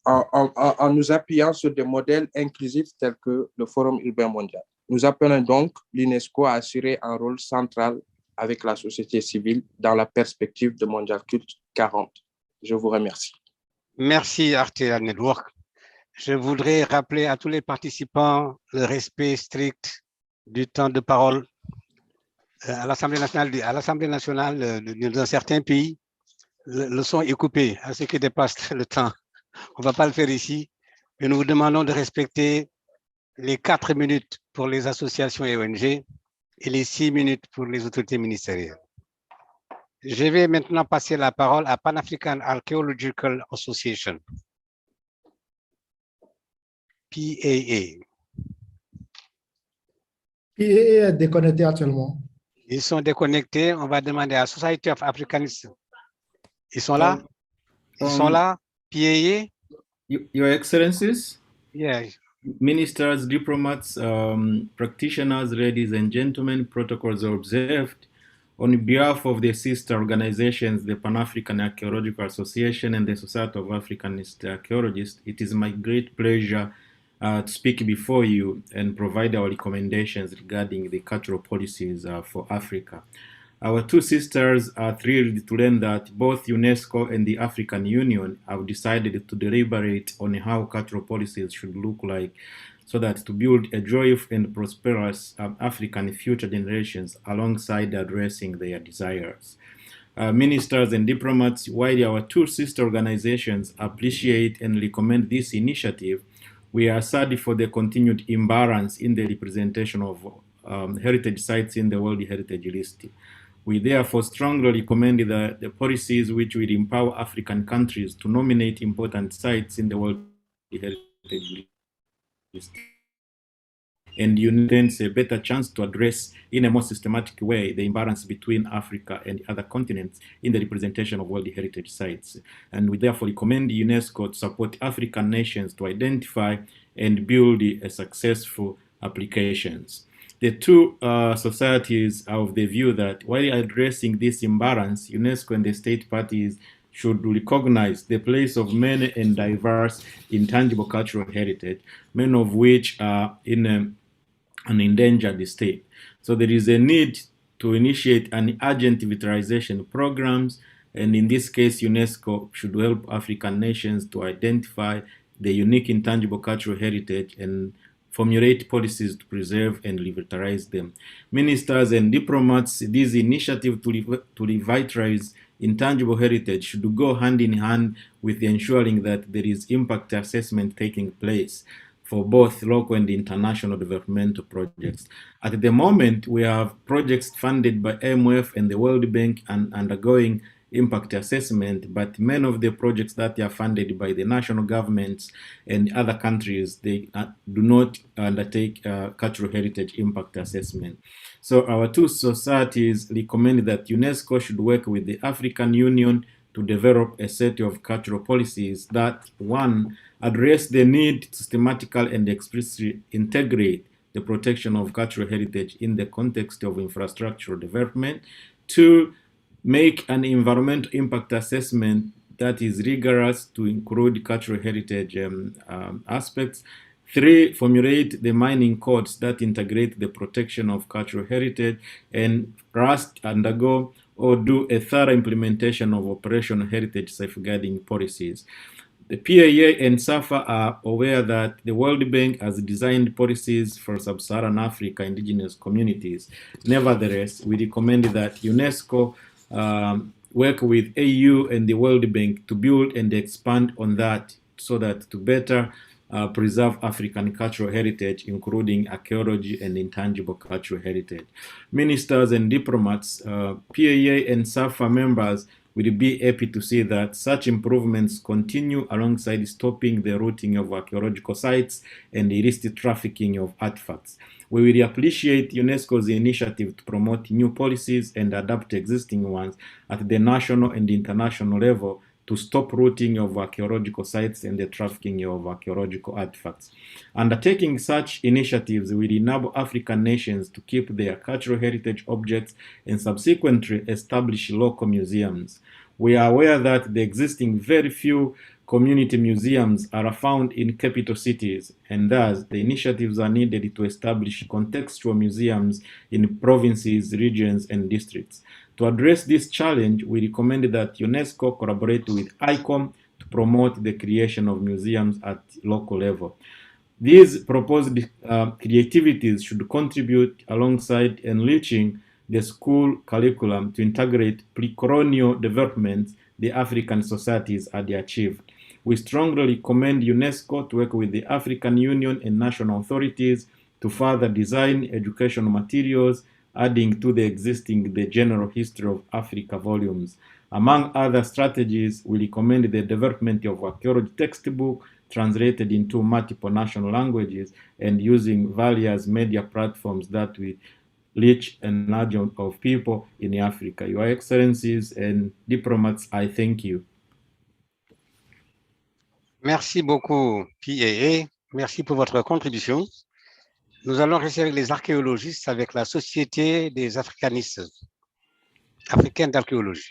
en nous appuyant sur des modèles inclusifs tels que le Forum urbain mondial. Nous appelons donc l'UNESCO à assurer un rôle central avec la société civile dans la perspective de Mondiacult 40. Je vous remercie. Merci Arterial Network. Je voudrais rappeler à tous les participants le respect strict du temps de parole. À l'Assemblée nationale, dans certains pays, le son est coupé à ce qui dépasse le temps. On ne va pas le faire ici, mais nous vous demandons de respecter les 4 minutes pour les associations et ONG et les 6 minutes pour les autorités ministérielles. Je vais maintenant passer la parole à Pan-African Archaeological Association, PAA. PAA est déconnecté actuellement. Ils sont déconnectés. On va demander à Society of Africanism. Ils sont là? Ils sont là? PAA? Your Excellencies, yeah. Ministers, diplomats, practitioners, ladies and gentlemen, protocols are observed. On behalf of the sister organizations, the Pan-African Archaeological Association and the Society of Africanist Archaeologists, it is my great pleasure to speak before you and provide our recommendations regarding the cultural policies for Africa. Our two sisters are thrilled to learn that both UNESCO and the African Union have decided to deliberate on how cultural policies should look like so that to build a joyful and prosperous African future generations alongside addressing their desires. Ministers and diplomats, while our two sister organizations appreciate and recommend this initiative, we are sad for the continued imbalance in the representation of heritage sites in the World Heritage List. We therefore strongly recommend the policies which will empower African countries to nominate important sites in the World Heritage List. and unites a better chance to address in a more systematic way the imbalance between Africa and other continents in the representation of World Heritage Sites. And we therefore recommend UNESCO to support African nations to identify and build a successful applications. The two societies are of the view that while addressing this imbalance, UNESCO and the state parties should recognize the place of many and diverse intangible cultural heritage, many of which are in an endangered state. So there is a need to initiate an urgent revitalization programs, and in this case, UNESCO should help African nations to identify the unique intangible cultural heritage and formulate policies to preserve and revitalize them. Ministers and diplomats, this initiative to revitalize intangible heritage should go hand in hand with ensuring that there is impact assessment taking place for both local and international developmental projects. At the moment, we have projects funded by IMF and the World Bank and undergoing impact assessment, but many of the projects that are funded by the national governments and other countries, they do not undertake cultural heritage impact assessment. So our two societies recommend that UNESCO should work with the African Union to develop a set of cultural policies that, one, address the need to systematically and explicitly integrate the protection of cultural heritage in the context of infrastructural development. Two, make an environmental impact assessment that is rigorous to include cultural heritage aspects. Three, formulate the mining codes that integrate the protection of cultural heritage. And last, undergo or do a thorough implementation of operational heritage safeguarding policies. The PAA and SAFA are aware that the World Bank has designed policies for sub-Saharan Africa indigenous communities. Nevertheless, we recommend that UNESCO work with AU and the World Bank to build and expand on that so that to better preserve African cultural heritage, including archaeology and intangible cultural heritage. Ministers and diplomats, PAA and SAFA members will be happy to see that such improvements continue alongside stopping the looting of archaeological sites and illicit trafficking of artifacts. We will appreciate UNESCO's initiative to promote new policies and adapt existing ones at the national and international level to stop looting of archaeological sites and the trafficking of archaeological artifacts. Undertaking such initiatives will enable African nations to keep their cultural heritage objects and subsequently establish local museums. We are aware that the existing very few community museums are found in capital cities, and thus the initiatives are needed to establish contextual museums in provinces, regions, and districts. To address this challenge, we recommend that UNESCO collaborate with ICOM to promote the creation of museums at local level. These proposed creativities should contribute alongside enriching the school curriculum to integrate pre-colonial developments the African societies had achieved. We strongly recommend UNESCO to work with the African Union and national authorities to further design educational materials adding to the existing The General History of Africa volumes. Among other strategies, we recommend the development of archaeology textbook translated into multiple national languages and using various media platforms that will reach a large amount of people in Africa. Your Excellencies and diplomats, I thank you. Merci beaucoup, PAA. Merci pour votre contribution. Nous allons rester avec les archéologistes, avec la Société des africanistes africaines d'archéologie.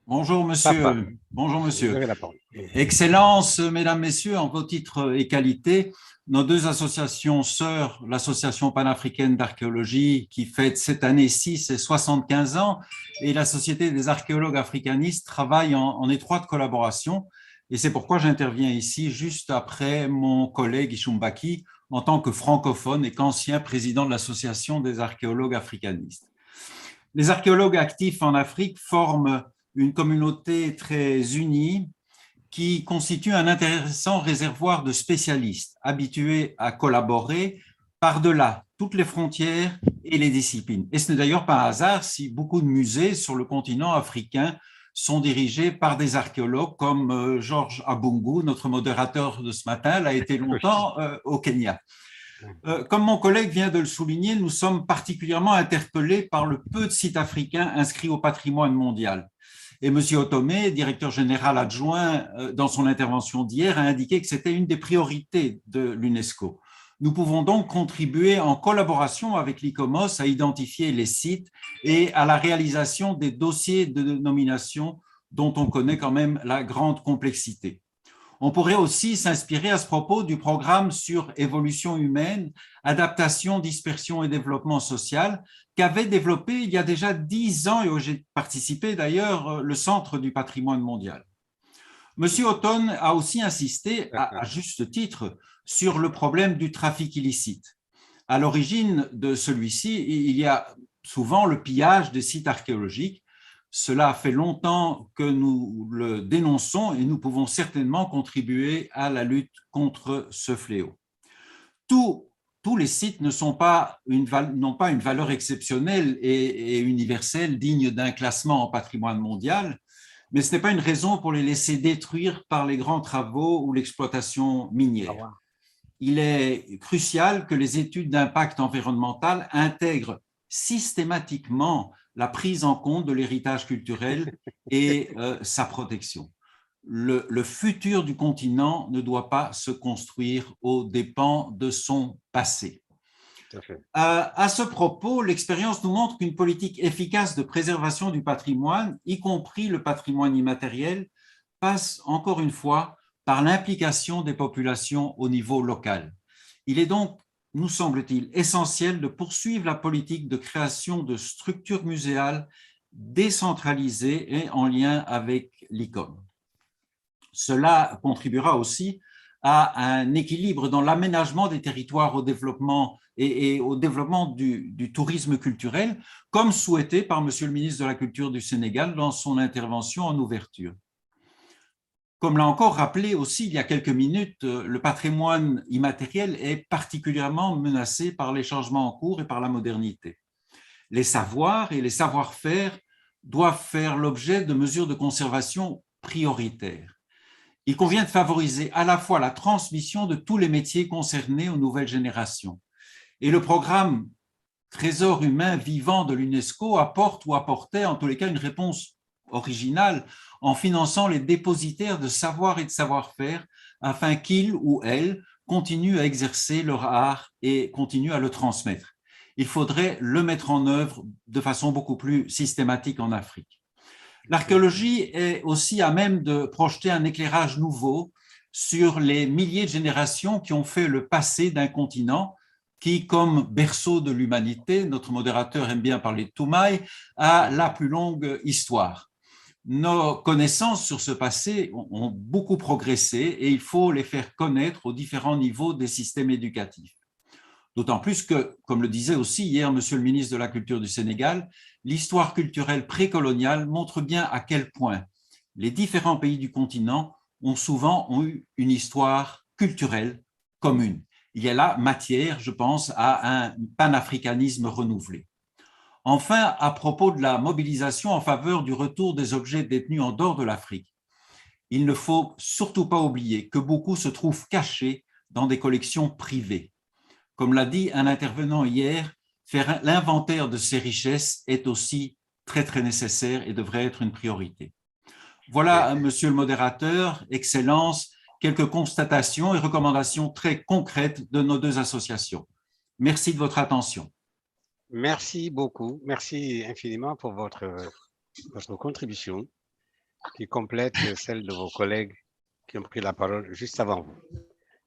Bonjour, monsieur. Papa. Bonjour, monsieur. Vous avez la parole. Excellences, mesdames, messieurs, en vos titres et qualités, nos deux associations sœurs, l'Association panafricaine d'archéologie qui fête cette année-ci ses 75 ans et la Société des archéologues africanistes travaillent en étroite collaboration. Et c'est pourquoi j'interviens ici juste après mon collègue Ishumbaki en tant que francophone et qu'ancien président de l'Association des archéologues africanistes. Les archéologues actifs en Afrique forment une communauté très unie qui constitue un intéressant réservoir de spécialistes habitués à collaborer par-delà toutes les frontières et les disciplines. Et ce n'est d'ailleurs pas un hasard si beaucoup de musées sur le continent africain sont dirigés par des archéologues comme Georges Abungu, notre modérateur de ce matin, l'a été longtemps au Kenya. Comme mon collègue vient de le souligner, nous sommes particulièrement interpellés par le peu de sites africains inscrits au patrimoine mondial. Et M. Otomé, directeur général adjoint, dans son intervention d'hier, a indiqué que c'était une des priorités de l'UNESCO. Nous pouvons donc contribuer en collaboration avec l'ICOMOS à identifier les sites et à la réalisation des dossiers de nomination dont on connaît quand même la grande complexité. On pourrait aussi s'inspirer à ce propos du programme sur évolution humaine, adaptation, dispersion et développement social qu'avait développé il y a déjà 10 ans et où j'ai participé d'ailleurs le Centre du patrimoine mondial. Monsieur Houghton a aussi insisté, à juste titre, sur le problème du trafic illicite. À l'origine de celui-ci, il y a souvent le pillage des sites archéologiques. Cela fait longtemps que nous le dénonçons et nous pouvons certainement contribuer à la lutte contre ce fléau. Tous les sites n'ont pas une valeur exceptionnelle et universelle digne d'un classement en patrimoine mondial, mais ce n'est pas une raison pour les laisser détruire par les grands travaux ou l'exploitation minière. Il est crucial que les études d'impact environnemental intègrent systématiquement la prise en compte de l'héritage culturel et sa protection. Le futur du continent ne doit pas se construire aux dépens de son passé. À ce propos, l'expérience nous montre qu'une politique efficace de préservation du patrimoine, y compris le patrimoine immatériel, passe encore une fois par l'implication des populations au niveau local. Il est donc, nous semble-t-il, essentiel de poursuivre la politique de création de structures muséales décentralisées et en lien avec l'ICOM. Cela contribuera aussi à un équilibre dans l'aménagement des territoires au développement et au développement du tourisme culturel, comme souhaité par Monsieur le ministre de la Culture du Sénégal dans son intervention en ouverture. Comme l'a encore rappelé aussi il y a quelques minutes, le patrimoine immatériel est particulièrement menacé par les changements en cours et par la modernité. Les savoirs et les savoir-faire doivent faire l'objet de mesures de conservation prioritaires. Il convient de favoriser à la fois la transmission de tous les métiers concernés aux nouvelles générations. Et le programme Trésor humain vivant de l'UNESCO apporte ou apportait en tous les cas une réponse originale en finançant les dépositaires de savoir et de savoir-faire afin qu'ils ou elles continuent à exercer leur art et continuent à le transmettre. Il faudrait le mettre en œuvre de façon beaucoup plus systématique en Afrique. L'archéologie est aussi à même de projeter un éclairage nouveau sur les milliers de générations qui ont fait le passé d'un continent qui, comme berceau de l'humanité, notre modérateur aime bien parler de Toumaï, a la plus longue histoire. Nos connaissances sur ce passé ont beaucoup progressé et il faut les faire connaître aux différents niveaux des systèmes éducatifs. D'autant plus que, comme le disait aussi hier Monsieur le ministre de la Culture du Sénégal, l'histoire culturelle précoloniale montre bien à quel point les différents pays du continent ont souvent eu une histoire culturelle commune. Il y a là matière, je pense, à un panafricanisme renouvelé. Enfin, à propos de la mobilisation en faveur du retour des objets détenus en dehors de l'Afrique, il ne faut surtout pas oublier que beaucoup se trouvent cachés dans des collections privées. Comme l'a dit un intervenant hier, faire l'inventaire de ces richesses est aussi très, très nécessaire et devrait être une priorité. Voilà, Monsieur le modérateur, Excellences, quelques constatations et recommandations très concrètes de nos deux associations. Merci de votre attention. Merci beaucoup. Merci infiniment pour votre contribution qui complète celle de vos collègues qui ont pris la parole juste avant vous.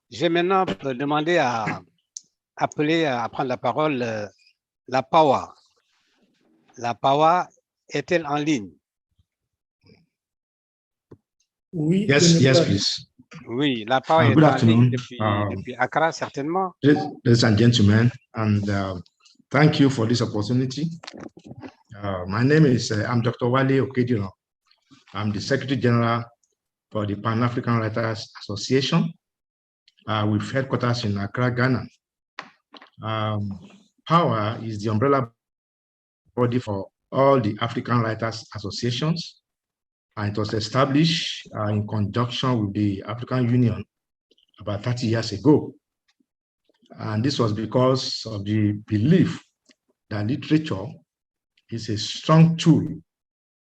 J'ai maintenant demandé à prendre la parole la PAWA. La PAWA est-elle en ligne? Oui. Yes, please. Oui, la PAWA est en ligne depuis Accra, certainement. Ladies and gentlemen, and thank you for this opportunity. My name is I'm Dr. Wale Okedilo. I'm the Secretary General for the Pan-African Writers Association with headquarters in Accra, Ghana. PAWA is the umbrella body for all the African Writers Associations, and it was established in conjunction with the African Union about 30 years ago. And this was because of the belief that literature is a strong tool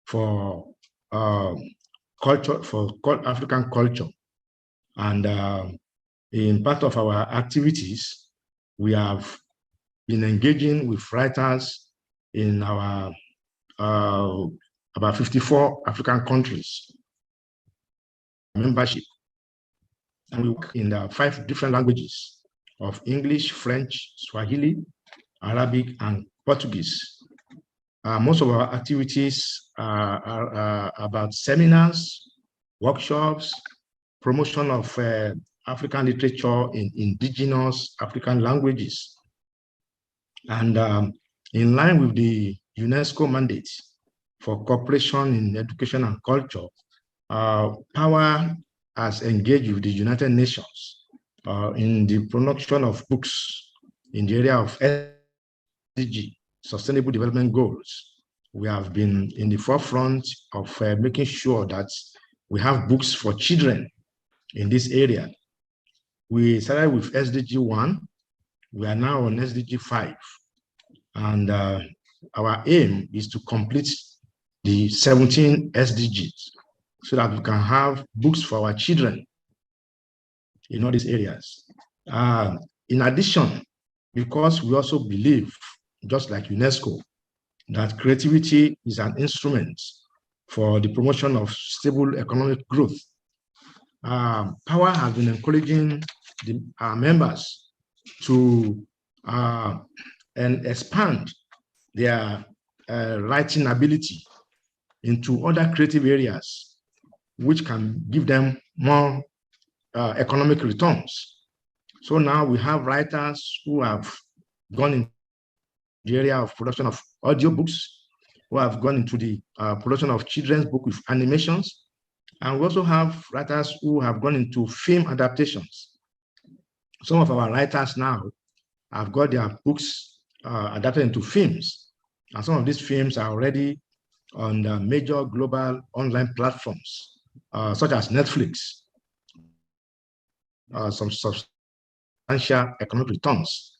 for culture, for African culture. And in part of our activities, we have been engaging with writers in our about 54 African countries membership. And we work in the 5 different languages of English, French, Swahili, Arabic, and Portuguese. Most of our activities are about seminars, workshops, promotion of African literature in indigenous African languages. And in line with the UNESCO mandate for cooperation in education and culture, POWER has engaged with the United Nations in the production of books in the area of SDG, Sustainable Development Goals. We have been in the forefront of making sure that we have books for children in this area. We started with SDG 1. We are now on SDG 5. And our aim is to complete the 17 SDGs so that we can have books for our children in all these areas. In addition, because we also believe, just like UNESCO, that creativity is an instrument for the promotion of stable economic growth, POWER has been encouraging our members to and expand their writing ability into other creative areas, which can give them more economic returns. So now we have writers who have gone into the area of production of audiobooks, who have gone into the production of children's book with animations. And we also have writers who have gone into film adaptations. Some of our writers now have got their books adapted into films. And some of these films are already on the major global online platforms, such as Netflix. Some substantial economic returns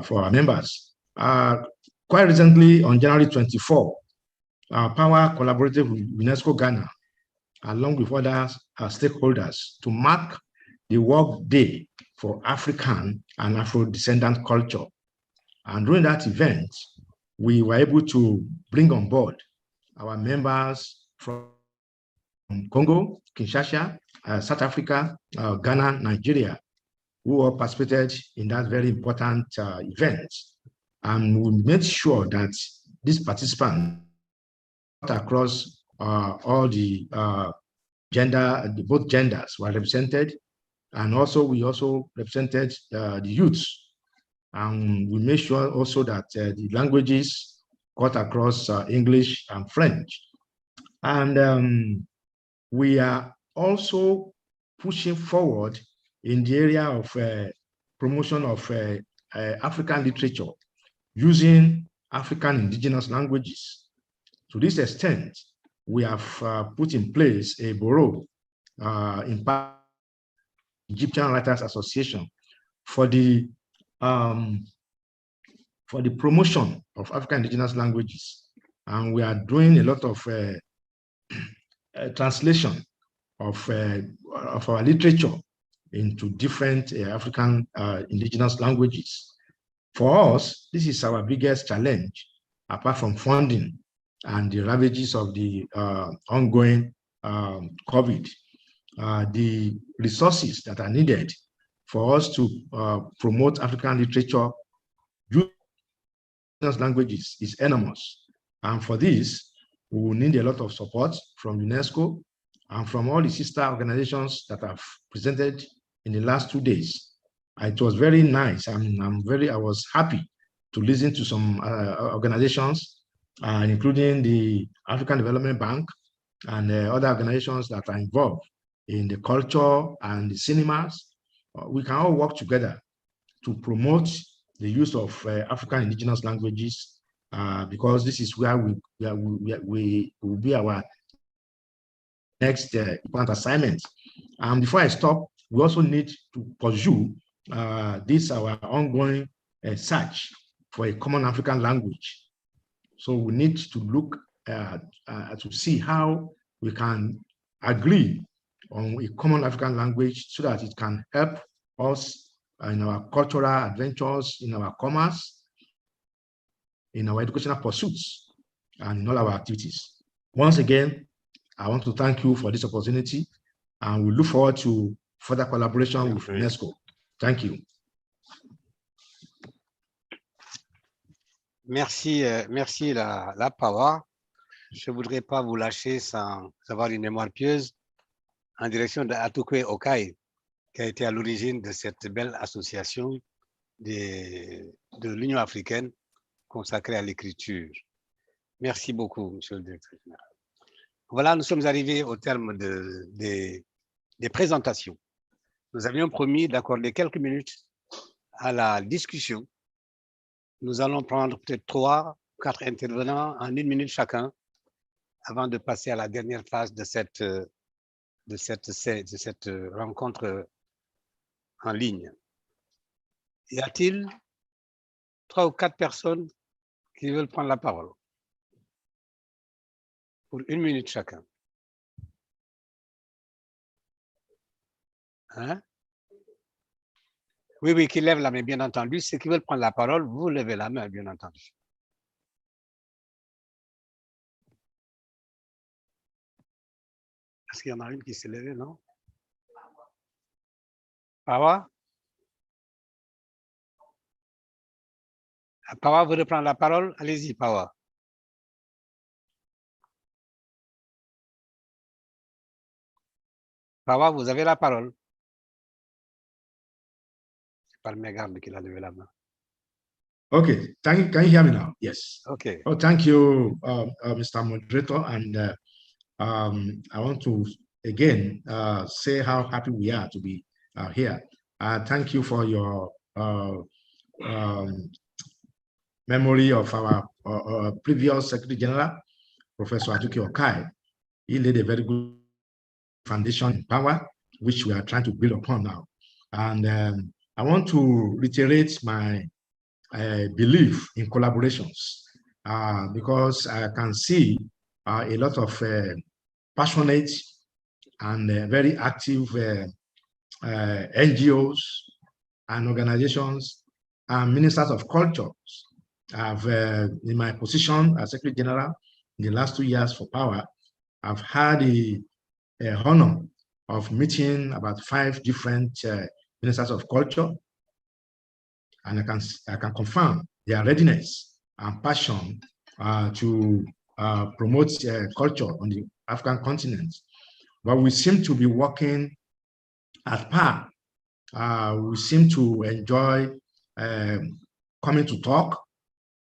for our members. Quite recently, on January 24, POWER collaborated with UNESCO Ghana, along with other stakeholders, to mark the World Day for African and Afro-descendant culture. And during that event, we were able to bring on board our members from Congo, Kinshasa, South Africa, Ghana, Nigeria, who all participated in that very important event. And we made sure that these participants across all the both genders were represented. And also, we also represented the youths. And we made sure also that the languages got across English and French. And we are also pushing forward in the area of promotion of African literature using African indigenous languages. To this extent, we have put in place a bureau in Egyptian Writers Association for the promotion of African indigenous languages. And we are doing a lot of translation of our literature into different African indigenous languages. For us, this is our biggest challenge, apart from funding and the ravages of the ongoing COVID. The resources that are needed for us to promote African literature using languages is enormous. And for this, we will need a lot of support from UNESCO and from all the sister organizations that have presented in the last 2 days. It was very nice. I was happy to listen to some organizations, including the African Development Bank and other organizations that are involved in the culture and the cinemas. We can all work together to promote the use of African indigenous languages because this is where we will be our next important assignment. Before I stop, we also need to pursue this our ongoing search for a common African language. So we need to look to see how we can agree on a common African language so that it can help us in our cultural adventures, in our commerce, in our educational pursuits, and in all our activities. Once again, I want to thank you for this opportunity, and we look forward to further collaboration with UNESCO. Thank you. Merci, merci la Pawa. Je ne voudrais pas vous lâcher sans avoir une mémoire pieuse en direction de Atukwe Okai, qui a été à l'origine de cette belle association de l'Union africaine consacrée à l'écriture. Merci beaucoup, Monsieur le Directeur général. Voilà, nous sommes arrivés au terme des présentations. Nous avions promis d'accorder quelques minutes à la discussion. Nous allons prendre peut-être 3 ou 4 intervenants en 1 minute chacun avant de passer à la dernière phase de cette rencontre en ligne. Y a-t-il 3 ou 4 personnes qui veulent prendre la parole? Pour 1 minute chacun. Hein? Oui, qui lèvent la main, bien entendu. Ceux qui veulent prendre la parole, vous levez la main, bien entendu. Est-ce qu'il y en a une qui s'est levée, non? Pawa? Pawa veut reprendre la parole? Allez-y, Pawa. Pawa, vous avez la parole. C'est pas le mégarde qui l'a levé la main. Okay, can you hear me now? Yes. Okay. Oh, thank you, Mr. Moderator. And I want to again say how happy we are to be here. Thank you for your memory of our previous Secretary General, Professor Atukwe Okai. He laid a very good foundation in power, which we are trying to build upon now. And I want to reiterate my belief in collaborations because I can see a lot of passionate and very active NGOs and organizations and ministers of culture have, in my position as Secretary General in the last 2 years for power, I've had the honor of meeting about 5 different ministers of culture, and I can confirm their readiness and passion to promote culture on the African continent. But we seem to be working at par. We seem to enjoy coming to talk,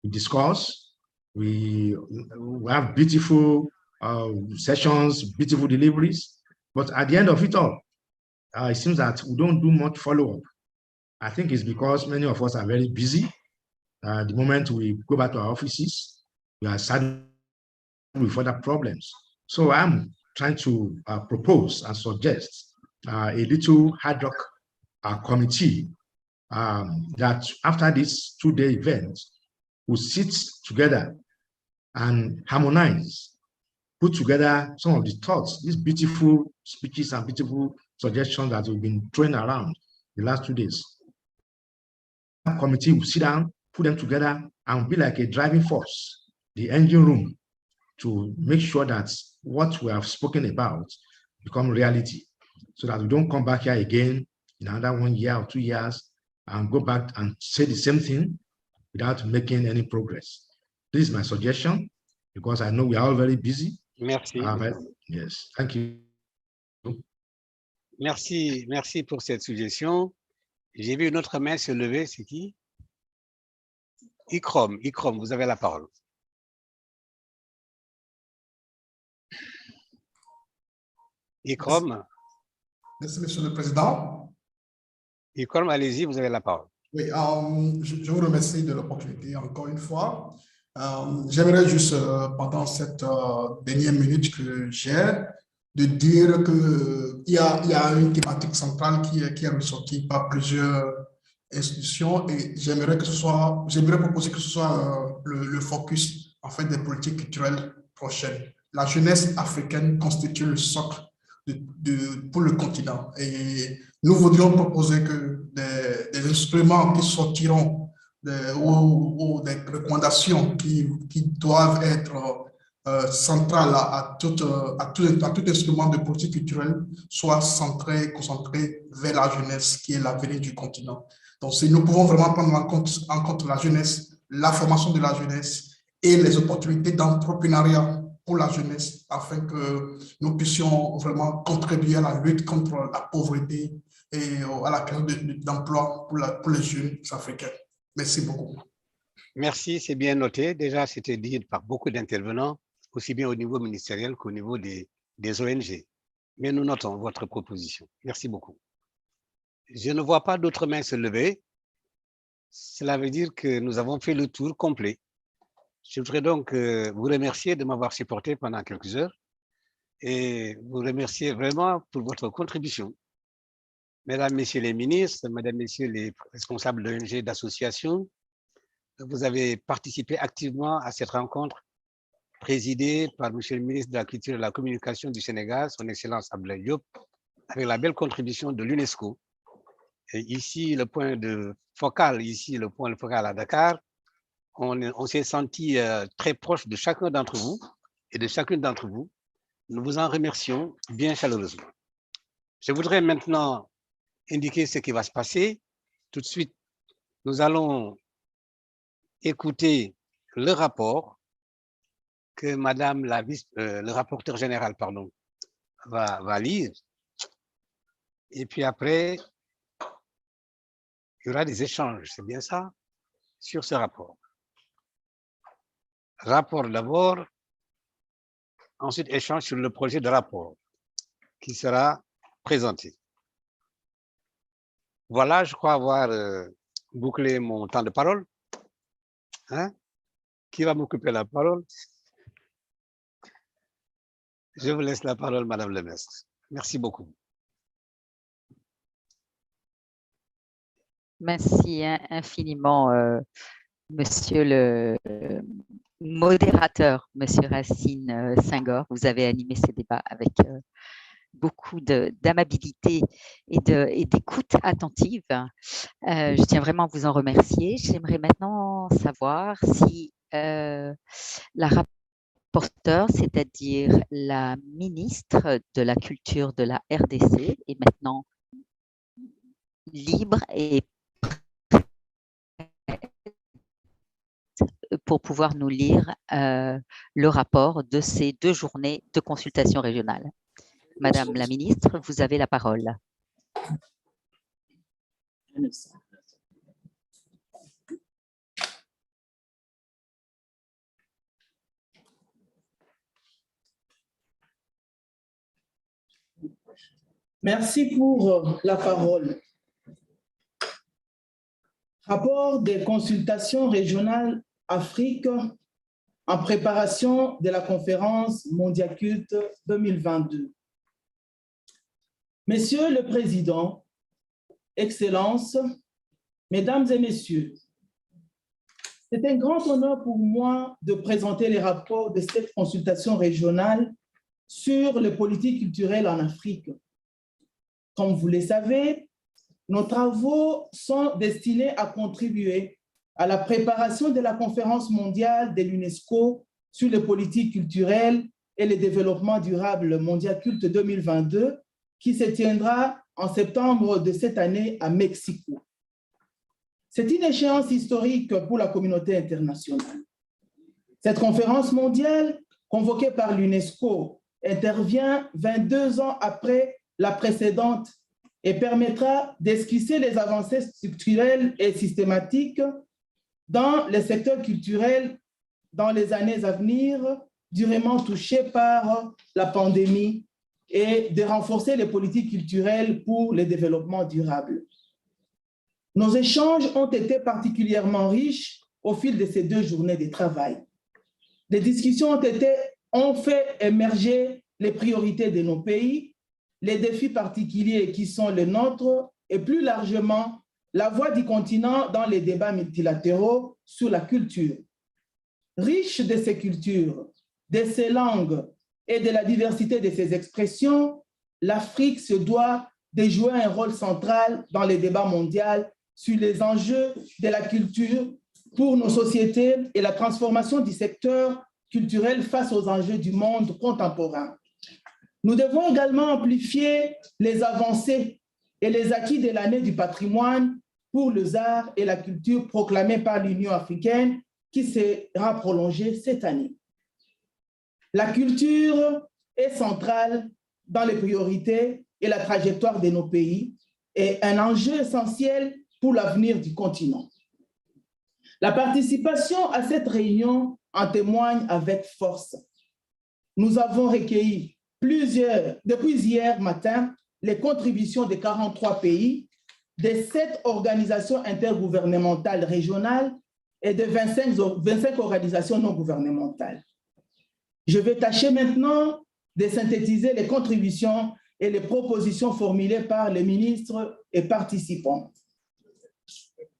we discuss, we have beautiful sessions, beautiful deliveries, but at the end of it all, it seems that we don't do much follow-up. I think it's because many of us are very busy. The moment we go back to our offices, we are saddled with other problems. So I'm trying to propose and suggest a little ad hoc committee that after this 2-day event, will sit together and harmonize, put together some of the thoughts, these beautiful speeches and beautiful suggestions that we've been throwing around the last 2 days. That committee will sit down, put them together, and be like a driving force, the engine room, to make sure that what we have spoken about become reality, so that we don't come back here again in another 1 year or 2 years and go back and say the same thing without making any progress. This is my suggestion, because I know we are all very busy. Merci. Yes, thank you. Merci pour cette suggestion. J'ai vu une autre main se lever, c'est qui? Ikrom, vous avez la parole. Ikrom. Merci, Monsieur le Président. Ikrom, allez-y, vous avez la parole. Oui, je vous remercie de l'opportunité encore une fois. J'aimerais juste, pendant cette dernière minute que j'ai, de dire qu'il y a une thématique centrale qui est ressortie par plusieurs institutions et j'aimerais proposer que ce soit le focus en fait des politiques culturelles prochaines. La jeunesse africaine constitue le socle pour le continent et nous voudrions proposer que des instruments qui sortiront ou des recommandations qui doivent être centrales à tout instrument de politique culturelle soient concentrés vers la jeunesse qui est l'avenir du continent. Donc, si nous pouvons vraiment prendre en compte la jeunesse, la formation de la jeunesse et les opportunités d'entrepreneuriat pour la jeunesse afin que nous puissions vraiment contribuer à la lutte contre la pauvreté et à la création d'emplois pour les jeunes africains. Merci beaucoup. Merci, c'est bien noté. Déjà, c'était dit par beaucoup d'intervenants, aussi bien au niveau ministériel qu'au niveau des ONG. Mais nous notons votre proposition. Merci beaucoup. Je ne vois pas d'autres mains se lever. Cela veut dire que nous avons fait le tour complet. Je voudrais donc vous remercier de m'avoir supporté pendant quelques heures et vous remercier vraiment pour votre contribution. Mesdames, Messieurs les ministres, Mesdames, Messieurs les responsables d'ONG, d'associations, vous avez participé activement à cette rencontre présidée par M. le ministre de la Culture et de la Communication du Sénégal, son Excellence Abdoulaye Diop, avec la belle contribution de l'UNESCO. Et ici, le point focal à Dakar, on s'est senti très proche de chacun d'entre vous et de chacune d'entre vous. Nous vous en remercions bien chaleureusement. Je voudrais maintenant indiquer ce qui va se passer. Tout de suite, nous allons écouter le rapport que Madame le rapporteur général va lire. Et puis après, il y aura des échanges, c'est bien ça, sur ce rapport. Rapport d'abord, ensuite échange sur le projet de rapport qui sera présenté. Voilà, je crois avoir bouclé mon temps de parole. Hein? Qui va m'occuper la parole? Je vous laisse la parole, Madame le Maître. Merci beaucoup. Merci infiniment, Monsieur le modérateur, Monsieur Racine Senghor. Vous avez animé ce débat avec beaucoup d'amabilité et d'écoute attentive. Je tiens vraiment à vous en remercier. J'aimerais maintenant savoir si la rapporteure, c'est-à-dire la ministre de la Culture de la RDC, est maintenant libre et pour pouvoir nous lire le rapport de ces 2 journées de consultation régionale. Madame la ministre, vous avez la parole. Merci pour la parole. Rapport des consultations régionales Afrique en préparation de la conférence Mondiacult 2022. Monsieur le Président, Excellences, Mesdames et Messieurs, c'est un grand honneur pour moi de présenter les rapports de cette consultation régionale sur les politiques culturelles en Afrique. Comme vous le savez, nos travaux sont destinés à contribuer à la préparation de la conférence mondiale de l'UNESCO sur les politiques culturelles et le développement durable Mondiacult 2022 qui se tiendra en septembre de cette année à Mexico. C'est une échéance historique pour la communauté internationale. Cette conférence mondiale, convoquée par l'UNESCO, intervient 22 ans après la précédente et permettra d'esquisser les avancées structurelles et systématiques dans les secteurs culturels dans les années à venir, durement touchés par la pandémie, et de renforcer les politiques culturelles pour le développement durable. Nos échanges ont été particulièrement riches au fil de ces 2 journées de travail. Des discussions ont fait émerger les priorités de nos pays, les défis particuliers qui sont les nôtres et plus largement la voix du continent dans les débats multilatéraux sur la culture. Riche de ses cultures, de ses langues et de la diversité de ses expressions, l'Afrique se doit de jouer un rôle central dans les débats mondiaux sur les enjeux de la culture pour nos sociétés et la transformation du secteur culturel face aux enjeux du monde contemporain. Nous devons également amplifier les avancées et les acquis de l'année du patrimoine pour les arts et la culture proclamée par l'Union africaine qui sera prolongée cette année. La culture est centrale dans les priorités et la trajectoire de nos pays et un enjeu essentiel pour l'avenir du continent. La participation à cette réunion en témoigne avec force. Nous avons recueilli depuis hier matin les contributions de 43 pays, de 7 organisations intergouvernementales régionales et de 25 organisations non gouvernementales. Je vais tâcher maintenant de synthétiser les contributions et les propositions formulées par les ministres et participants.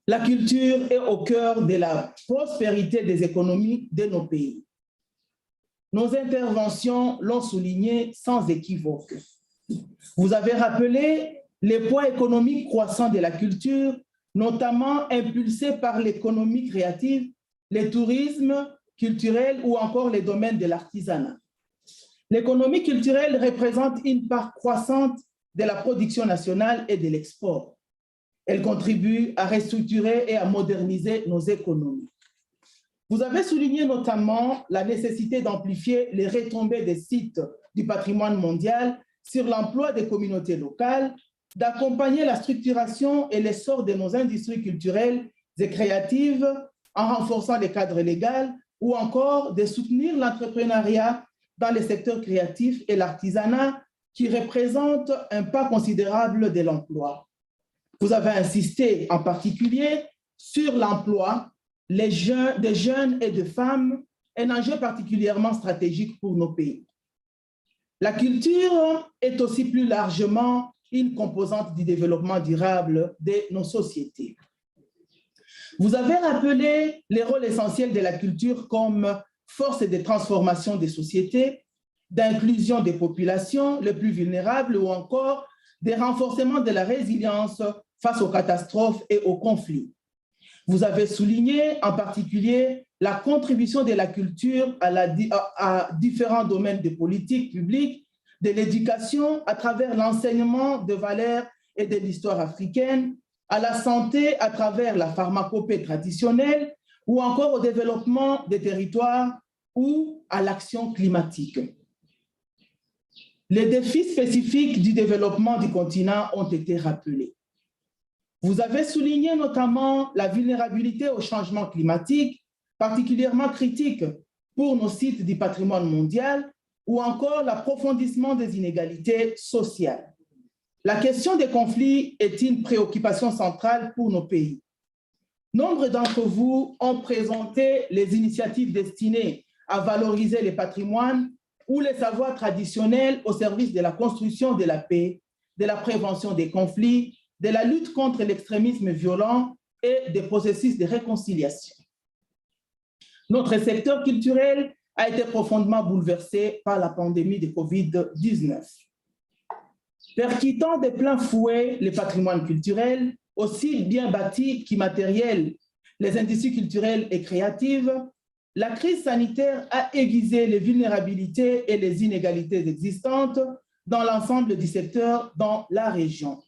La culture est au cœur de la prospérité des économies de nos pays. Nos interventions l'ont souligné sans équivoque. Vous avez rappelé les poids économiques croissants de la culture, notamment impulsés par l'économie créative, le tourisme culturel ou encore les domaines de l'artisanat. L'économie culturelle représente une part croissante de la production nationale et de l'export. Elle contribue à restructurer et à moderniser nos économies. Vous avez souligné notamment la nécessité d'amplifier les retombées des sites du patrimoine mondial sur l'emploi des communautés locales, d'accompagner la structuration et l'essor de nos industries culturelles et créatives en renforçant les cadres légaux ou encore de soutenir l'entrepreneuriat dans les secteurs créatifs et l'artisanat qui représentent un pas considérable de l'emploi. Vous avez insisté en particulier sur l'emploi des jeunes et de femmes, un enjeu particulièrement stratégique pour nos pays. La culture est aussi plus largement une composante du développement durable de nos sociétés. Vous avez rappelé les rôles essentiels de la culture comme force de transformation des sociétés, d'inclusion des populations les plus vulnérables ou encore des renforcements de la résilience face aux catastrophes et aux conflits. Vous avez souligné en particulier la contribution de la culture à différents domaines de politique publique, de l'éducation à travers l'enseignement de valeurs et de l'histoire africaine, à la santé à travers la pharmacopée traditionnelle ou encore au développement des territoires ou à l'action climatique. Les défis spécifiques du développement du continent ont été rappelés. Vous avez souligné notamment la vulnérabilité au changement climatique, particulièrement critique pour nos sites du patrimoine mondial, ou encore l'approfondissement des inégalités sociales. La question des conflits est une préoccupation centrale pour nos pays. Nombre d'entre vous ont présenté les initiatives destinées à valoriser les patrimoines ou les savoirs traditionnels au service de la construction de la paix, de la prévention des conflits, de la lutte contre l'extrémisme violent et des processus de réconciliation. Notre secteur culturel a été profondément bouleversé par la pandémie de COVID-19. Percutant de plein fouet les patrimoines culturels, aussi bien bâtis qu'immatériels, les industries culturelles et créatives, la crise sanitaire a aiguisé les vulnérabilités et les inégalités existantes dans l'ensemble du secteur dans la région.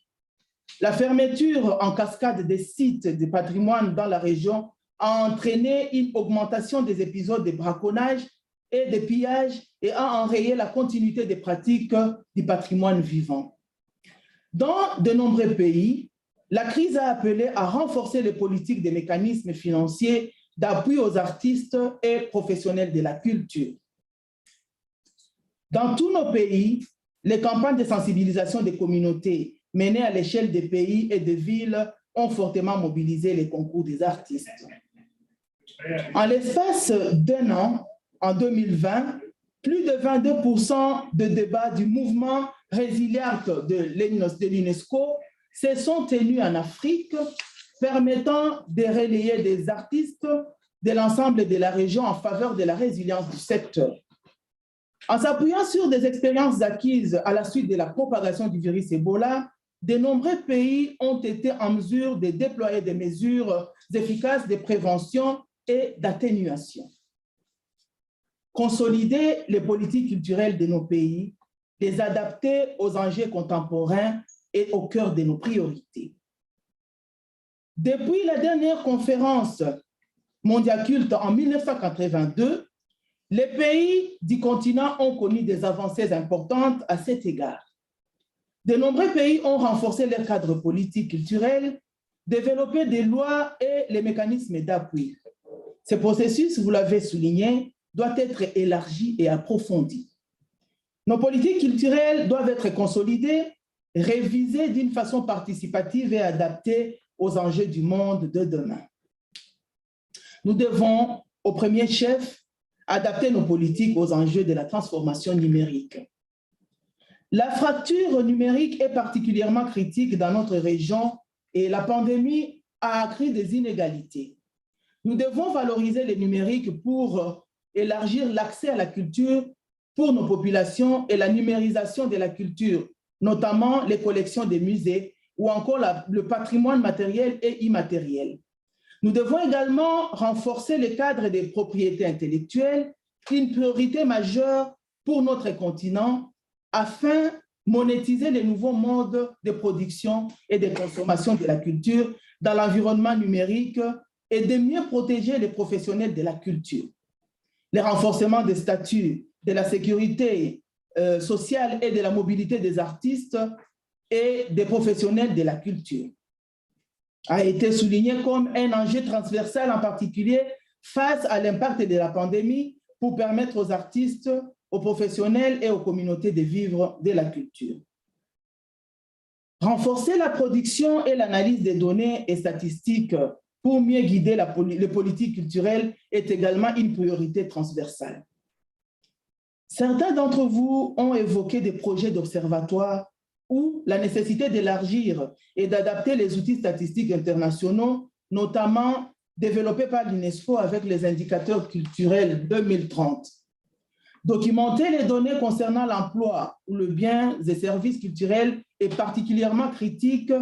La fermeture en cascade des sites de patrimoine dans la région a entraîné une augmentation des épisodes de braconnage et de pillage et a enrayé la continuité des pratiques du patrimoine vivant. Dans de nombreux pays, la crise a appelé à renforcer les politiques des mécanismes financiers d'appui aux artistes et professionnels de la culture. Dans tous nos pays, les campagnes de sensibilisation des communautés menées à l'échelle des pays et des villes ont fortement mobilisé les concours des artistes. En l'espace d'un an, en 2020, plus de 22% de débats du mouvement résilience de l'UNESCO se sont tenus en Afrique permettant de relayer des artistes de l'ensemble de la région en faveur de la résilience du secteur. En s'appuyant sur des expériences acquises à la suite de la propagation du virus Ebola, de nombreux pays ont été en mesure de déployer des mesures efficaces de prévention et d'atténuation. Consolider les politiques culturelles de nos pays, les adapter aux enjeux contemporains est au cœur de nos priorités. Depuis la dernière conférence Mondiacult en 1982, les pays du continent ont connu des avancées importantes à cet égard. De nombreux pays ont renforcé leur cadre politique culturel, développé des lois et les mécanismes d'appui. Ce processus, vous l'avez souligné, doit être élargi et approfondi. Nos politiques culturelles doivent être consolidées, révisées d'une façon participative et adaptées aux enjeux du monde de demain. Nous devons, au premier chef, adapter nos politiques aux enjeux de la transformation numérique. La fracture numérique est particulièrement critique dans notre région et la pandémie a accru des inégalités. Nous devons valoriser le numérique pour élargir l'accès à la culture pour nos populations et la numérisation de la culture, notamment les collections des musées ou encore le patrimoine matériel et immatériel. Nous devons également renforcer le cadre des propriétés intellectuelles, une priorité majeure pour notre continent, afin de monétiser les nouveaux modes de production et de consommation de la culture dans l'environnement numérique et de mieux protéger les professionnels de la culture. Le renforcement des statuts, de la sécurité sociale et de la mobilité des artistes et des professionnels de la culture a été souligné comme un enjeu transversal, en particulier face à l'impact de la pandémie, pour permettre aux artistes, aux professionnels et aux communautés de vivre de la culture. Renforcer la production et l'analyse des données et statistiques pour mieux guider les politiques culturelles est également une priorité transversale. Certains d'entre vous ont évoqué des projets d'observatoire ou la nécessité d'élargir et d'adapter les outils statistiques internationaux, notamment développés par l'UNESCO avec les indicateurs culturels 2030. Documenter les données concernant l'emploi ou le bien et services culturels est particulièrement critique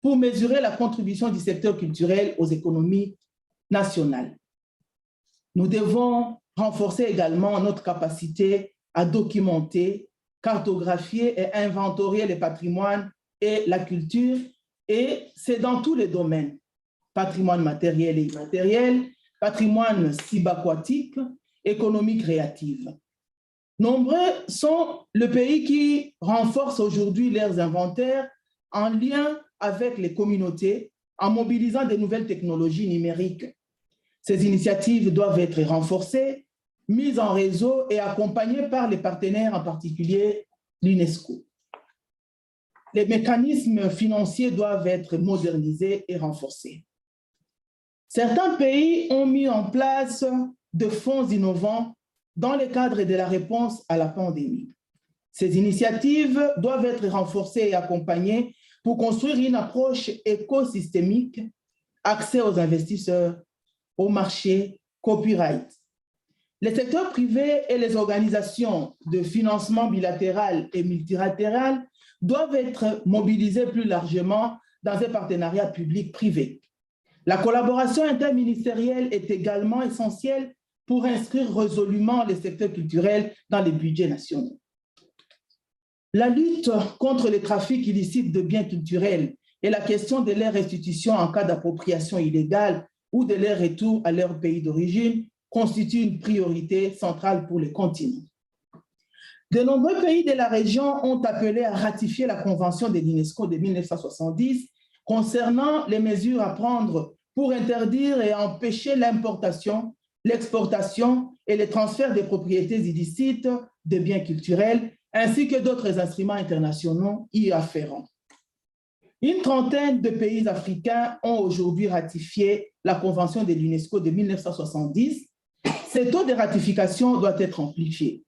pour mesurer la contribution du secteur culturel aux économies nationales. Nous devons renforcer également notre capacité à documenter, cartographier et inventorier les patrimoines et la culture, et c'est dans tous les domaines: patrimoine matériel et immatériel, patrimoine subaquatique, économie créative. Nombreux sont les pays qui renforcent aujourd'hui leurs inventaires en lien avec les communautés, en mobilisant de nouvelles technologies numériques. Ces initiatives doivent être renforcées, mises en réseau et accompagnées par les partenaires, en particulier l'UNESCO. Les mécanismes financiers doivent être modernisés et renforcés. Certains pays ont mis en place de fonds innovants dans le cadre de la réponse à la pandémie. Ces initiatives doivent être renforcées et accompagnées pour construire une approche écosystémique, accès aux investisseurs, au marché, copyright. Les secteurs privés et les organisations de financement bilatéral et multilatéral doivent être mobilisés plus largement dans un partenariat public-privé. La collaboration interministérielle est également essentielle pour inscrire résolument les secteurs culturels dans les budgets nationaux. La lutte contre les trafics illicites de biens culturels et la question de leur restitution en cas d'appropriation illégale ou de leur retour à leur pays d'origine constitue une priorité centrale pour le continent. De nombreux pays de la région ont appelé à ratifier la Convention de l'UNESCO de 1970 concernant les mesures à prendre pour interdire et empêcher l'importation, l'exportation et le transfert des propriétés illicites de biens culturels, ainsi que d'autres instruments internationaux y afférents. Une trentaine de pays africains ont aujourd'hui ratifié la Convention de l'UNESCO de 1970. Ce taux de ratification doit être amplifié.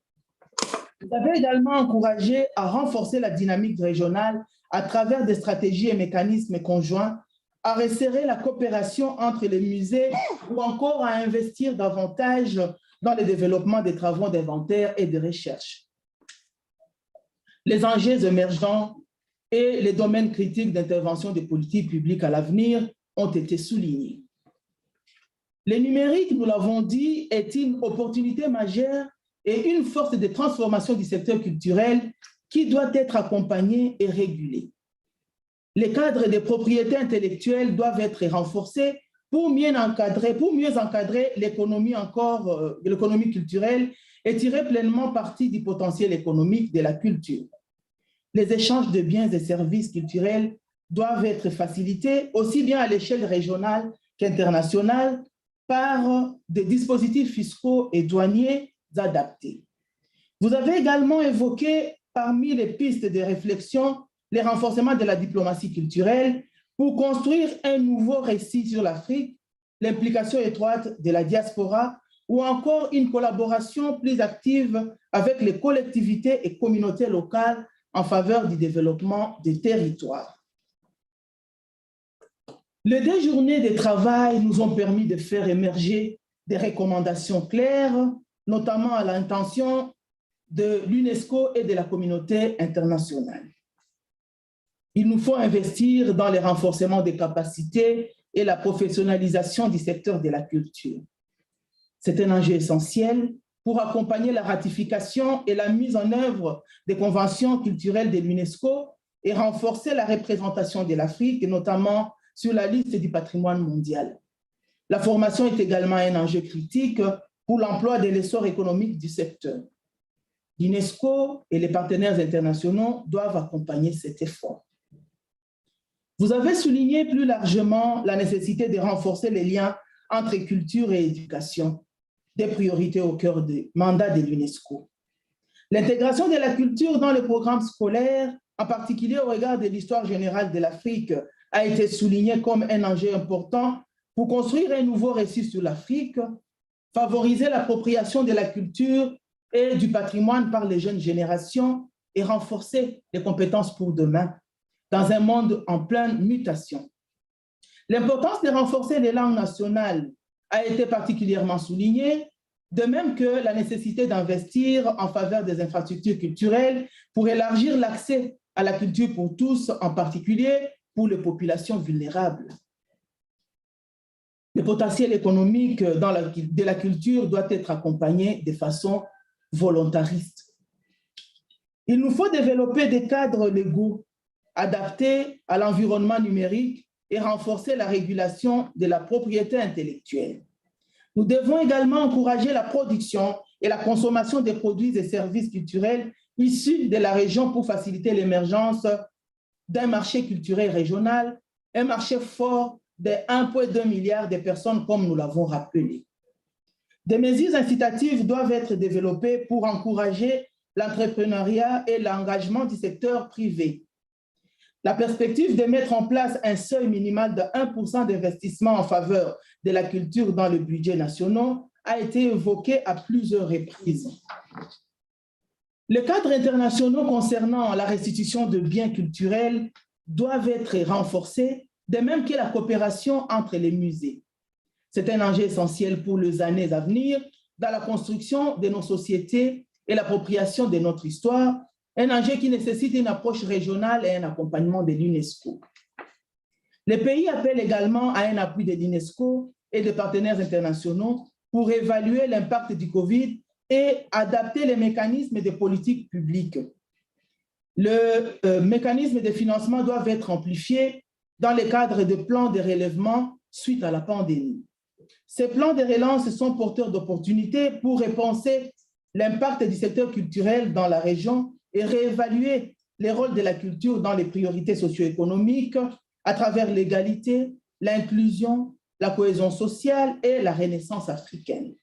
Vous avez également encouragé à renforcer la dynamique régionale à travers des stratégies et mécanismes conjoints à resserrer la coopération entre les musées ou encore à investir davantage dans le développement des travaux d'inventaire et de recherche. Les enjeux émergents et les domaines critiques d'intervention des politiques publiques à l'avenir ont été soulignés. Le numérique, nous l'avons dit, est une opportunité majeure et une force de transformation du secteur culturel qui doit être accompagnée et régulée. Les cadres de propriété intellectuelle doivent être renforcés pour mieux encadrer l'économie culturelle et tirer pleinement parti du potentiel économique de la culture. Les échanges de biens et services culturels doivent être facilités aussi bien à l'échelle régionale qu'internationale par des dispositifs fiscaux et douaniers adaptés. Vous avez également évoqué parmi les pistes de réflexion les renforcements de la diplomatie culturelle pour construire un nouveau récit sur l'Afrique, l'implication étroite de la diaspora ou encore une collaboration plus active avec les collectivités et communautés locales en faveur du développement des territoires. Les 2 journées de travail nous ont permis de faire émerger des recommandations claires, notamment à l'intention de l'UNESCO et de la communauté internationale. Il nous faut investir dans le renforcement des capacités et la professionnalisation du secteur de la culture. C'est un enjeu essentiel pour accompagner la ratification et la mise en œuvre des conventions culturelles de l'UNESCO et renforcer la représentation de l'Afrique, notamment sur la liste du patrimoine mondial. La formation est également un enjeu critique pour l'emploi et l'essor économique du secteur. L'UNESCO et les partenaires internationaux doivent accompagner cet effort. Vous avez souligné plus largement la nécessité de renforcer les liens entre culture et éducation, des priorités au cœur du mandat de l'UNESCO. L'intégration de la culture dans les programmes scolaires, en particulier au regard de l'histoire générale de l'Afrique, a été soulignée comme un enjeu important pour construire un nouveau récit sur l'Afrique, favoriser l'appropriation de la culture et du patrimoine par les jeunes générations et renforcer les compétences pour demain dans un monde en pleine mutation. L'importance de renforcer les langues nationales a été particulièrement soulignée, de même que la nécessité d'investir en faveur des infrastructures culturelles pour élargir l'accès à la culture pour tous, en particulier pour les populations vulnérables. Le potentiel économique de la culture doit être accompagné de façon volontariste. Il nous faut développer des cadres légaux adaptés à l'environnement numérique et renforcer la régulation de la propriété intellectuelle. Nous devons également encourager la production et la consommation des produits et services culturels issus de la région pour faciliter l'émergence d'un marché culturel régional, un marché fort de 1,2 milliard de personnes, comme nous l'avons rappelé. Des mesures incitatives doivent être développées pour encourager l'entrepreneuriat et l'engagement du secteur privé. La perspective de mettre en place un seuil minimal de 1% d'investissement en faveur de la culture dans le budget national a été évoquée à plusieurs reprises. Les cadres internationaux concernant la restitution de biens culturels doivent être renforcés, de même que la coopération entre les musées. C'est un enjeu essentiel pour les années à venir dans la construction de nos sociétés et l'appropriation de notre histoire, un enjeu qui nécessite une approche régionale et un accompagnement de l'UNESCO. Les pays appellent également à un appui de l'UNESCO et des partenaires internationaux pour évaluer l'impact du COVID et adapter les mécanismes de politique publique. Le mécanisme de financement doivent être amplifiés dans le cadre de plans de relèvement suite à la pandémie. Ces plans de relance sont porteurs d'opportunités pour repenser l'impact du secteur culturel dans la région et réévaluer les rôles de la culture dans les priorités socio-économiques à travers l'égalité, l'inclusion, la cohésion sociale et la renaissance africaine.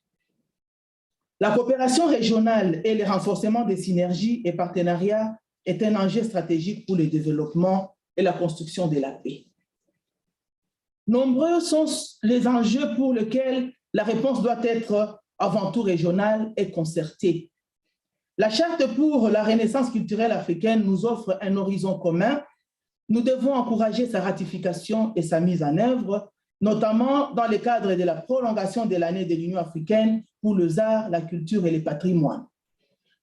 La coopération régionale et le renforcement des synergies et partenariats est un enjeu stratégique pour le développement et la construction de la paix. Nombreux sont les enjeux pour lesquels la réponse doit être avant tout régionale et concertée. La charte pour la renaissance culturelle africaine nous offre un horizon commun Nous devons encourager sa ratification et sa mise en œuvre, notamment dans le cadre de la prolongation de l'année de l'Union africaine pour les arts, la culture et le patrimoine.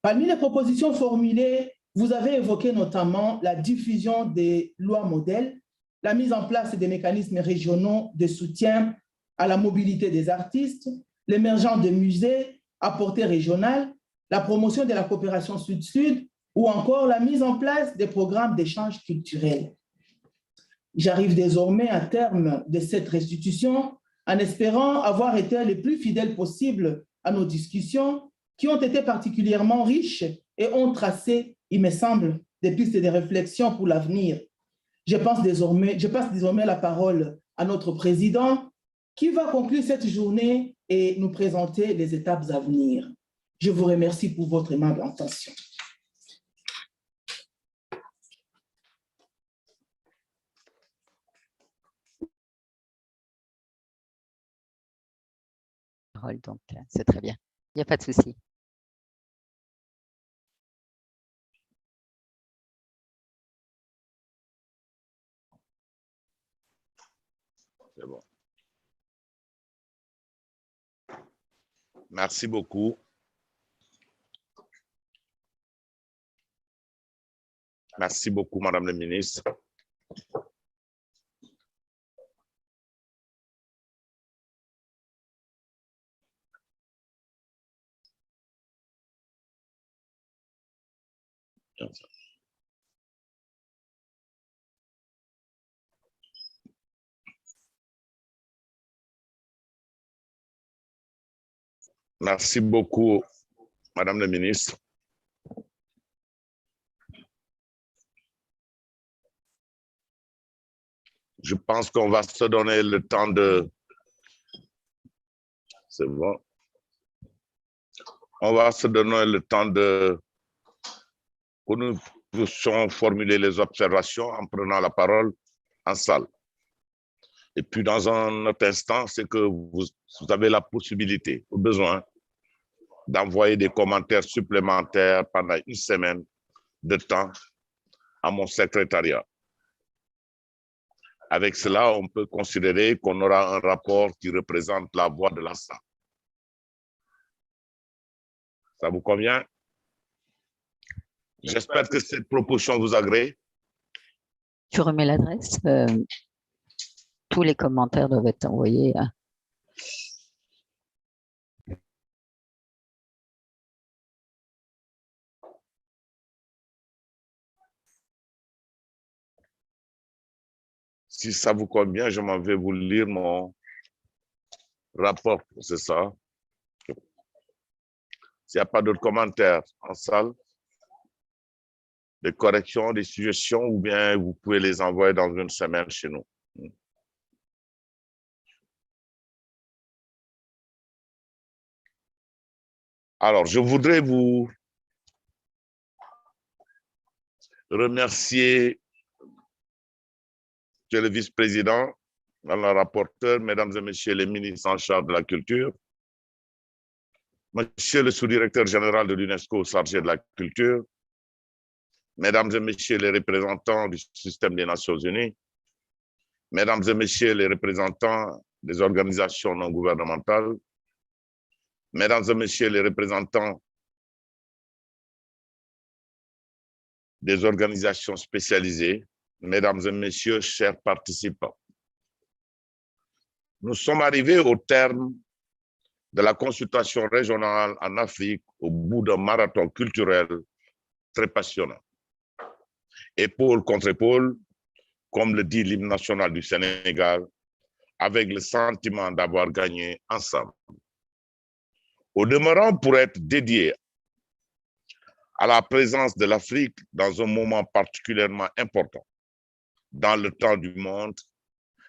Parmi les propositions formulées, vous avez évoqué notamment la diffusion des lois modèles, la mise en place des mécanismes régionaux de soutien à la mobilité des artistes, l'émergence de musées à portée régionale, la promotion de la coopération sud-sud ou encore la mise en place des programmes d'échange culturel. J'arrive désormais à terme de cette restitution en espérant avoir été le plus fidèle possible à nos discussions qui ont été particulièrement riches et ont tracé, il me semble, des pistes de réflexion pour l'avenir. Je passe désormais la parole à notre président qui va conclure cette journée et nous présenter les étapes à venir. Je vous remercie pour votre aimable attention. Donc, c'est très bien. Il n'y a pas de souci. C'est bon. Merci beaucoup. Merci beaucoup, Madame la Ministre. Merci beaucoup, Madame la Ministre. Je pense qu'on va se donner le temps de... C'est bon. On va se donner le temps de... que nous puissions formuler les observations en prenant la parole en salle. Et puis, dans un autre instant, c'est que vous avez la possibilité, au besoin, d'envoyer des commentaires supplémentaires pendant une semaine de temps à mon secrétariat. Avec cela, on peut considérer qu'on aura un rapport qui représente la voix de l'État. Ça vous convient? J'espère que cette proposition vous agrée. Je remets l'adresse. Tous les commentaires doivent être envoyés. Si ça vous convient, je m'en vais vous lire mon rapport, c'est ça. S'il n'y a pas d'autres commentaires en salle, des corrections, des suggestions, ou bien vous pouvez les envoyer dans une semaine chez nous. Alors, je voudrais vous remercier, Monsieur le vice-président, Madame la rapporteure, Mesdames et Messieurs les ministres en charge de la culture, Monsieur le sous-directeur général de l'UNESCO chargé de la culture, Mesdames et Messieurs les représentants du système des Nations Unies, Mesdames et Messieurs les représentants des organisations non gouvernementales, Mesdames et Messieurs les représentants des organisations spécialisées, Mesdames et Messieurs, chers participants, nous sommes arrivés au terme de la consultation régionale en Afrique au bout d'un marathon culturel très passionnant. Épaule contre épaule, comme le dit l'hymne national du Sénégal, avec le sentiment d'avoir gagné ensemble. Au demeurant, pour être dédié à la présence de l'Afrique dans un moment particulièrement important dans le temps du monde,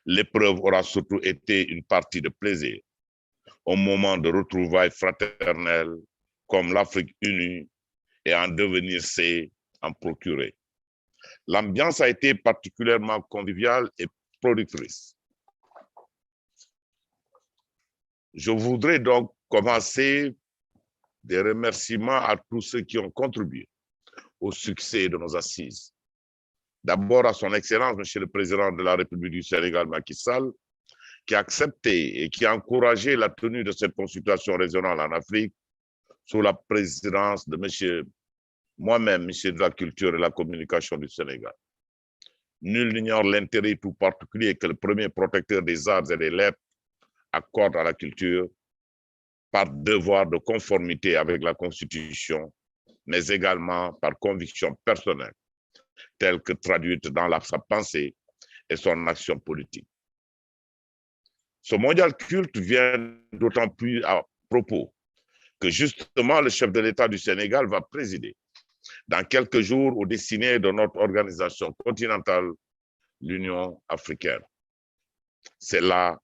l'épreuve aura surtout été une partie de plaisir, au moment de retrouvailles fraternelles comme l'Afrique unie et en devenir sait en procurer. L'ambiance a été particulièrement conviviale et productrice. Je voudrais donc commencer des remerciements à tous ceux qui ont contribué au succès de nos assises. D'abord à son Excellence, Monsieur le Président de la République du Sénégal, Macky Sall, qui a accepté et qui a encouragé la tenue de cette consultation régionale en Afrique sous la présidence de moi-même, Monsieur de la Culture et de la Communication du Sénégal. Nul n'ignore l'intérêt tout particulier que le premier protecteur des arts et des lettres accorde à la culture par devoir de conformité avec la Constitution, mais également par conviction personnelle, telle que traduite dans sa pensée et son action politique. Ce mondial culte vient d'autant plus à propos que justement le chef de l'État du Sénégal va présider dans quelques jours aux destinées de notre organisation continentale, l'Union africaine. C'est là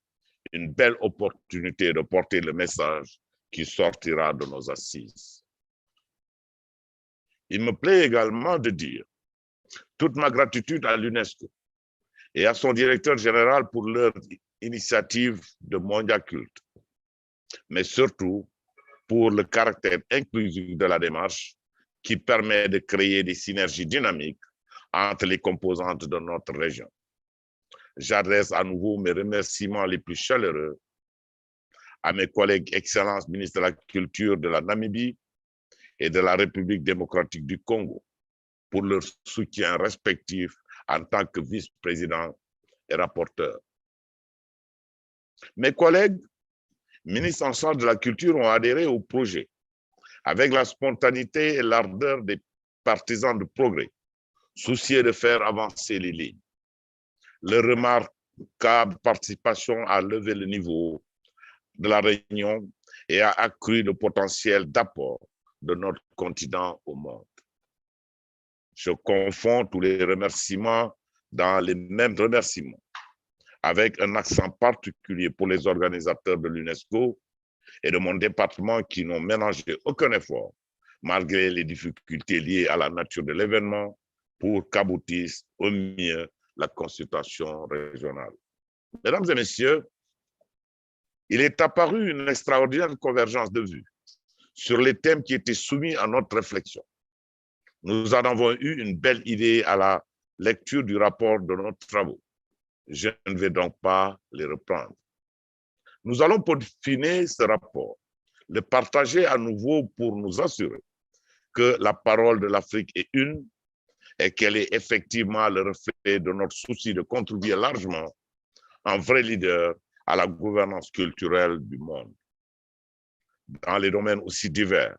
une belle opportunité de porter le message qui sortira de nos assises. Il me plaît également de dire toute ma gratitude à l'UNESCO et à son directeur général pour leur initiative de Mondiacult, mais surtout pour le caractère inclusif de la démarche qui permet de créer des synergies dynamiques entre les composantes de notre région. J'adresse à nouveau mes remerciements les plus chaleureux à mes collègues Excellences ministres de la Culture de la Namibie et de la République démocratique du Congo pour leur soutien respectif en tant que vice-président et rapporteur. Mes collègues ministres en charge de la culture ont adhéré au projet avec la spontanéité et l'ardeur des partisans du progrès, soucieux de faire avancer les lignes. Leur remarquable participation a levé le niveau de la réunion et a accru le potentiel d'apport de notre continent au monde. Je confonds tous les remerciements dans les mêmes remerciements, avec un accent particulier pour les organisateurs de l'UNESCO et de mon département qui n'ont ménagé aucun effort, malgré les difficultés liées à la nature de l'événement, pour qu'aboutisse au mieux la consultation régionale. Mesdames et messieurs, il est apparu une extraordinaire convergence de vues sur les thèmes qui étaient soumis à notre réflexion. Nous en avons eu une belle idée à la lecture du rapport de nos travaux. Je ne vais donc pas les reprendre. Nous allons peaufiner ce rapport, le partager à nouveau pour nous assurer que la parole de l'Afrique est une et qu'elle est effectivement le reflet de notre souci de contribuer largement en vrai leader à la gouvernance culturelle du monde. Dans les domaines aussi divers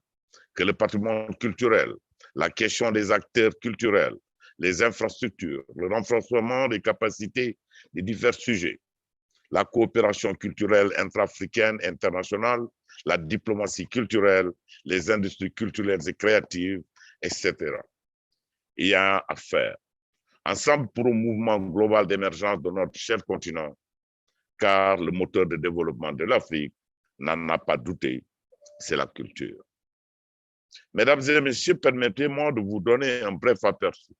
que le patrimoine culturel, la question des acteurs culturels, les infrastructures, le renforcement des capacités des divers sujets, la coopération culturelle intra-africaine, internationale, la diplomatie culturelle, les industries culturelles et créatives, etc. Il y a à faire. Ensemble pour un mouvement global d'émergence de notre cher continent, car le moteur de développement de l'Afrique, n'en a pas douté, c'est la culture. Mesdames et messieurs, permettez-moi de vous donner un bref aperçu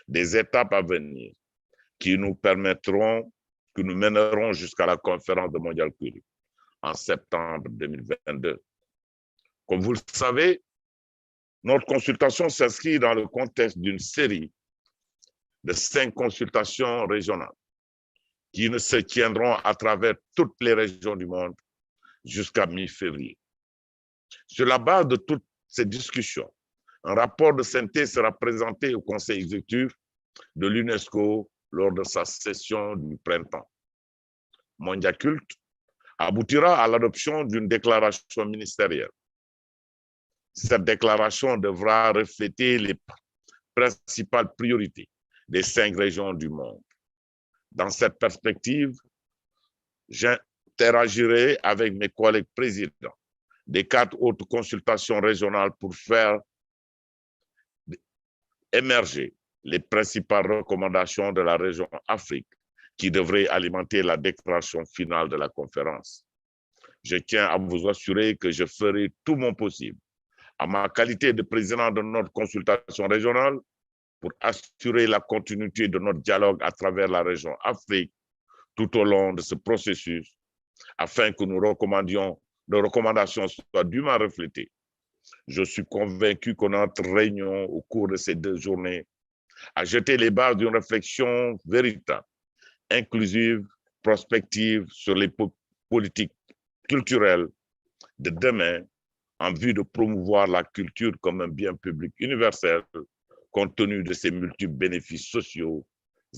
des étapes à venir qui nous mèneront jusqu'à la conférence de Mondiacult en septembre 2022. Comme vous le savez, notre consultation s'inscrit dans le contexte d'une série de 5 consultations régionales qui se tiendront à travers toutes les régions du monde jusqu'à mi-février. Sur la base de toutes ces discussions, un rapport de synthèse sera présenté au Conseil exécutif de l'UNESCO lors de sa session du printemps. Mondiacult aboutira à l'adoption d'une déclaration ministérielle. Cette déclaration devra refléter les principales priorités des 5 régions du monde. Dans cette perspective, j'interagirai avec mes collègues présidents des 4 autres consultations régionales pour faire émerger les principales recommandations de la région Afrique qui devraient alimenter la déclaration finale de la conférence. Je tiens à vous assurer que je ferai tout mon possible à ma qualité de président de notre consultation régionale pour assurer la continuité de notre dialogue à travers la région Afrique tout au long de ce processus afin que nos recommandations soient dûment reflétées. Je suis convaincu que notre réunion au cours de ces 2 journées à jeter les bases d'une réflexion véritable, inclusive, prospective sur les politiques culturelles de demain en vue de promouvoir la culture comme un bien public universel compte tenu de ses multiples bénéfices sociaux,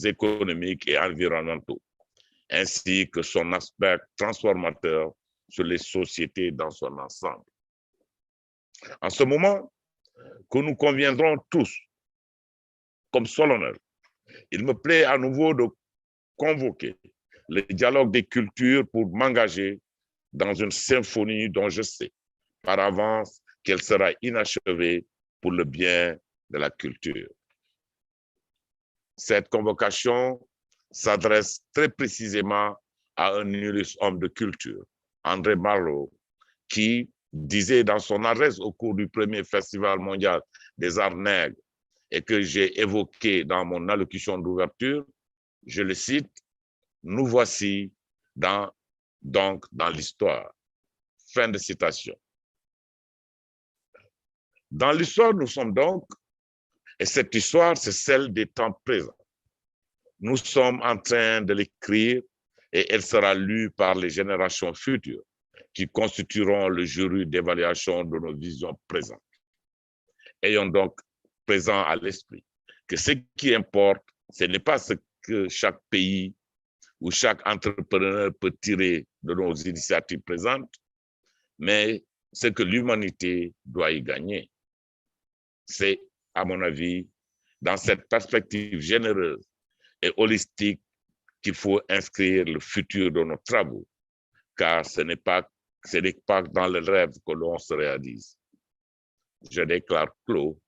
économiques et environnementaux, ainsi que son aspect transformateur sur les sociétés dans son ensemble. En ce moment que nous conviendrons tous comme solennel, il me plaît à nouveau de convoquer le dialogue des cultures pour m'engager dans une symphonie dont je sais par avance qu'elle sera inachevée pour le bien de la culture. Cette convocation s'adresse très précisément à un illustre homme de culture, André Malraux, qui disait dans son adresse au cours du premier Festival mondial des arts nègres et que j'ai évoqué dans mon allocution d'ouverture, je le cite, « Nous voici donc dans l'histoire ». Fin de citation. Dans l'histoire, nous sommes donc, et cette histoire, c'est celle des temps présents. Nous sommes en train de l'écrire et elle sera lue par les générations futures qui constitueront le jury d'évaluation de nos visions présentes. Ayons donc présent à l'esprit que ce qui importe, ce n'est pas ce que chaque pays ou chaque entrepreneur peut tirer de nos initiatives présentes, mais ce que l'humanité doit y gagner. C'est, à mon avis, dans cette perspective généreuse et holistique qu'il faut inscrire le futur de nos travaux, car ce n'est pas dans le rêve que l'on se réalise. Je déclare clos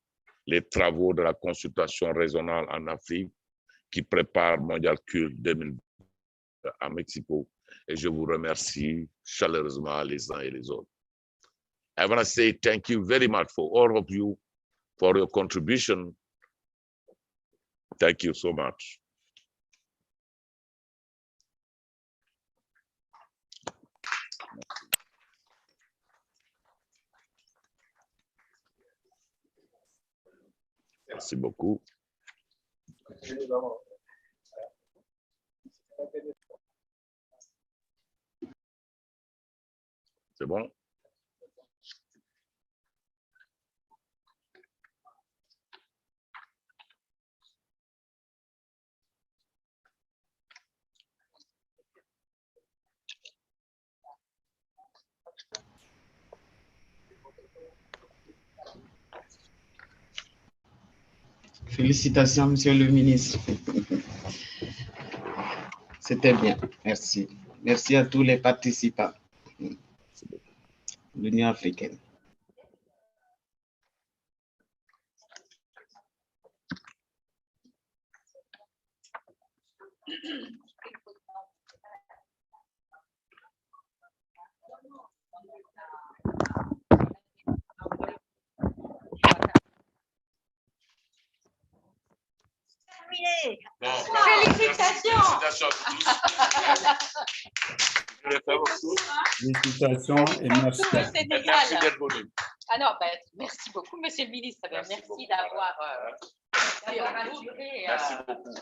les travaux de la consultation régionale en Afrique qui prépare Mondiacult 2022 à Mexico, et je vous remercie chaleureusement les uns et les autres. I want to say thank you very much for all of you for your contribution. Thank you so much. Merci beaucoup. C'est bon? Félicitations, Monsieur le ministre. C'était bien, merci. Merci à tous les participants de l'Union africaine. Félicitations. Félicitations et merci. Merci d'être venu. Ah non, ben, merci beaucoup, Monsieur le ministre. Merci d'avoir assuré. Merci beaucoup.